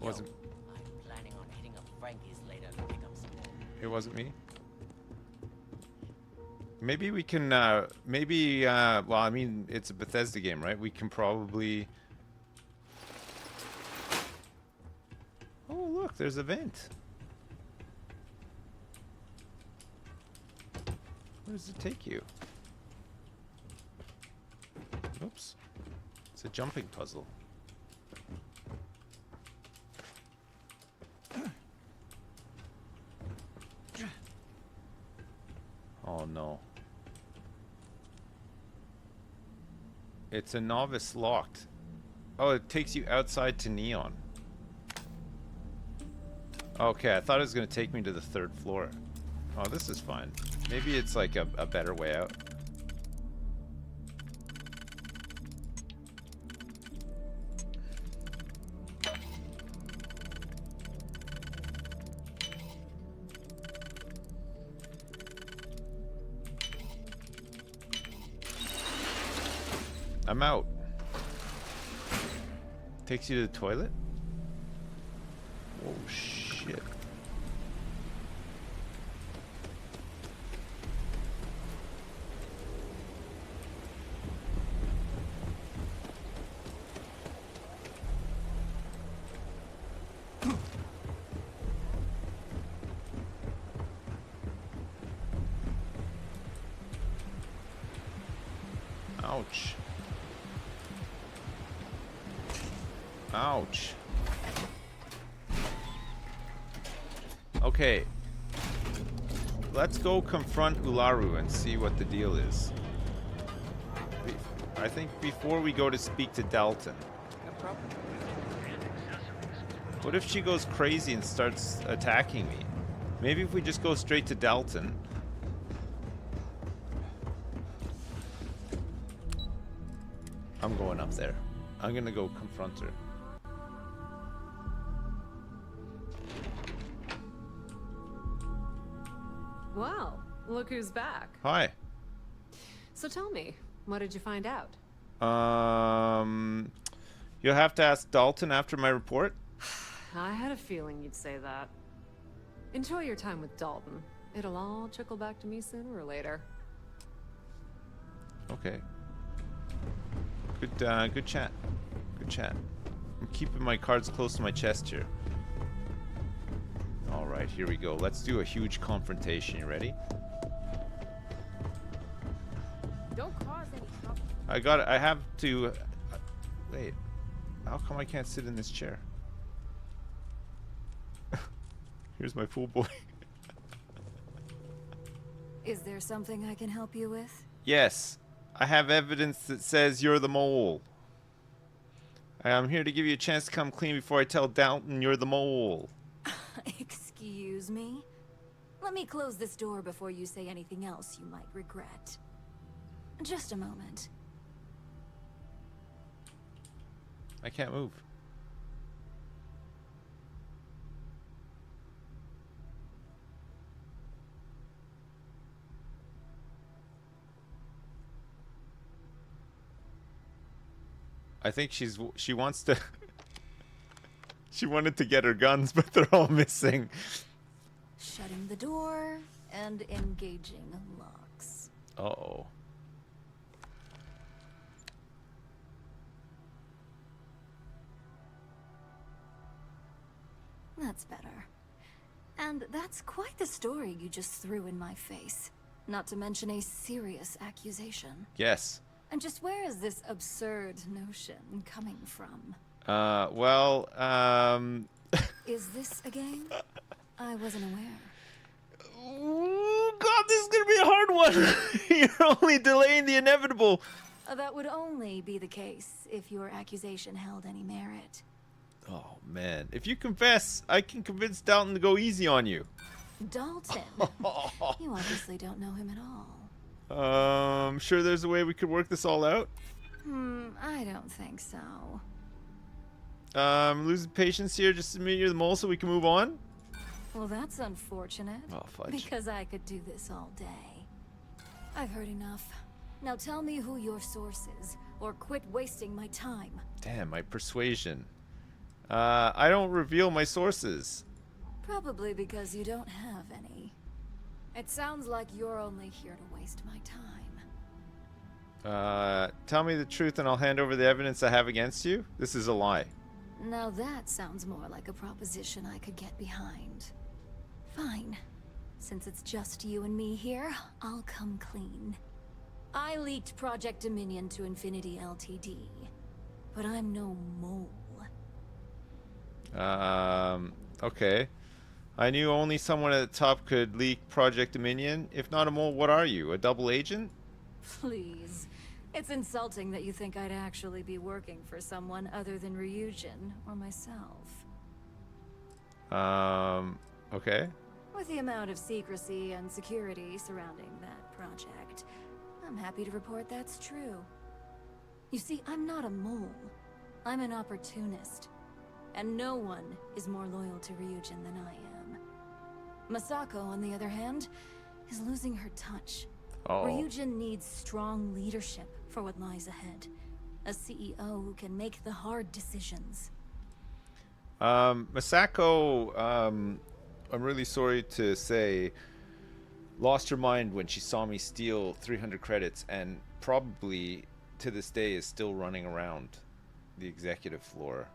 Wasn't. I'm planning on hitting up Frankie's later to pick up some more. It wasn't me. Maybe we can. Well, I mean, it's a Bethesda game, right? We can probably. Oh, look, there's a vent. Where does it take you? Oops. It's a jumping puzzle. Oh no. It's a novice locked. Oh, it takes you outside to Neon. Okay, I thought it was going to take me to the 3rd floor. Oh, this is fine. Maybe it's like a better way out. I'm out. Takes you to the toilet? Oh shit. Ouch. Ouch. Okay. Let's go confront Ularu and see what the deal is. I think before we go to speak to Dalton. What if she goes crazy and starts attacking me? Maybe if we just go straight to Dalton. I'm going up there. I'm gonna go confront her. Well, look who's back. Hi. So tell me, what did you find out? You'll have to ask Dalton after my report. I had a feeling you'd say that. Enjoy your time with Dalton. It'll all trickle back to me sooner or later. Okay. Good chat. Good chat. I'm keeping my cards close to my chest here. Alright, here we go. Let's do a huge confrontation. You ready? Don't cause any trouble. I have to... wait. How come I can't sit in this chair? Here's my pool boy. Is there something I can help you with? Yes. I have evidence that says you're the mole. I'm here to give you a chance to come clean before I tell Dalton you're the mole. Excuse me? Let me close this door before you say anything else you might regret. Just a moment. I can't move. I think she wants to she wanted to get her guns, but they're all missing. Shutting the door and engaging locks. Uh-oh. That's better. And that's quite the story you just threw in my face. Not to mention a serious accusation. Yes. And just where is this absurd notion coming from? Is this a game? I wasn't aware. Oh, God, this is gonna be a hard one. You're only delaying the inevitable. That would only be the case if your accusation held any merit. Oh, man. If you confess, I can convince Dalton to go easy on you. Dalton? You obviously don't know him at all. Sure there's a way we could work this all out? I don't think so. Losing patience here. Just admit you're the mole so we can move on? Well, that's unfortunate. Oh, fudge. Because I could do this all day. I've heard enough. Now tell me who your source is, or quit wasting my time. Damn, my persuasion. I don't reveal my sources. Probably because you don't have any. It sounds like you're only here to waste my time. Tell me the truth and I'll hand over the evidence I have against you. This is a lie. Now that sounds more like a proposition I could get behind. Fine. Since it's just you and me here, I'll come clean. I leaked Project Dominion to Infinity Ltd. But I'm no mole. Okay. I knew only someone at the top could leak Project Dominion. If not a mole, what are you? A double agent? Please. It's insulting that you think I'd actually be working for someone other than Ryujin or myself. Okay. With the amount of secrecy and security surrounding that project, I'm happy to report that's true. You see, I'm not a mole. I'm an opportunist. And no one is more loyal to Ryujin than I am. Masako, on the other hand, is losing her touch. Oh. Ryujin needs strong leadership for what lies ahead. A CEO who can make the hard decisions. Masako, I'm really sorry to say, lost her mind when she saw me steal 300 credits and probably to this day is still running around the executive floor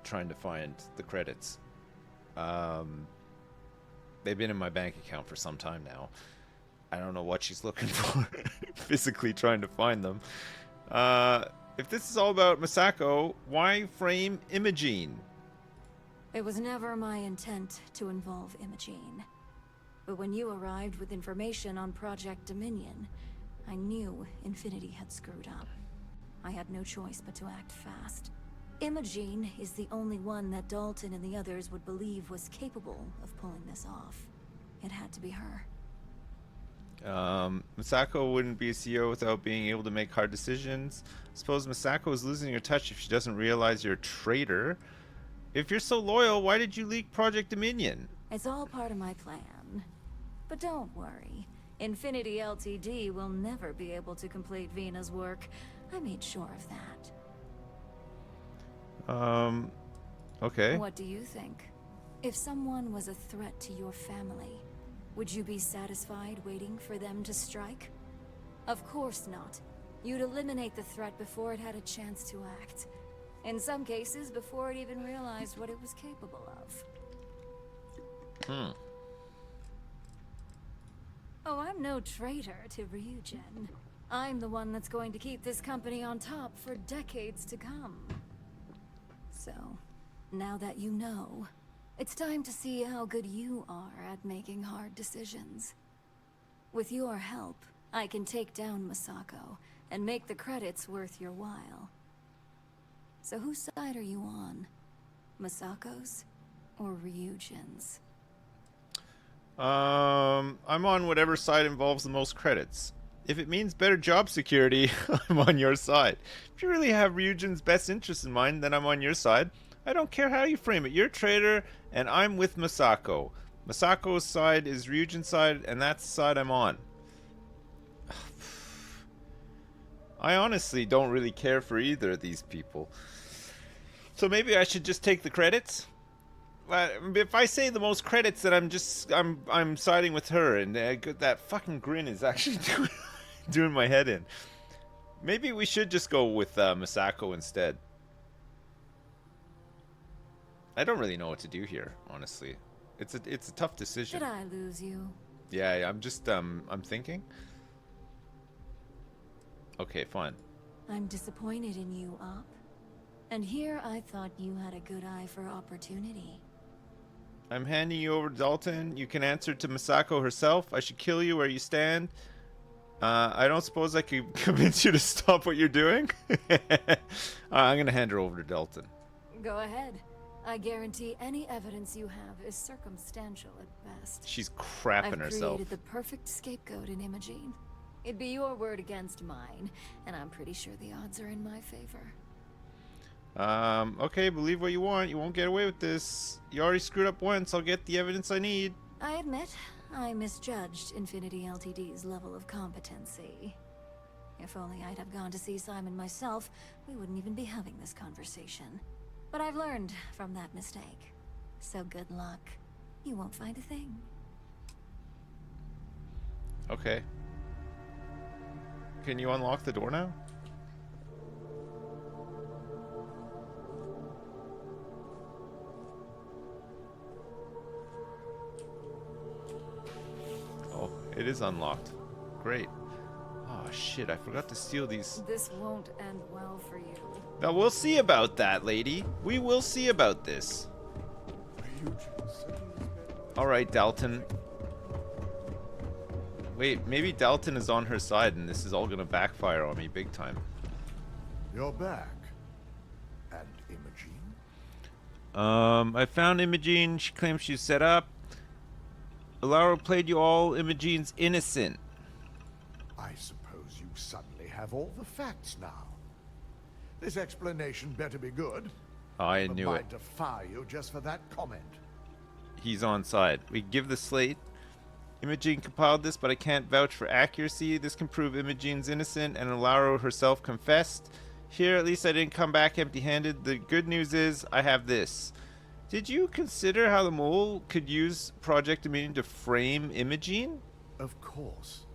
trying to find the credits. They've been in my bank account for some time now. I don't know what she's looking for, physically trying to find them. If this is all about Masako, why frame Imogene? It was never my intent to involve Imogene. But when you arrived with information on Project Dominion, I knew Infinity had screwed up. I had no choice but to act fast. Imogene is the only one that Dalton and the others would believe was capable of pulling this off. It had to be her. Masako wouldn't be a CEO without being able to make hard decisions. I suppose Masako is losing her touch if she doesn't realize you're a traitor. If you're so loyal, why did you leak Project Dominion? It's all part of my plan. But don't worry. Infinity Ltd. will never be able to complete Vina's work. I made sure of that. Okay. What do you think? If someone was a threat to your family, would you be satisfied waiting for them to strike? Of course not. You'd eliminate the threat before it had a chance to act. In some cases, before it even realized what it was capable of. Oh, I'm no traitor to Ryujin. I'm the one that's going to keep this company on top for decades to come. So, now that you know, it's time to see how good you are at making hard decisions. With your help, I can take down Masako and make the credits worth your while. So whose side are you on? Masako's or Ryujin's? I'm on whatever side involves the most credits. If it means better job security, I'm on your side. If you really have Ryujin's best interests in mind, then I'm on your side. I don't care how you frame it. You're a traitor, and I'm with Masako. Masako's side is Ryujin's side, and that's the side I'm on. I honestly don't really care for either of these people. So maybe I should just take the credits? If I say the most credits, then I'm siding with her, and that fucking grin is actually doing my head in. Maybe we should just go with Masako instead. I don't really know what to do here, honestly. It's a tough decision. Did I lose you? Yeah, I'm just I'm thinking. Okay, fine. I'm disappointed in you, Op. And here I thought you had a good eye for opportunity. I'm handing you over to Dalton. You can answer to Masako herself. I should kill you where you stand. I don't suppose I could convince you to stop what you're doing? I'm going to hand her over to Dalton. Go ahead. I guarantee any evidence you have is circumstantial at best. She's crapping herself. I've created the perfect scapegoat in Imogene. It'd be your word against mine, and I'm pretty sure the odds are in my favor. Okay, believe what you want. You won't get away with this. You already screwed up once. I'll get the evidence I need. I admit, I misjudged Infinity Ltd's level of competency. If only I'd have gone to see Simon myself, we wouldn't even be having this conversation. But I've learned from that mistake. So good luck. You won't find a thing. Okay. Can you unlock the door now? Oh, it is unlocked. Great. Oh shit, I forgot to steal these. This won't end well for you. Now we'll see about that, lady. We will see about this. Alright, Dalton. Wait, maybe Dalton is on her side and this is all gonna backfire on me big time. You're back. And Imogene? I found Imogene. She claims she's set up. Alaro played you all. Imogene's innocent. I suppose you suddenly have all the facts now. This explanation better be good. I knew it. I defy you just for that comment. He's on side. We give the slate. Imogene compiled this, but I can't vouch for accuracy. This can prove Imogene's innocent, and Alaro herself confessed. Here, at least I didn't come back empty-handed. The good news is, I have this. Did you consider how the mole could use Project Dominion to frame Imogene? Of course.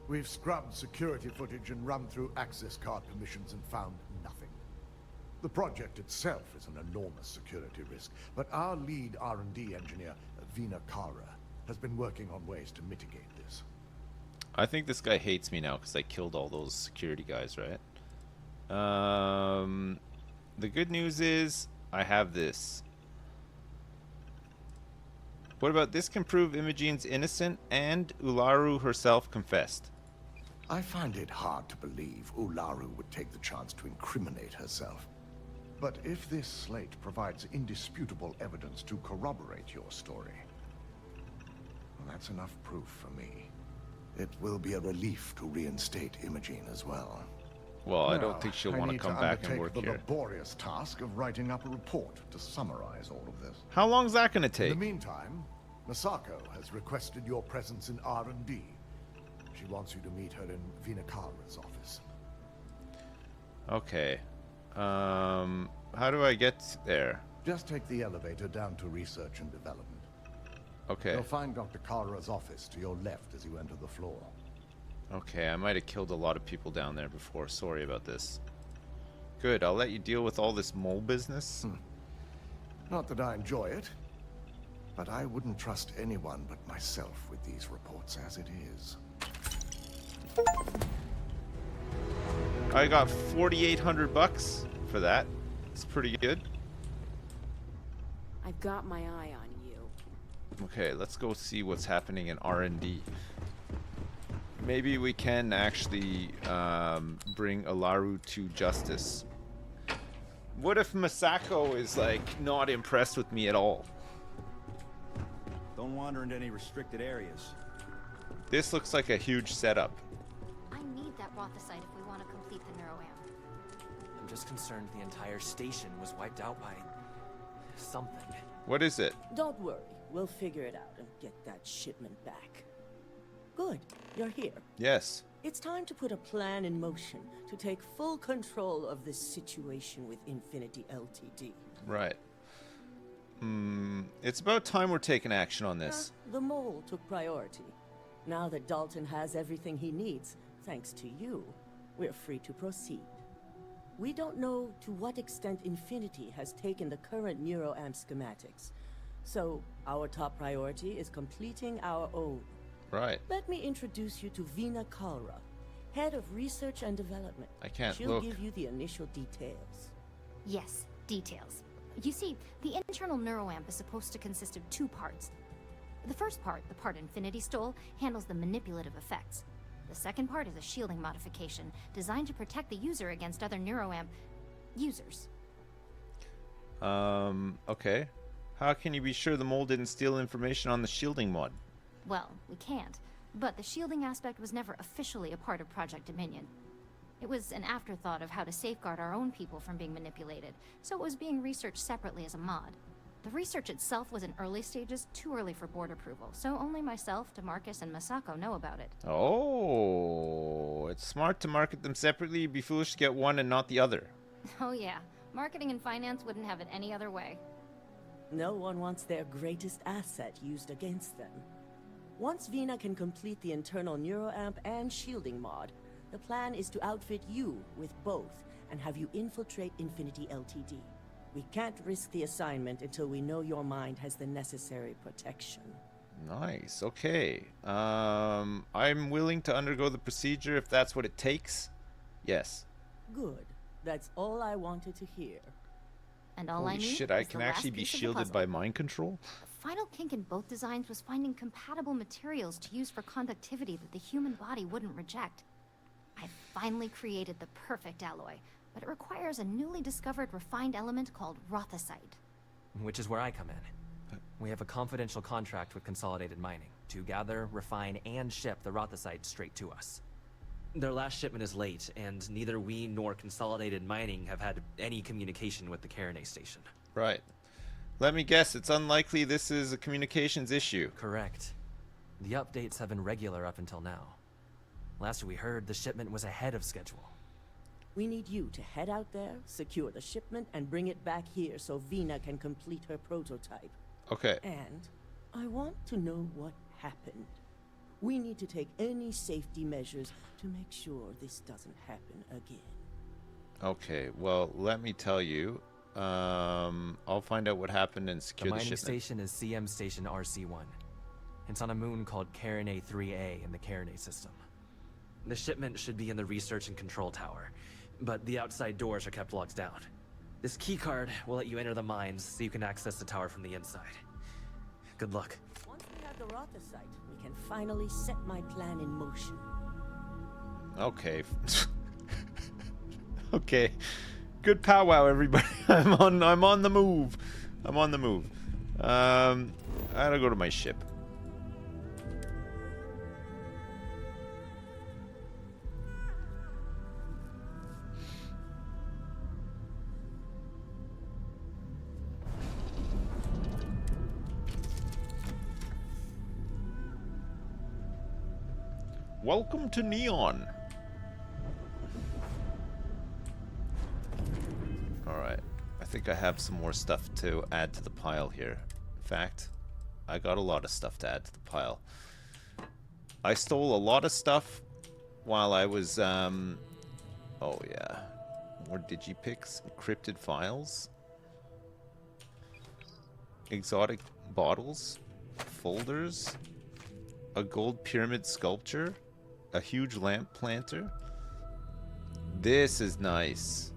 We've scrubbed security footage and run through access card permissions and found nothing. The project itself is an enormous security risk, but our lead R&D engineer, Vina Kara, has been working on ways to mitigate this. I think this guy hates me now because I killed all those security guys, right? The good news is I have this. What about this can prove Imogene's innocent and Ularu herself confessed? I find it hard to believe Ularu would take the chance to incriminate herself. But if this slate provides indisputable evidence to corroborate your story, well, that's enough proof for me. It will be a relief to reinstate Imogene as well. Well, I don't think she'll want to come back and work the here. laborious task of writing up a report to summarize all of this. How long is that going to take? In the meantime, Masako has requested your presence in R&D. She wants you to meet her in Vinakara's office. Okay. How do I get there? Just take the elevator down to research and development. Okay. You'll find Dr. Kara's office to your left as you enter the floor. Okay, I might have killed a lot of people down there before. Sorry about this. Good, I'll let you deal with all this mole business. Not that I enjoy it. But I wouldn't trust anyone but myself with these reports as it is. I got 4,800 bucks for that. It's pretty good. I've got my eye on you. Okay, let's go see what's happening in R&D. Maybe we can actually bring Alaru to justice. What if Masako is like not impressed with me at all? Don't wander into any restricted areas. This looks like a huge setup. I need that Rothicite if we want to complete the neuroamp. I'm just concerned the entire station was wiped out by something. What is it? Don't worry. We'll figure it out and get that shipment back. Good. You're here. Yes. It's time to put a plan in motion to take full control of this situation with Infinity Ltd. Right. It's about time we're taking action on this. The mole took priority. Now that Dalton has everything he needs, thanks to you, we're free to proceed. We don't know to what extent Infinity has taken the current neuroamp schematics, so our top priority is completing our own. Right. Let me introduce you to Veena Kalra, Head of Research and Development. I can't She'll look. give you the initial details. Yes, details. You see, the internal neuroamp is supposed to consist of two parts. The first part, the part Infinity stole, handles the manipulative effects. The second part is a shielding modification designed to protect the user against other neuroamp users. Okay. How can you be sure the mole didn't steal information on the shielding mod? Well, we can't, but the shielding aspect was never officially a part of Project Dominion. It was an afterthought of how to safeguard our own people from being manipulated, so it was being researched separately as a mod. The research itself was in early stages, too early for board approval, so only myself, DeMarcus, and Masako know about it. Oh, it's smart to market them separately. You'd be foolish to get one and not the other. Oh yeah, marketing and finance wouldn't have it any other way. No one wants their greatest asset used against them. Once Veena can complete the internal neuroamp and shielding mod, the plan is to outfit you with both and have you infiltrate Infinity Ltd. We can't risk the assignment until we know your mind has the necessary protection. Nice. Okay. I'm willing to undergo the procedure if that's what it takes. Yes. Good. That's all I wanted to hear. And all I Holy need shit, I is can the last actually be piece of the shielded puzzle. by mind control? The final kink in both designs was finding compatible materials to use for conductivity that the human body wouldn't reject. I finally created the perfect alloy, but it requires a newly discovered refined element called Rothicite. Which is where I come in. We have a confidential contract with Consolidated Mining to gather, refine, and ship the Rothicite straight to us. Their last shipment is late, and neither we nor Consolidated Mining have had any communication with the Carinay station. Right. Let me guess, it's unlikely this is a communications issue. Correct. The updates have been regular up until now. Last we heard, the shipment was ahead of schedule. We need you to head out there, secure the shipment, and bring it back here so Veena can complete her prototype. Okay. And I want to know what happened. We need to take any safety measures to make sure this doesn't happen again. Okay, well, let me tell you. I'll find out what happened and secure The the mining shipment. station is CM Station RC-1. It's on a moon called Carinay 3A in the Carinay system. The shipment should be in the research and control tower, but the outside doors are kept locked down. This keycard will let you enter the mines so you can access the tower from the inside. Good luck. Once we have the Rothicite, we can finally set my plan in motion. Okay. Okay. Good powwow, everybody. I'm on the move. I'm on the move. I gotta go to my ship. Welcome to Neon. Alright, I think I have some more stuff to add to the pile here. In fact, I got a lot of stuff to add to the pile. I stole a lot of stuff while I was, oh yeah, more digipics, encrypted files, exotic bottles, folders, a gold pyramid sculpture, a huge lamp planter. This is nice.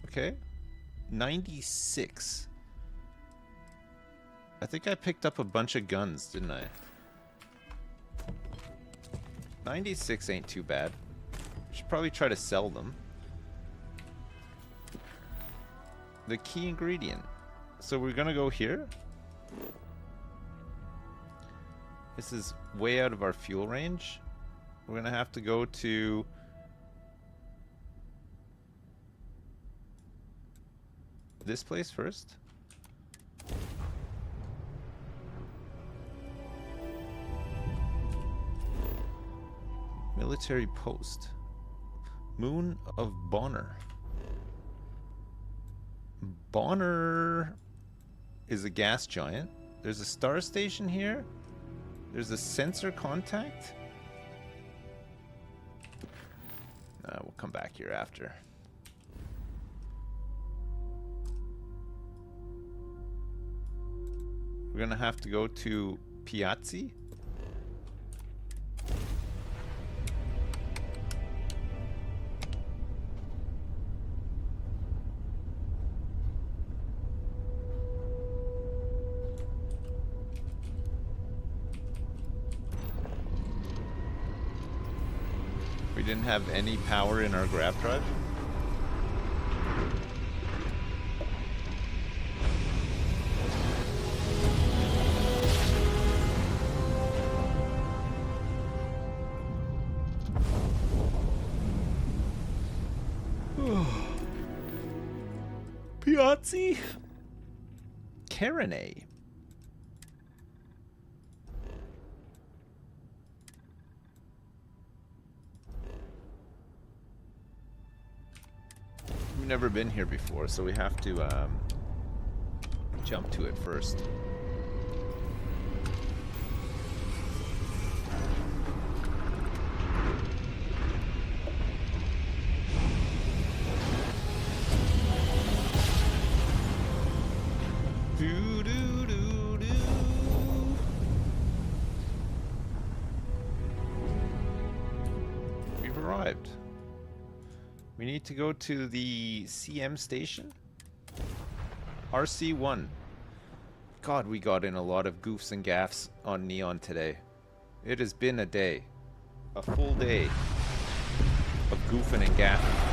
Okay. 96. I think I picked up a bunch of guns, didn't I? 96 ain't too bad. Should probably try to sell them. The key ingredient. So we're gonna go here. This is way out of our fuel range. We're gonna have to go to this place first. Military post. Moon of Bonner. Bonner is a gas giant. There's a star station here. There's a sensor contact. We'll come back here after. We're gonna have to go to Piazzi. We didn't have any power in our grab drive. Piazzi? Carone. We've never been here before, so we have to jump to it first. We've arrived. We need to go to the CM station. RC1. God, we got in a lot of goofs and gaffs on Neon today. It has been a day. A full day of goofing and gaffing.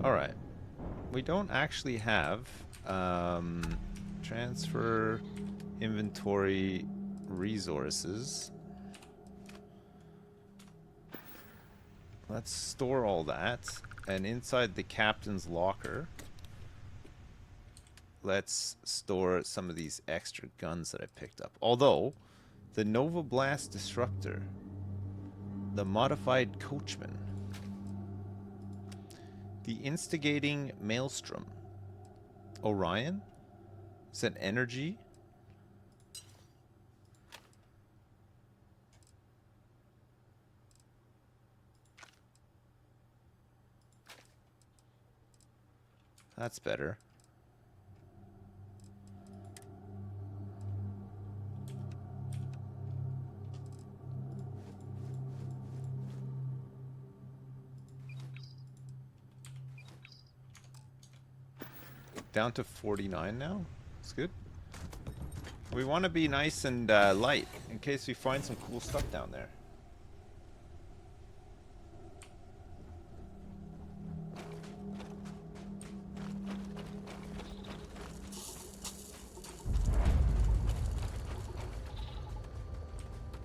Alright. We don't actually have transfer inventory resources. Let's store all that. And inside the captain's locker, let's store some of these extra guns that I picked up. Although, the Nova Blast Disruptor, the Modified Coachman, the Instigating Maelstrom, Orion, is that energy? That's better. Down to 49 now. That's good. We want to be nice and light in case we find some cool stuff down there.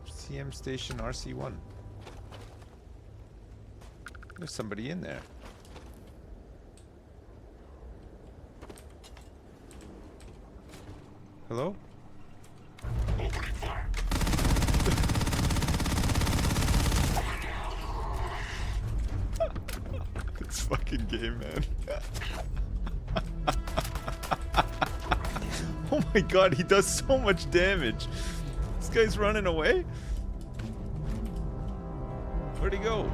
CM station RC1. There's somebody in there. Hello? This fucking game, man. Oh my god, he does so much damage. This guy's running away? Where'd he go?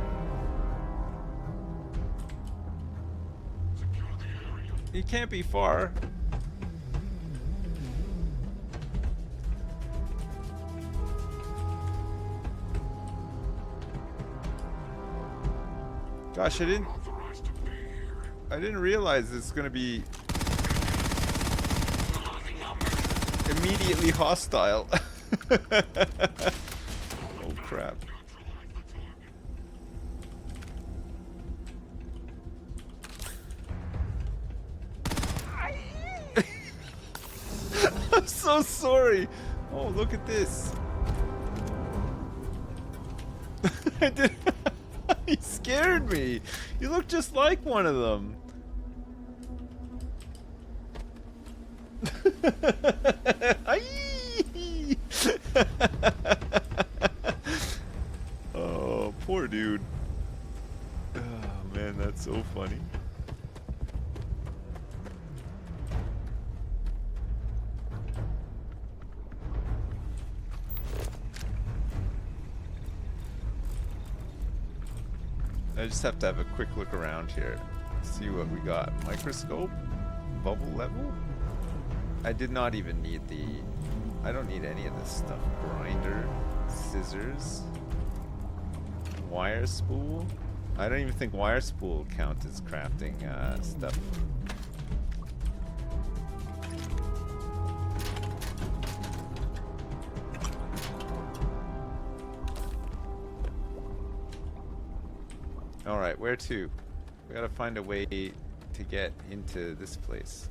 He can't be far. Gosh, I didn't realize it's gonna be immediately hostile. Oh crap. I'm so sorry. Oh, look at this. I did. He scared me. You look just like one of them. Oh, poor dude. Oh man, that's so funny. I just have to have a quick look around here. See what we got. Microscope? Bubble level? I did not even need the... I don't need any of this stuff. Grinder. Scissors. Wire spool? I don't even think wire spool count as crafting stuff. Alright, where to? We gotta find a way to get into this place.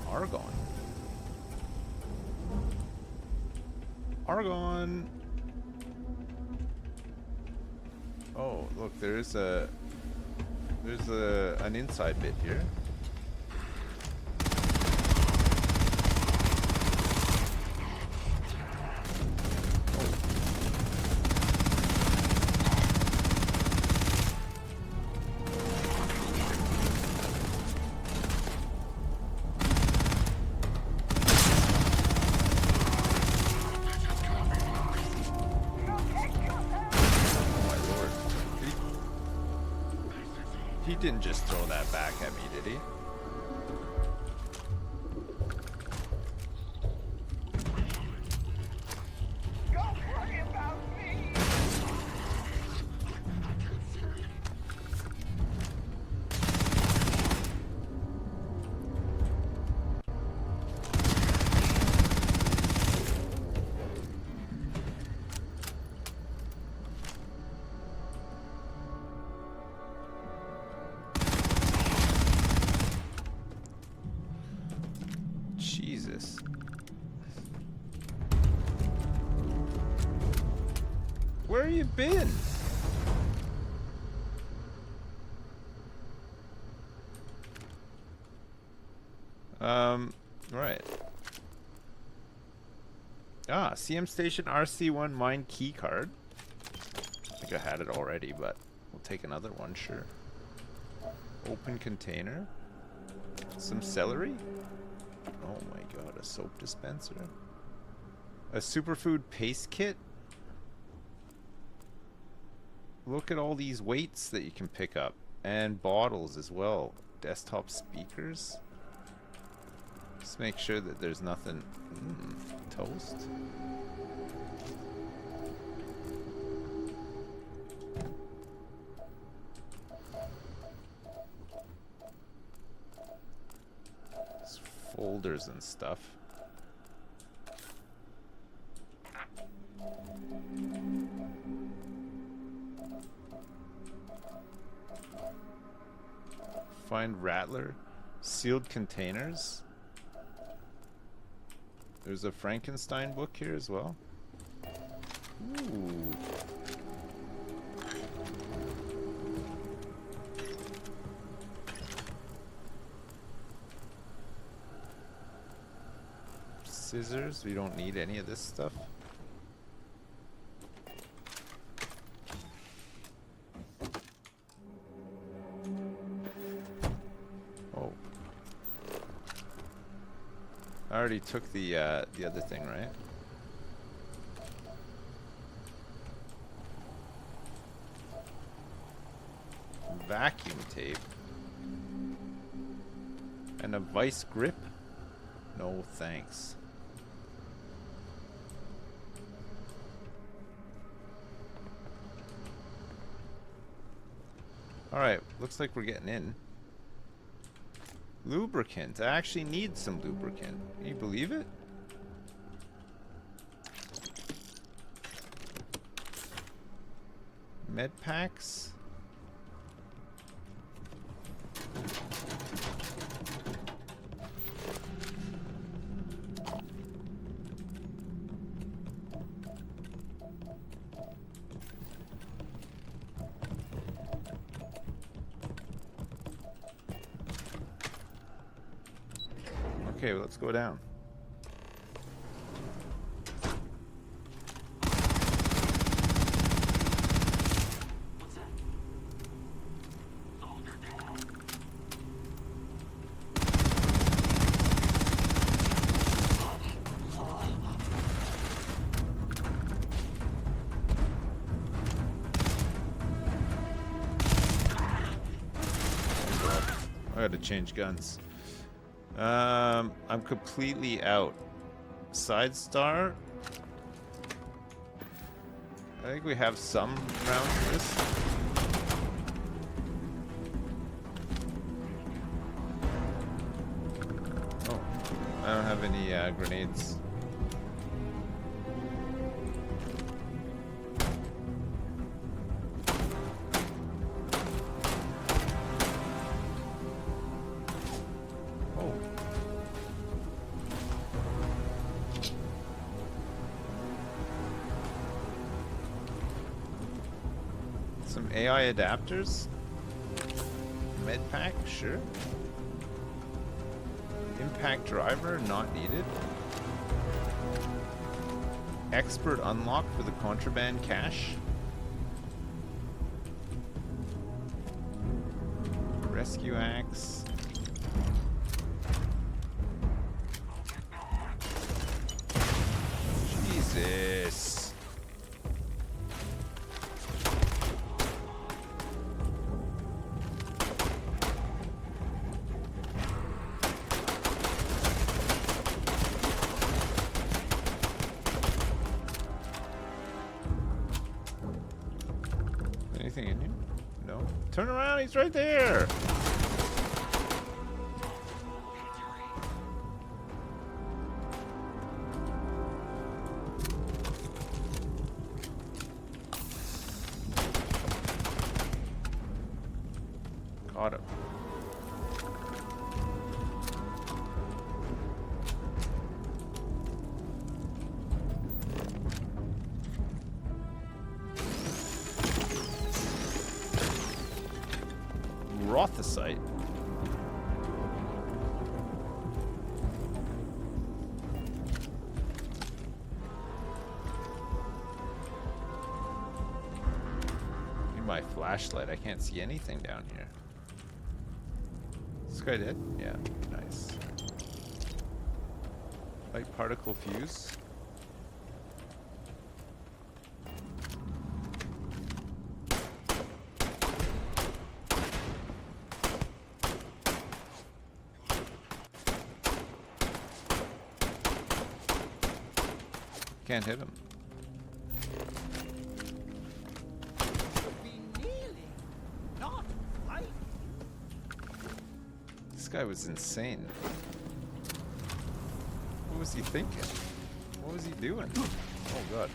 Argon. Argon! Oh, look, there's an inside bit here. He didn't just throw that back at me, did he? Jesus. Where you been? Right. Ah, CM Station RC1 mine key card. I think I had it already, but we'll take another one, sure. Open container. Some celery. Oh my god, a soap dispenser. A superfood paste kit? Look at all these weights that you can pick up. And bottles as well. Desktop speakers. Just make sure that there's nothing... toast? Folders and stuff. Find Rattler. Sealed containers. There's a Frankenstein book here as well. Ooh. Scissors. We don't need any of this stuff. I already took the other thing, right? Vacuum tape. And a vice grip? No thanks. Alright, looks like we're getting in. Lubricant. I actually need some lubricant. Can you believe it? Med packs. Okay, well, let's go down. I gotta change guns. I'm completely out. Side star. I think we have some rounds for this. Oh, I don't have any grenades. Some AI adapters. Med pack, sure. Impact driver, not needed. Expert unlock for the contraband cache. Rescue axe. Jesus. Anything in here? No. Turn around, he's right there. Caught him. Rothicite. Need my flashlight. I can't see anything down here. This guy dead? Yeah, nice. Light particle fuse. Can't hit him. This guy was insane. What was he thinking? What was he doing? Oh god.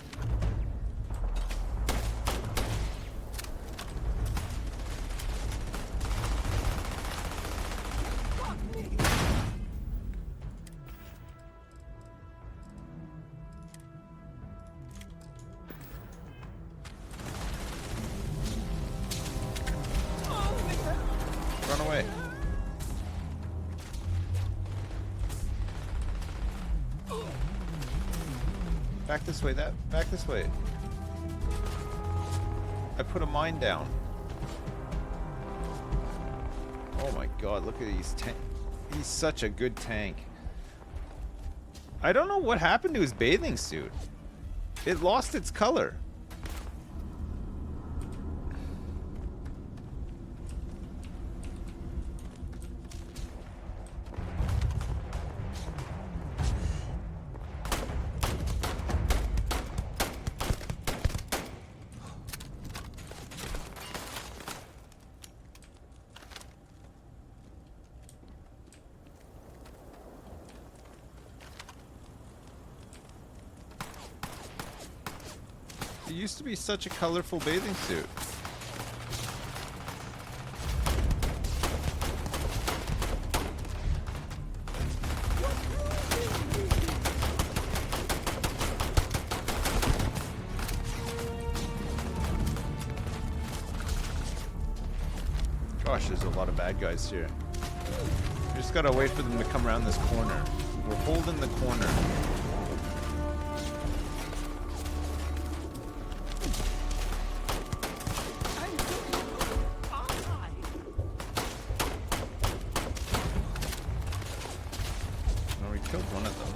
Back this way, back this way. I put a mine down. Oh my god, look at these tanks. He's such a good tank. I don't know what happened to his bathing suit. It lost its color. It used to be such a colorful bathing suit. Gosh, there's a lot of bad guys here. We just gotta wait for them to come around this corner. We're holding the corner. Killed one of them.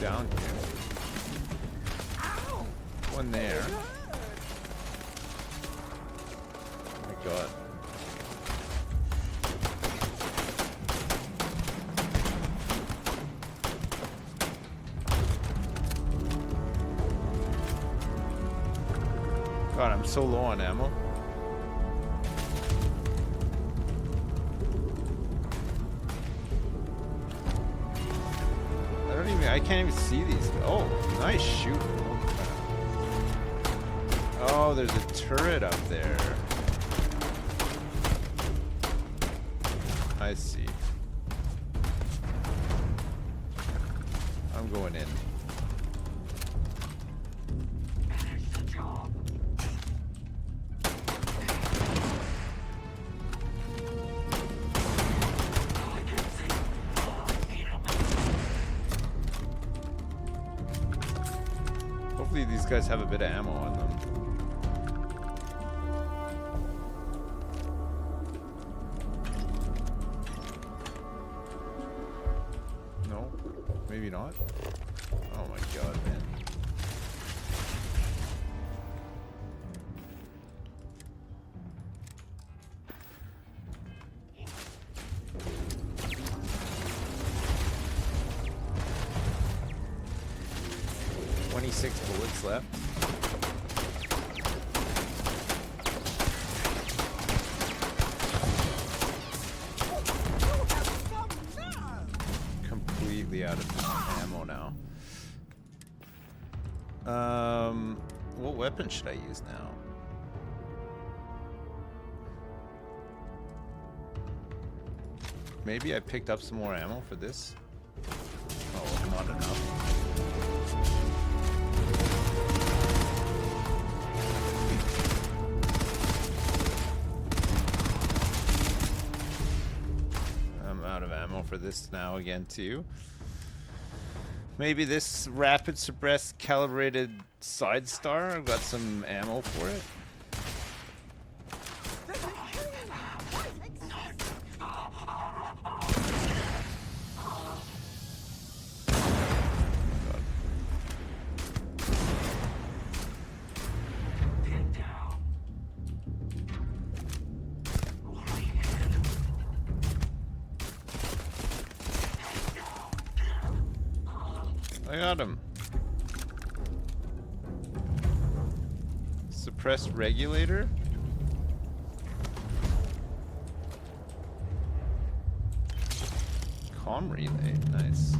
Down here. One there. Oh my god. God, I'm so low on ammo. I can't even see these. Oh, nice shoot. Oh, there's a turret up there. I see. I'm going in. Hopefully these guys have a bit of ammo on them. No? Maybe not? Oh my god, man. Bullets left. Completely out of ammo now. What weapon should I use now? Maybe I picked up some more ammo for this. Oh, not enough. For this now again too. Maybe this rapid suppressed calibrated side star. I've got some ammo for it. I got him. Suppressed regulator? Comm relay, nice.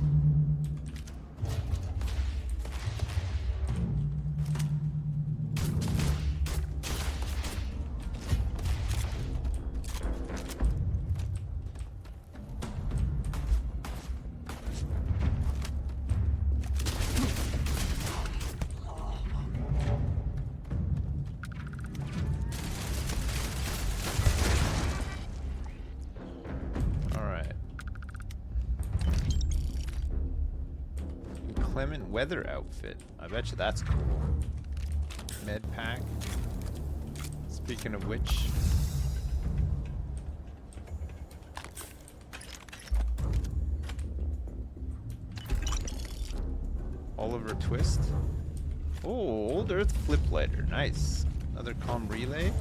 inclement weather outfit. I bet you that's cool. Med pack. Speaking of which. Oliver Twist. Oh, Old Earth Flip Lighter. Nice. Another comm relay.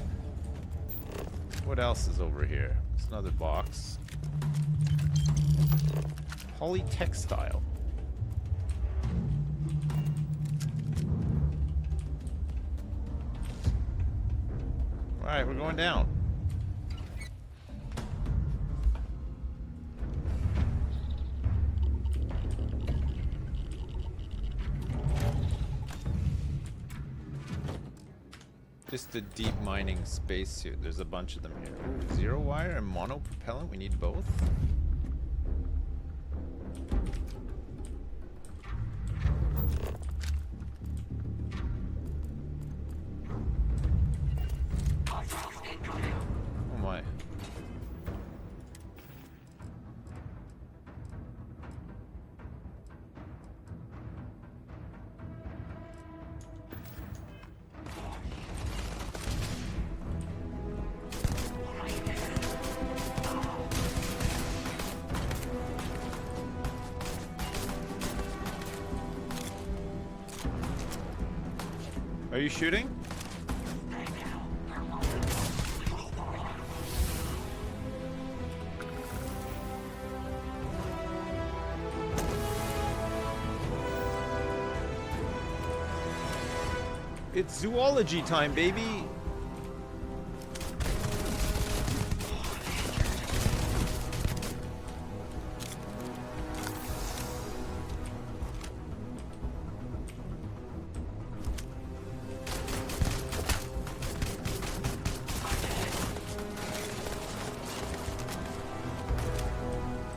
What else is over here? It's another box. Polytextile. Alright, we're going down. Just a deep mining spacesuit. There's a bunch of them here. Ooh, zero wire and monopropellant. We need both. Oh my. Are you shooting? It's zoology time, baby!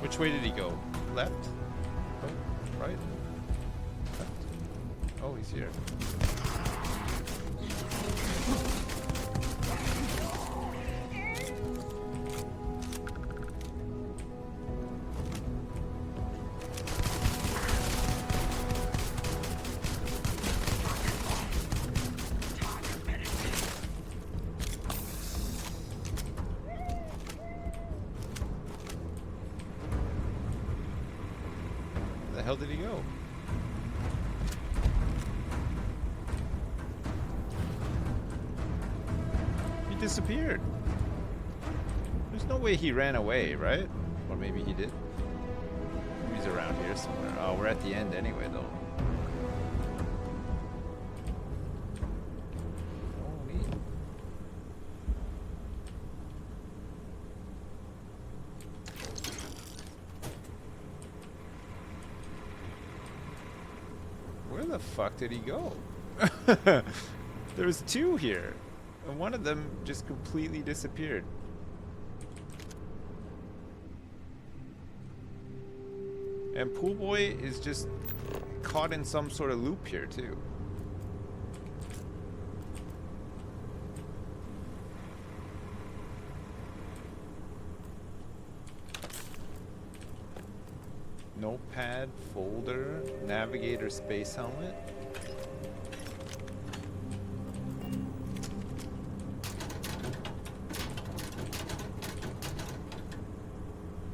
Which way did he go? Left? Oh, right? Left? Oh, he's here. Where the hell did he go? He disappeared. There's no way he ran away, right? Or maybe he did. Maybe he's around here somewhere. Oh, we're at the end anyway, though. Oh, neat. Where the fuck did he go? There was two here. And one of them just completely disappeared. And Pool Boy is just caught in some sort of loop here too. Notepad, folder, navigator, space helmet.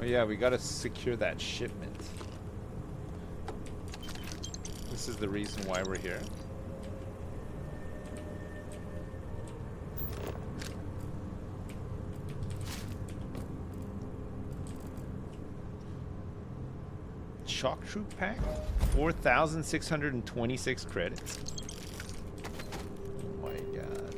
Oh yeah, we gotta secure that shipment. This is the reason why we're here. Shock Troop pack? 4,626 credits. Oh my god.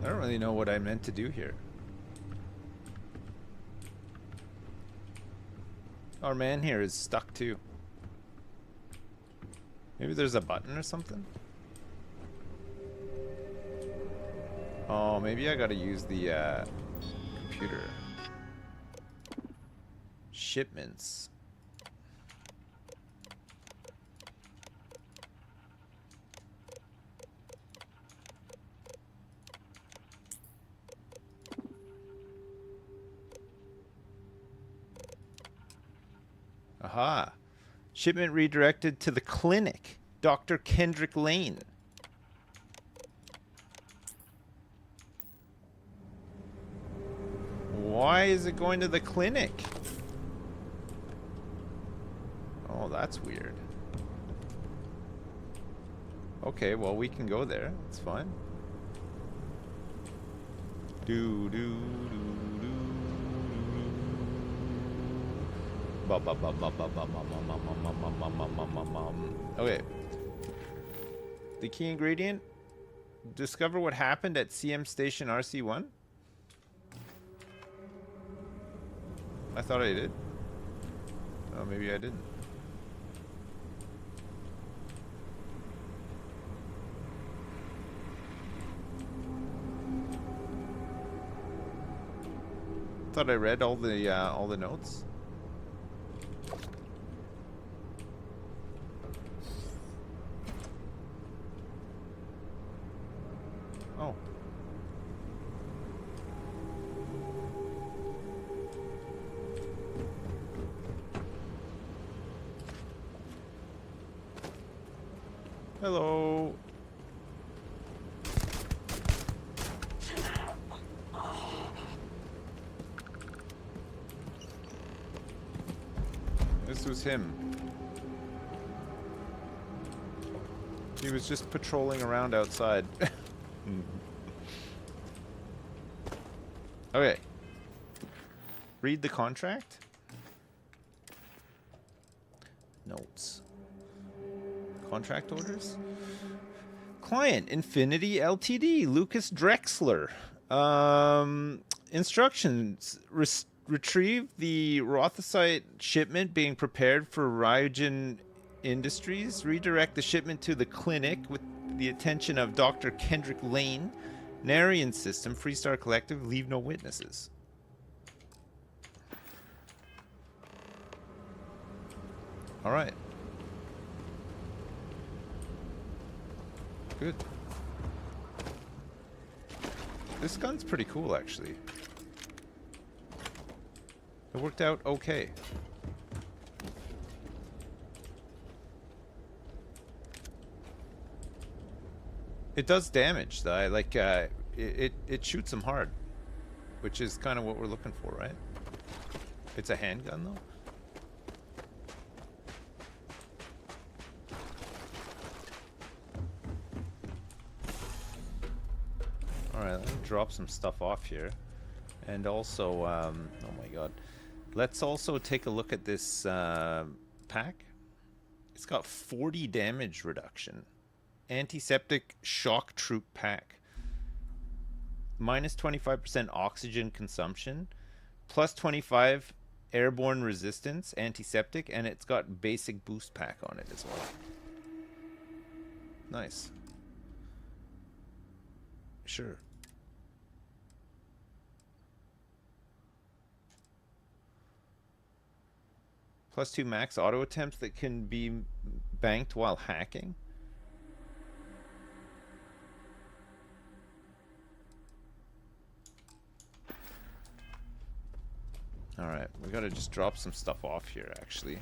I don't really know what I meant to do here. Our man here is stuck too. Maybe there's a button or something? Oh, maybe I gotta use the computer. shipments. Aha. Shipment redirected to the clinic. Dr. Kendrick Lane. Why is it going to the clinic? Oh, that's weird. Okay, well, we can go there. It's fine. Do do do do. Okay. The key ingredient. Discover what happened at CM Station RC1. I thought I did. Oh, maybe I didn't. Thought I read all the notes. Oh. Hello. This was him. He was just patrolling around outside. Okay. Read the contract. Notes. Contract orders. Client, Infinity Ltd, Lucas Drexler. Instructions. Retrieve the Rothosite shipment being prepared for Ryujin Industries. Redirect the shipment to the clinic with the attention of Dr. Kendrick Lane. Narian system, Freestar Collective, leave no witnesses. Alright. Good. This gun's pretty cool, actually. It worked out okay. It does damage, though. Like, it shoots them hard, which is kind of what we're looking for, right? It's a handgun, though. Alright, let me drop some stuff off here. And also, oh my god. Let's also take a look at this pack. It's got 40 damage reduction. Antiseptic shock troop pack. Minus 25% oxygen consumption. Plus 25 airborne resistance, antiseptic, and it's got basic boost pack on it as well. Nice. Sure. Plus 2 max auto attempts that can be banked while hacking. Alright, we gotta just drop some stuff off here, actually.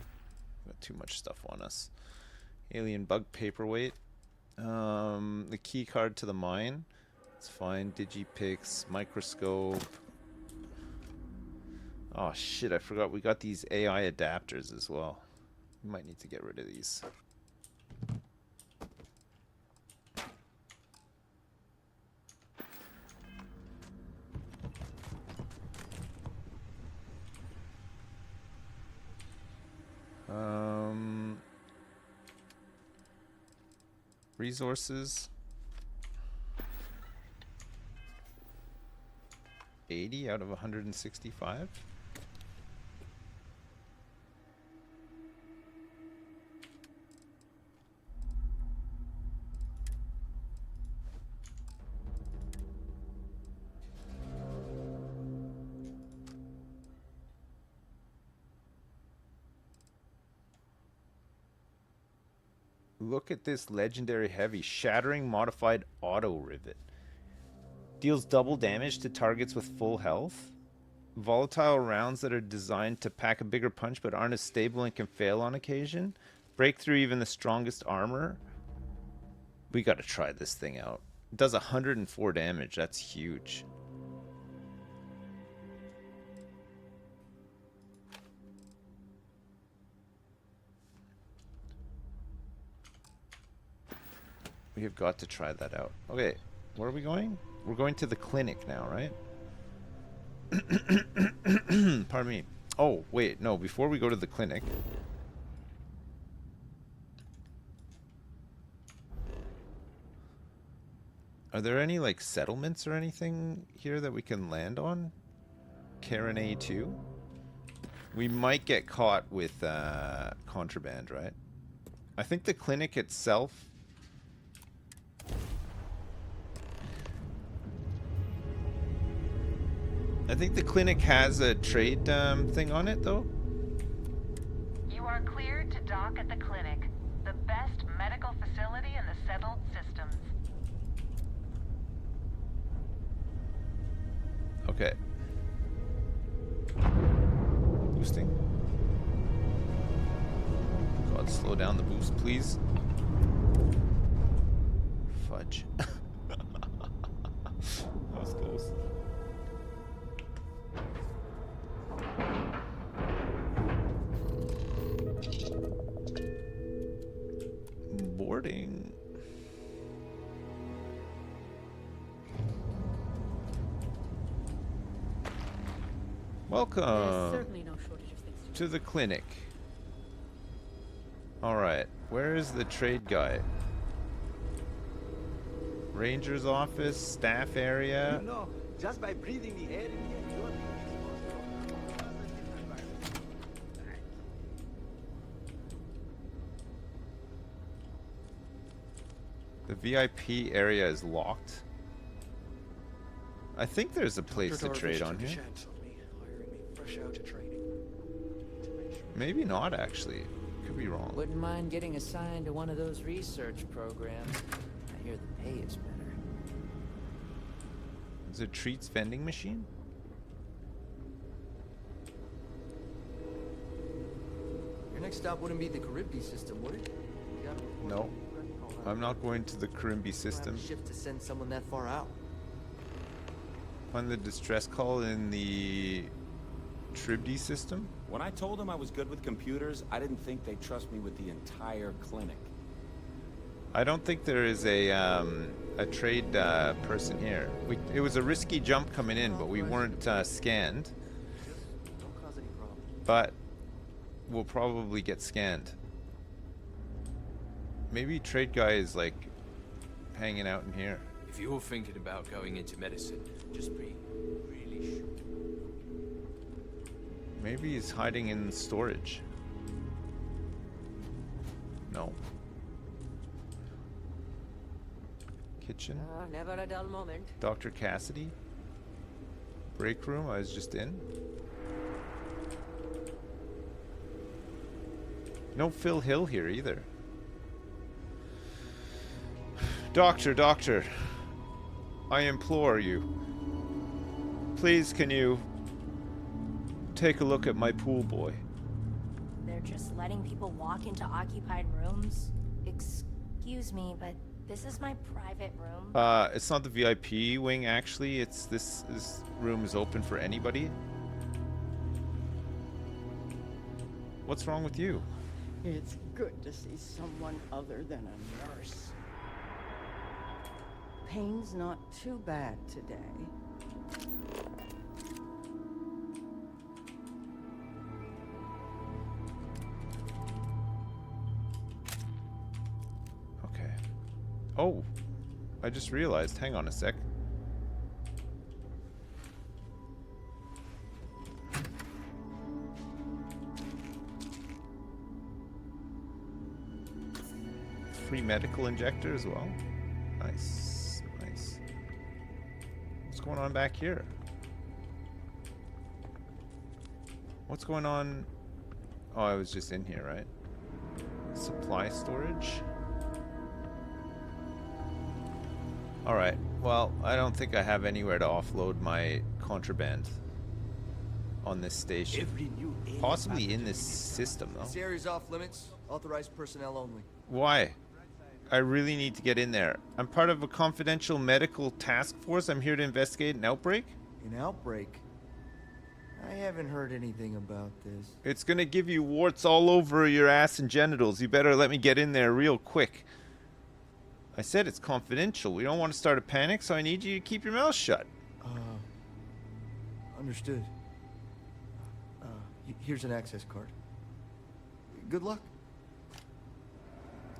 Got too much stuff on us. Alien bug paperweight. The key card to the mine. It's fine. Digipix, microscope. Oh shit, I forgot we got these AI adapters as well. We might need to get rid of these. Resources. 80 out of 165. Look at this legendary heavy. Shattering modified auto rivet. Deals double damage to targets with full health. Volatile rounds that are designed to pack a bigger punch but aren't as stable and can fail on occasion. Break through even the strongest armor. We gotta try this thing out. It does 104 damage. That's huge. We have got to try that out. Okay, where are we going? We're going to the clinic now, right? Pardon me. Oh, wait, no, before we go to the clinic. Are there any, like, settlements or anything here that we can land on? Karen A2? We might get caught with contraband, right? I think the clinic itself... I think the clinic has a trade thing on it, though. You are cleared to dock at the clinic, the best medical facility in the settled systems. Okay. Boosting. God, slow down the boost, please. Fudge. That was close. Boarding. Welcome Certainly no shortage of things to the clinic. Alright, where is the trade guy? Ranger's office, staff area. You know, just by breathing the air in here, you're being exposed to a positive environment. The VIP area is locked. I think there's a place to trade on here. Maybe not, actually. Could be wrong. Wouldn't mind getting assigned to one of those research programs. I hear the pay is better. Is it treats vending machine? Your next stop wouldn't be the Caribbean system, would it? No. I'm not going to the Caribbean system. Shift to send someone that far out. Find the distress call in the Tribdy system? When I told them I was good with computers, I didn't think they'd trust me with the entire clinic. I don't think there is a trade person here. It was a risky jump coming in, but we weren't scanned. Don't cause any problems. But we'll probably get scanned. Maybe trade guy is like hanging out in here. If you're thinking about going into medicine, just be really sure. Maybe he's hiding in storage. No. Kitchen. Never a dull moment. Dr. Cassidy. Break room, I was just in. No Phil Hill here either. Doctor, I implore you. Please, can you take a look at my pool boy? They're just letting people walk into occupied rooms? Excuse me, but this is my private room. It's not the VIP wing, actually. It's this room is open for anybody. What's wrong with you? It's good to see someone other than a nurse. Pain's not too bad today. Okay. Oh, I just realized. Hang on a sec. Free medical injector as well. Nice, nice. What's going on back here? What's going on? Oh, I was just in here, right? Supply storage. Alright, well, I don't think I have anywhere to offload my contraband on this station. Possibly in this system, though. This area's off limits. Authorized personnel only. Why? I really need to get in there. I'm part of a confidential medical task force. I'm here to investigate an outbreak. An outbreak? I haven't heard anything about this. It's gonna give you warts all over your ass and genitals. You better let me get in there real quick. I said it's confidential. We don't want to start a panic, so I need you to keep your mouth shut. Understood. Here's an access card. Good luck.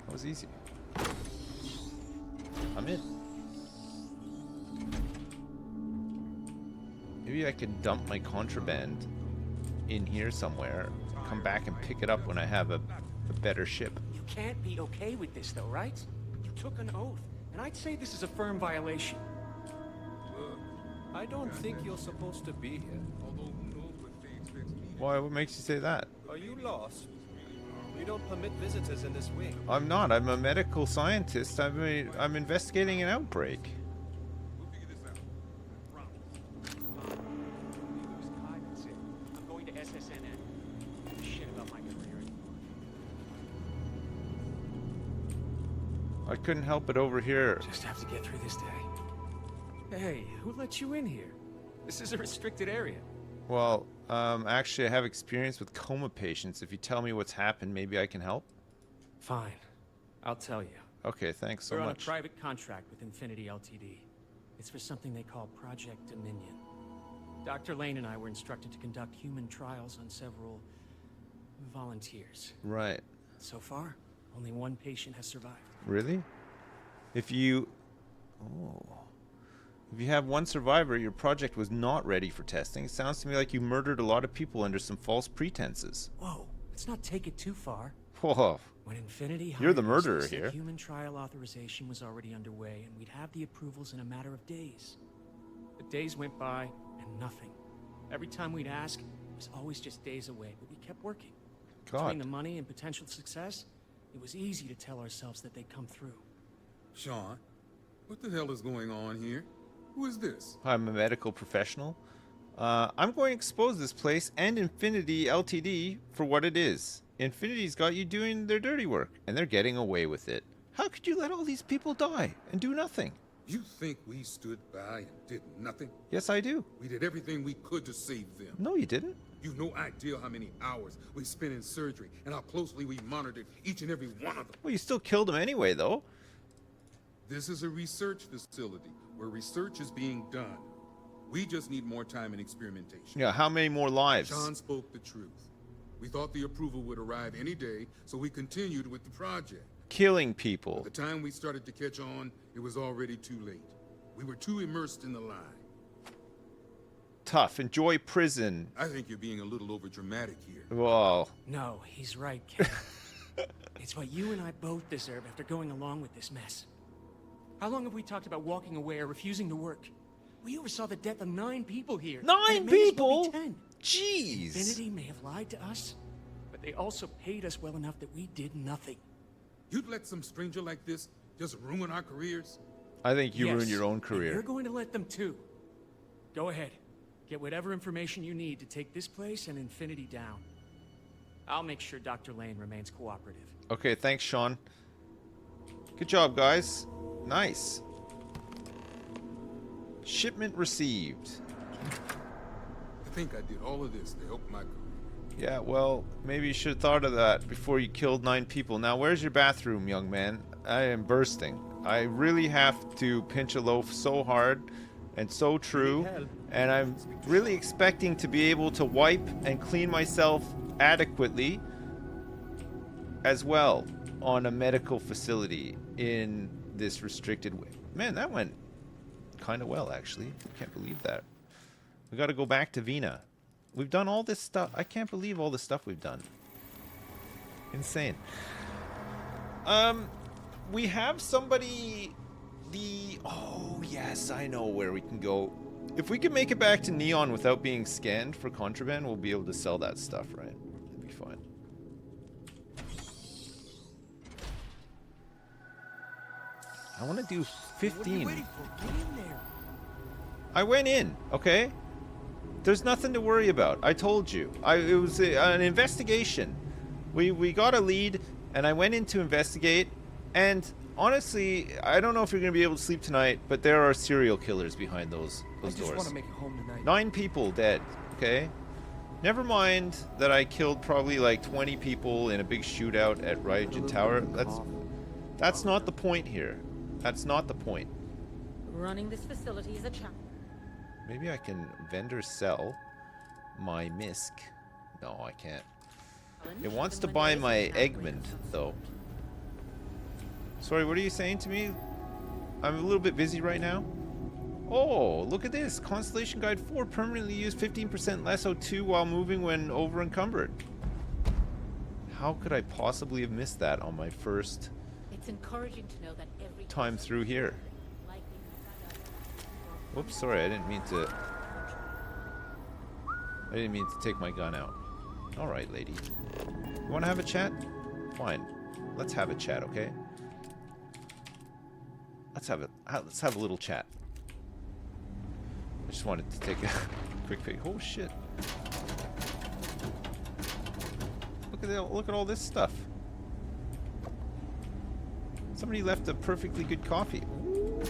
That was easy. I'm in. Maybe I can dump my contraband in here somewhere. Come back and pick it up when I have a better ship. You can't be okay with this, though, right? You took an oath, and I'd say this is a firm violation. I don't think you're supposed to be here. Why? What makes you say that? Are you lost? We don't permit visitors in this wing. I'm not. I'm a medical scientist. I'm investigating an outbreak. I'm going to SSNN. Shit about my career. I couldn't help it over here. Just have to get through this day. Hey, who let you in here? This is a restricted area. Well, actually, I have experience with coma patients. If you tell me what's happened, maybe I can help. Fine. I'll tell you. Okay, thanks so We're on a much. private contract with Infinity Ltd. It's for something they call Project Dominion. Dr. Lane and I were instructed to conduct human trials on several volunteers. Right. So far, only one patient has survived. Really? If you have one survivor, your project was not ready for testing. It sounds to me like you murdered a lot of people under some false pretenses. Whoa, let's not take it too far. Whoa. When Infinity You're the hired us, murderer they said here. Human trial authorization was already underway, and we'd have the approvals in a matter of days. But days went by, and nothing. Every time we'd ask, it was always just days away, but we kept working. Between God. the money and potential success, it was easy to tell ourselves that they'd come through. Sean, what the hell is going on here? Who is this? I'm a medical professional. I'm going to expose this place and Infinity Ltd. For what it is. Infinity's got you doing their dirty work, and they're getting away with it. How could you let all these people die and do nothing? You think we stood by and did nothing? Yes, I do. We did everything we could to save them. No, you didn't. You've no idea how many hours we spent in surgery and how closely we monitored each and every one of them. Well, you still killed them anyway, though. This is a research facility where research is being done. We just need more time and experimentation. Yeah, how many more lives? Sean spoke the truth. We thought the approval would arrive any day, so we continued with the project. Killing people. By the time we started to catch on, it was already too late. We were too immersed in the lie. Tough. Enjoy prison. I think you're being a little overdramatic here. Whoa. No, he's right, Ken. It's what you and I both deserve after going along with this mess. How long have we talked about walking away or refusing to work? We oversaw the death of 9 people here. 9 people? 10. Jeez. Infinity may have lied to us, but they also paid us well enough that we did nothing. You'd let some stranger like this just ruin our careers? I think you Yes, ruined your own and career. you're going to let them too. Go ahead. Get whatever information you need to take this place and Infinity down. I'll make sure Dr. Lane remains cooperative. Okay, thanks, Sean. Good job, guys. Nice. Shipment received. I think I did all of this to help my career. Yeah, well, maybe you should have thought of that before you killed 9 people. Now, where's your bathroom, young man? I am bursting. I really have to pinch a loaf so hard and so true, and I'm really expecting to be able to wipe and clean myself adequately as well on a medical facility in this restricted way. Man, that went kind of well, actually. I can't believe that. We got to go back to Vina. We've done all this stuff. I can't believe all the stuff we've done. Insane. We have somebody... Oh, yes, I know where we can go. If we can make it back to Neon without being scanned for contraband, we'll be able to sell that stuff, right? It'll be fine. I want to do 15. What are you waiting for? Get in there. I went in, okay? There's nothing to worry about. I told you. It was an investigation. We got a lead, and I went in to investigate, and honestly, I don't know if you're going to be able to sleep tonight, but there are serial killers behind those I just doors. want to make it home tonight. 9 people dead, okay? Never mind that I killed probably like 20 people in a big shootout at Ryujin Tower. That's not the point here. That's not the point. Running this facility is a challenge. Maybe I can vendor sell my misc. No, I can't. It wants to buy my Eggman, though. Sorry, what are you saying to me? I'm a little bit busy right now. Oh, look at this. Constellation Guide 4 permanently use 15% less O2 while moving when over encumbered. How could I possibly have missed that on my first It's encouraging to know that every time through here? Whoops, sorry, I didn't mean to take my gun out. Alright, lady. You wanna have a chat? Fine. Let's have a chat, okay? Let's have a little chat. I just wanted to take a quick pic. Oh shit. Look at all this stuff. Somebody left a perfectly good coffee. Ooh.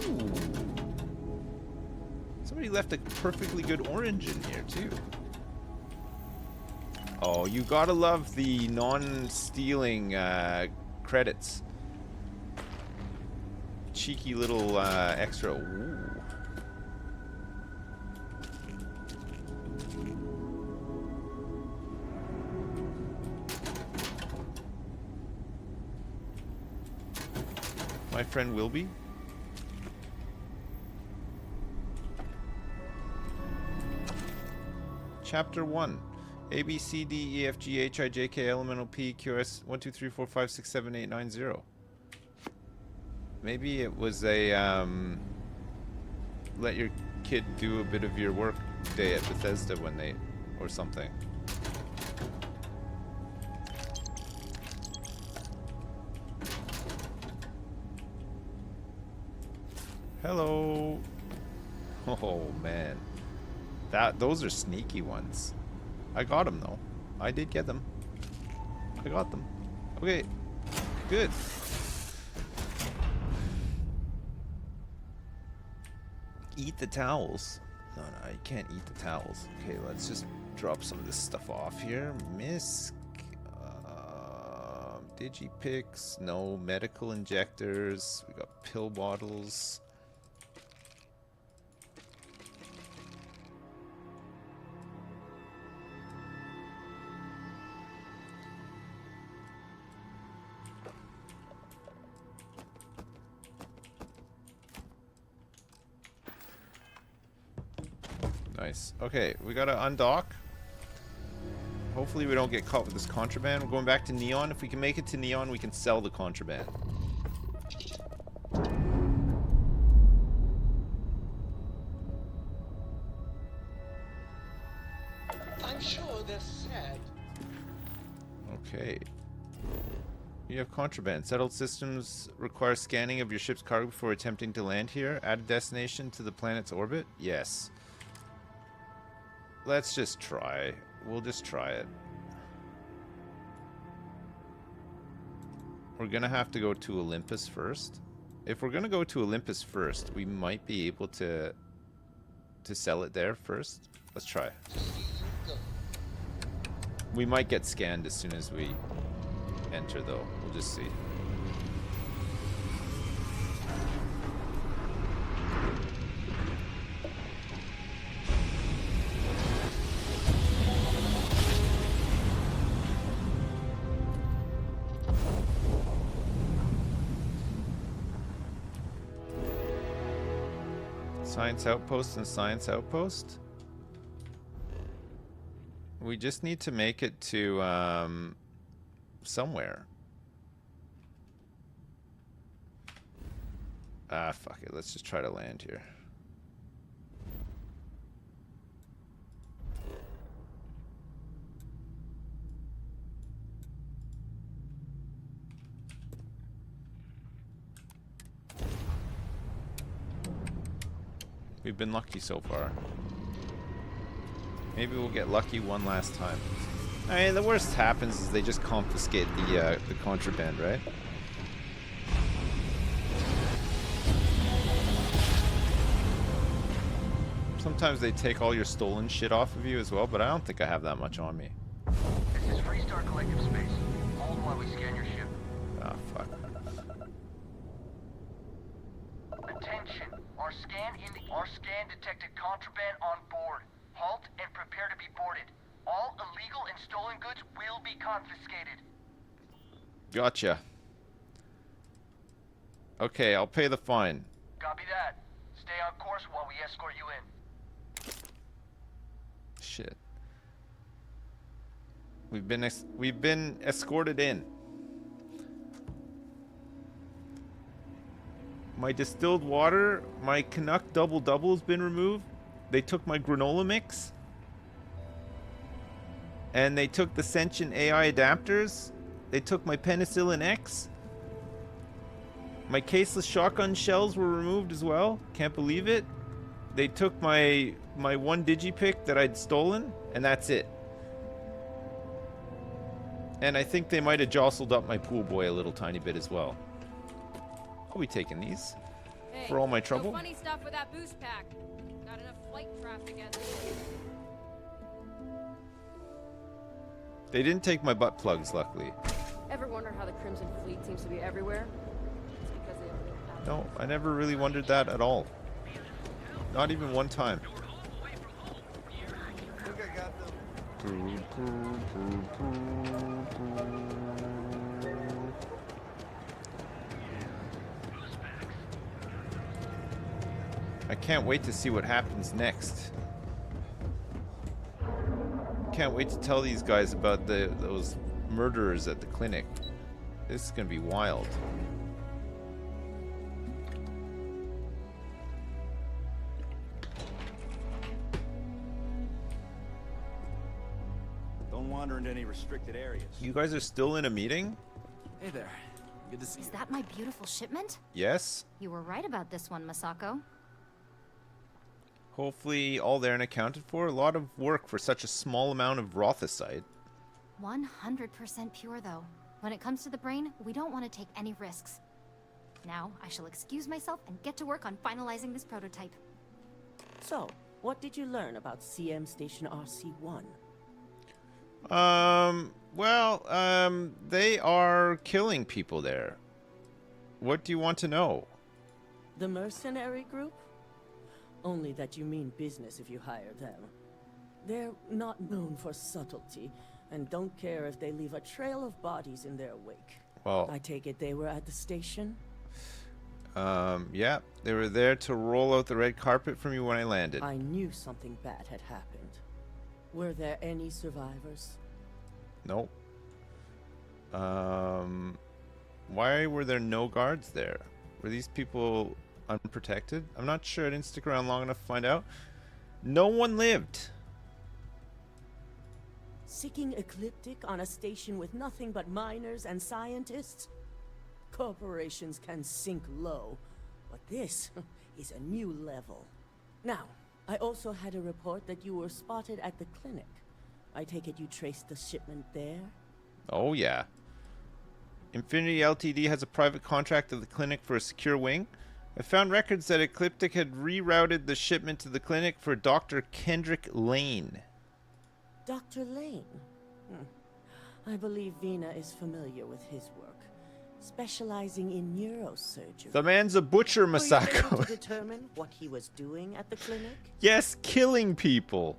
Somebody left a perfectly good orange in here too. Oh, you gotta love the non-stealing credits. Cheeky little extra. Ooh. My friend Wilby. Chapter 1. A, B, C, D, E, F, G, H, I, J, K, L, M, N, O, P, Q, S, 1, 2, 3, 4, 5, 6, 7, 8, 9, 0. Maybe it was a, let your kid do a bit of your work day at Bethesda when they, or something. Hello. Oh man, those are sneaky ones. I got them though. I did get them. I got them. Okay, good. Eat the towels. No, you can't eat the towels. Okay, let's just drop some of this stuff off here. Misc. Digipicks. No medical injectors. We got pill bottles. Nice. Okay, we gotta undock. Hopefully we don't get caught with this contraband. We're going back to Neon. If we can make it to Neon, we can sell the contraband. I'm sure they're sad. Okay. You have contraband. Settled systems require scanning of your ship's cargo before attempting to land here. Add a destination to the planet's orbit? Yes. Let's just try. We'll just try it. We're gonna have to go to Olympus first. If we're gonna go to Olympus first, we might be able to sell it there first. Let's try. We might get scanned as soon as we enter though. We'll just see. Science Outpost and Science Outpost. We just need to make it to somewhere. Ah, fuck it. Let's just try to land here. We've been lucky so far. Maybe we'll get lucky one last time. I mean, the worst happens is they just confiscate the contraband, right? Sometimes they take all your stolen shit off of you as well, but I don't think I have that much on me. This is Freestar Collective Space. Hold while we scan your ship. Ah, fuck. Attention. Our scan detected contraband on board. Halt and prepare to be boarded. All illegal and stolen goods will be confiscated. Gotcha. Okay, I'll pay the fine. Copy that. Stay on course while we escort you in. Shit. We've been escorted in. My distilled water, my Canuck double has been removed. They took my granola mix. And they took the sentient AI adapters. They took my penicillin X. My caseless shotgun shells were removed as well. Can't believe it. They took my one digipick that I'd stolen, and that's it. And I think they might have jostled up my pool boy a little tiny bit as well. I'll be taking these for all my trouble. No funny stuff with that boost pack. Got enough flight traffic as it is. They didn't take my butt plugs, luckily. Ever wonder how the Crimson Fleet seems to be everywhere? It's because they have No, I never really wondered that at all. Not even one time. I think I got them. I can't wait to see what happens next. Can't wait to tell these guys about those murderers at the clinic. This is gonna be wild. Don't wander into any restricted areas. You guys are still in a meeting? Hey there. Good to see you. Is that my beautiful shipment? Yes. You were right about this one, Masako. Hopefully all there and accounted for. A lot of work for such a small amount of rothicite. 100% pure, though. When it comes to the brain, we don't want to take any risks. Now, I shall excuse myself and get to work on finalizing this prototype. So, what did you learn about CM Station RC-1? They are killing people there. What do you want to know? The mercenary group? Only that you mean business if you hire them. They're not known for subtlety, and don't care if they leave a trail of bodies in their wake. Well, I take it they were at the station? Yeah, they were there to roll out the red carpet for me when I landed. I knew something bad had happened. Were there any survivors? Nope. Why were there no guards there? Were these people unprotected? I'm not sure. I didn't stick around long enough to find out. No one lived. Seeking ecliptic on a station with nothing but miners and scientists? Corporations can sink low, but this is a new level. Now, I also had a report that you were spotted at the clinic. I take it you traced the shipment there? Oh yeah. Infinity Ltd has a private contract at the clinic for a secure wing. I found records that Ecliptic had rerouted the shipment to the clinic for Dr. Kendrick Lane. Dr. Lane? I believe Vina is familiar with his work, specializing in neurosurgery. The man's a butcher, Were you able Masako. to determine what he was doing at the clinic? Yes, killing people.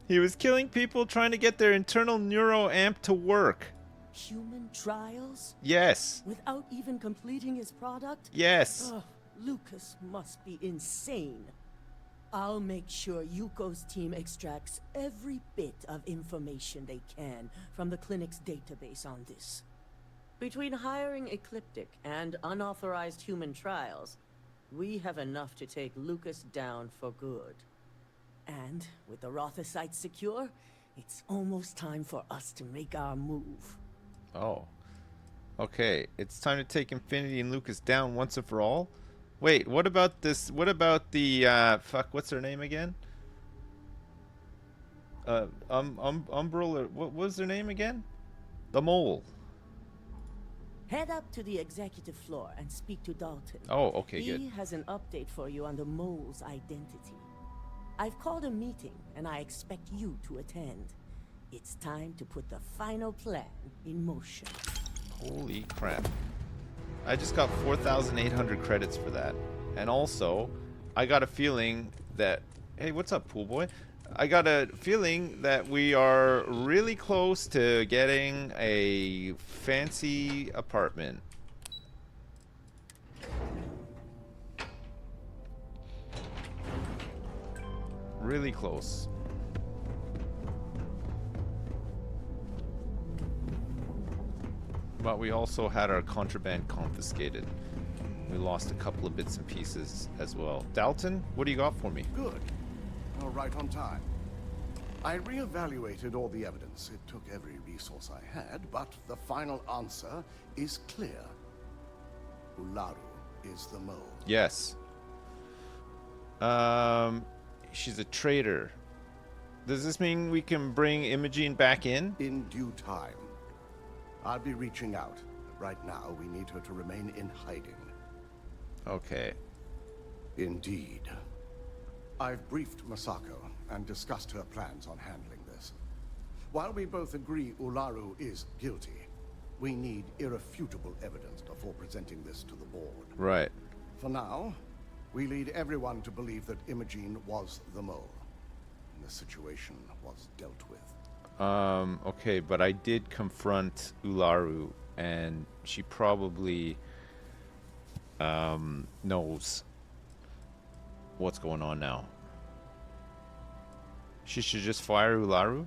He was killing people trying to get their internal neuroamp to work. Human trials? Yes. Without even completing his product? Yes. Oh, Lucas must be insane. I'll make sure Yuko's team extracts every bit of information they can from the clinic's database on this. Between hiring Ecliptic and unauthorized human trials, we have enough to take Lucas down for good. And with the Rothicite secure, it's almost time for us to make our move. Oh. Okay, it's time to take Infinity and Lucas down once and for all. Wait, what about this? What about the fuck? What's her name again? Umbrella. What was their name again? The mole. Head up to the executive floor and speak to Dalton. Oh, okay, good. He has an update for you on the mole's identity. I've called a meeting, and I expect you to attend. It's time to put the final plan in motion. Holy crap. I just got 4,800 credits for that. And also, I got a feeling that... Hey, what's up, pool boy? I got a feeling that we are really close to getting a fancy apartment. Really close. But we also had our contraband confiscated. We lost a couple of bits and pieces as well. Dalton, what do you got for me? Good. All right on time. I reevaluated all the evidence. It took every resource I had, but the final answer is clear. Ularu is the mole. Yes. She's a traitor. Does this mean we can bring Imogene back in? In due time. I'll be reaching out. Right now, we need her to remain in hiding. Okay. Indeed. I've briefed Masako and discussed her plans on handling this. While we both agree Ularu is guilty, we need irrefutable evidence before presenting this to the board. Right. For now, we lead everyone to believe that Imogene was the mole, and the situation was dealt with. Okay, but I did confront Ularu, and she probably knows what's going on now. She should just fire Ularu?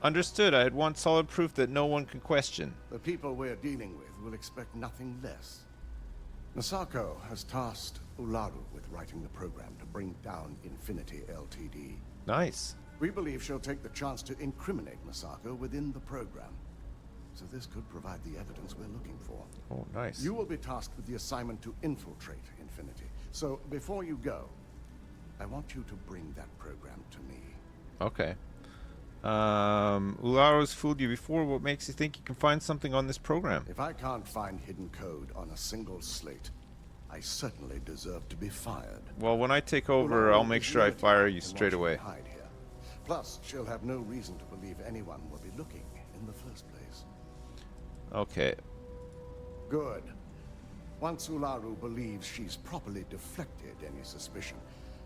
Understood. I'd want solid proof that no one can question. The people we're dealing with will expect nothing less. Masako has tasked Ularu with writing the program to bring down Infinity Ltd. Nice. We believe she'll take the chance to incriminate Masako within the program. So this could provide the evidence we're looking for. Oh, nice. You will be tasked with the assignment to infiltrate Infinity. So before you go, I want you to bring that program to me. Okay. Ularu's fooled you before. What makes you think you can find something on this program? If I can't find hidden code on a single slate, I certainly deserve to be fired. Well, when I take over, I'll make sure I fire you straight away. Hide here. Plus, she'll have no reason to believe anyone will be looking in the first place. Okay. Good. Once Ularu believes she's properly deflected any suspicion,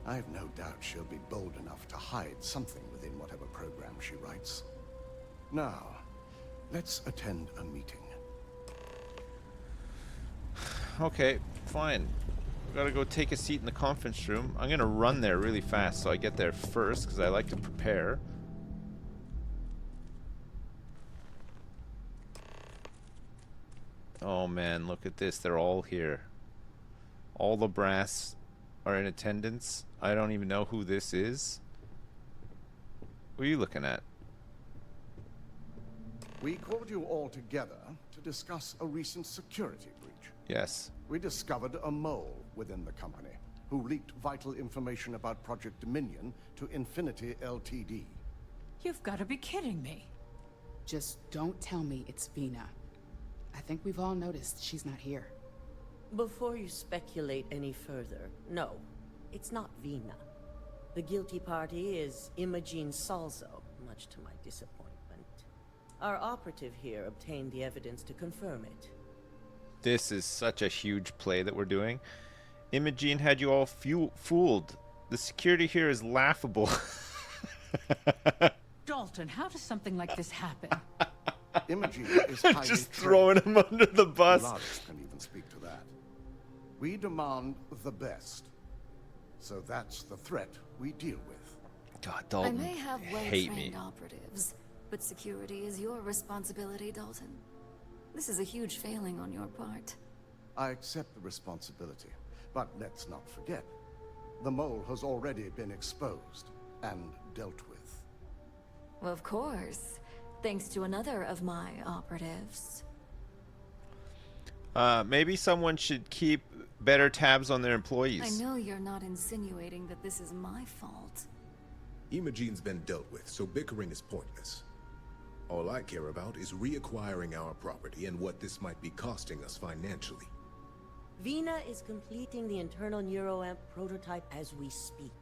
I have no doubt she'll be bold enough to hide something within whatever program she writes. Now, let's attend a meeting. Okay, fine. Gotta go take a seat in the conference room. I'm gonna run there really fast so I get there first, because I like to prepare. Oh man, look at this. They're all here. All the brass are in attendance. I don't even know who this is. What are you looking at? We called you all together to discuss a recent security breach. Yes. We discovered a mole within the company who leaked vital information about Project Dominion to Infinity Ltd. You've got to be kidding me. Just don't tell me it's Vina. I think we've all noticed she's not here. Before you speculate any further, no, it's not Vina. The guilty party is Imogene Salzo, much to my disappointment. Our operative here obtained the evidence to confirm it. This is such a huge play that we're doing. Imogene had you all fooled. The security here is laughable. Dalton, how does something like this happen? Imogene is highly just throwing him under the bus. Polaris can even speak to that. We demand the best. So that's the threat we deal with. God, Dalton, I may have hate me. well-trained operatives, but security is your responsibility, Dalton. This is a huge failing on your part. I accept the responsibility, but let's not forget, the mole has already been exposed and dealt with. Well, of course, thanks to another of my operatives. Maybe someone should keep better tabs on their employees. I know you're not insinuating that this is my fault. Imogene's been dealt with, so bickering is pointless. All I care about is reacquiring our property and what this might be costing us financially. Vina is completing the internal neuroamp prototype as we speak.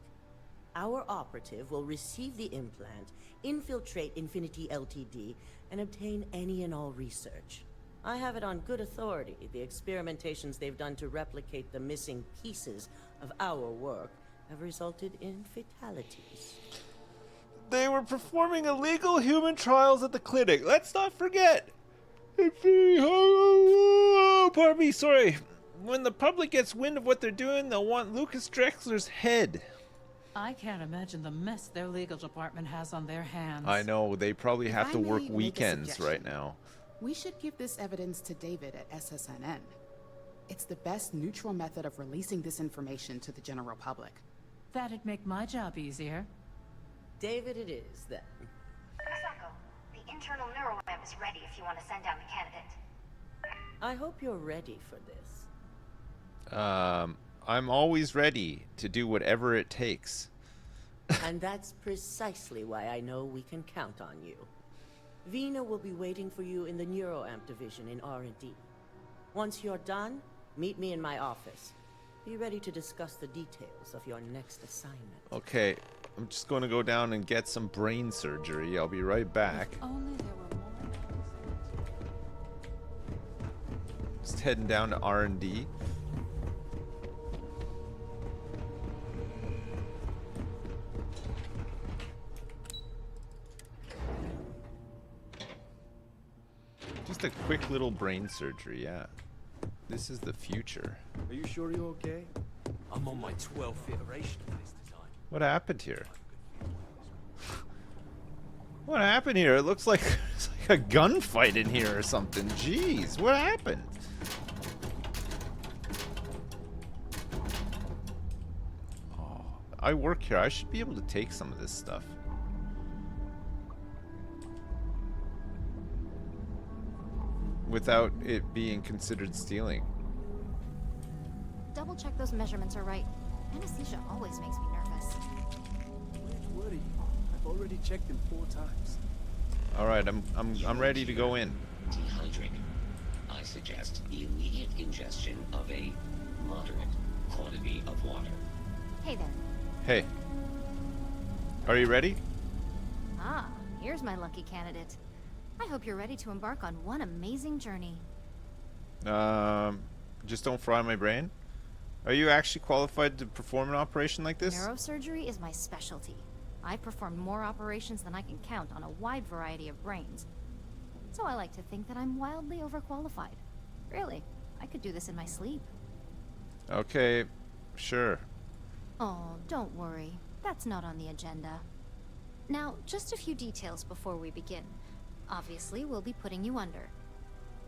Our operative will receive the implant, infiltrate Infinity Ltd, and obtain any and all research. I have it on good authority. The experimentations they've done to replicate the missing pieces of our work have resulted in fatalities. They were performing illegal human trials at the clinic. Let's not forget. Pardon me, sorry. When the public gets wind of what they're doing, they'll want Lucas Drexler's head. I can't imagine the mess their legal department has on their hands. I know, they probably have If to I work may make a weekends suggestion. right now. We should give this evidence to David at SSNN. It's the best neutral method of releasing this information to the general public. That'd make my job easier. David it is, then. Masako, the internal neuroamp is ready if you want to send down the candidate. I hope you're ready for this. I'm always ready to do whatever it takes. And that's precisely why I know we can count on you. Vina will be waiting for you in the neuroamp division in R&D. Once you're done, meet me in my office. Be ready to discuss the details of your next assignment. Okay, I'm just going to go down and get some brain surgery. I'll be right back. Only there were more. Just heading down to R&D. Just a quick little brain surgery, yeah. This is the future. Are you sure you're okay? I'm on my 12th iteration of this design. What happened here? What happened here? It looks like it's like a gunfight in here or something. Jeez, what happened? Oh, I work here. I should be able to take some of this stuff. Without it being considered stealing. Double check those measurements are right. Anesthesia always makes me nervous. Don't worry. I've already checked them 4 times. All right, I'm ready to go in. Dehydrated. I suggest the immediate ingestion of a moderate quantity of water. Hey there. Hey. Are you ready? Ah, here's my lucky candidate. I hope you're ready to embark on one amazing journey. Just don't fry my brain. Are you actually qualified to perform an operation like this? Neurosurgery is my specialty. I've performed more operations than I can count on a wide variety of brains. So I like to think that I'm wildly overqualified. Really, I could do this in my sleep. Okay, sure. Oh, don't worry. That's not on the agenda. Now, just a few details before we begin. Obviously, we'll be putting you under.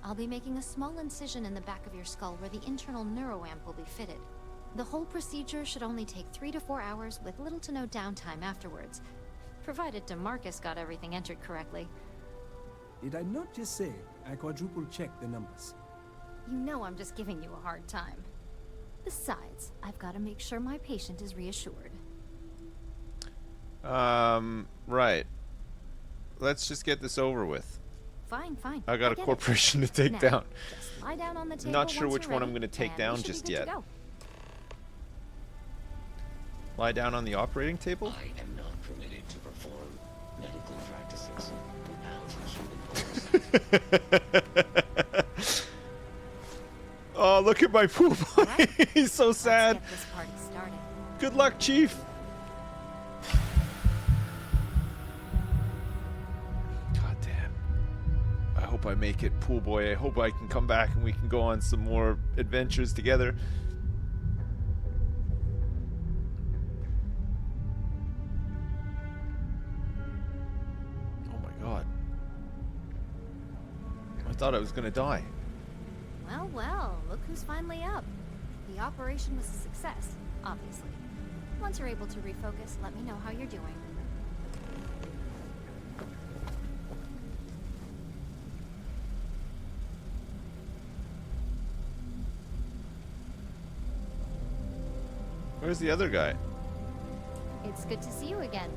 I'll be making a small incision in the back of your skull where the internal neuroamp will be fitted. The whole procedure should only take 3 to 4 hours with little to no downtime afterwards, provided DeMarcus got everything entered correctly. Did I not just say I quadruple checked the numbers? You know I'm just giving you a hard time. Besides, I've got to make sure my patient is reassured. Right. Let's just get this over with. Fine, fine. I got a get corporation it. to take Now, down. Just lie down on the table Not sure once which you're one I'm ready, going to take and we down should be just good to yet. go. Lie down on the operating table? I am not permitted to perform medical practices without human oversight. Oh, look at my pool boy. He's so sad. Let's get this party started. Good luck, Chief. God damn. I hope I make it, pool boy. I hope I can come back and we can go on some more adventures together. Oh my god. I thought I was gonna die. Well, well, look who's finally up. The operation was a success, obviously. Once you're able to refocus, let me know how you're doing. Where's the other guy? It's good to see you again.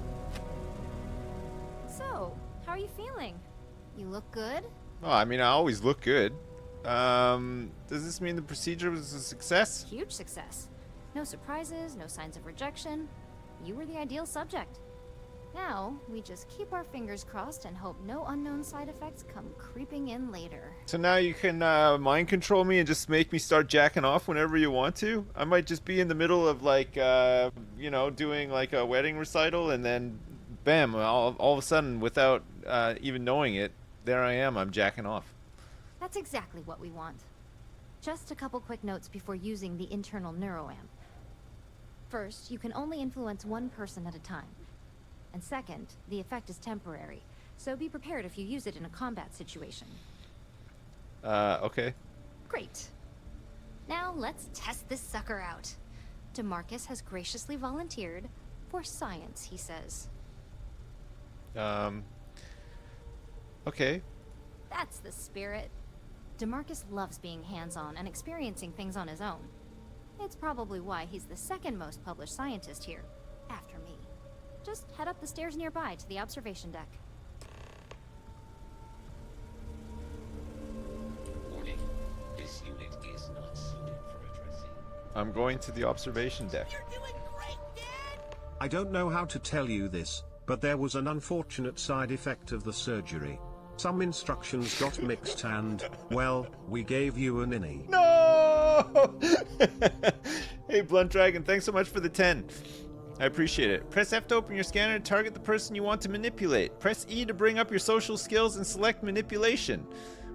So, how are you feeling? You look good? Oh, I mean, I always look good. Does this mean the procedure was a success? Huge success. No surprises, no signs of rejection. You were the ideal subject. Now, we just keep our fingers crossed and hope no unknown side effects come creeping in later. So now you can mind control me and just make me start jacking off whenever you want to? I might just be in the middle of, like, you know, doing, like, a wedding recital, and then, bam, all of a sudden, without even knowing it, there I am, I'm jacking off. That's exactly what we want. Just a couple quick notes before using the internal neuroamp. First, you can only influence one person at a time. And second, the effect is temporary, so be prepared if you use it in a combat situation. Okay. Great. Now let's test this sucker out. DeMarcus has graciously volunteered for science, he says. Okay. That's the spirit. DeMarcus loves being hands-on and experiencing things on his own. It's probably why he's the second most published scientist here, after me. Just head up the stairs nearby to the observation deck. Warning. This unit is not suited for addressing. I'm going to the observation deck. I don't know how to tell you this, but there was an unfortunate side effect of the surgery. Some instructions got mixed and, well, we gave you an innie. No! Hey, Blunt Dragon, thanks so much for the 10. I appreciate it. Press F to open your scanner and target the person you want to manipulate. Press E to bring up your social skills and select manipulation.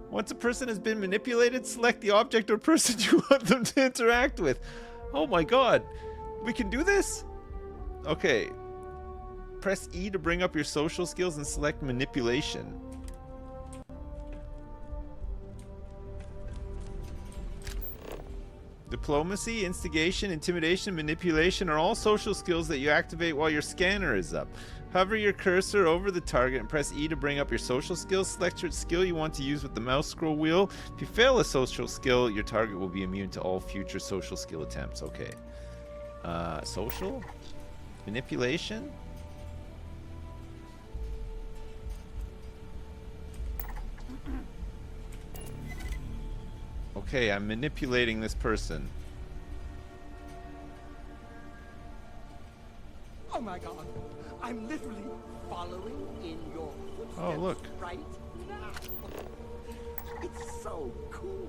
Once a person has been manipulated, select the object or person you want them to interact with. Oh my god. We can do this? Okay. Press E to bring up your social skills and select manipulation. Diplomacy, instigation, intimidation, manipulation are all social skills that you activate while your scanner is up. Hover your cursor over the target and press E to bring up your social skills. Select your skill you want to use with the mouse scroll wheel. If you fail a social skill, your target will be immune to all future social skill attempts. Okay. Social? Manipulation? Okay, I'm manipulating this person. Oh my god, I'm literally following in your footsteps. Oh, look. Right now. It's so cool.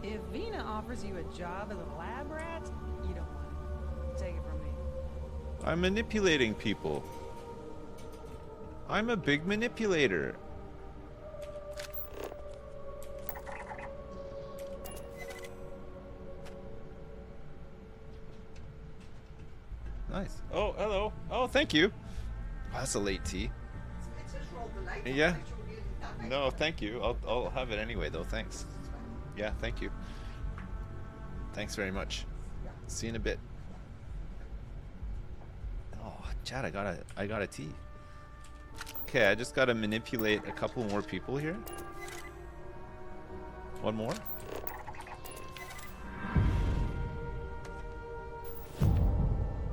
If Vina offers you a job as a lab rat, you don't want it. Take it from me. I'm manipulating people. I'm a big manipulator. Nice. Oh, hello. Oh, thank you. Oh, that's a late tea. Yeah. No, thank you. I'll have it anyway, though. Thanks. Yeah, thank you. Thanks very much. See you in a bit. Oh, Chad, I got a tea. Okay, I just gotta manipulate a couple more people here. One more.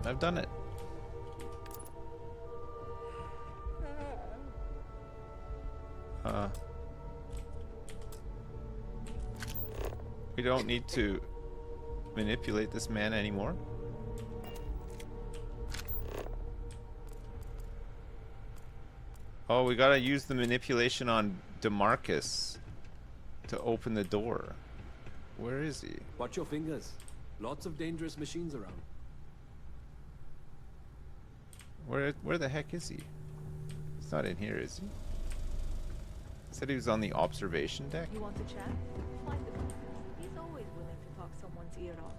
I've done it. We don't need to manipulate this man anymore. Oh, we gotta use the manipulation on DeMarcus to open the door. Where is he? Watch your fingers. Lots of dangerous machines around. Where the heck is he? He's not in here, is he? Said he was on the observation deck. You want to chat? Find him. He's always willing to talk someone's ear off.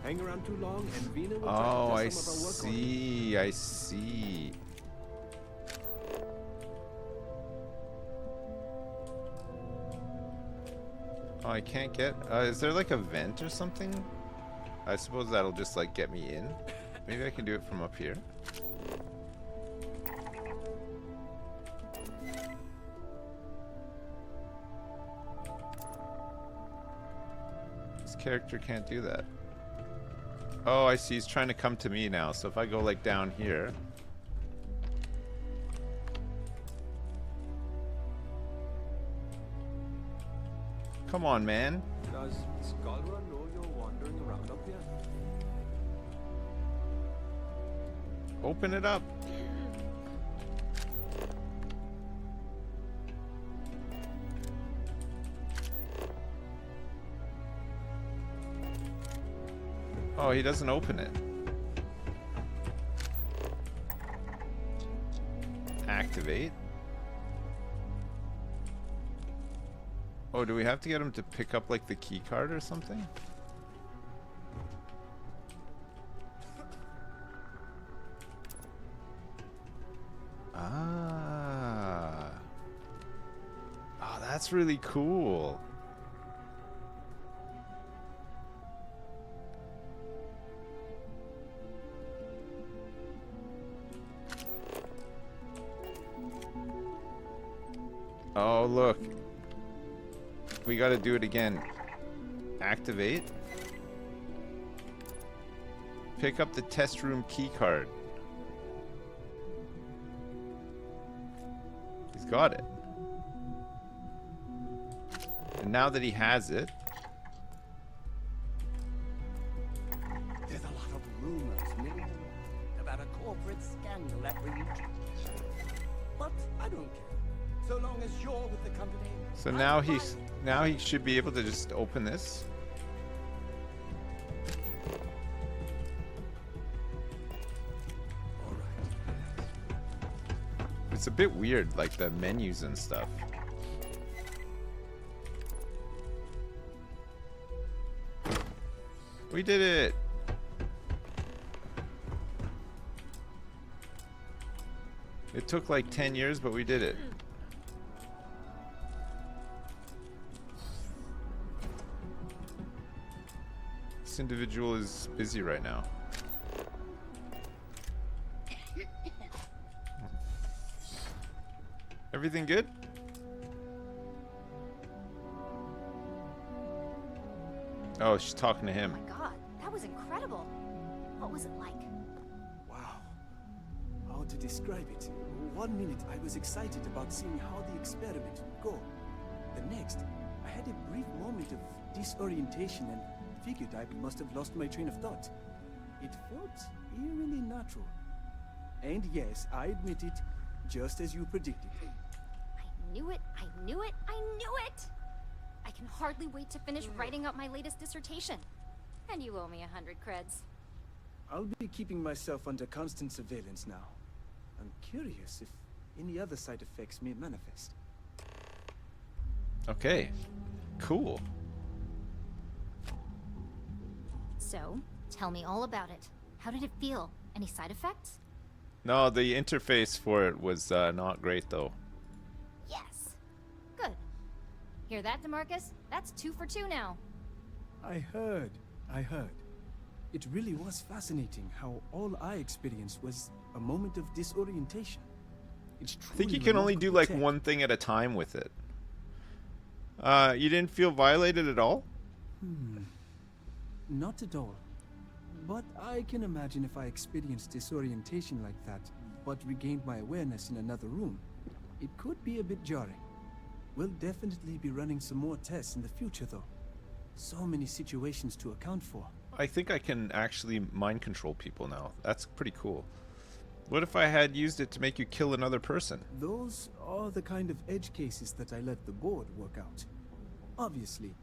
Hang around too long and Vina will Oh, try I to do some of our work on you. see. I see. Oh, I can't get... is there like a vent or something? I suppose that'll just like get me in. Maybe I can do it from up here. character can't do that. Oh, I see. He's trying to come to me now. So if I go like down here. Come on, man. Does Skullra know you're wandering around up here? Open it up. Oh, he doesn't open it. Activate. Oh, do we have to get him to pick up like the key card or something? Ah. Oh, that's really cool. Oh, look. We gotta do it again. Activate. Pick up the test room key card. He's got it. And now that he has it... There's a lot of rumors milling around about a corporate scandal at Ryujin. But I don't care. So long as you're with the company. So now he should be able to just open this. It's a bit weird, like the menus and stuff. We did it! It took like 10 years, but we did it. This individual is busy right now. Everything good? Oh, she's talking to him. Oh my god, that was incredible. What was it like? Wow. How to describe it? 1 minute I was excited about seeing how the experiment would go. The next, I had a brief moment of disorientation and figured I must have lost my train of thought. It felt eerily natural. And yes, I admit it, just as you predicted. I knew it, I knew it, I knew it! I can hardly wait to finish writing up my latest dissertation. And you owe me 100 creds. I'll be keeping myself under constant surveillance now. I'm curious if any other side effects may manifest. Okay, cool. So, tell me all about it. How did it feel? Any side effects? No, the interface for it was not great though. Yes. Good. Hear that, DeMarcus? That's 2 for 2 now. I heard. It really was fascinating how all I experienced was a moment of disorientation. It's I think you truly can only do like tech. one thing at a time with it. You didn't feel violated at all? Not at all. But I can imagine if I experienced disorientation like that, but regained my awareness in another room, it could be a bit jarring. We'll definitely be running some more tests in the future though. So many situations to account for. I think I can actually mind control people now. That's pretty cool. What if I had used it to make you kill another person? Those are the kind of edge cases that I let the board work out. Obviously,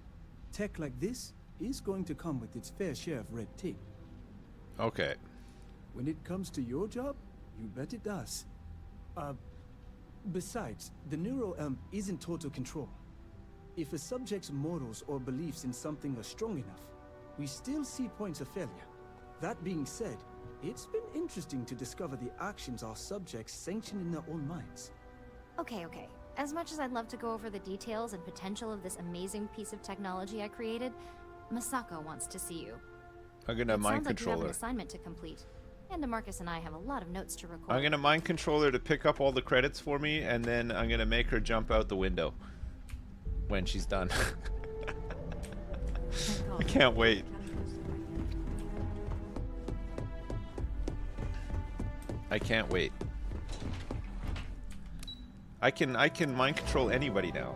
tech like this is going to come with its fair share of red tape. Okay. When it comes to your job, you bet it does. Besides, the neural isn't total control. If a subject's morals or beliefs in something are strong enough, we still see points of failure. That being said, it's been interesting to discover the actions our subjects sanction in their own minds. Okay. As much as I'd love to go over the details and potential of this amazing piece of technology I created, Masako wants to see you. I'm gonna mind Sounds like you control have an her. assignment to complete. And DeMarcus and I have a lot of notes to record. I'm gonna mind control her to pick up all the credits for me, and then I'm gonna make her jump out the window when she's done. I can't wait. I can't wait. I can mind control anybody now.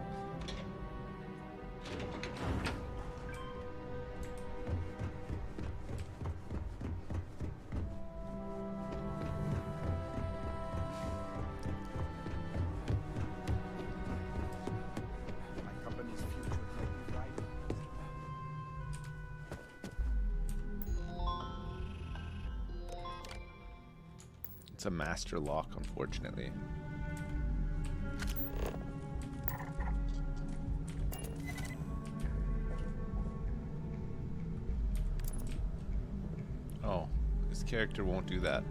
It's a master lock, unfortunately. Oh, this character won't do that.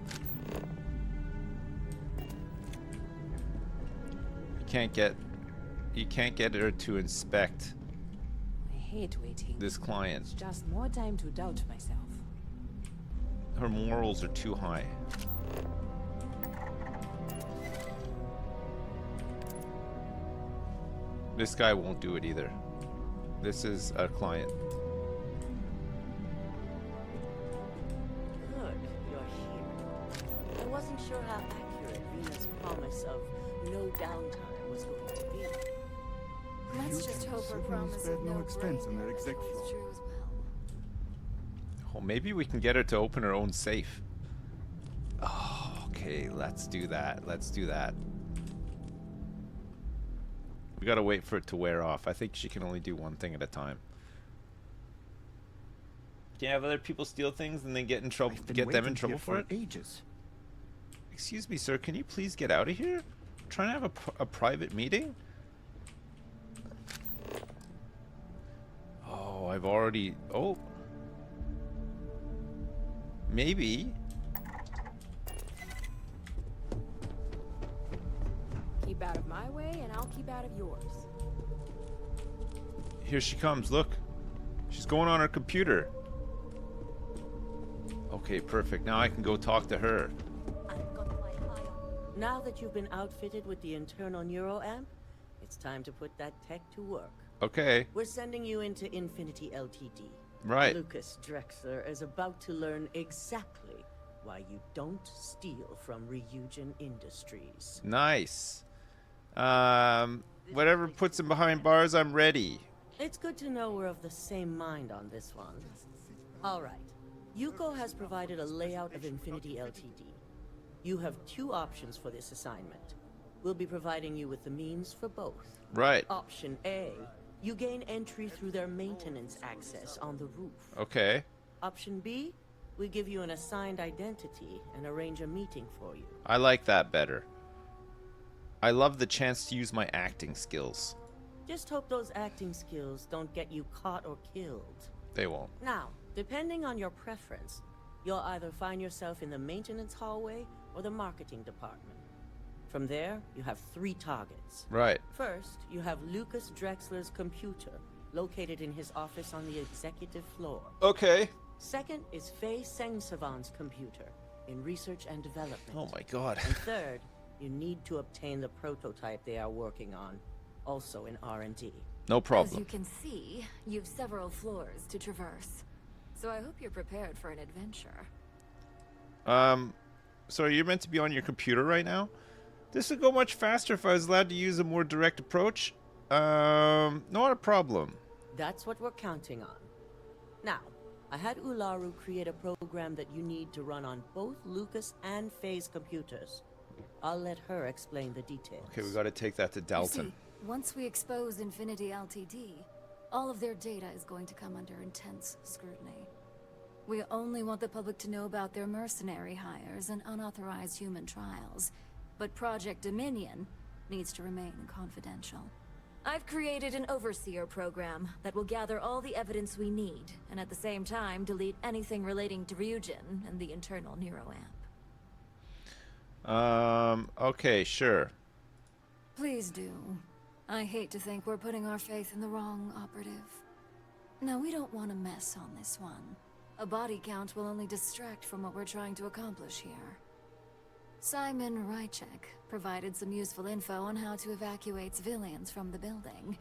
You can't get her to inspect I hate waiting. this client. It's just more time to doubt myself. Her morals are too high. This guy won't do it either. This is a client. Good, you're here. I wasn't sure how accurate Venus' promise of no downtime was going to be. Let's just hope her promise of no expense on their exec is floor. true as well. Oh, maybe we can get her to open her own safe. Oh, okay, let's do that. Let's do that. We gotta wait for it to wear off. I think she can only do one thing at a time. Can you have other people steal things and then get in trouble? Get them in trouble for it? Ages. Excuse me, sir. Can you please get out of here? I'm trying to have a private meeting. Oh, I've already. Oh, maybe. Keep out of my way, and I'll keep out of yours. Here she comes. Look, she's going on her computer. Okay, perfect. Now I can go talk to her. Now that you've been outfitted with the internal neuroamp, it's time to put that tech to work. Okay. We're sending you into Infinity Ltd. Right. Lucas Drexler is about to learn exactly why you don't steal from Ryujin Industries. Nice. Whatever puts him behind bars, I'm ready. It's good to know we're of the same mind on this one. All right. Yuko has provided a layout of Infinity Ltd. You have two options for this assignment. We'll be providing you with the means for both. Right. Option A, you gain entry through their maintenance access on the roof. Okay. Option B, we give you an assigned identity and arrange a meeting for you. I like that better. I love the chance to use my acting skills. Just hope those acting skills don't get you caught or killed. They won't. Now, depending on your preference, you'll either find yourself in the maintenance hallway or the marketing department. From there, you have 3 targets. Right. First, you have Lucas Drexler's computer, located in his office on the executive floor. Okay. Second is Faye Sengsavan's computer, in research and development. Oh my god. And third, you need to obtain the prototype they are working on, also in R&D. No problem. As you can see, you've several floors to traverse. So I hope you're prepared for an adventure. So you're meant to be on your computer right now? This would go much faster if I was allowed to use a more direct approach. Not a problem. That's what we're counting on. Now, I had Ularu create a program that you need to run on both Lucas and Faye's computers. I'll let her explain the details. Okay, we gotta take that to Dalton. You see, once we expose Infinity Ltd, all of their data is going to come under intense scrutiny. We only want the public to know about their mercenary hires and unauthorized human trials, but Project Dominion needs to remain confidential. I've created an overseer program that will gather all the evidence we need, and at the same time delete anything relating to Ryujin and the internal neuroamp. Okay, sure. Please do. I hate to think we're putting our faith in the wrong operative. No, we don't want to mess on this one. A body count will only distract from what we're trying to accomplish here. Simon Rychek provided some useful info on how to evacuate civilians from the building.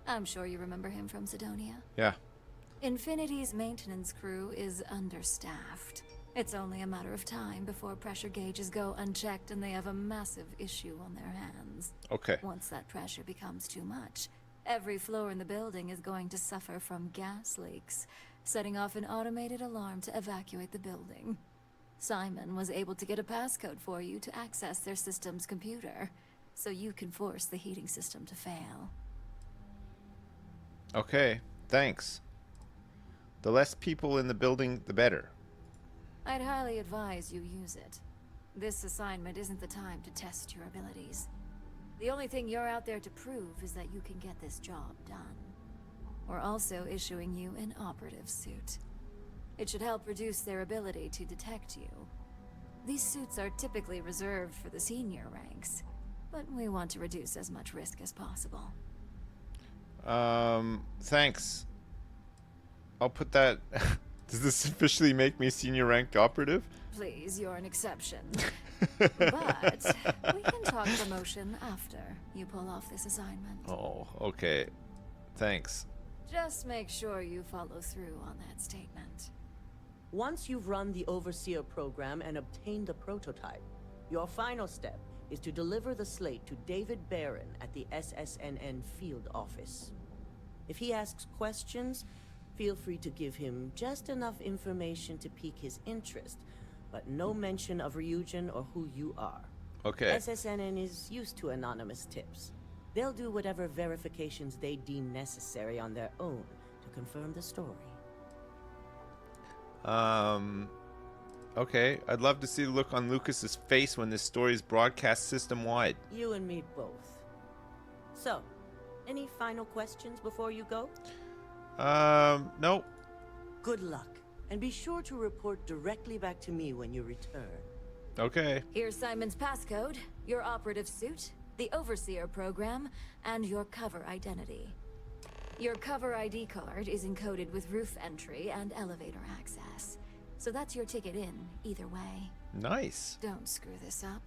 I'm sure you remember him from Sidonia. Yeah. Infinity's maintenance crew is understaffed. It's only a matter of time before pressure gauges go unchecked and they have a massive issue on their hands. Okay. Once that pressure becomes too much, every floor in the building is going to suffer from gas leaks, setting off an automated alarm to evacuate the building. Simon was able to get a passcode for you to access their system's computer, so you can force the heating system to fail. Okay, thanks. The less people in the building, the better. I'd highly advise you use it. This assignment isn't the time to test your abilities. The only thing you're out there to prove is that you can get this job done. We're also issuing you an operative suit. It should help reduce their ability to detect you. These suits are typically reserved for the senior ranks, but we want to reduce as much risk as possible. Thanks. I'll put that... Does this officially make me senior ranked operative? Please, you're an exception. But we can talk promotion after you pull off this assignment. Oh, okay. Thanks. Just make sure you follow through on that statement. Once you've run the Overseer program and obtained the prototype, your final step is to deliver the slate to David Barron at the SSNN field office. If he asks questions, feel free to give him just enough information to pique his interest, but no mention of Ryujin or who you are. Okay. SSNN is used to anonymous tips. They'll do whatever verifications they deem necessary on their own to confirm the story. Okay. I'd love to see the look on Lucas's face when this story is broadcast system-wide. You and me both. So, any final questions before you go? No. Good luck, and be sure to report directly back to me when you return. Okay. Here's Simon's passcode, your operative suit, the Overseer program, and your cover identity. Your cover ID card is encoded with roof entry and elevator access, so that's your ticket in, either way. Nice. Don't screw this up.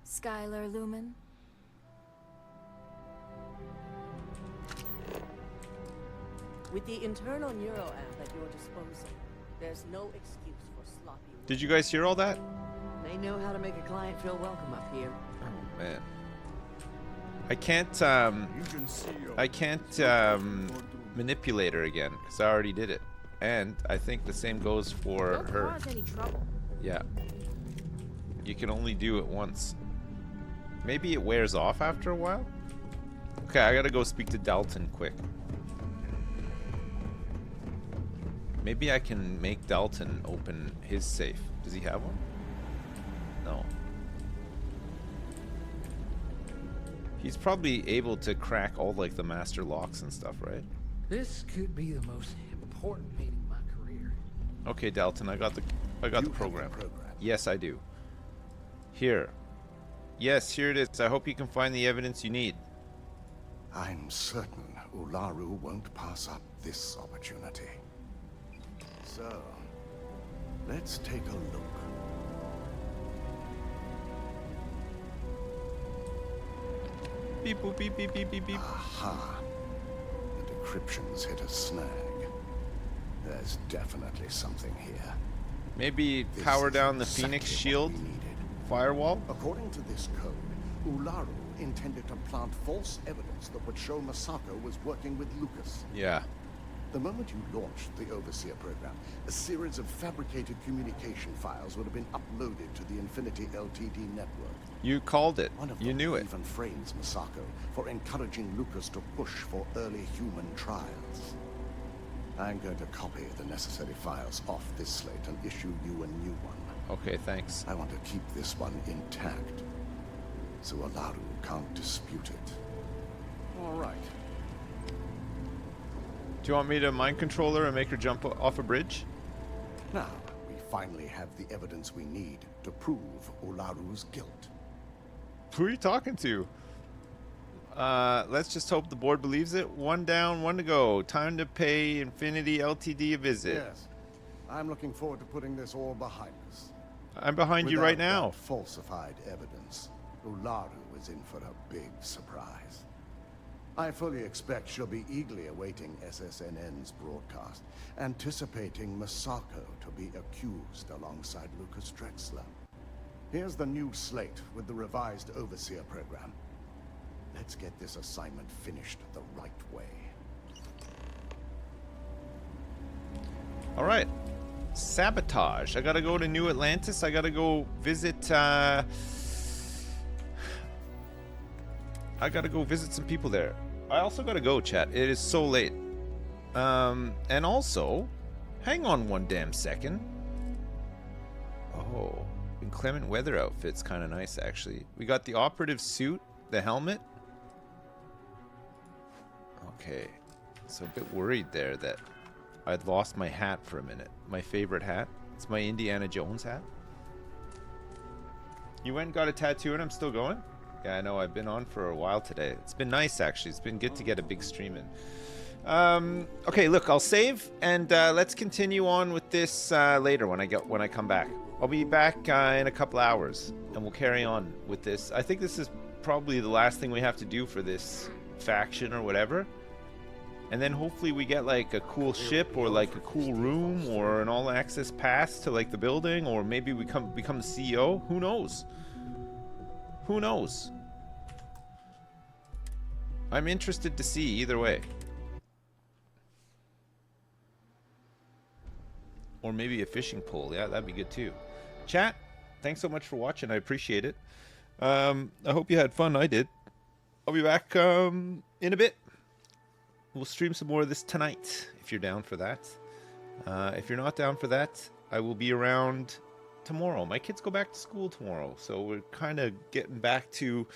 Skylar Lumen? With the internal neuro amp at your disposal, there's no excuse for sloppy work. Did you guys hear all that? They know how to make a client feel welcome up here. Oh, man. I can't manipulate her again, because I already did it. And I think the same goes for Don't her. cause any trouble. Yeah. You can only do it once. Maybe it wears off after a while? Okay, I gotta go speak to Dalton quick. Maybe I can make Dalton open his safe. Does he have one? No. He's probably able to crack all like the master locks and stuff, right? This could be the most important meeting of my career. Okay, Dalton, I got the program. Yes, I do. Here. Yes, here it is. I hope you can find the evidence you need. I'm certain Ularu won't pass up this opportunity. So, let's take a look. Beep boop beep beep beep beep beep. Aha. The decryption's hit a snag. There's definitely something here. Maybe power down the Phoenix shield firewall? According to this code, Ularu intended to plant false evidence that would show Masako was working with Lucas. Yeah. The moment you launched the Overseer program, a series of fabricated communication files would have been uploaded to the Infinity LTD network. You called it. You knew it. Even frames Masako for encouraging Lucas to push for early human trials. I'm going to copy the necessary files off this slate and issue you a new one. Okay, thanks. I want to keep this one intact, so Ularu can't dispute it. All right. Do you want me to mind control her and make her jump off a bridge? Now, we finally have the evidence we need to prove Ularu's guilt. Who are you talking to? Let's just hope the board believes it. One down, one to go. Time to pay Infinity LTD a visit. Yes. I'm looking forward to putting this all behind us. I'm behind you right now. Without falsified evidence, Ularu is in for a big surprise. I fully expect she'll be eagerly awaiting SSNN's broadcast, anticipating Masako to be accused alongside Lucas Drexler. Here's the new slate with the revised Overseer program. Let's get this assignment finished the right way. All right. Sabotage. I gotta go to New Atlantis. I gotta go visit, I gotta go visit some people there. I also gotta go, chat. It is so late. And also, hang on one damn second. Oh, inclement weather outfit's kind of nice, actually. We got the operative suit, the helmet. Okay, so a bit worried there that I'd lost my hat for a minute. My favorite hat. It's my Indiana Jones hat. You went and got a tattoo and I'm still going? Yeah, I know. I've been on for a while today. It's been nice, actually. It's been good to get a big stream in. Okay, look, I'll save and let's continue on with this later when I come back. I'll be back in a couple hours and we'll carry on with this. I think this is probably the last thing we have to do for this faction or whatever. And then hopefully we get like a cool ship or like a cool room or an all-access pass to like the building, or maybe we become the CEO. Who knows? Who knows? I'm interested to see either way. Or maybe a fishing pole. Yeah, that'd be good too. Chat, thanks so much for watching. I appreciate it. I hope you had fun. I did. I'll be back in a bit. We'll stream some more of this tonight, if you're down for that. If you're not down for that, I will be around tomorrow. My kids go back to school tomorrow, so we're kind of getting back to,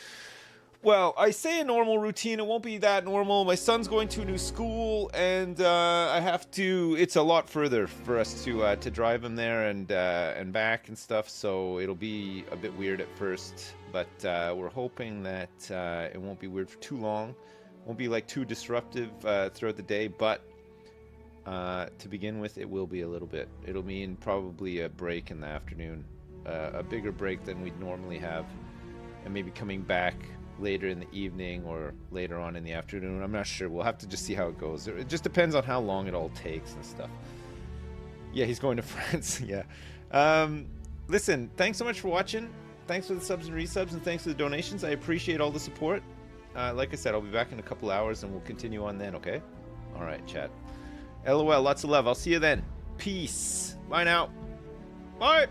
well, I say a normal routine. It won't be that normal. My son's going to a new school, and I have to, it's a lot further for us to drive him there and back and stuff, so it'll be a bit weird at first, but we're hoping that it won't be weird for too long. Won't be like too disruptive throughout the day, but to begin with, it will be a little bit. It'll mean probably a break in the afternoon, a bigger break than we'd normally have, and maybe coming back later in the evening or later on in the afternoon. I'm not sure. We'll have to just see how it goes. It just depends on how long it all takes and stuff. Yeah, he's going to France. Yeah. Listen, thanks so much for watching. Thanks for the subs and resubs, and thanks for the donations. I appreciate all the support. Like I said, I'll be back in a couple hours and we'll continue on then, okay? Alright, chat. LOL, lots of love. I'll see you then. Peace. Bye now. Bye.